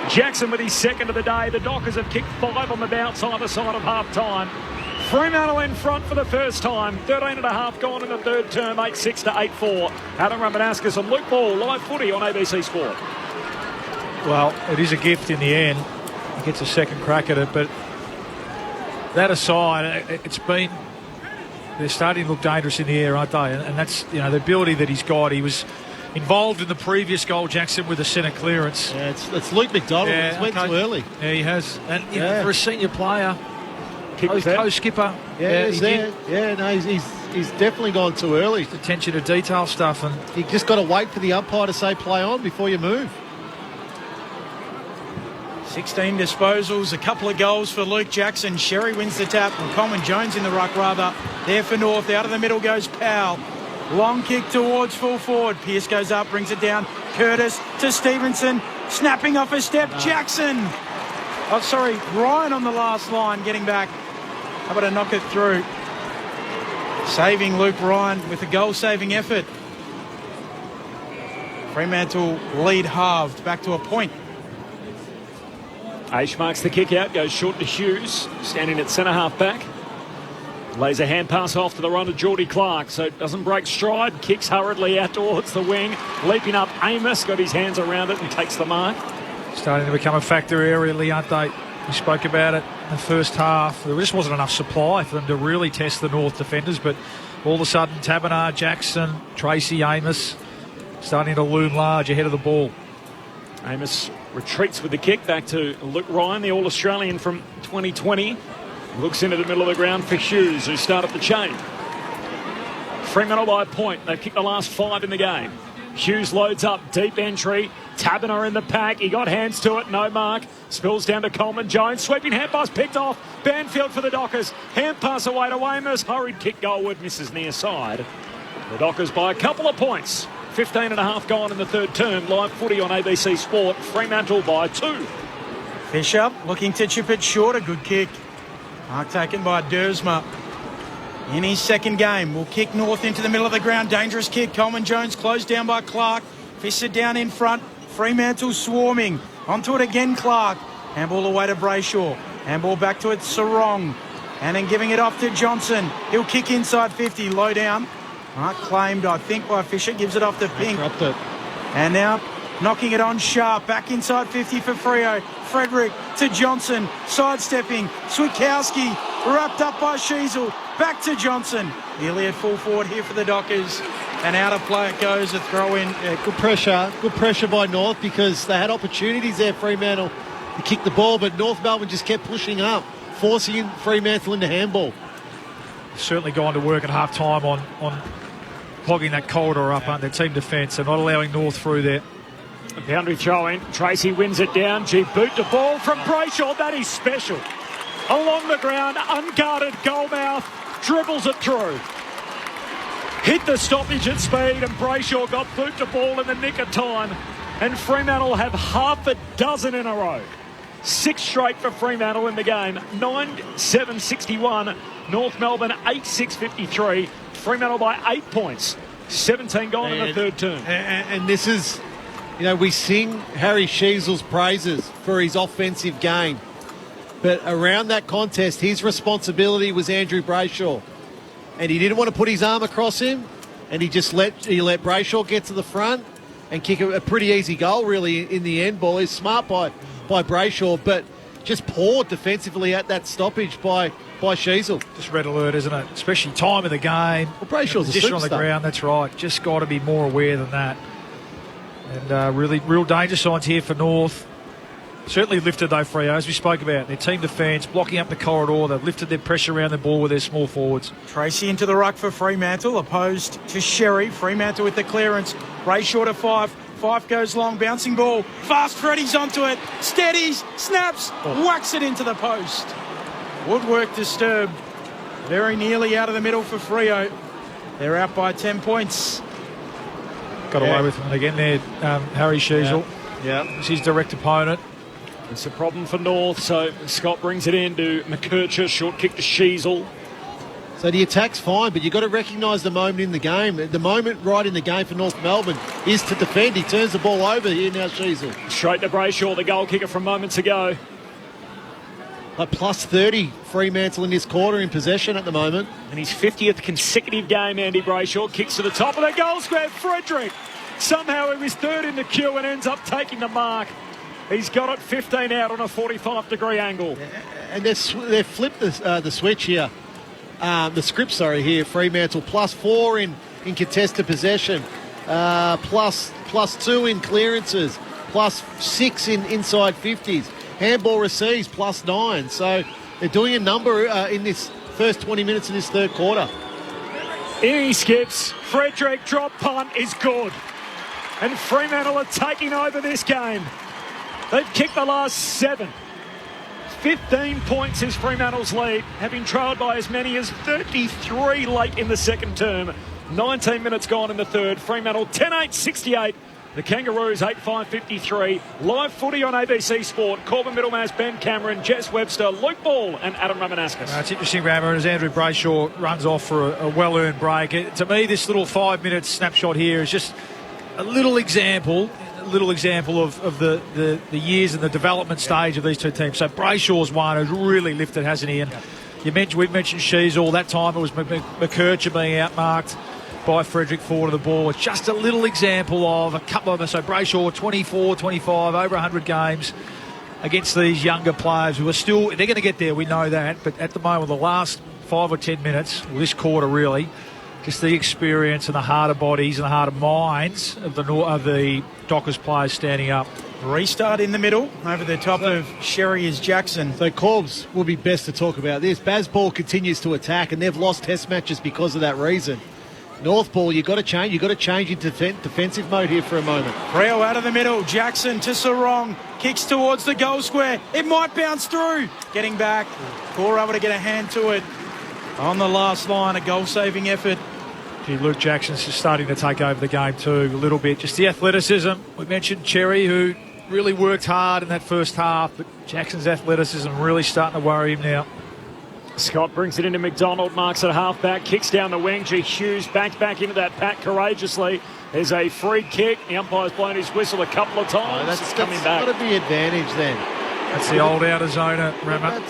Jackson with his second of the day. The Dockers have kicked 5 on the bounce either side of half-time. Fremantle in front for the first time. 13.5 gone in the third term. 8-6 to 8-4. Adam Ramanauskas and Luke Ball. Live footy on ABC Sport. Well, it is a gift in the end. He gets a second crack at it, but that aside, they're starting to look dangerous in the air, aren't they? And that's, the ability that he's got. He was involved in the previous goal, Jackson, with a centre clearance. Yeah, it's Luke McDonald. He's went too early. Yeah, he has. And for a senior player, co-skipper. Yeah, he's there. Yeah, no, he's definitely gone too early. Attention to detail stuff. And you just got to wait for the umpire to say play on before you move. 16 disposals, a couple of goals for Luke Jackson. Sherry wins the tap, and Coleman Jones in the ruck rather. There for North. Out of the middle goes Powell. Long kick towards full forward. Pearce goes up, brings it down. Curtis to Stevenson. Snapping off a step. Jackson. Ryan on the last line getting back. How about to knock it through? Saving Luke Ryan with a goal-saving effort. Fremantle lead halved. Back to a point. Aish marks the kick out, goes short to Hughes, standing at centre-half back. Lays a hand pass off to the run of Geordie Clark, so it doesn't break stride. Kicks hurriedly out towards the wing. Leaping up, Amos got his hands around it and takes the mark. Starting to become a factor aerially, aren't they? We spoke about it in the first half. There just wasn't enough supply for them to really test the North defenders, but all of a sudden, Tabernar, Jackson, Tracy, Amos starting to loom large ahead of the ball. Amos retreats with the kick back to Luke Ryan, the All-Australian from 2020. Looks into the middle of the ground for Hughes, who started the chain. Fremantle by a point. They've kicked the last 5 in the game. Hughes loads up, deep entry. Tabernar in the pack. He got hands to it, no mark. Spills down to Coleman Jones. Sweeping hand pass picked off. Banfield for the Dockers. Hand pass away to Amos. Hurried kick goalward, misses near side. The Dockers by a couple of points. 15.5 gone in the third term. Live footy on ABC Sport. Fremantle by 2. Fisher looking to chip it short. A good kick. Mark taken by Dersma. In his second game, will kick North into the middle of the ground. Dangerous kick. Coleman Jones closed down by Clark. Fisher down in front. Fremantle swarming. Onto it again, Clark. Handball away to Brayshaw. Handball back to it, Sarong. And then giving it off to Johnson. He'll kick inside 50. Low down. Claimed, I think, by Fisher. Gives it off to Pink. Dropped it. And now knocking it on sharp. Back inside 50 for Freo. Frederick to Johnson. Sidestepping. Switkowski. Wrapped up by Sheasel. Back to Johnson. Nearly at full forward here for the Dockers. And out of play it goes. A throw in. Yeah, good pressure. Good pressure by North because they had opportunities there, Fremantle, to kick the ball. But North Melbourne just kept pushing up, forcing Fremantle into handball. Certainly gone to work at half-time on clogging that corridor up under team defence and not allowing North through there. A boundary throw in. Tracy wins it down. Boot the ball from Brayshaw. That is special. Along the ground, unguarded goalmouth, dribbles it through. Hit the stoppage at speed, and Brayshaw got boot the ball in the nick of time. And Fremantle have half a dozen in a row. 6 straight for Fremantle in the game. 9-7-61. North Melbourne 8-6-53. Fremantle by 8 points. 17 gone in the third term. And this is, we sing Harry Sheasel's praises for his offensive game. But around that contest, his responsibility was Andrew Brayshaw. And he didn't want to put his arm across him. And he let Brayshaw get to the front and kick a pretty easy goal, really, in the end ball. He's smart by Brayshaw, but just poor defensively at that stoppage by Sheasel. Just red alert, isn't it? Especially time of the game. Well, Brayshaw's a position on the superstar. ground, that's right. Just got to be more aware than that. And really, real danger signs here for North. Certainly lifted, though, Freo, as we spoke about. Their team defence, blocking up the corridor. They've lifted their pressure around the ball with their small forwards. Tracy into the ruck for Fremantle, opposed to Sherry. Fremantle with the clearance. Brayshaw to 5. 5 goes long, bouncing ball. Fast Freddy's onto it. Steadies, snaps, whacks it into the post. Woodwork disturbed. Very nearly out of the middle for Freo. They're out by 10 points. Got away with it again there, Harry Sheasel. Yeah. It's his direct opponent. It's a problem for North, so Scott brings it in to McKercher, short kick to Sheasel. So the attack's fine, but you've got to recognise the moment in the game. The moment right in the game for North Melbourne is to defend. He turns the ball over here now, Sheasel. Straight to Brayshaw, the goal kicker from moments ago. like plus 30 Fremantle in this quarter in possession at the moment. And his 50th consecutive game, Andy Brayshaw kicks to the top of the goal square. Frederick, somehow he was third in the queue and ends up taking the mark. He's got it 15 out on a 45-degree angle. And they've flipped the switch here. The script, here. Fremantle plus 4 in contested possession, plus 2 in clearances, plus 6 in inside 50s. Handball receives plus 9. So they're doing a number in this first 20 minutes of this third quarter. In he skips. Frederick drop punt is good. And Fremantle are taking over this game. They've kicked the last 7. 15 points is Fremantle's lead, having trailed by as many as 33 late in the second term. 19 minutes gone in the third. Fremantle 10-8-68. The Kangaroos 8-5-53. Live footy on ABC Sport. Corbin Middlemass, Ben Cameron, Jess Webster, Luke Ball and Adam Ramanauskas. It's interesting, Rammer, as Andrew Brayshaw runs off for a well-earned break. To me, this little 5-minute snapshot here is just a little example of the years and the development stage of these two teams. So Brayshaw's one who's really lifted, hasn't he? And we've mentioned Sheasel. That time it was McKercher being outmarked by Frederick Ford of the ball. It's just a little example of a couple of them. So Brayshaw, 24, 25, over 100 games against these younger players who are still, they're going to get there, we know that. But at the moment, the last 5 or 10 minutes, this quarter really, just the experience and the harder bodies and the harder minds of the Dockers players standing up. Restart in the middle. Over the top of Sherry is Jackson. So Corbs will be best to talk about this. Bazball continues to attack, and they've lost test matches because of that reason. North Ball, you've got to change. You've got to change into defensive mode here for a moment. Freo out of the middle. Jackson to Sarong. Kicks towards the goal square. It might bounce through. Getting back. Core able to get a hand to it. On the last line, a goal-saving effort. Luke Jackson's just starting to take over the game too a little bit. Just the athleticism. We mentioned Cherry, who really worked hard in that first half, but Jackson's athleticism really starting to worry him now. Scott brings it into McDonald, marks at half-back, kicks down the wing. G. Hughes back into that pack courageously. There's a free kick. The umpire's blown his whistle a couple of times. That's coming back. Got to be advantage then. That's the old outer zoner, Rama.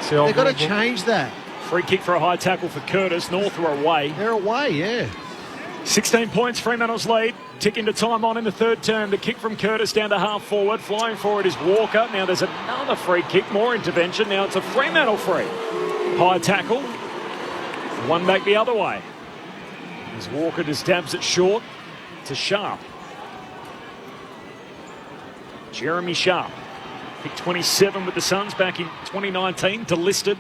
They've got to change that. Free kick for a high tackle for Curtis. North are away. They're away, yeah. 16 points, Fremantle's lead. Tick into time on in the third term. The kick from Curtis down to half forward. Flying forward is Walker. Now there's another free kick. More intervention. Now it's a Fremantle free. High tackle. One back the other way. As Walker just dabs it short to Sharp. Jeremy Sharp. Picked 27 with the Suns back in 2019. Delisted.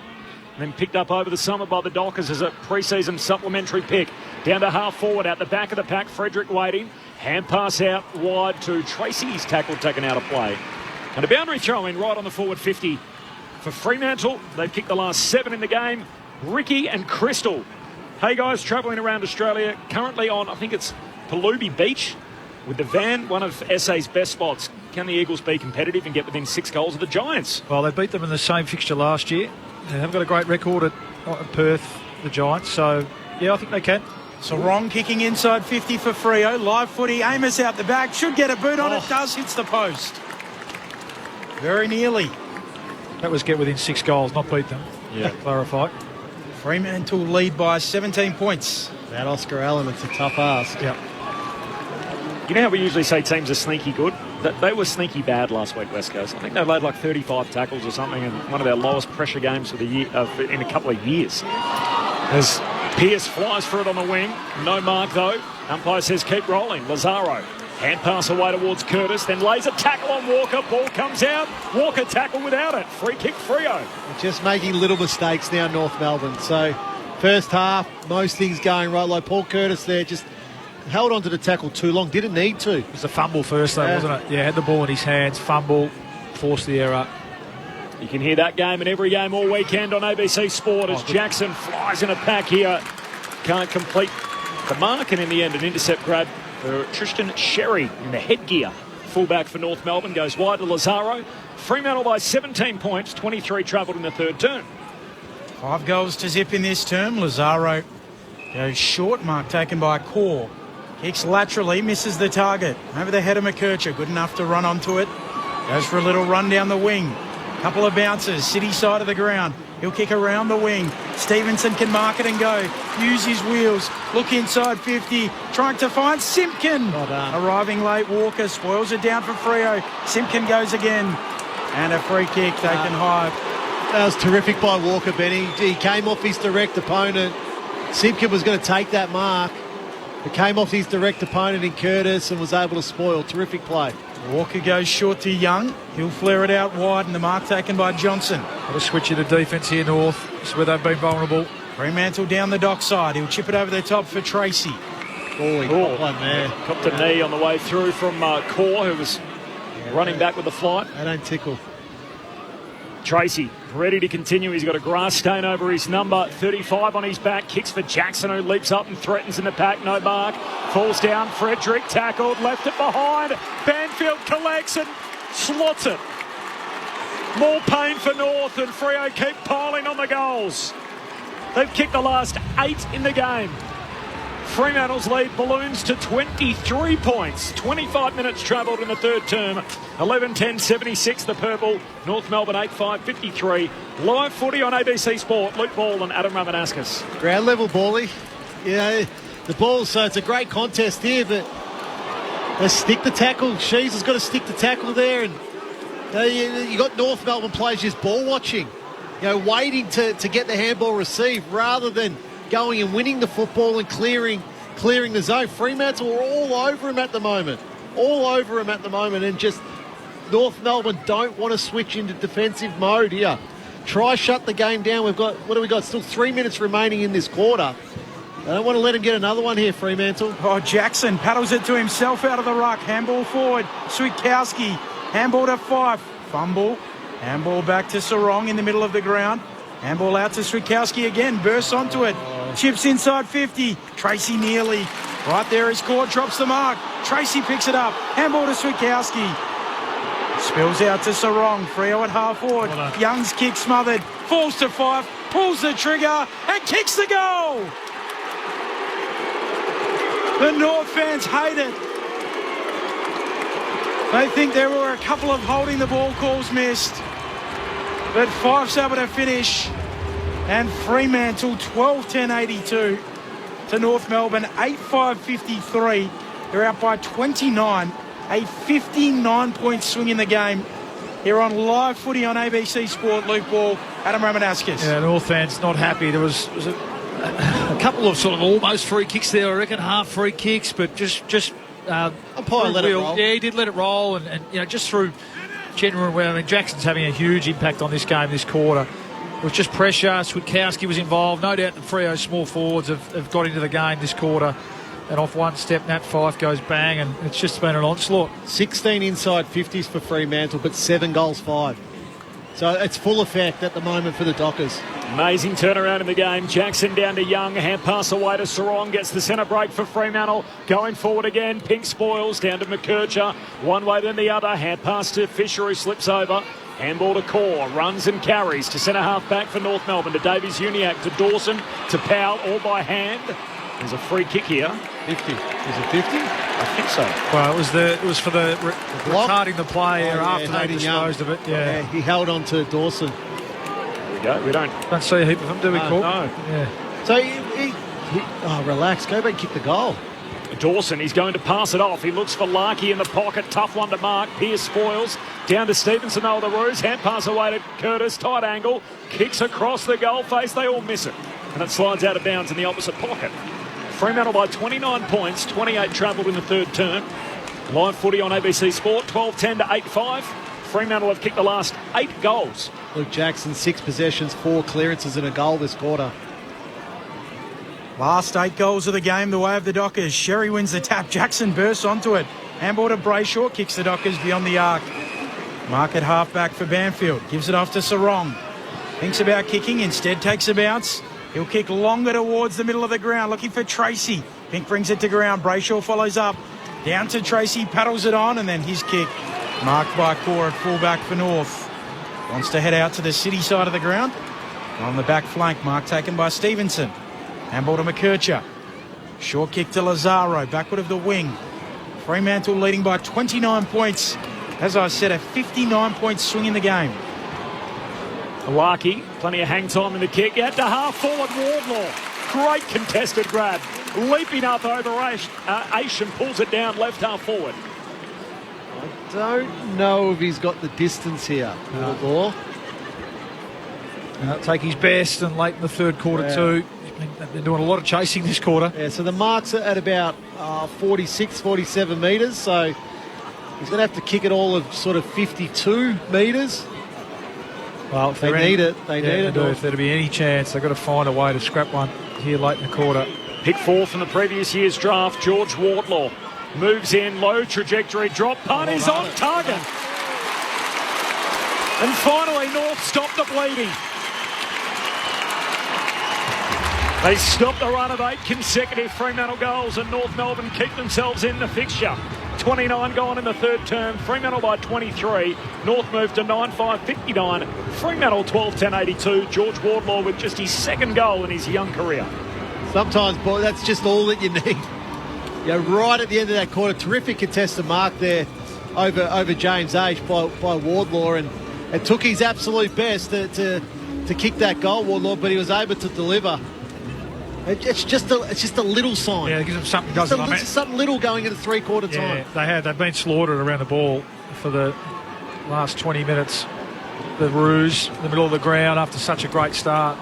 Then picked up over the summer by the Dockers as a pre-season supplementary pick. Down to half forward out the back of the pack. Frederick waiting. Hand pass out wide to Tracy's tackle taken out of play. And a boundary throw in right on the forward 50 for Fremantle. They've kicked the last 7 in the game. Ricky and Crystal. Hey guys, travelling around Australia. Currently on, I think it's Palubi Beach with the van. One of SA's best spots. Can the Eagles be competitive and get within 6 goals of the Giants? Well, they beat them in the same fixture last year. They haven't got a great record at Perth, the Giants, so yeah, I think they can. Sarong kicking inside 50 for Freo. Live footy. Amos out the back. Should get a boot on it. Does. Hits the post. Very nearly. That was get within 6 goals, not beat them. Yeah. Clarify. Fremantle lead by 17 points. That Oscar Allen, it's a tough ask. Yeah. You know how we usually say teams are sneaky good? They were sneaky bad last week, West Coast. I think they laid like 35 tackles or something in one of their lowest pressure games of the year in a couple of years. As Pearce flies for it on the wing. No mark, though. Umpire says keep rolling. Lazaro. Hand pass away towards Curtis. Then lays a tackle on Walker. Ball comes out. Walker tackle without it. Free kick, Freo. Just making little mistakes now, North Melbourne. So, first half, most things going right. Like Paul Curtis there, just held on to the tackle too long. Didn't need to. It was a fumble first, though, wasn't it? Yeah, had the ball in his hands. Fumble. Forced the error. You can hear that game and every game all weekend on ABC Sport as Jackson flies in a pack here. Can't complete the mark, and in the end, an intercept grab for Tristan Sherry in the headgear. Fullback for North Melbourne goes wide to Lazaro. Fremantle by 17 points, 23 travelled in the third term. 5 goals to zip in this term. Lazaro goes short, mark taken by Core. Kicks laterally, misses the target. Over the head of McKercher, good enough to run onto it. Goes for a little run down the wing. Couple of bounces, City side of the ground. He'll kick around the wing. Stevenson can mark it and go. Use his wheels. Look inside 50. Trying to find Simpkin. Well done. Arriving late, Walker spoils it down for Freo. Simpkin goes again. And a free kick taken high. That was terrific by Walker, Benny. He came off his direct opponent. Simpkin was going to take that mark. It came off his direct opponent in Curtis and was able to spoil. Terrific play. Walker goes short to Young. He'll flare it out wide, and the mark taken by Johnson. Got a switch into defence here, North. It's where they've been vulnerable. Fremantle down the dock side. He'll chip it over the top for Tracy. He got one there. Copped a knee on the way through from Core, who was running back with the flight. They don't tickle. Tracy, ready to continue. He's got a grass stain over his number. 35 on his back. Kicks for Jackson, who leaps up and threatens in the pack. No mark. Falls down. Frederick tackled. Left it behind. Banfield collects and slots it. More pain for North, and Freo keep piling on the goals. They've kicked the last 8 in the game. Fremantle's lead balloons to 23 points. 25 minutes travelled in the third term. 11:10:76 the purple. North Melbourne 8-5-53. Live footy on ABC Sport. Luke Ball and Adam Ramanauskas. Ground level, Bally. The ball, so it's a great contest here, but they stick the tackle. Shees has got to stick the tackle there, and you got North Melbourne players just ball watching, waiting to get the handball received rather than going and winning the football and clearing the zone. Fremantle are all over him at the moment. And just North Melbourne don't want to switch into defensive mode here. Try shut the game down. What do we got? Still 3 minutes remaining in this quarter. I don't want to let him get another one here, Fremantle. Oh, Jackson paddles it to himself out of the ruck. Handball forward. Switkowski. Handball to Fife. Fumble. Handball back to Sarong in the middle of the ground. Handball out to Switkowski again. Bursts onto it. Chips inside 50. Tracy nearly. Right there is Cord. Drops the mark. Tracy picks it up. Handball to Switkowski. Spills out to Sarong. Freo at half forward. Young's kick smothered. Falls to Fife. Pulls the trigger and kicks the goal. The North fans hate it. They think there were a couple of holding the ball calls missed. But Fife's able to finish. And Fremantle 12-10-82 to North Melbourne 8-5-53. They're out by 29. A 59-point swing in the game. Here on live footy on ABC Sport. Luke Ball, Adam Ramanauskas. Yeah, North fans not happy. There was a couple of sort of almost free kicks there, I reckon, half free kicks, but just umpire let it roll. Yeah, he did let it roll, and just through genuine. I mean, Jackson's having a huge impact on this game this quarter. It was just pressure. Switkowski was involved. No doubt the Freo's small forwards have got into the game this quarter. And off one step, Nat Fife goes bang, and it's just been an onslaught. 16 inside 50s for Fremantle, but 7 goals 5. So it's full effect at the moment for the Dockers. Amazing turnaround in the game. Jackson down to Young. Hand pass away to Sarong. Gets the centre break for Fremantle. Going forward again. Pink spoils down to McKercher. One way then the other. Hand pass to Fisher, who slips over. Handball to Core. Runs and carries to centre half back for North Melbourne. To Davies Uniacke. To Dawson. To Powell. All by hand. There's a free kick here. 50. Is it 50? I think so. Well, it was for the retarding the play after they disposed of it. Yeah, he held on to Dawson. There we go. We don't see a heap of them, do we, Corp? No. Yeah. So he relax. Go back and kick the goal. Dawson, he's going to pass it off. He looks for Larkey in the pocket. Tough one to mark. Pierce spoils. Down to Stevenson, though, the Roos. Hand pass away to Curtis. Tight angle. Kicks across the goal face. They all miss it. And it slides out of bounds in the opposite pocket. Fremantle by 29 points. 28 travelled in the third term. Live footy on ABC Sport. 12-10 to 8-5. Fremantle have kicked the last 8 goals. Luke Jackson, 6 possessions, 4 clearances and a goal this quarter. Last 8 goals of the game, the way of the Dockers. Sherry wins the tap. Jackson bursts onto it. Handball to Brayshaw. Kicks the Dockers beyond the arc. Mark at half-back for Banfield. Gives it off to Sarong. Thinks about kicking. Instead takes a bounce. He'll kick longer towards the middle of the ground, looking for Tracy. Pink brings it to ground. Brayshaw follows up. Down to Tracy, paddles it on, and then his kick. Marked by Core at fullback for North. Wants to head out to the City side of the ground. On the back flank, mark taken by Stevenson. Handball to McKercher. Short kick to Lazaro, backward of the wing. Fremantle leading by 29 points. As I said, a 59-point swing in the game. Lucky, plenty of hang time in the kick. Out to half forward, Wardlaw. Great contested grab. Leaping up over Aish and pulls it down left half forward. I don't know if he's got the distance here, Wardlaw. Take his best, and late in the third quarter too. They've been doing a lot of chasing this quarter. Yeah, so the mark's at about 46, 47 metres, so he's going to have to kick it all of sort of 52 metres. Well, if they need it. They need it. If there'd be any chance, they've got to find a way to scrap one here late in the quarter. Pick 4 from the previous year's draft, George Wardlaw. Moves in, low trajectory, drop punt is on target. And finally, North stopped the bleeding. They stopped the run of 8 consecutive Fremantle goals, and North Melbourne keep themselves in the fixture. 29 gone in the third term, Fremantle by 23. North moved to 9-5-59. Fremantle 12-10-82. George Wardlaw with just his second goal in his young career. Sometimes, boy, that's just all that you need. Yeah, right at the end of that quarter, terrific contested mark there over James Aish by Wardlaw, and it took his absolute best to kick that goal, Wardlaw, but he was able to deliver. It's just a little sign. Yeah, it gives them something. Just something little going into three-quarter time. They've been slaughtered around the ball for the last 20 minutes. The Roos, in the middle of the ground after such a great start.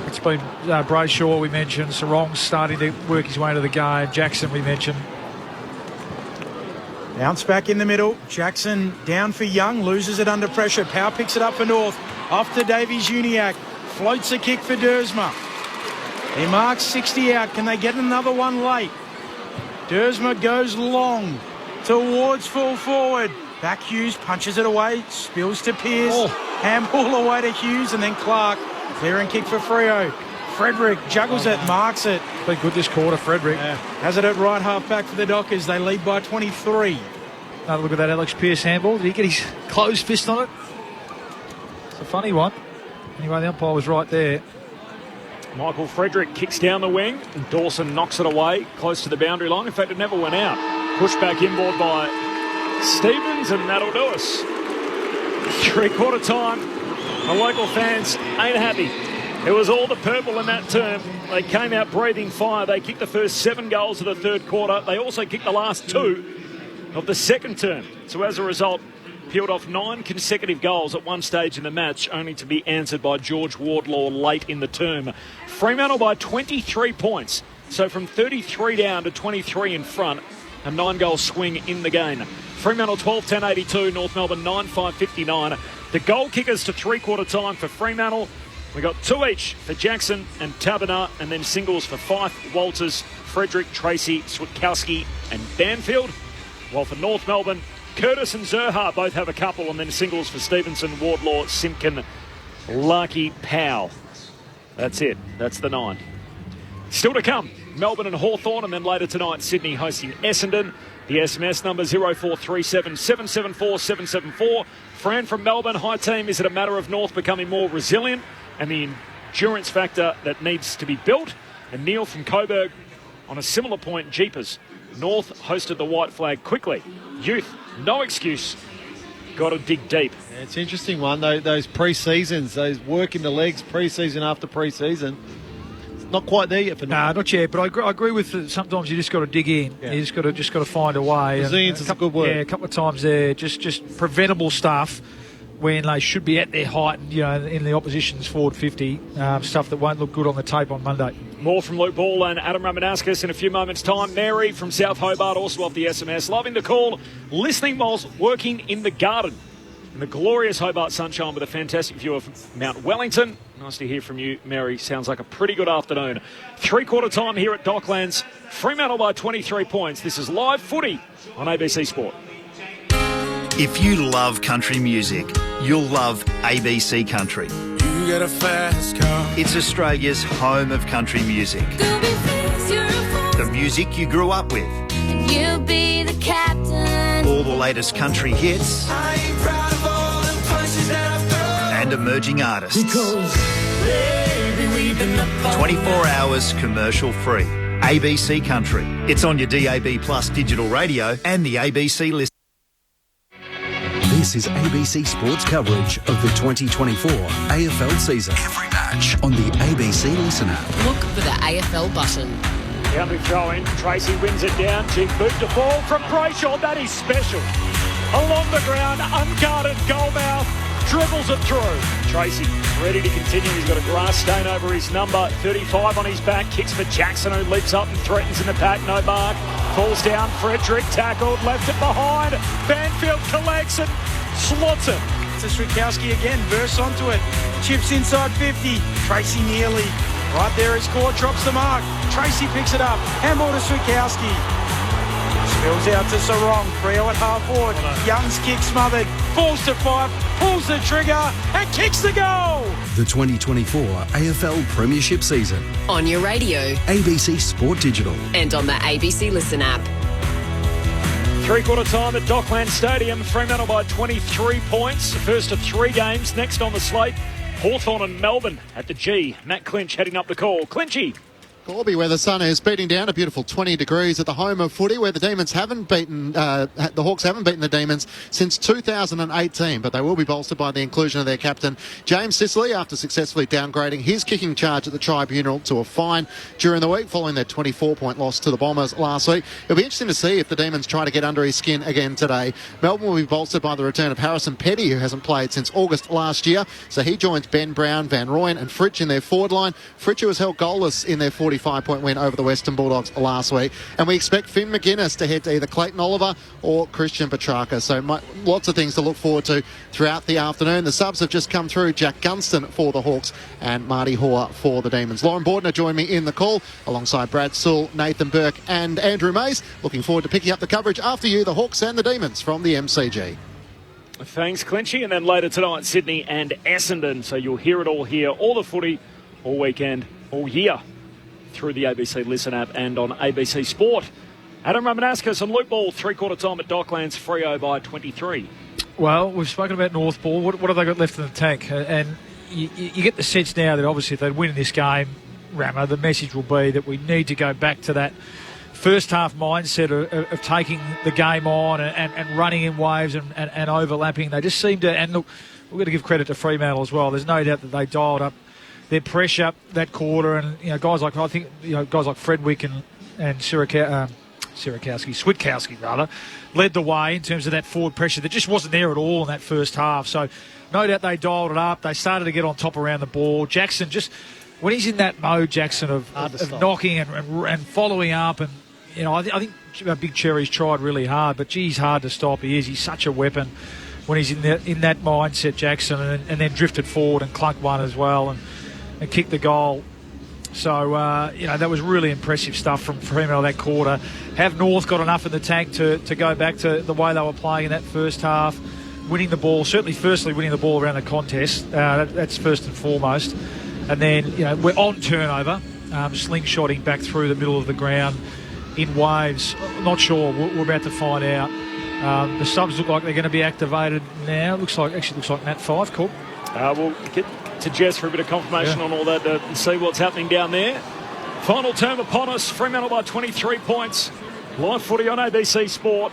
It's been Brayshaw, we mentioned. Sarong's starting to work his way into the game. Jackson, we mentioned. Bounce back in the middle. Jackson down for Young. Loses it under pressure. Power picks it up for North. Off to Davies Uniacke. Floats a kick for Dersma. He marks 60 out. Can they get another one late? Dersma goes long towards full forward. Back Hughes punches it away. Spills to Pearce. Handball away to Hughes, and then Clark. Clear and kick for Freo. Frederick juggles it, marks it. Been good this quarter, Frederick. Yeah. Has it at right half back for the Dockers. They lead by 23. Another look at that Alex Pearce handball. Did he get his closed fist on it? It's a funny one. Anyway, the umpire was right there. Michael Frederick kicks down the wing, and Dawson knocks it away close to the boundary line. In fact, it never went out. Pushed back inboard by Stevens, and that'll do us. Three-quarter time. The local fans ain't happy. It was all the purple in that term. They came out breathing fire. They kicked the first 7 goals of the third quarter. They also kicked the last 2 of the second term. So as a result, peeled off 9 consecutive goals at one stage in the match, only to be answered by George Wardlaw late in the term. Fremantle by 23 points. So from 33 down to 23 in front, a 9-goal swing in the game. Fremantle 12-10-82, North Melbourne 9-5-59. The goal kickers to three-quarter time for Fremantle. We got 2 each for Jackson and Taberner, and then singles for Fife, Walters, Frederick, Tracy, Switkowski and Banfield. While for North Melbourne, Curtis and Zerha both have a couple, and then singles for Stevenson, Wardlaw, Simpkin, Larkey, Powell. That's it. That's the 9. Still to come, Melbourne and Hawthorn, and then later tonight, Sydney hosting Essendon. The SMS number 0437 774 774. Fran from Melbourne, hi team, is it a matter of North becoming more resilient and the endurance factor that needs to be built? And Neil from Coburg, on a similar point, Jeepers. North hosted the white flag quickly. Youth, no excuse. Got to dig deep. Yeah, it's an interesting one, those pre-seasons, those work in the legs pre-season after pre-season. It's not quite there yet for now. Nah, not yet, but I agree with sometimes you just got to dig in. Yeah. You just got to find a way. Resilience is a good word. Yeah, a couple of times there, just preventable stuff when they should be at their height, in the opposition's forward 50, stuff that won't look good on the tape on Monday. More from Luke Ball and Adam Ramanauskas in a few moments' time. Mary from South Hobart, also off the SMS, loving the call, listening whilst working in the garden in the glorious Hobart sunshine with a fantastic view of Mount Wellington. Nice to hear from you, Mary. Sounds like a pretty good afternoon. Three-quarter time here at Docklands. Fremantle by 23 points. This is live footy on ABC Sport. If you love country music, you'll love ABC Country. You got a fast car. It's Australia's home of country music. The music you grew up with. And you'll be the captain. All the latest country hits. I ain't proud of all the punches that I've thrown. And emerging artists. Because, baby, we've been up 24 hours commercial free. ABC Country. It's on your DAB Plus digital radio and the ABC list. This is ABC Sports coverage of the 2024 AFL season. Every match on the ABC Listen app. Look for the AFL button. Down the throw in. Tracy wins it down. Cheek boot to ball from Brayshaw. That is special. Along the ground, unguarded goal mouth. Dribbles it through. Tracy ready to continue. He's got a grass stain over his number 35 on his back. Kicks for Jackson, who leaps up and threatens in the pack. No mark. Falls down. Frederick tackled. Left it behind. Banfield collects and slots it. To Switkowski again. Bursts onto it. Chips inside 50. Tracy nearly. Right there is Gore. Drops the mark. Tracy picks it up. Handball to Switkowski. Spills out to Sarong. Freo at half forward. Young's kick smothered. Falls to 5. Pulls the trigger and kicks the goal. The 2024 AFL Premiership season. On your radio. ABC Sport Digital. And on the ABC Listen app. Three-quarter time at Dockland Stadium. Fremantle by 23 points. First of 3 games. Next on the slate, Hawthorn and Melbourne at the G. Matt Clinch heading up the call. Clinchy. Corby, where the sun is beating down a beautiful 20 degrees at the home of footy, where the Demons haven't beaten, the Hawks haven't beaten the Demons since 2018, but they will be bolstered by the inclusion of their captain, James Sicily, after successfully downgrading his kicking charge at the Tribunal to a fine during the week, following their 24-point loss to the Bombers last week. It'll be interesting to see if the Demons try to get under his skin again today. Melbourne will be bolstered by the return of Harrison Petty, who hasn't played since August last year, so he joins Ben Brown, Van Rooyen and Fritsch in their forward line. Fritsch, who was held goalless in their 45-point win over the Western Bulldogs last week. And we expect Finn McGuinness to head to either Clayton Oliver or Christian Petrarca. So lots of things to look forward to throughout the afternoon. The subs have just come through. Jack Gunston for the Hawks and Marty Hoare for the Demons. Lauren Bordner joined me in the call alongside Brad Sewell, Nathan Burke and Andrew Mays. Looking forward to picking up the coverage after you, the Hawks and the Demons from the MCG. Thanks, Clinchy. And then later tonight, Sydney and Essendon. So you'll hear it all here, all the footy, all weekend, all year, through the ABC Listen app and on ABC Sport. Adam Ramanauskas and Luke Ball, three-quarter time at Docklands, Freo by 23. Well, we've spoken about North Ball. What have they got left in the tank? And you get the sense now that obviously if they win in this game, Ramo, the message will be that we need to go back to that first half mindset of taking the game on and running in waves and overlapping. They just seem to, and look, we've got to give credit to Fremantle as well. There's no doubt that they dialed up their pressure that quarter, and guys like Fredwick and Switkowski led the way in terms of that forward pressure that just wasn't there at all in that first half. So no doubt they dialed it up. They started to get on top around the ball. Jackson, just when he's in that mode, of knocking and following up, and I think Big Cherry's tried really hard, but he's hard to stop. He's such a weapon when he's in that mindset, Jackson, and then drifted forward and clunked one as well and kicked the goal. So, that was really impressive stuff from Fremantle that quarter. Have North got enough in the tank to go back to the way they were playing in that first half, winning the ball, firstly winning the ball around the contest. That's first and foremost. And then, we're on turnover, slingshotting back through the middle of the ground in waves. Not sure. We're about to find out. The subs look like they're going to be activated now. Looks like Nat 5, cool. We'll get to Jess for a bit of confirmation on all that and see what's happening down there. Final term upon us. Fremantle by 23 points. Live footy on ABC Sport.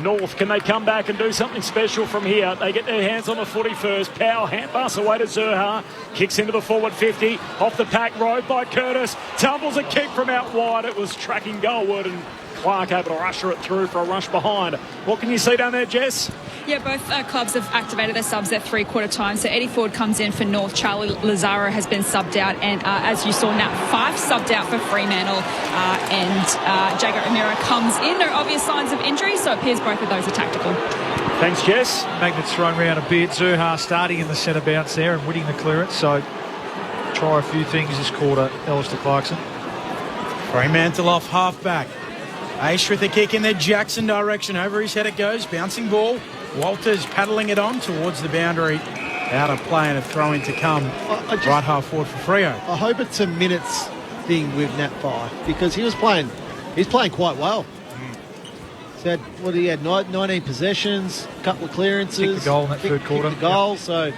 North, can they come back and do something special from here? They get their hands on the footy first. Powell hand pass away to Zurha. Kicks into the forward 50. Off the pack road by Curtis. Tumbles a kick from out wide. It was tracking goalward, and Clark able to usher it through for a rush behind. What can you see down there, Jess? Yeah, both clubs have activated their subs at three-quarter time. So Eddie Ford comes in for North. Charlie Lazaro has been subbed out. And as you saw, Nat Fife subbed out for Fremantle. And Jago O'Meara comes in. No obvious signs of injury, so it appears both of those are tactical. Thanks, Jess. Magnets thrown around a bit. Zurha starting in the centre bounce there and winning the clearance. So try a few things this quarter, Alistair Clarkson. Fremantle off half-back. Aish with a kick in the Jackson direction. Over his head it goes. Bouncing ball. Walters paddling it on towards the boundary. Out of play and a throw-in to come. Right half forward for Freo. I hope it's a minutes thing with Nat 5 because he's playing quite well. So he had 19 possessions, a couple of clearances. Kicked the goal in that third quarter. Kicked the goal, so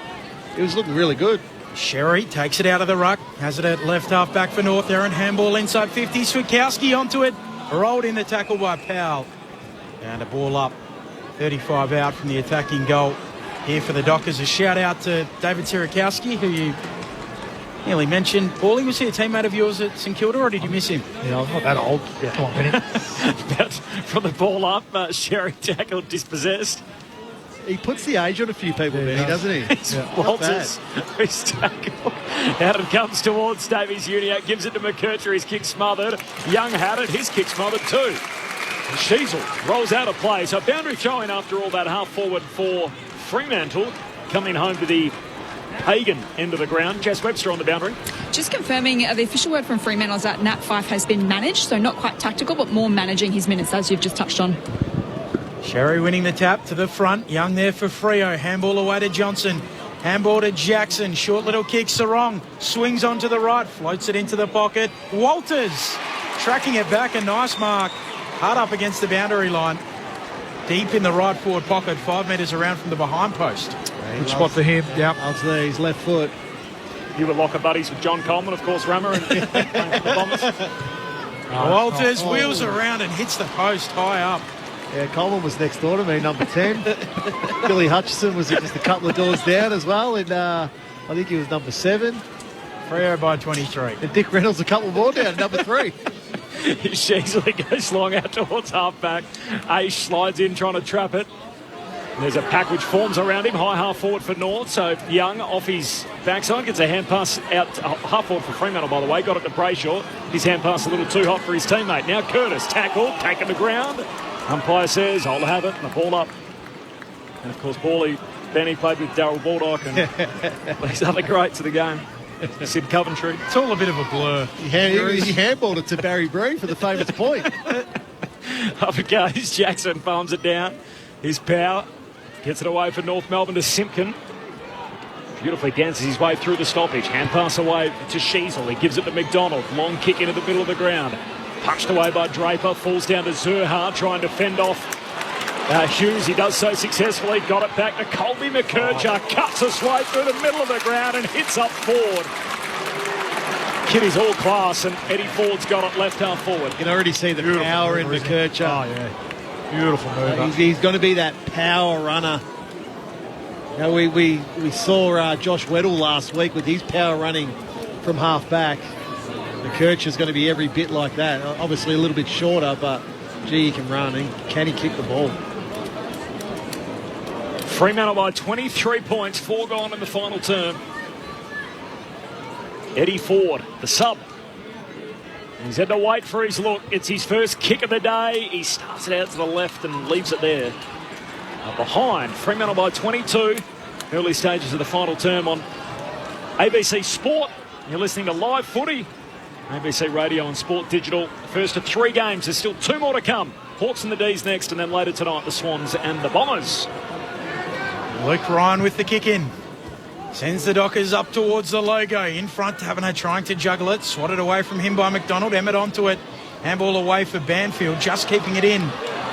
it was looking really good. Sherry takes it out of the ruck. Has it at left half back for North. Aaron handball inside 50. Switkowski onto it. Rolled in the tackle by Powell. And a ball up. 35 out from the attacking goal here for the Dockers. A shout out to David Sierakowski, who you nearly mentioned. Paulie, was he a teammate of yours at St Kilda, or did you miss him? Yeah, I'm not that old. Yeah. Come on, Penny. But from the ball up, Sherry tackled, dispossessed. He puts the age on a few people, Benny, doesn't he? Walters, his tackle. Out it comes towards Davies Uniac, gives it to McKercher, his kick smothered. Young had it, his kick smothered too. Sheasel rolls out of play. So boundary throw-in after all that half forward for Fremantle, coming home to the Hagen end of the ground. Jess Webster on the boundary. Just confirming, the official word from Fremantle is that Nat Fyfe has been managed, so not quite tactical, but more managing his minutes, as you've just touched on. Sherry winning the tap to the front. Young there for Freo. Handball away to Johnson. Handball to Jackson. Short little kick. Sarong swings onto the right. Floats it into the pocket. Walters tracking it back. A nice mark. Hard up against the boundary line. Deep in the right forward pocket. 5 metres around from the behind post. Good spot for him. Yeah. That's there. His left foot. You were locker buddies with John Coleman, of course, Rammer, and the Bombers. Walters wheels around and hits the post high up. Yeah, Coleman was next door to me, number 10. Billy Hutchison was just a couple of doors down as well, and I think he was number 7. Freo by 23. And Dick Reynolds a couple more down, number 3. Sheasley goes long out towards half-back. Aish slides in trying to trap it. There's a pack which forms around him, high half forward for North. So Young off his backside gets a hand pass out half forward for Fremantle, by the way. Got it to Brayshaw. His hand pass a little too hot for his teammate. Now Curtis tackled, taken to ground. Umpire says, I'll have it, and the ball up. And of course, Benny played with Darryl Baldock and these other greats of the game. Sid Coventry. It's all a bit of a blur. He handballed it to Barry Breen for the famous point. Up it goes. Jackson farms it down. His power gets it away for North Melbourne to Simpkin. Beautifully dances his way through the stoppage. Hand pass away to Sheasel. He gives it to McDonald. Long kick into the middle of the ground. Punched away by Draper. Falls down to Zurhar trying to fend off Hughes. He does so successfully. Got it back to Colby McKercher. Cuts his way through the middle of the ground and hits up Ford. Kitty's all class, and Eddie Ford's got it left half forward. You can already see the power in McKercher. Oh, yeah. Beautiful move. He's going to be that power runner. You know, we saw Josh Weddle last week with his power running from half back. McKercher's going to be every bit like that. Obviously a little bit shorter, but gee, he can run. And can he kick the ball? Fremantle by 23 points, 4 gone in the final term. Eddie Ford, the sub. He's had to wait for his look. It's his first kick of the day. He starts it out to the left and leaves it there. Behind, Fremantle by 22. Early stages of the final term on ABC Sport. You're listening to Live Footy. ABC Radio and Sport Digital. First of 3 games. There's still 2 more to come. Hawks and the D's next, and then later tonight, the Swans and the Bombers. Luke Ryan with the kick in. Sends the Dockers up towards the logo. In front, Taverner trying to juggle it. Swatted away from him by McDonald. Emmett onto it. Handball away for Banfield. Just keeping it in.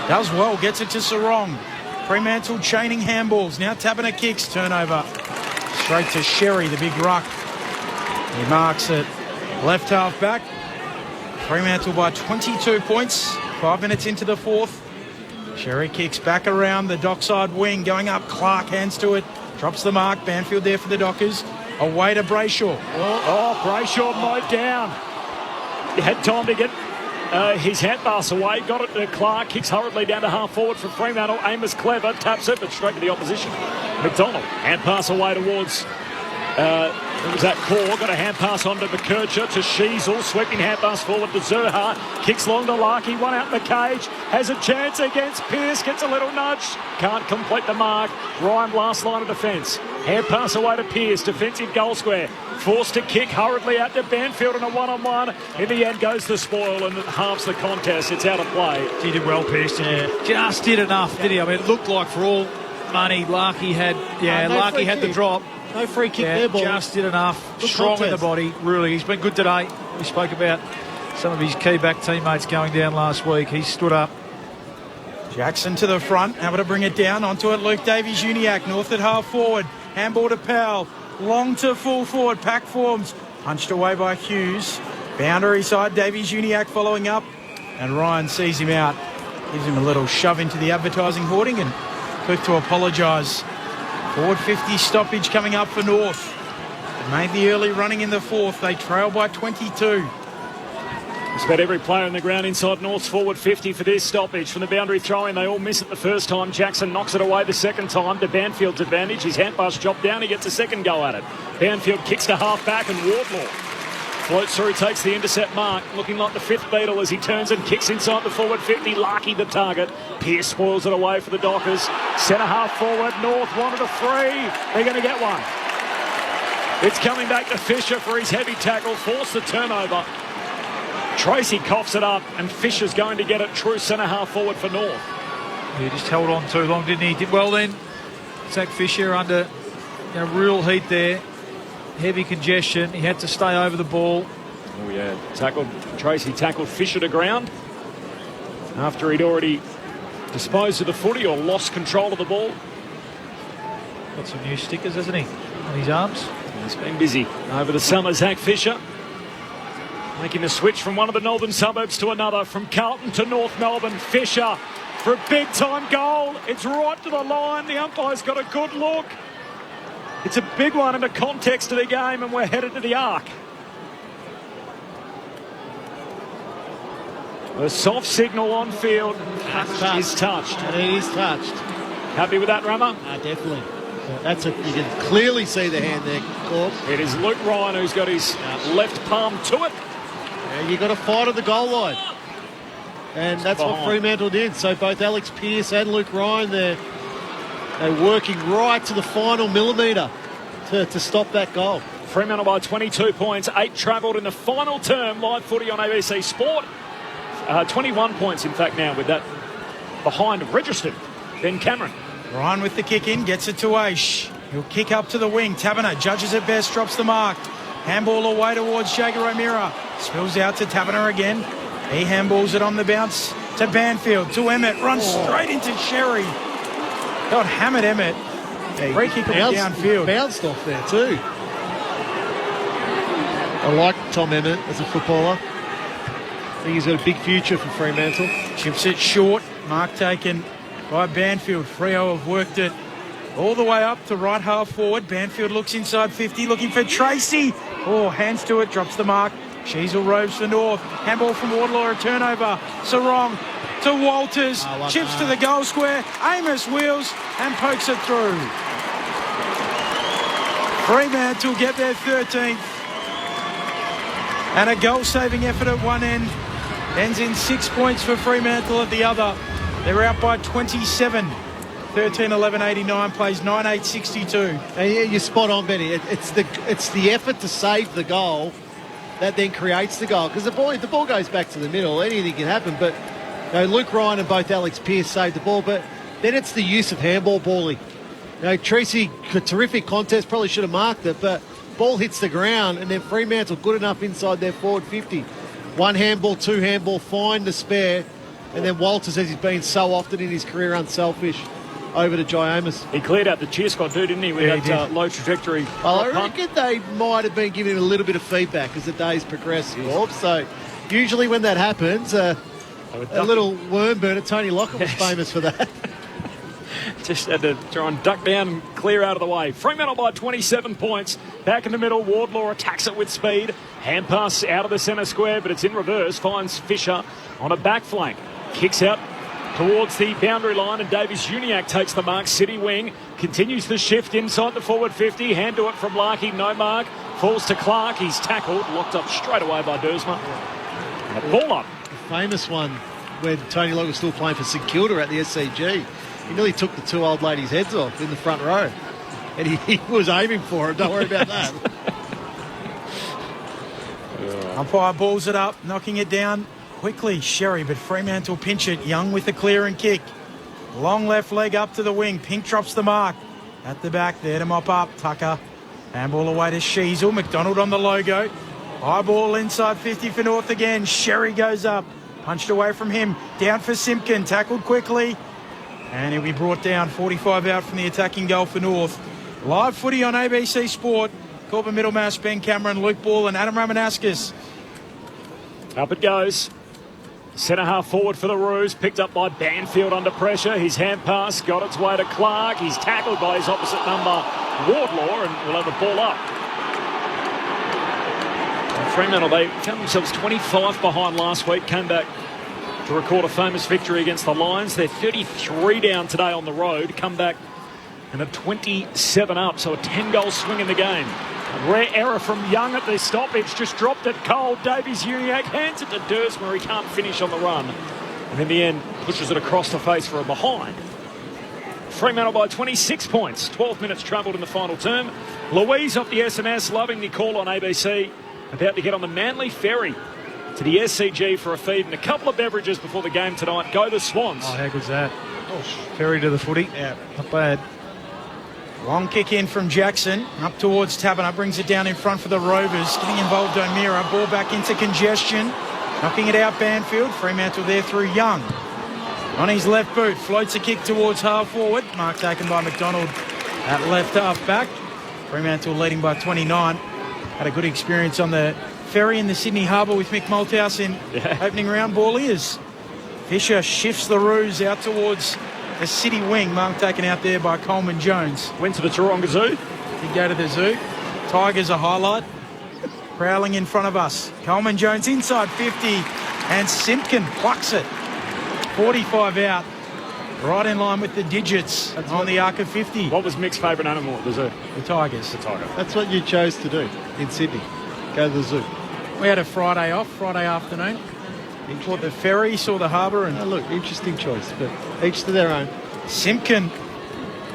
Does well. Gets it to Sarong. Fremantle chaining handballs. Now Taverner kicks. Turnover. Straight to Sherry, the big ruck. He marks it. Left half back. Fremantle by 22 points. 5 minutes into the fourth. Sherry kicks back around the dockside wing. Going up. Clark hands to it. Drops the mark. Banfield there for the Dockers. Away to Brayshaw. Oh, Brayshaw mowed down. He had time to get his hand pass away. Got it to Clark. Kicks hurriedly down to half forward for Fremantle. Amos Clever taps it, but straight to the opposition. McDonald. Hand pass away towards... it was that core. Got a hand pass on to McKercher, to Sheasel. Sweeping hand pass forward to Zurhar. Kicks long to Larkey. One out in the cage. Has a chance against Pearce. Gets a little nudge. Can't complete the mark. Ryan last line of defence. Hand pass away to Pearce. Defensive goal square. Forced to kick hurriedly out to Banfield in a one-on-one. In the end goes the spoil and it halves the contest. It's out of play. He did well, Pearce. Yeah. Just did enough, did he? I mean, it looked like for all money, Larkey had the drop. No free kick there, ball. Just did enough. Good Strong contest. in the body, really. He's been good today. We spoke about some of his key back teammates going down last week. He stood up. Jackson to the front, able to bring it down. Onto it, Luke Davies Uniac. North at half forward. Handball to Powell. Long to full forward. Pack forms. Punched away by Hughes. Boundary side, Davies Uniac following up. And Ryan sees him out. Gives him a little shove into the advertising hoarding and quick to apologise Forward 50 stoppage coming up for North. They made the early running in the fourth. They trail by 22. It's about every player on the ground inside North's forward 50 for this stoppage. From the boundary throw-in, they all miss it the first time. Jackson knocks it away the second time to Banfield's advantage. His hand pass dropped down. He gets a second go at it. Banfield kicks to half-back and Wardlaw floats through, takes the intercept mark, looking like the fifth Beetle as he turns and kicks inside the forward 50. Larkey the target. Pearce spoils it away for the Dockers. Centre half forward. North wanted a three. They're going to get one. It's coming back to Fisher for his heavy tackle. Force the turnover. Tracy coughs it up, and Fisher's going to get it. True centre half forward for North. He just held on too long, didn't he? Did well then. Zach Fisher under real heat there. Heavy congestion. He had to stay over the ball. Oh, yeah. Tracy tackled Fisher to ground after he'd already disposed of the footy or lost control of the ball. Got some new stickers, hasn't he, on his arms? He's been busy over the summer, Zach Fisher. Making the switch from one of the northern suburbs to another, from Carlton to North Melbourne. Fisher for a big-time goal. It's right to the line. The umpire's got a good look. It's a big one in the context of the game, and we're headed to the arc. The soft signal on field is touched. And it is touched. Happy with that, Rammer? Definitely. You can clearly see the hand there, Corb. It is Luke Ryan who's got his left palm to it. Yeah, you've got to fight at the goal line. And that's what Fremantle did. So both Alex Pearce and Luke Ryan, they're working right to the final millimetre to stop that goal. Fremantle by 22 points. 8 travelled in the final term. Live footy on ABC Sport. 21 points, in fact, now with that behind registered. Ben Cameron. Ryan with the kick in, gets it to Aish. He'll kick up to the wing. Taberner judges it best, drops the mark. Handball away towards Jager O'Meara. Spills out to Taberner again. He handballs it on the bounce to Banfield, to Emmett. Runs straight into Sherry. Got hammered Emmett. Free kick downfield. Bounced off there too. I like Tom Emmett as a footballer. I think he's got a big future for Fremantle. Chips it short. Mark taken by Banfield. Freo have worked it all the way up to right half forward. Banfield looks inside 50, looking for Tracy. Hands to it, drops the mark. Sheasel roves for North. Handball from Wardlaw, a turnover. Sarong to Walters. Chips to the goal square. Amos wheels and pokes it through. Fremantle get their 13th. And a goal-saving effort at one end. Ends in 6 points for Fremantle at the other. They're out by 27. 13-11-89, plays 9-8-62. Yeah, you're spot on, Benny. It's the effort to save the goal that then creates the goal. Because the ball goes back to the middle. Anything can happen. But Luke Ryan and both Alex Pearce saved the ball. But then it's the use of handball balling. Tracy, terrific contest, probably should have marked it. But ball hits the ground, and then Fremantle good enough inside their forward 50. One handball, two handball, fine to spare. And then Walters, as he's been so often in his career, unselfish. Over to Jai Amos. He cleared out the cheer squad too, didn't he, with that low trajectory. Well, I reckon they might have been giving him a little bit of feedback as the days progressed. So usually when that happens, a little worm burner, Tony Lockett was famous for that. Just had to try and duck down and clear out of the way. Fremantle by 27 points. Back in the middle, Wardlaw attacks it with speed. Hand pass out of the centre square, but it's in reverse. Finds Fisher on a back flank. Kicks out towards the boundary line, and Davies Uniacke takes the mark. City wing continues the shift inside the forward 50. Hand to it from Larkey, no mark. Falls to Clark. He's tackled, locked up straight away by Dersma. A ball up. The famous one when Tony Lockett was still playing for St Kilda at the SCG. He nearly took the two old ladies' heads off in the front row. And he was aiming for them. Don't worry about that. Umpire balls it up, knocking it down quickly. Sherry, but Fremantle pinch it. Young with the clear and kick. Long left leg up to the wing. Pink drops the mark. At the back there to mop up. Tucker. Handball away to Sheasel. McDonald on the logo. High ball inside 50 for North again. Sherry goes up. Punched away from him. Down for Simpkin. Tackled quickly. And he'll be brought down. 45 out from the attacking goal for North. Live footy on ABC Sport. Corbin Middlemass, Ben Cameron, Luke Ball and Adam Ramanauskas. Up it goes. Centre half forward for the Roos, picked up by Banfield under pressure. His hand pass got its way to Clark. He's tackled by his opposite number, Wardlaw, and will have the ball up. And Fremantle, they found themselves 25 behind last week, came back to record a famous victory against the Lions. They're 33 down today on the road, come back and a 27 up, so a 10-goal swing in the game. A rare error from Young at the stoppage, just dropped it cold. Davies-Uniacke hands it to Dursma, he can't finish on the run. And in the end, pushes it across the face for a behind. Fremantle by 26 points, 12 minutes travelled in the final term. Louise off the SMS, loving the call on ABC, about to get on the Manly ferry to the SCG for a feed and a couple of beverages before the game tonight. Go the Swans. Oh, how good's that? Ferry to the footy. Yeah. Not bad. Long kick in from Jackson, up towards Taberner, brings it down in front for the Rovers. Getting involved O'Meara, ball back into congestion, knocking it out Banfield. Fremantle there through Young. On his left boot, floats a kick towards half forward. Mark taken by McDonald at left half back. Fremantle leading by 29. Had a good experience on the ferry in the Sydney Harbour with Mick Malthouse in opening round ball as Fisher shifts the Roos out towards the city wing. Mark taken out there by Coleman Jones. Went to the Taronga Zoo. Did go to the zoo. Tigers a highlight. Prowling in front of us. Coleman Jones inside 50 and Simpkin plucks it. 45 out. Right in line with the digits on the arc of 50. What was Mick's favourite animal at the zoo? The Tigers. The tiger. That's what you chose to do in Sydney. Go to the zoo. We had a Friday off, Friday afternoon. Caught the ferry, saw the harbour. And look, interesting choice, but each to their own. Simpkin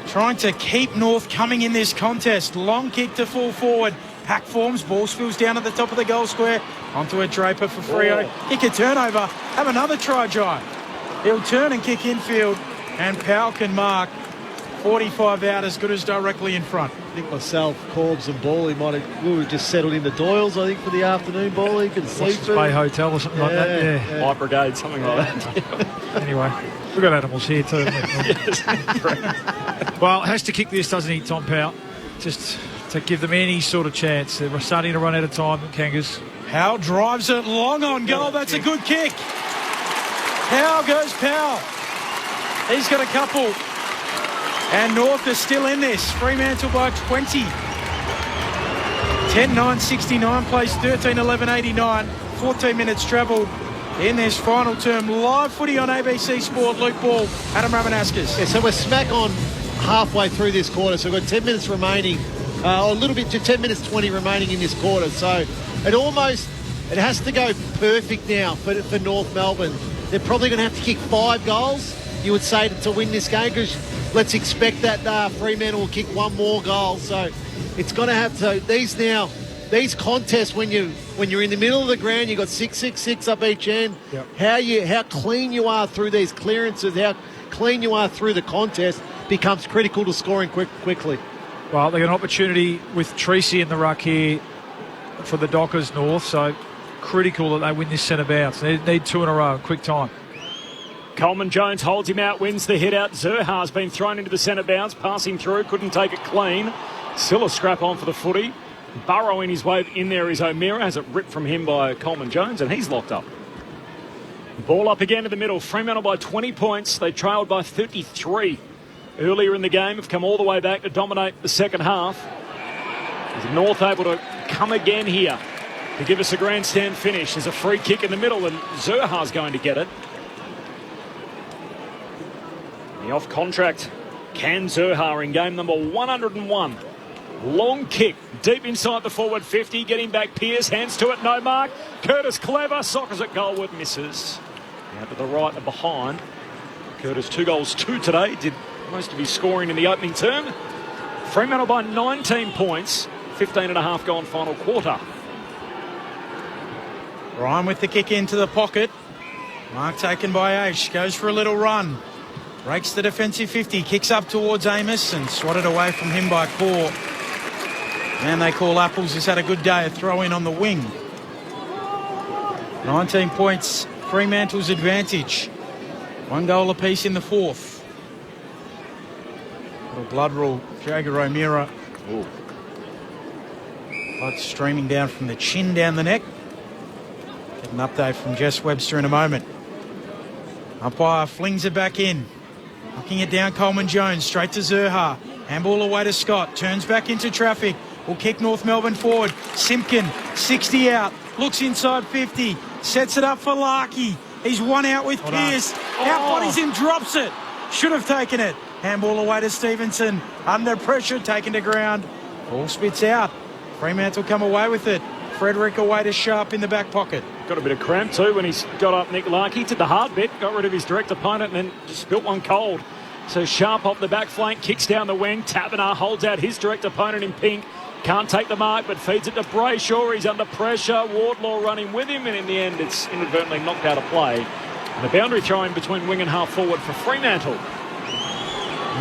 trying to keep North coming in this contest. Long kick to full forward. Pack forms, ball spills down at the top of the goal square. Onto a Draper for Freo. Kick a turnover. Have another try, Jai. He'll turn and kick infield. And Powell can mark. 45 out, as good as directly in front. I think myself, Corbs and Bally we were just settled into Doyle's, I think, for the afternoon. Bally can sleep. Bay Hotel or something like that. Yeah. White Brigade, something like that. Anyway, we've got animals here too. Well, has to kick this, doesn't he, Tom Powell? Just to give them any sort of chance. They're starting to run out of time, the Kangas. Powell drives it long on goal. That's a good kick. Powell goes Powell. He's got a couple. And North is still in this. Fremantle by 20. 10-9-69 plays 13-11-89. 14 minutes travel in this final term. Live footy on ABC Sport. Luke Ball, Adam Ramanaskas. Yeah, so we're smack on halfway through this quarter. So we've got 10 minutes remaining. A little bit to 10 minutes 20 remaining in this quarter. So it has to go perfect now for North Melbourne. They're probably going to have to kick 5 goals, you would say, to win this game, because let's expect that Fremantle will kick 1 more goal. So it's going to have to. These contests, when you're in the middle of the ground, you've got 6 up each end. Yep. How clean you are through these clearances, how clean you are through the contest becomes critical to scoring quickly. Well, they got an opportunity with Treacy in the ruck here for the Dockers North, so critical that they win this centre bounce. They need 2 in a row, quick time. Coleman Jones holds him out, wins the hit out. Zerha's been thrown into the centre bounce, passing through, couldn't take it clean. Still a scrap on for the footy. Burrowing his way in there is O'Meara, has it ripped from him by Coleman Jones, and he's locked up. Ball up again in the middle. Fremantle by 20 points. They trailed by 33 earlier in the game, have come all the way back to dominate the second half. Is North able to come again here to give us a grandstand finish? There's a free kick in the middle, and Zerha's going to get it. The off contract, Can Zerha in game number 101. Long kick deep inside the forward 50, getting back Pearce, hands to it, no mark. Curtis Clever, sockers at goalward, misses. Now to the right and behind. Curtis 2 goals 2 today, did most of his scoring in the opening term. Fremantle by 19 points, 15 and a half gone final quarter. Ryan with the kick into the pocket. Mark taken by Ash, goes for a little run. Breaks the defensive 50, kicks up towards Amos and swatted away from him by Core. And they call Apples has had a good day, a throw in on the wing. 19 points, Fremantle's advantage. 1 goal apiece in the fourth. Little blood rule, Jager O'Meara. Blood streaming down from the chin down the neck. Get an update from Jess Webster in a moment. Umpire flings it back in. Knocking it down, Coleman Jones, straight to Zerha. Handball away to Scott, turns back into traffic. Will kick North Melbourne forward. Simpkin, 60 out, looks inside 50, sets it up for Larkey. He's one out with Pearce. Outbodies him, drops it. Should have taken it. Handball away to Stevenson. Under pressure, taken to ground. Ball spits out. Fremantle come away with it. Frederick away to Sharp in the back pocket. Got a bit of cramp too when he's got up Nick Larkey. Did the hard bit, got rid of his direct opponent and then just spilt one cold. So Sharp off the back flank, kicks down the wing. Taberner holds out his direct opponent in pink. Can't take the mark, but feeds it to Brayshaw. He's under pressure. Wardlaw running with him, and in the end, it's inadvertently knocked out of play. And the boundary throw in between wing and half forward for Fremantle.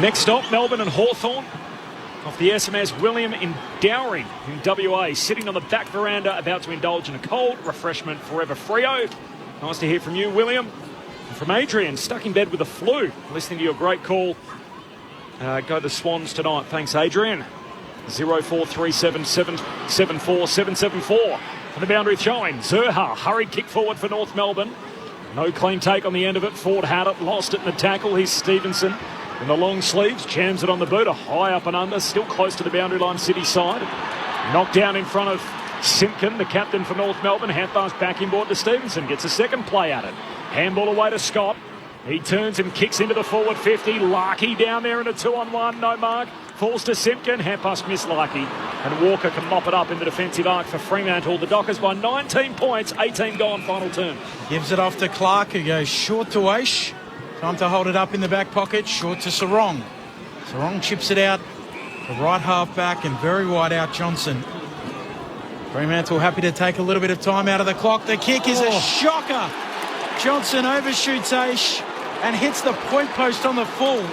Next stop, Melbourne and Hawthorn. Off the SMS, William in Dowry in WA, sitting on the back veranda, about to indulge in a cold refreshment forever Freo. Nice to hear from you, William. And from Adrian, stuck in bed with the flu. Listening to your great call. Go the Swans tonight. Thanks, Adrian. 0437774774. And the boundary throwing. Zerha, hurried kick forward for North Melbourne. No clean take on the end of it. Ford had it, lost it in the tackle. Here's Stevenson in the long sleeves, jams it on the boot, a high up and under, still close to the boundary line, City side. Knocked down in front of Simpkin, the captain for North Melbourne. Half pass back inboard to Stevenson, gets a second play at it. Handball away to Scott. He turns and kicks into the forward 50. Larkey down there in a 2-on-1, no mark. Falls to Simpkin, hand pass miss Larkey. And Walker can mop it up in the defensive arc for Fremantle. The Dockers by 19 points, 18 gone, final turn. Gives it off to Clark, who goes short to Aish. Time to hold it up in the back pocket, short to Sarong. Sarong chips it out, the right half back and very wide out Johnson. Fremantle happy to take a little bit of time out of the clock. The kick is a shocker. Johnson overshoots Aish and hits the point post on the full.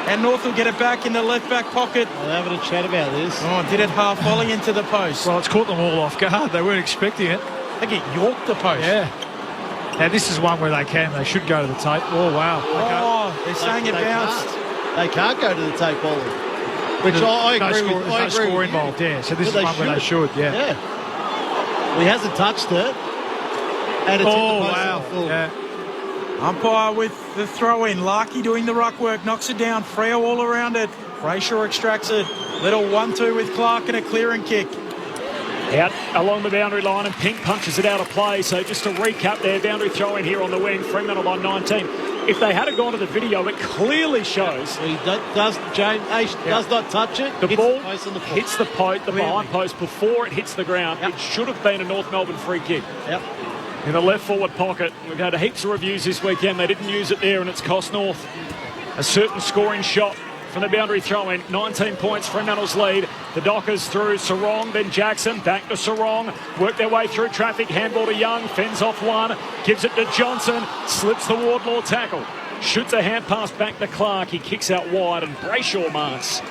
And North will get it back in the left back pocket. They're having a chat about this. Oh, did it half volley into the post. Well, it's caught them all off guard. They weren't expecting it. They get yorked the post. Yeah. Now, this is one where they should go to the tape. Oh, wow. Oh, they're saying it bounced. They can't go to the tape volley. Which I agree with. There's no score involved, yeah. So this is one where they should, yeah. Well, he hasn't touched it. And it's in the post. Wow. Yeah. Umpire with the throw-in. Larkey doing the ruck work. Knocks it down. Freo all around it. Brayshaw extracts it. Little 1-2 with Clark and a clearing kick. Out along the boundary line and Pink punches it out of play. So just to recap their boundary throw in here on the wing, Fremantle by 19. If they had gone to the video, it clearly shows. He does not touch it. The ball hits the post, the behind post before it hits the ground. It should have been a North Melbourne free kick. In the left forward pocket. We've had heaps of reviews this weekend. They didn't use it there and it's cost North a certain scoring shot. From the boundary throw-in, 19 points, Fremantle's lead. The Dockers through Sarong, then Jackson, back to Sarong. Work their way through traffic, handball to Young, fends off one, gives it to Johnson, slips the Wardlaw tackle. Shoots a hand pass back to Clark, he kicks out wide and Brayshaw marks.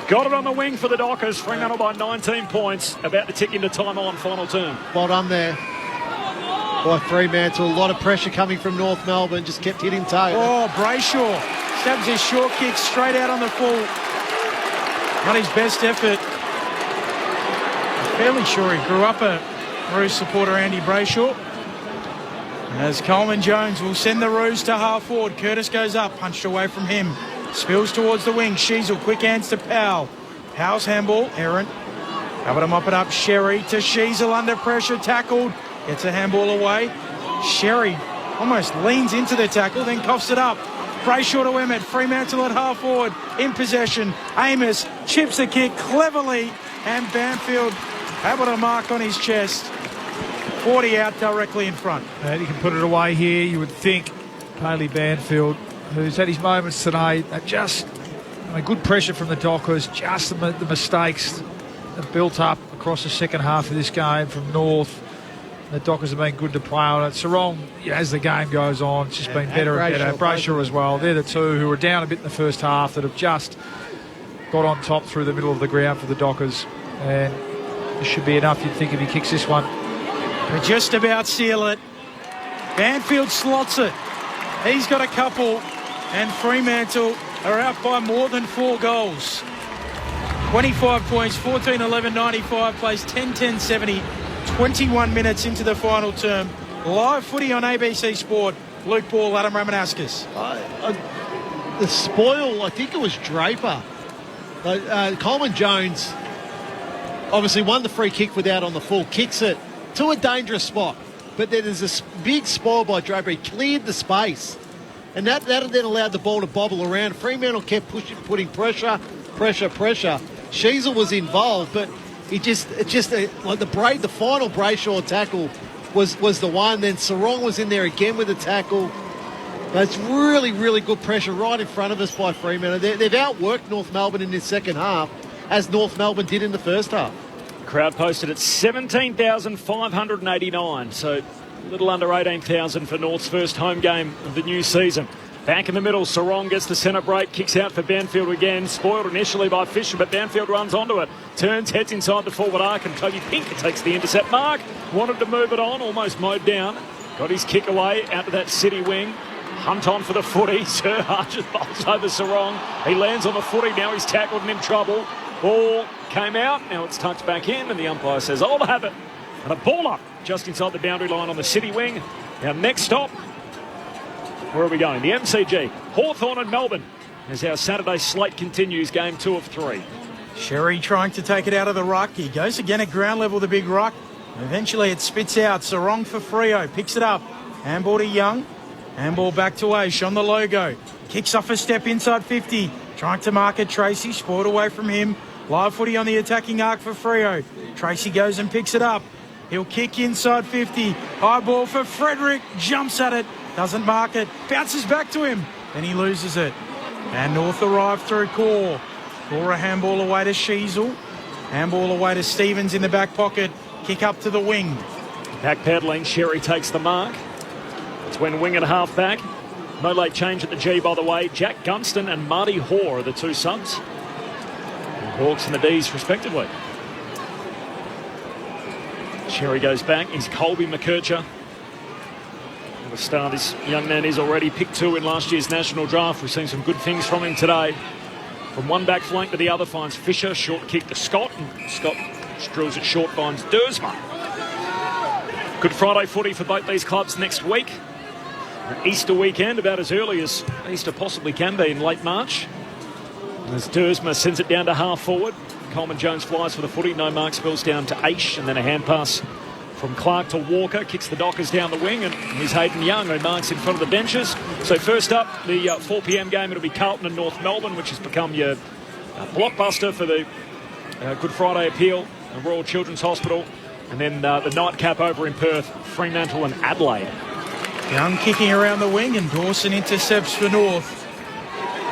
Got it on the wing for the Dockers, Fremantle by 19 points, about to tick into time on final turn. Well done there by Fremantle. A lot of pressure coming from North Melbourne, just kept hitting tail. Oh, Brayshaw stabs his short kick straight out on the full. Not his best effort. I'm fairly sure he grew up a Roos supporter, Andy Brayshaw. As Coleman Jones will send the Roos to half forward. Curtis goes up, punched away from him. Spills towards the wing. Sheasel, quick hands to Powell. Powell's handball, errant. Able to mop it up. Sherry to Sheasel under pressure, tackled. Gets a handball away. Sherry almost leans into the tackle, then coughs it up. Brayshaw to Emmett. Fremantle at half forward. In possession. Amos chips the kick cleverly. And Banfield able to mark on his chest. 40 out directly in front. You can put it away here. You would think Paley Banfield, who's had his moments today, just good pressure from the Dockers. Just the mistakes that built up across the second half of this game from North. The Dockers have been good to play on it. Sarong, as the game goes on, it's just been better and better. Brayshaw as well. They're the two who were down a bit in the first half that have just got on top through the middle of the ground for the Dockers. And this should be enough, you'd think, if he kicks this one. They just about seal it. Banfield slots it. He's got a couple. And Fremantle are out by more than 4 goals. 25 points, 14-11-95, plays 10-10-70. 21 minutes into the final term. Live footy on ABC Sport. Luke Ball, Adam Ramanauskas. The spoil, I think it was Draper. Coleman Jones obviously won the free kick without on the full, kicks it to a dangerous spot. But then there's this big spoil by Draper. He cleared the space. And that then allowed the ball to bobble around. Fremantle kept putting pressure. Sheasel was involved, but like the final Brayshaw tackle was the one. Then Sarong was in there again with the tackle. That's really, really good pressure right in front of us by Fremantle. They've outworked North Melbourne in this second half, as North Melbourne did in the first half. Crowd posted at 17,589, so a little under 18,000 for North's first home game of the new season. Back in the middle, Sarong gets the centre break, kicks out for Banfield again. Spoiled initially by Fisher, but Banfield runs onto it. Turns, heads inside the forward arc, and Toby Pinker takes the intercept mark. Wanted to move it on, almost mowed down. Got his kick away out to that City wing. Hunt on for the footy. Sir Archer bolts over Sarong. He lands on the footy. Now he's tackled and in trouble. Ball came out. Now it's tucked back in, and the umpire says, I'll have it. And a ball up just inside the boundary line on the City wing. Our next stop, where are we going? The MCG. Hawthorn and Melbourne as our Saturday slate continues, game 2 of 3. Sherry trying to take it out of the ruck. He goes again at ground level, the big ruck. Eventually it spits out. Sarong for Freo. Picks it up. Handball to Young. Handball back to Aish on the logo. Kicks off a step inside 50. Trying to mark it. Tracy. Spoiled away from him. Live footy on the attacking arc for Freo. Tracy goes and picks it up. He'll kick inside 50. High ball for Frederick. Jumps at it. Doesn't mark it. Bounces back to him. Then he loses it. And North arrive through Core. Core a handball away to Sheasel. Handball away to Stevens in the back pocket. Kick up to the wing. Backpedaling. Sherry takes the mark. It's when wing and half back. No late change at the G, by the way. Jack Gunston and Marty Hoare are the two subs. And Hawks and the D's, respectively. Sherry goes back. He's Colby McKercher. The star this young man is already picked 2 in last year's national draft. We've seen some good things from him today. From one back flank to the other finds Fisher. Short kick to Scott. And Scott drills it short, finds Dersma. Good Friday footy for both these clubs next week. An Easter weekend, about as early as Easter possibly can be in late March. As Dersma sends it down to half forward. Coleman Jones flies for the footy. No mark, spills down to Aish, and then a hand pass from Clark to Walker. Kicks the Dockers down the wing, and here's Hayden Young who marks in front of the benches. So first up, the 4 p.m. game, it'll be Carlton and North Melbourne, which has become your blockbuster for the Good Friday appeal at Royal Children's Hospital. And then the nightcap over in Perth, Fremantle and Adelaide. Young kicking around the wing, and Dawson intercepts for North.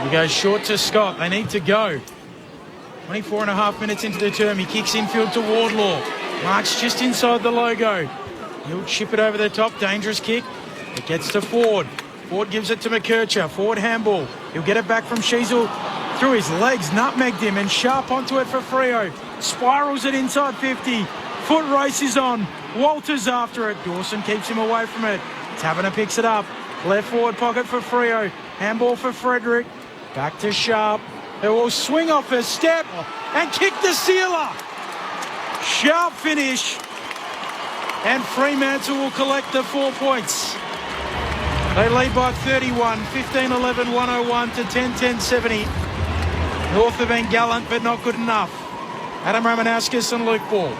He goes short to Scott. They need to go. 24 and a half minutes into the term. He kicks infield to Wardlaw. Marks just inside the logo. He'll chip it over the top. Dangerous kick. It gets to Ford. Ford gives it to McKercher. Ford handball. He'll get it back from Sheasel. Through his legs, nutmegged him, and sharp onto it for Freo. Spirals it inside 50. Foot race is on. Walters after it. Dawson keeps him away from it. Taverner picks it up. Left forward pocket for Freo. Handball for Frederick. Back to Sharp. It will swing off a step and kick the sealer. Sharp finish. And Fremantle will collect the 4 points. They lead by 31. 15-11, 101 to 10-10, 70. North have been gallant, but not good enough. Adam Ramanauskas and Luke Ball.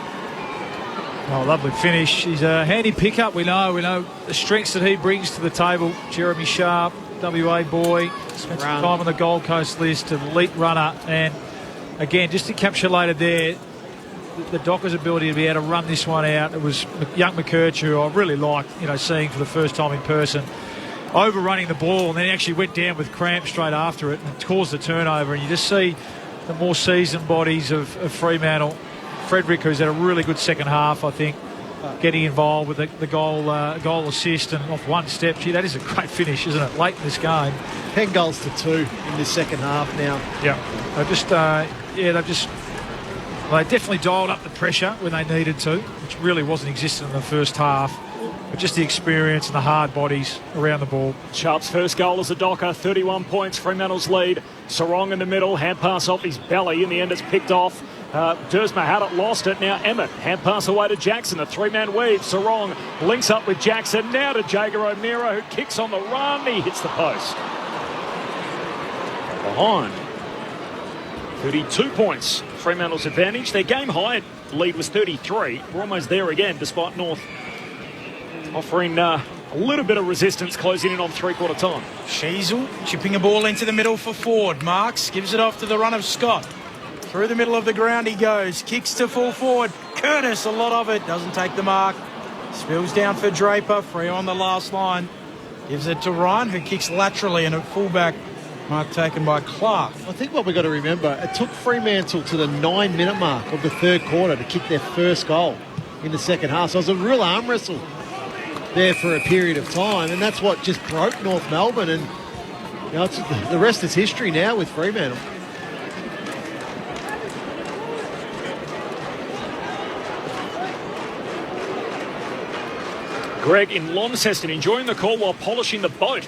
Oh, lovely finish. He's a handy pickup. We know the strengths that he brings to the table. Jeremy Sharp, WA boy, spent some time on the Gold Coast list, an elite runner, and again, just encapsulated there the Dockers' ability to be able to run this one out. It was young McKercher, who I really liked, seeing for the first time in person, overrunning the ball, and then he actually went down with cramp straight after it and caused the turnover. And you just see the more seasoned bodies of Fremantle. Frederick, who's had a really good second half, I think, getting involved with the goal assist and off one step. Gee, that is a great finish, isn't it? Late in this game. 10 goals to 2 in this second half now. Yeah, they definitely dialed up the pressure when they needed to, which really wasn't existent in the first half. But just the experience and the hard bodies around the ball. Sharp's first goal as a Docker, 31 points, Fremantle's lead. Sarong in the middle, hand pass off his belly. In the end, it's picked off Dersma had it, lost it. Now Emmett, hand pass away to Jackson. A three-man weave. Sarong links up with Jackson. Now to Jager O'Meara, who kicks on the run. He hits the post. Behind. 32 points. Fremantle's advantage. Their game high lead was 33. We're almost there again, despite North offering a little bit of resistance closing in on three-quarter time. Sheasel chipping a ball into the middle for Ford. Marks gives it off to the run of Scott. Through the middle of the ground he goes. Kicks to full forward. Curtis, a lot of it. Doesn't take the mark. Spills down for Draper. Free on the last line. Gives it to Ryan, who kicks laterally, and at fullback, mark taken by Clark. I think what we've got to remember, it took Fremantle to the 9-minute mark of the third quarter to kick their first goal in the second half. So it was a real arm wrestle there for a period of time, and that's what just broke North Melbourne. And the rest is history now with Fremantle. Greg in Launceston enjoying the call while polishing the boat.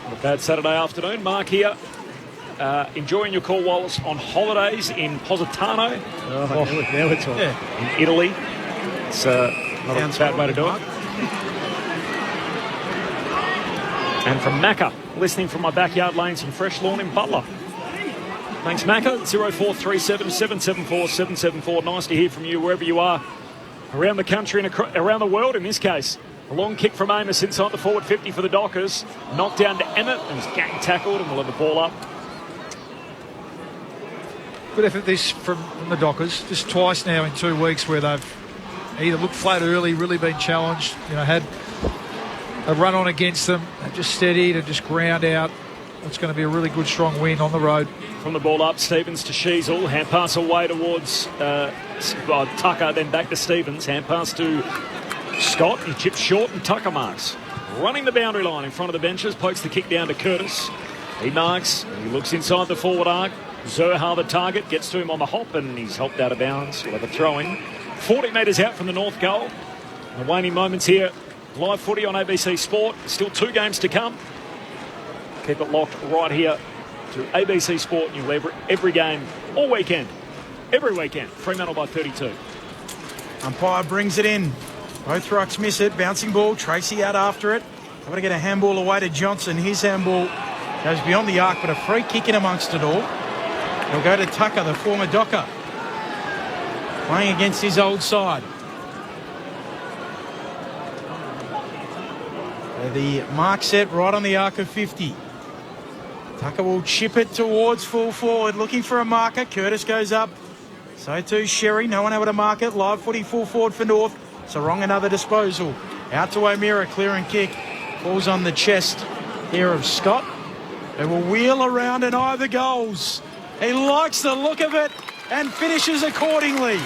Not a bad Saturday afternoon. Mark here enjoying your call while on holidays in Positano. Now we're talking. Yeah. In Italy. It's not a bad way to do it. And from Macca, listening from my backyard lanes in Fresh Lawn in Butler. Thanks, Macca. 0437 774 774. Nice to hear from you wherever you are around the country and around the world in this case. A long kick from Amos inside the forward 50 for the Dockers. Knocked down to Emmett and was gang tackled, and we'll have the ball up. Good effort this from the Dockers. Just twice now in 2 weeks where they've either looked flat early, really been challenged, had a run on against them, and just steadied and just ground out. It's going to be a really good, strong win on the road. From the ball up, Stevens to Sheasel. Hand pass away towards Tucker, then back to Stevens. Hand pass to Scott. He chips short and Tucker marks. Running the boundary line in front of the benches. Pokes the kick down to Curtis. He marks. He looks inside the forward arc. Zerha, the target, gets to him on the hop, and he's helped out of bounds. We'll have a throw-in. 40 metres out from the north goal. The waning moments here. Live footy on ABC Sport. Still 2 games to come. Keep it locked right here to ABC Sport. You'll every game all weekend. Every weekend. Fremantle by 32. Umpire brings it in. Both rucks miss it. Bouncing ball. Tracy out after it. I'm going to get a handball away to Johnson. His handball goes beyond the arc, but a free kick in amongst it all. He'll go to Tucker, the former Docker, playing against his old side. The mark set right on the arc of 50. Tucker will chip it towards full forward, looking for a marker. Curtis goes up. So too Sherry. No one able to mark it. Live footy full forward for North. Sarong another disposal. Out to O'Meara, clear and kick. Falls on the chest here of Scott. They will wheel around and eye the goals. He likes the look of it and finishes accordingly.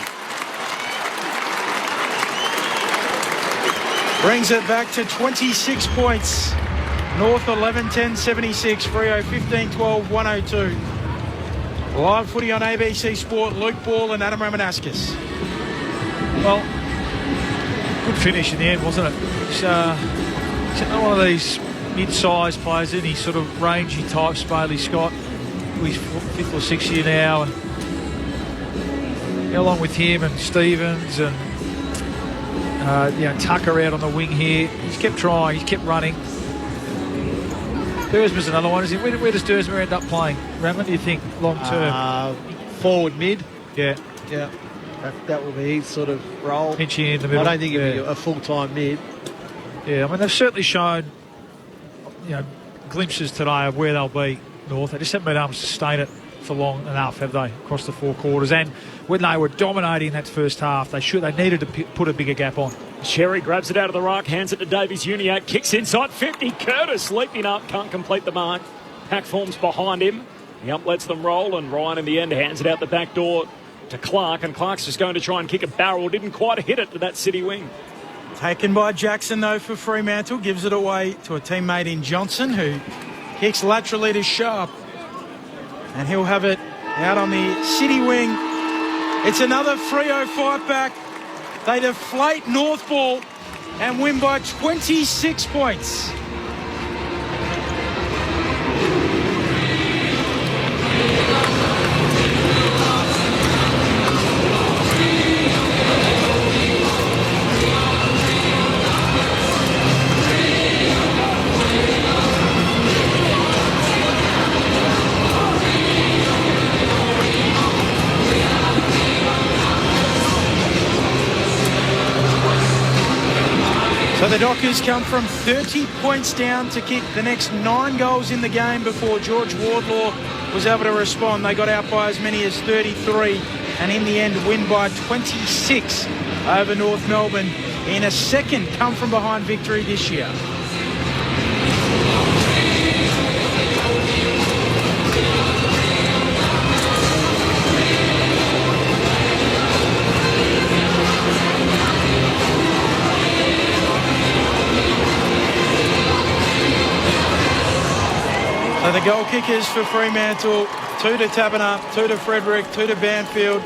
Brings it back to 26 points. North 11, 10, 76. Freo 15, 12, 102. Live footy on ABC Sport. Luke Ball and Adam Ramanauskas. Well, good finish in the end, wasn't it? He's one of these mid-sized players, isn't he? Sort of rangy types, Bailey Scott. He's 5th or 6th year now, and along with him and Stevens and Tucker out on the wing here. He's kept trying, he's kept running. Dersma's another one, isn't he? Where does Dersma end up playing? Raman, do you think, long term? Forward mid. Yeah. That will be his sort of role. Pinching in the middle. I don't think he'll be a full-time mid. Yeah, I mean, they've certainly shown, glimpses today of where they'll be, North. They just haven't been able to sustain it for long enough, have they, across the 4 quarters? And when they were dominating that first half, they needed to put a bigger gap on. Sherry grabs it out of the ruck, hands it to Davies Uniac, kicks inside 50. Curtis leaping up, can't complete the mark. Pack forms behind him. He ump lets them roll, and Ryan in the end hands it out the back door to Clark, and Clark's just going to try and kick a barrel. Didn't quite hit it to that City wing. Taken by Jackson, though, for Fremantle. Gives it away to a teammate in Johnson, who kicks laterally to Sharp. And he'll have it out on the City wing. It's another Freo fight back. They deflate North ball and win by 26 points. the Dockers come from 30 points down to kick the next 9 goals in the game before George Wardlaw was able to respond. They got out by as many as 33 and in the end win by 26 over North Melbourne in a second come-from-behind victory this year. So the goal kickers for Fremantle, 2 to Taberner, 2 to Frederick, 2 to Banfield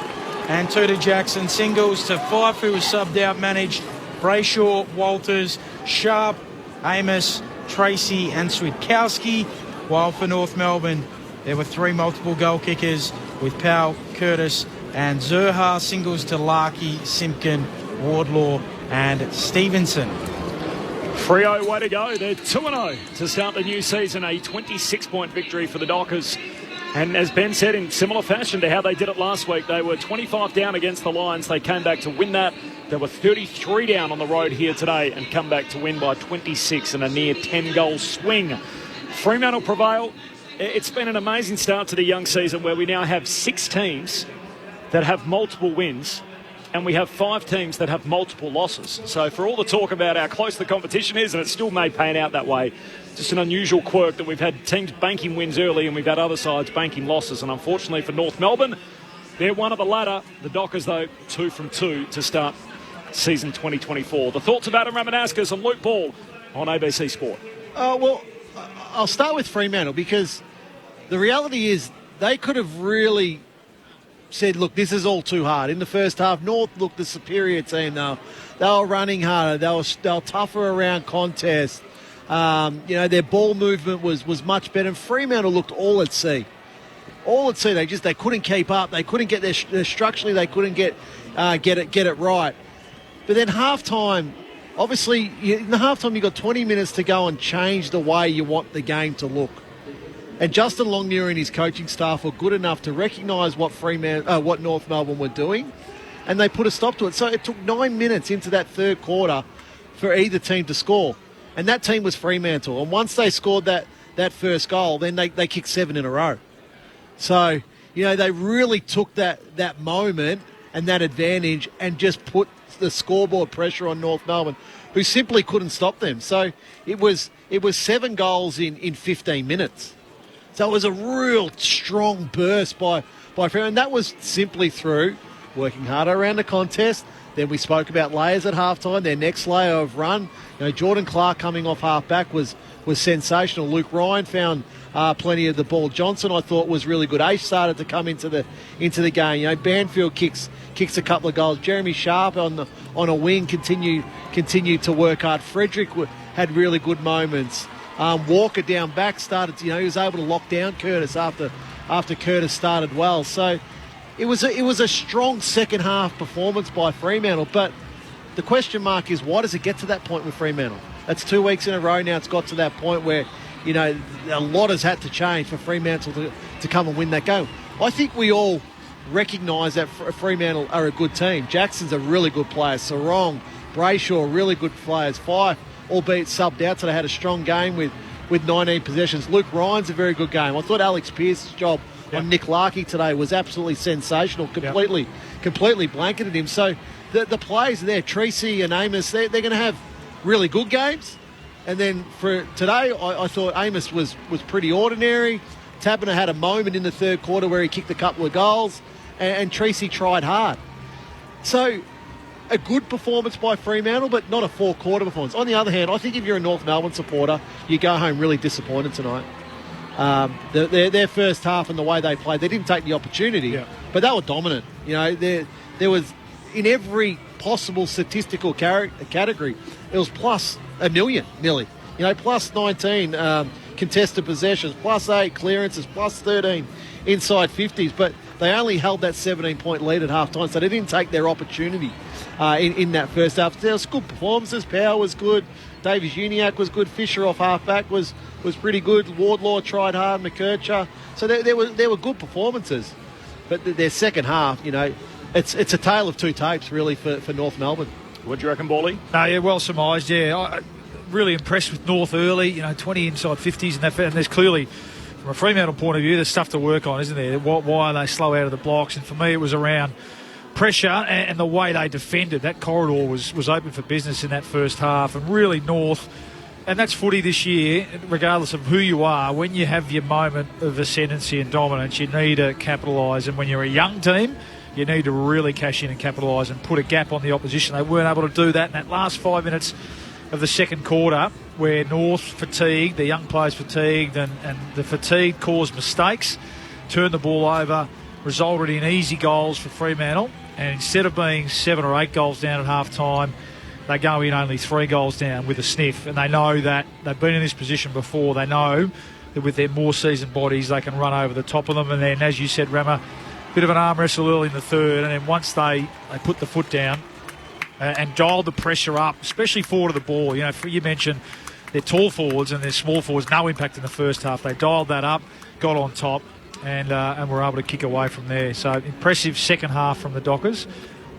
and 2 to Jackson. Singles to Fife, who was subbed out, managed Brayshaw, Walters, Sharp, Amos, Tracy and Switkowski. While for North Melbourne, there were 3 multiple goal kickers with Powell, Curtis and Zurha. Singles to Larkey, Simpkin, Wardlaw and Stevenson. Freo, way to go. They're 2-0 to start the new season. A 26-point victory for the Dockers. And as Ben said, in similar fashion to how they did it last week, they were 25 down against the Lions. They came back to win that. They were 33 down on the road here today and come back to win by 26 in a near 10-goal swing. Fremantle prevail. It's been an amazing start to the young season where we now have 6 teams that have multiple wins. And we have 5 teams that have multiple losses. So for all the talk about how close the competition is, and it still may pan out that way, just an unusual quirk that we've had teams banking wins early and we've had other sides banking losses. And unfortunately for North Melbourne, they're one of the latter. The Dockers, though, 2 from 2 to start season 2024. The thoughts about Ramanaskas and Luke Ball on ABC Sport. Well, I'll start with Fremantle because the reality is they could have really said, look, this is all too hard. In the first half, North looked the superior team. They were running harder. They were tougher around contest. Their ball movement was much better. And Fremantle looked all at sea. All at sea. They couldn't keep up. They couldn't get their structurally. They couldn't get it right. But then halftime, obviously, in the halftime, you've got 20 minutes to go and change the way you want the game to look. And Justin Longmuir and his coaching staff were good enough to recognise what North Melbourne were doing, and they put a stop to it. So it took 9 minutes into that third quarter for either team to score, and that team was Fremantle. And once they scored that first goal, then they kicked 7 in a row. So they really took that moment and that advantage and just put the scoreboard pressure on North Melbourne, who simply couldn't stop them. So it was 7 goals in 15 minutes. So it was a real strong burst by Fremantle, and that was simply through working harder around the contest. Then we spoke about layers at halftime. Their next layer of run, Jordan Clark coming off half-back was sensational. Luke Ryan found plenty of the ball. Johnson, I thought, was really good. Ace started to come into the game. Banfield kicks a couple of goals. Jeremy Sharp on a wing continued to work hard. Frederick had really good moments. Walker down back started, he was able to lock down Curtis after Curtis started well. So it was a strong second half performance by Fremantle. But the question mark is, why does it get to that point with Fremantle? That's 2 weeks in a row now. It's got to that point where, a lot has had to change for Fremantle to come and win that game. I think we all recognise that Fremantle are a good team. Jackson's a really good player. Sarong, Brayshaw, really good players. Fife, albeit subbed out, so they had a strong game with 19 possessions. Luke Ryan's a very good game. I thought Alex Pearce's job on Nick Larkey today was absolutely sensational, completely blanketed him. So the players there, Tracy and Amos, they're going to have really good games. And then for today, I thought Amos was pretty ordinary. Taberner had a moment in the third quarter where he kicked a couple of goals, and Tracy tried hard. So a good performance by Fremantle, but not a four-quarter performance. On the other hand, I think if you're a North Melbourne supporter, you go home really disappointed tonight. Their first half and the way they played, they didn't take the opportunity, but they were dominant. There was, in every possible statistical category, it was plus a million, nearly. Plus 19 contested possessions, plus 8 clearances, plus 13 inside 50s, but they only held that 17-point lead at half-time, so they didn't take their opportunity in that first half. There was good performances. Power was good. Davies Uniacke was good. Fisher off half-back was pretty good. Wardlaw tried hard. McKercher. So there were good performances. But their second half, it's a tale of two tapes, really, for North Melbourne. What do you reckon, Bally? No, yeah, well surmised, yeah. Really impressed with North early, 20 inside 50s and that. And there's clearly, from a Fremantle point of view, there's stuff to work on, isn't there? Why are they slow out of the blocks? And for me, it was around pressure and the way they defended. That corridor was open for business in that first half. And really North, and that's footy this year, regardless of who you are, when you have your moment of ascendancy and dominance, you need to capitalise. And when you're a young team, you need to really cash in and capitalise and put a gap on the opposition. They weren't able to do that in that last 5 minutes of the second quarter, where North fatigued, the young players fatigued, and the fatigue caused mistakes, turned the ball over, resulted in easy goals for Fremantle, and instead of being 7 or 8 goals down at half-time, they go in only 3 goals down with a sniff, and they know that they've been in this position before. They know that with their more seasoned bodies, they can run over the top of them, and then, as you said, Rama, a bit of an arm wrestle early in the third, and then once they put the foot down and dialed the pressure up, especially forward of the ball. You mentioned their tall forwards and their small forwards, no impact in the first half. They dialed that up, got on top, and were able to kick away from there. So impressive second half from the Dockers,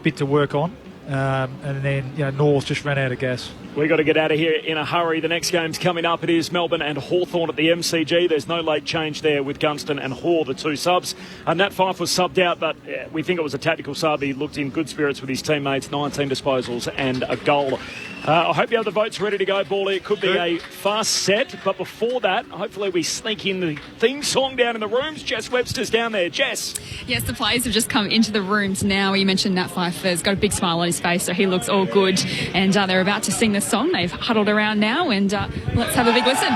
bit to work on. And then North just ran out of gas. We've got to get out of here in a hurry. The next game's coming up. It is Melbourne and Hawthorn at the MCG. There's no late change there with Gunston and Hoare, the two subs. Nat Fyfe was subbed out, but we think it was a tactical sub. He looked in good spirits with his teammates, 19 disposals and a goal. I hope you have the votes ready to go, Bally. It could be a fast set, but before that, hopefully we sneak in the theme song down in the rooms. Jess Webster's down there. Jess. Yes, the players have just come into the rooms now. You mentioned Nat Fyfe has got a big smile on his face, so he looks all good. And they're about to sing the song. They've huddled around now, and let's have a big listen.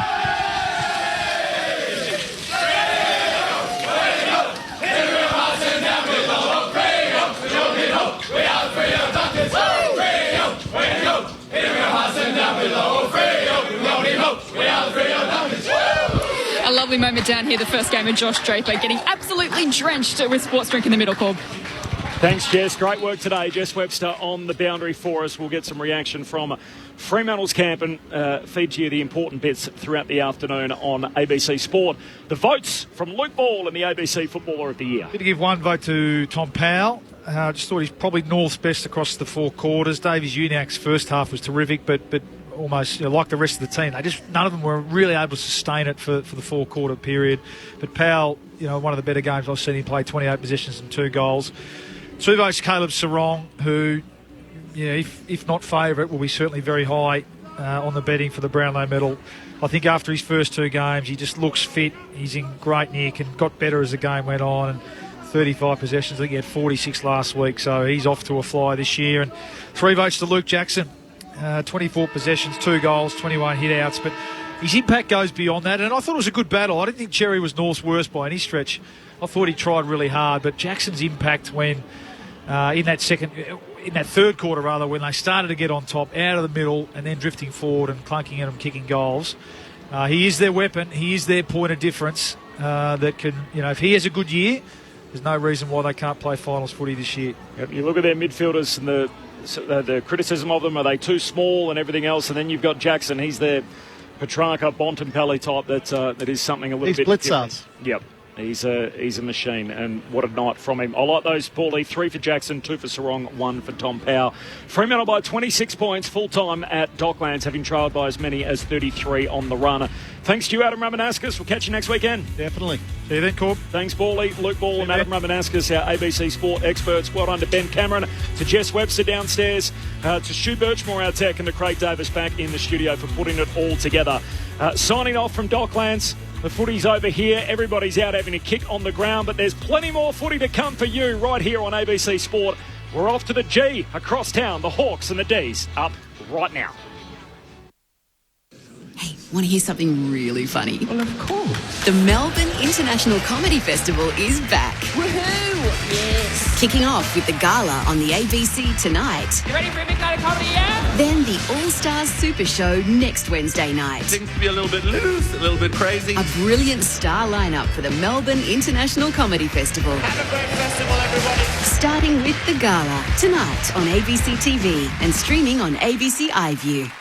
A lovely moment down here, the first game of Josh Draper getting absolutely drenched with sports drink in the middle, Corb. Thanks, Jess. Great work today. Jess Webster on the boundary for us. We'll get some reaction from Fremantle's camp and feed to you the important bits throughout the afternoon on ABC Sport. The votes from Luke Ball and the ABC Footballer of the Year. Did give one vote to Tom Powell. I just thought he's probably North's best across the 4 quarters. Davies Uniacke's first half was terrific, but almost like the rest of the team, none of them were really able to sustain it for the 4-quarter period. But Powell, one of the better games I've seen him play, 28 possessions and 2 goals. 2 votes, Caleb Sarong, who, if not favourite, will be certainly very high on the betting for the Brownlow medal. I think after his first 2 games, he just looks fit. He's in great nick and got better as the game went on. And 35 possessions. I think he had 46 last week, so he's off to a fly this year. And 3 votes to Luke Jackson. 24 possessions, 2 goals, 21 hit-outs. But his impact goes beyond that. And I thought it was a good battle. I didn't think Cherry was North's worst by any stretch. I thought he tried really hard. But Jackson's impact when in that third quarter, when they started to get on top, out of the middle, and then drifting forward and clunking at them, kicking goals. He is their weapon. He is their point of difference that can, if he has a good year, there's no reason why they can't play finals footy this year. Yep, you look at their midfielders and the criticism of them, are they too small and everything else? And then you've got Jackson. He's their Petrarca, Bontempelli type that is something a little bit different. Yep. He's a machine, and what a night from him. I like those, Paulie. 3 for Jackson, 2 for Sarong, 1 for Tom Powell. Fremantle by 26 points, full-time at Docklands, having trailed by as many as 33 on the run. Thanks to you, Adam Ramanauskas. We'll catch you next weekend. Definitely. See you then, Corb. Thanks, Paulie, Luke Ball and Adam Ramanauskas, our ABC Sport experts. Well done to Ben Cameron, to Jess Webster downstairs, to Stu Birchmore, our tech, and to Craig Davis back in the studio for putting it all together. Signing off from Docklands. The footy's over here. Everybody's out having a kick on the ground, but there's plenty more footy to come for you right here on ABC Sport. We're off to the G across town. The Hawks and the D's up right now. Hey, want to hear something really funny? Well, of course. The Melbourne International Comedy Festival is back. Woohoo! Yes. Kicking off with the gala on the ABC tonight. You ready for a big night of comedy, yeah? Then the All-Stars Super Show next Wednesday night. Things can be a little bit loose, a little bit crazy. A brilliant star lineup for the Melbourne International Comedy Festival. Have a great festival, everybody. Starting with the gala tonight on ABC TV and streaming on ABC iView.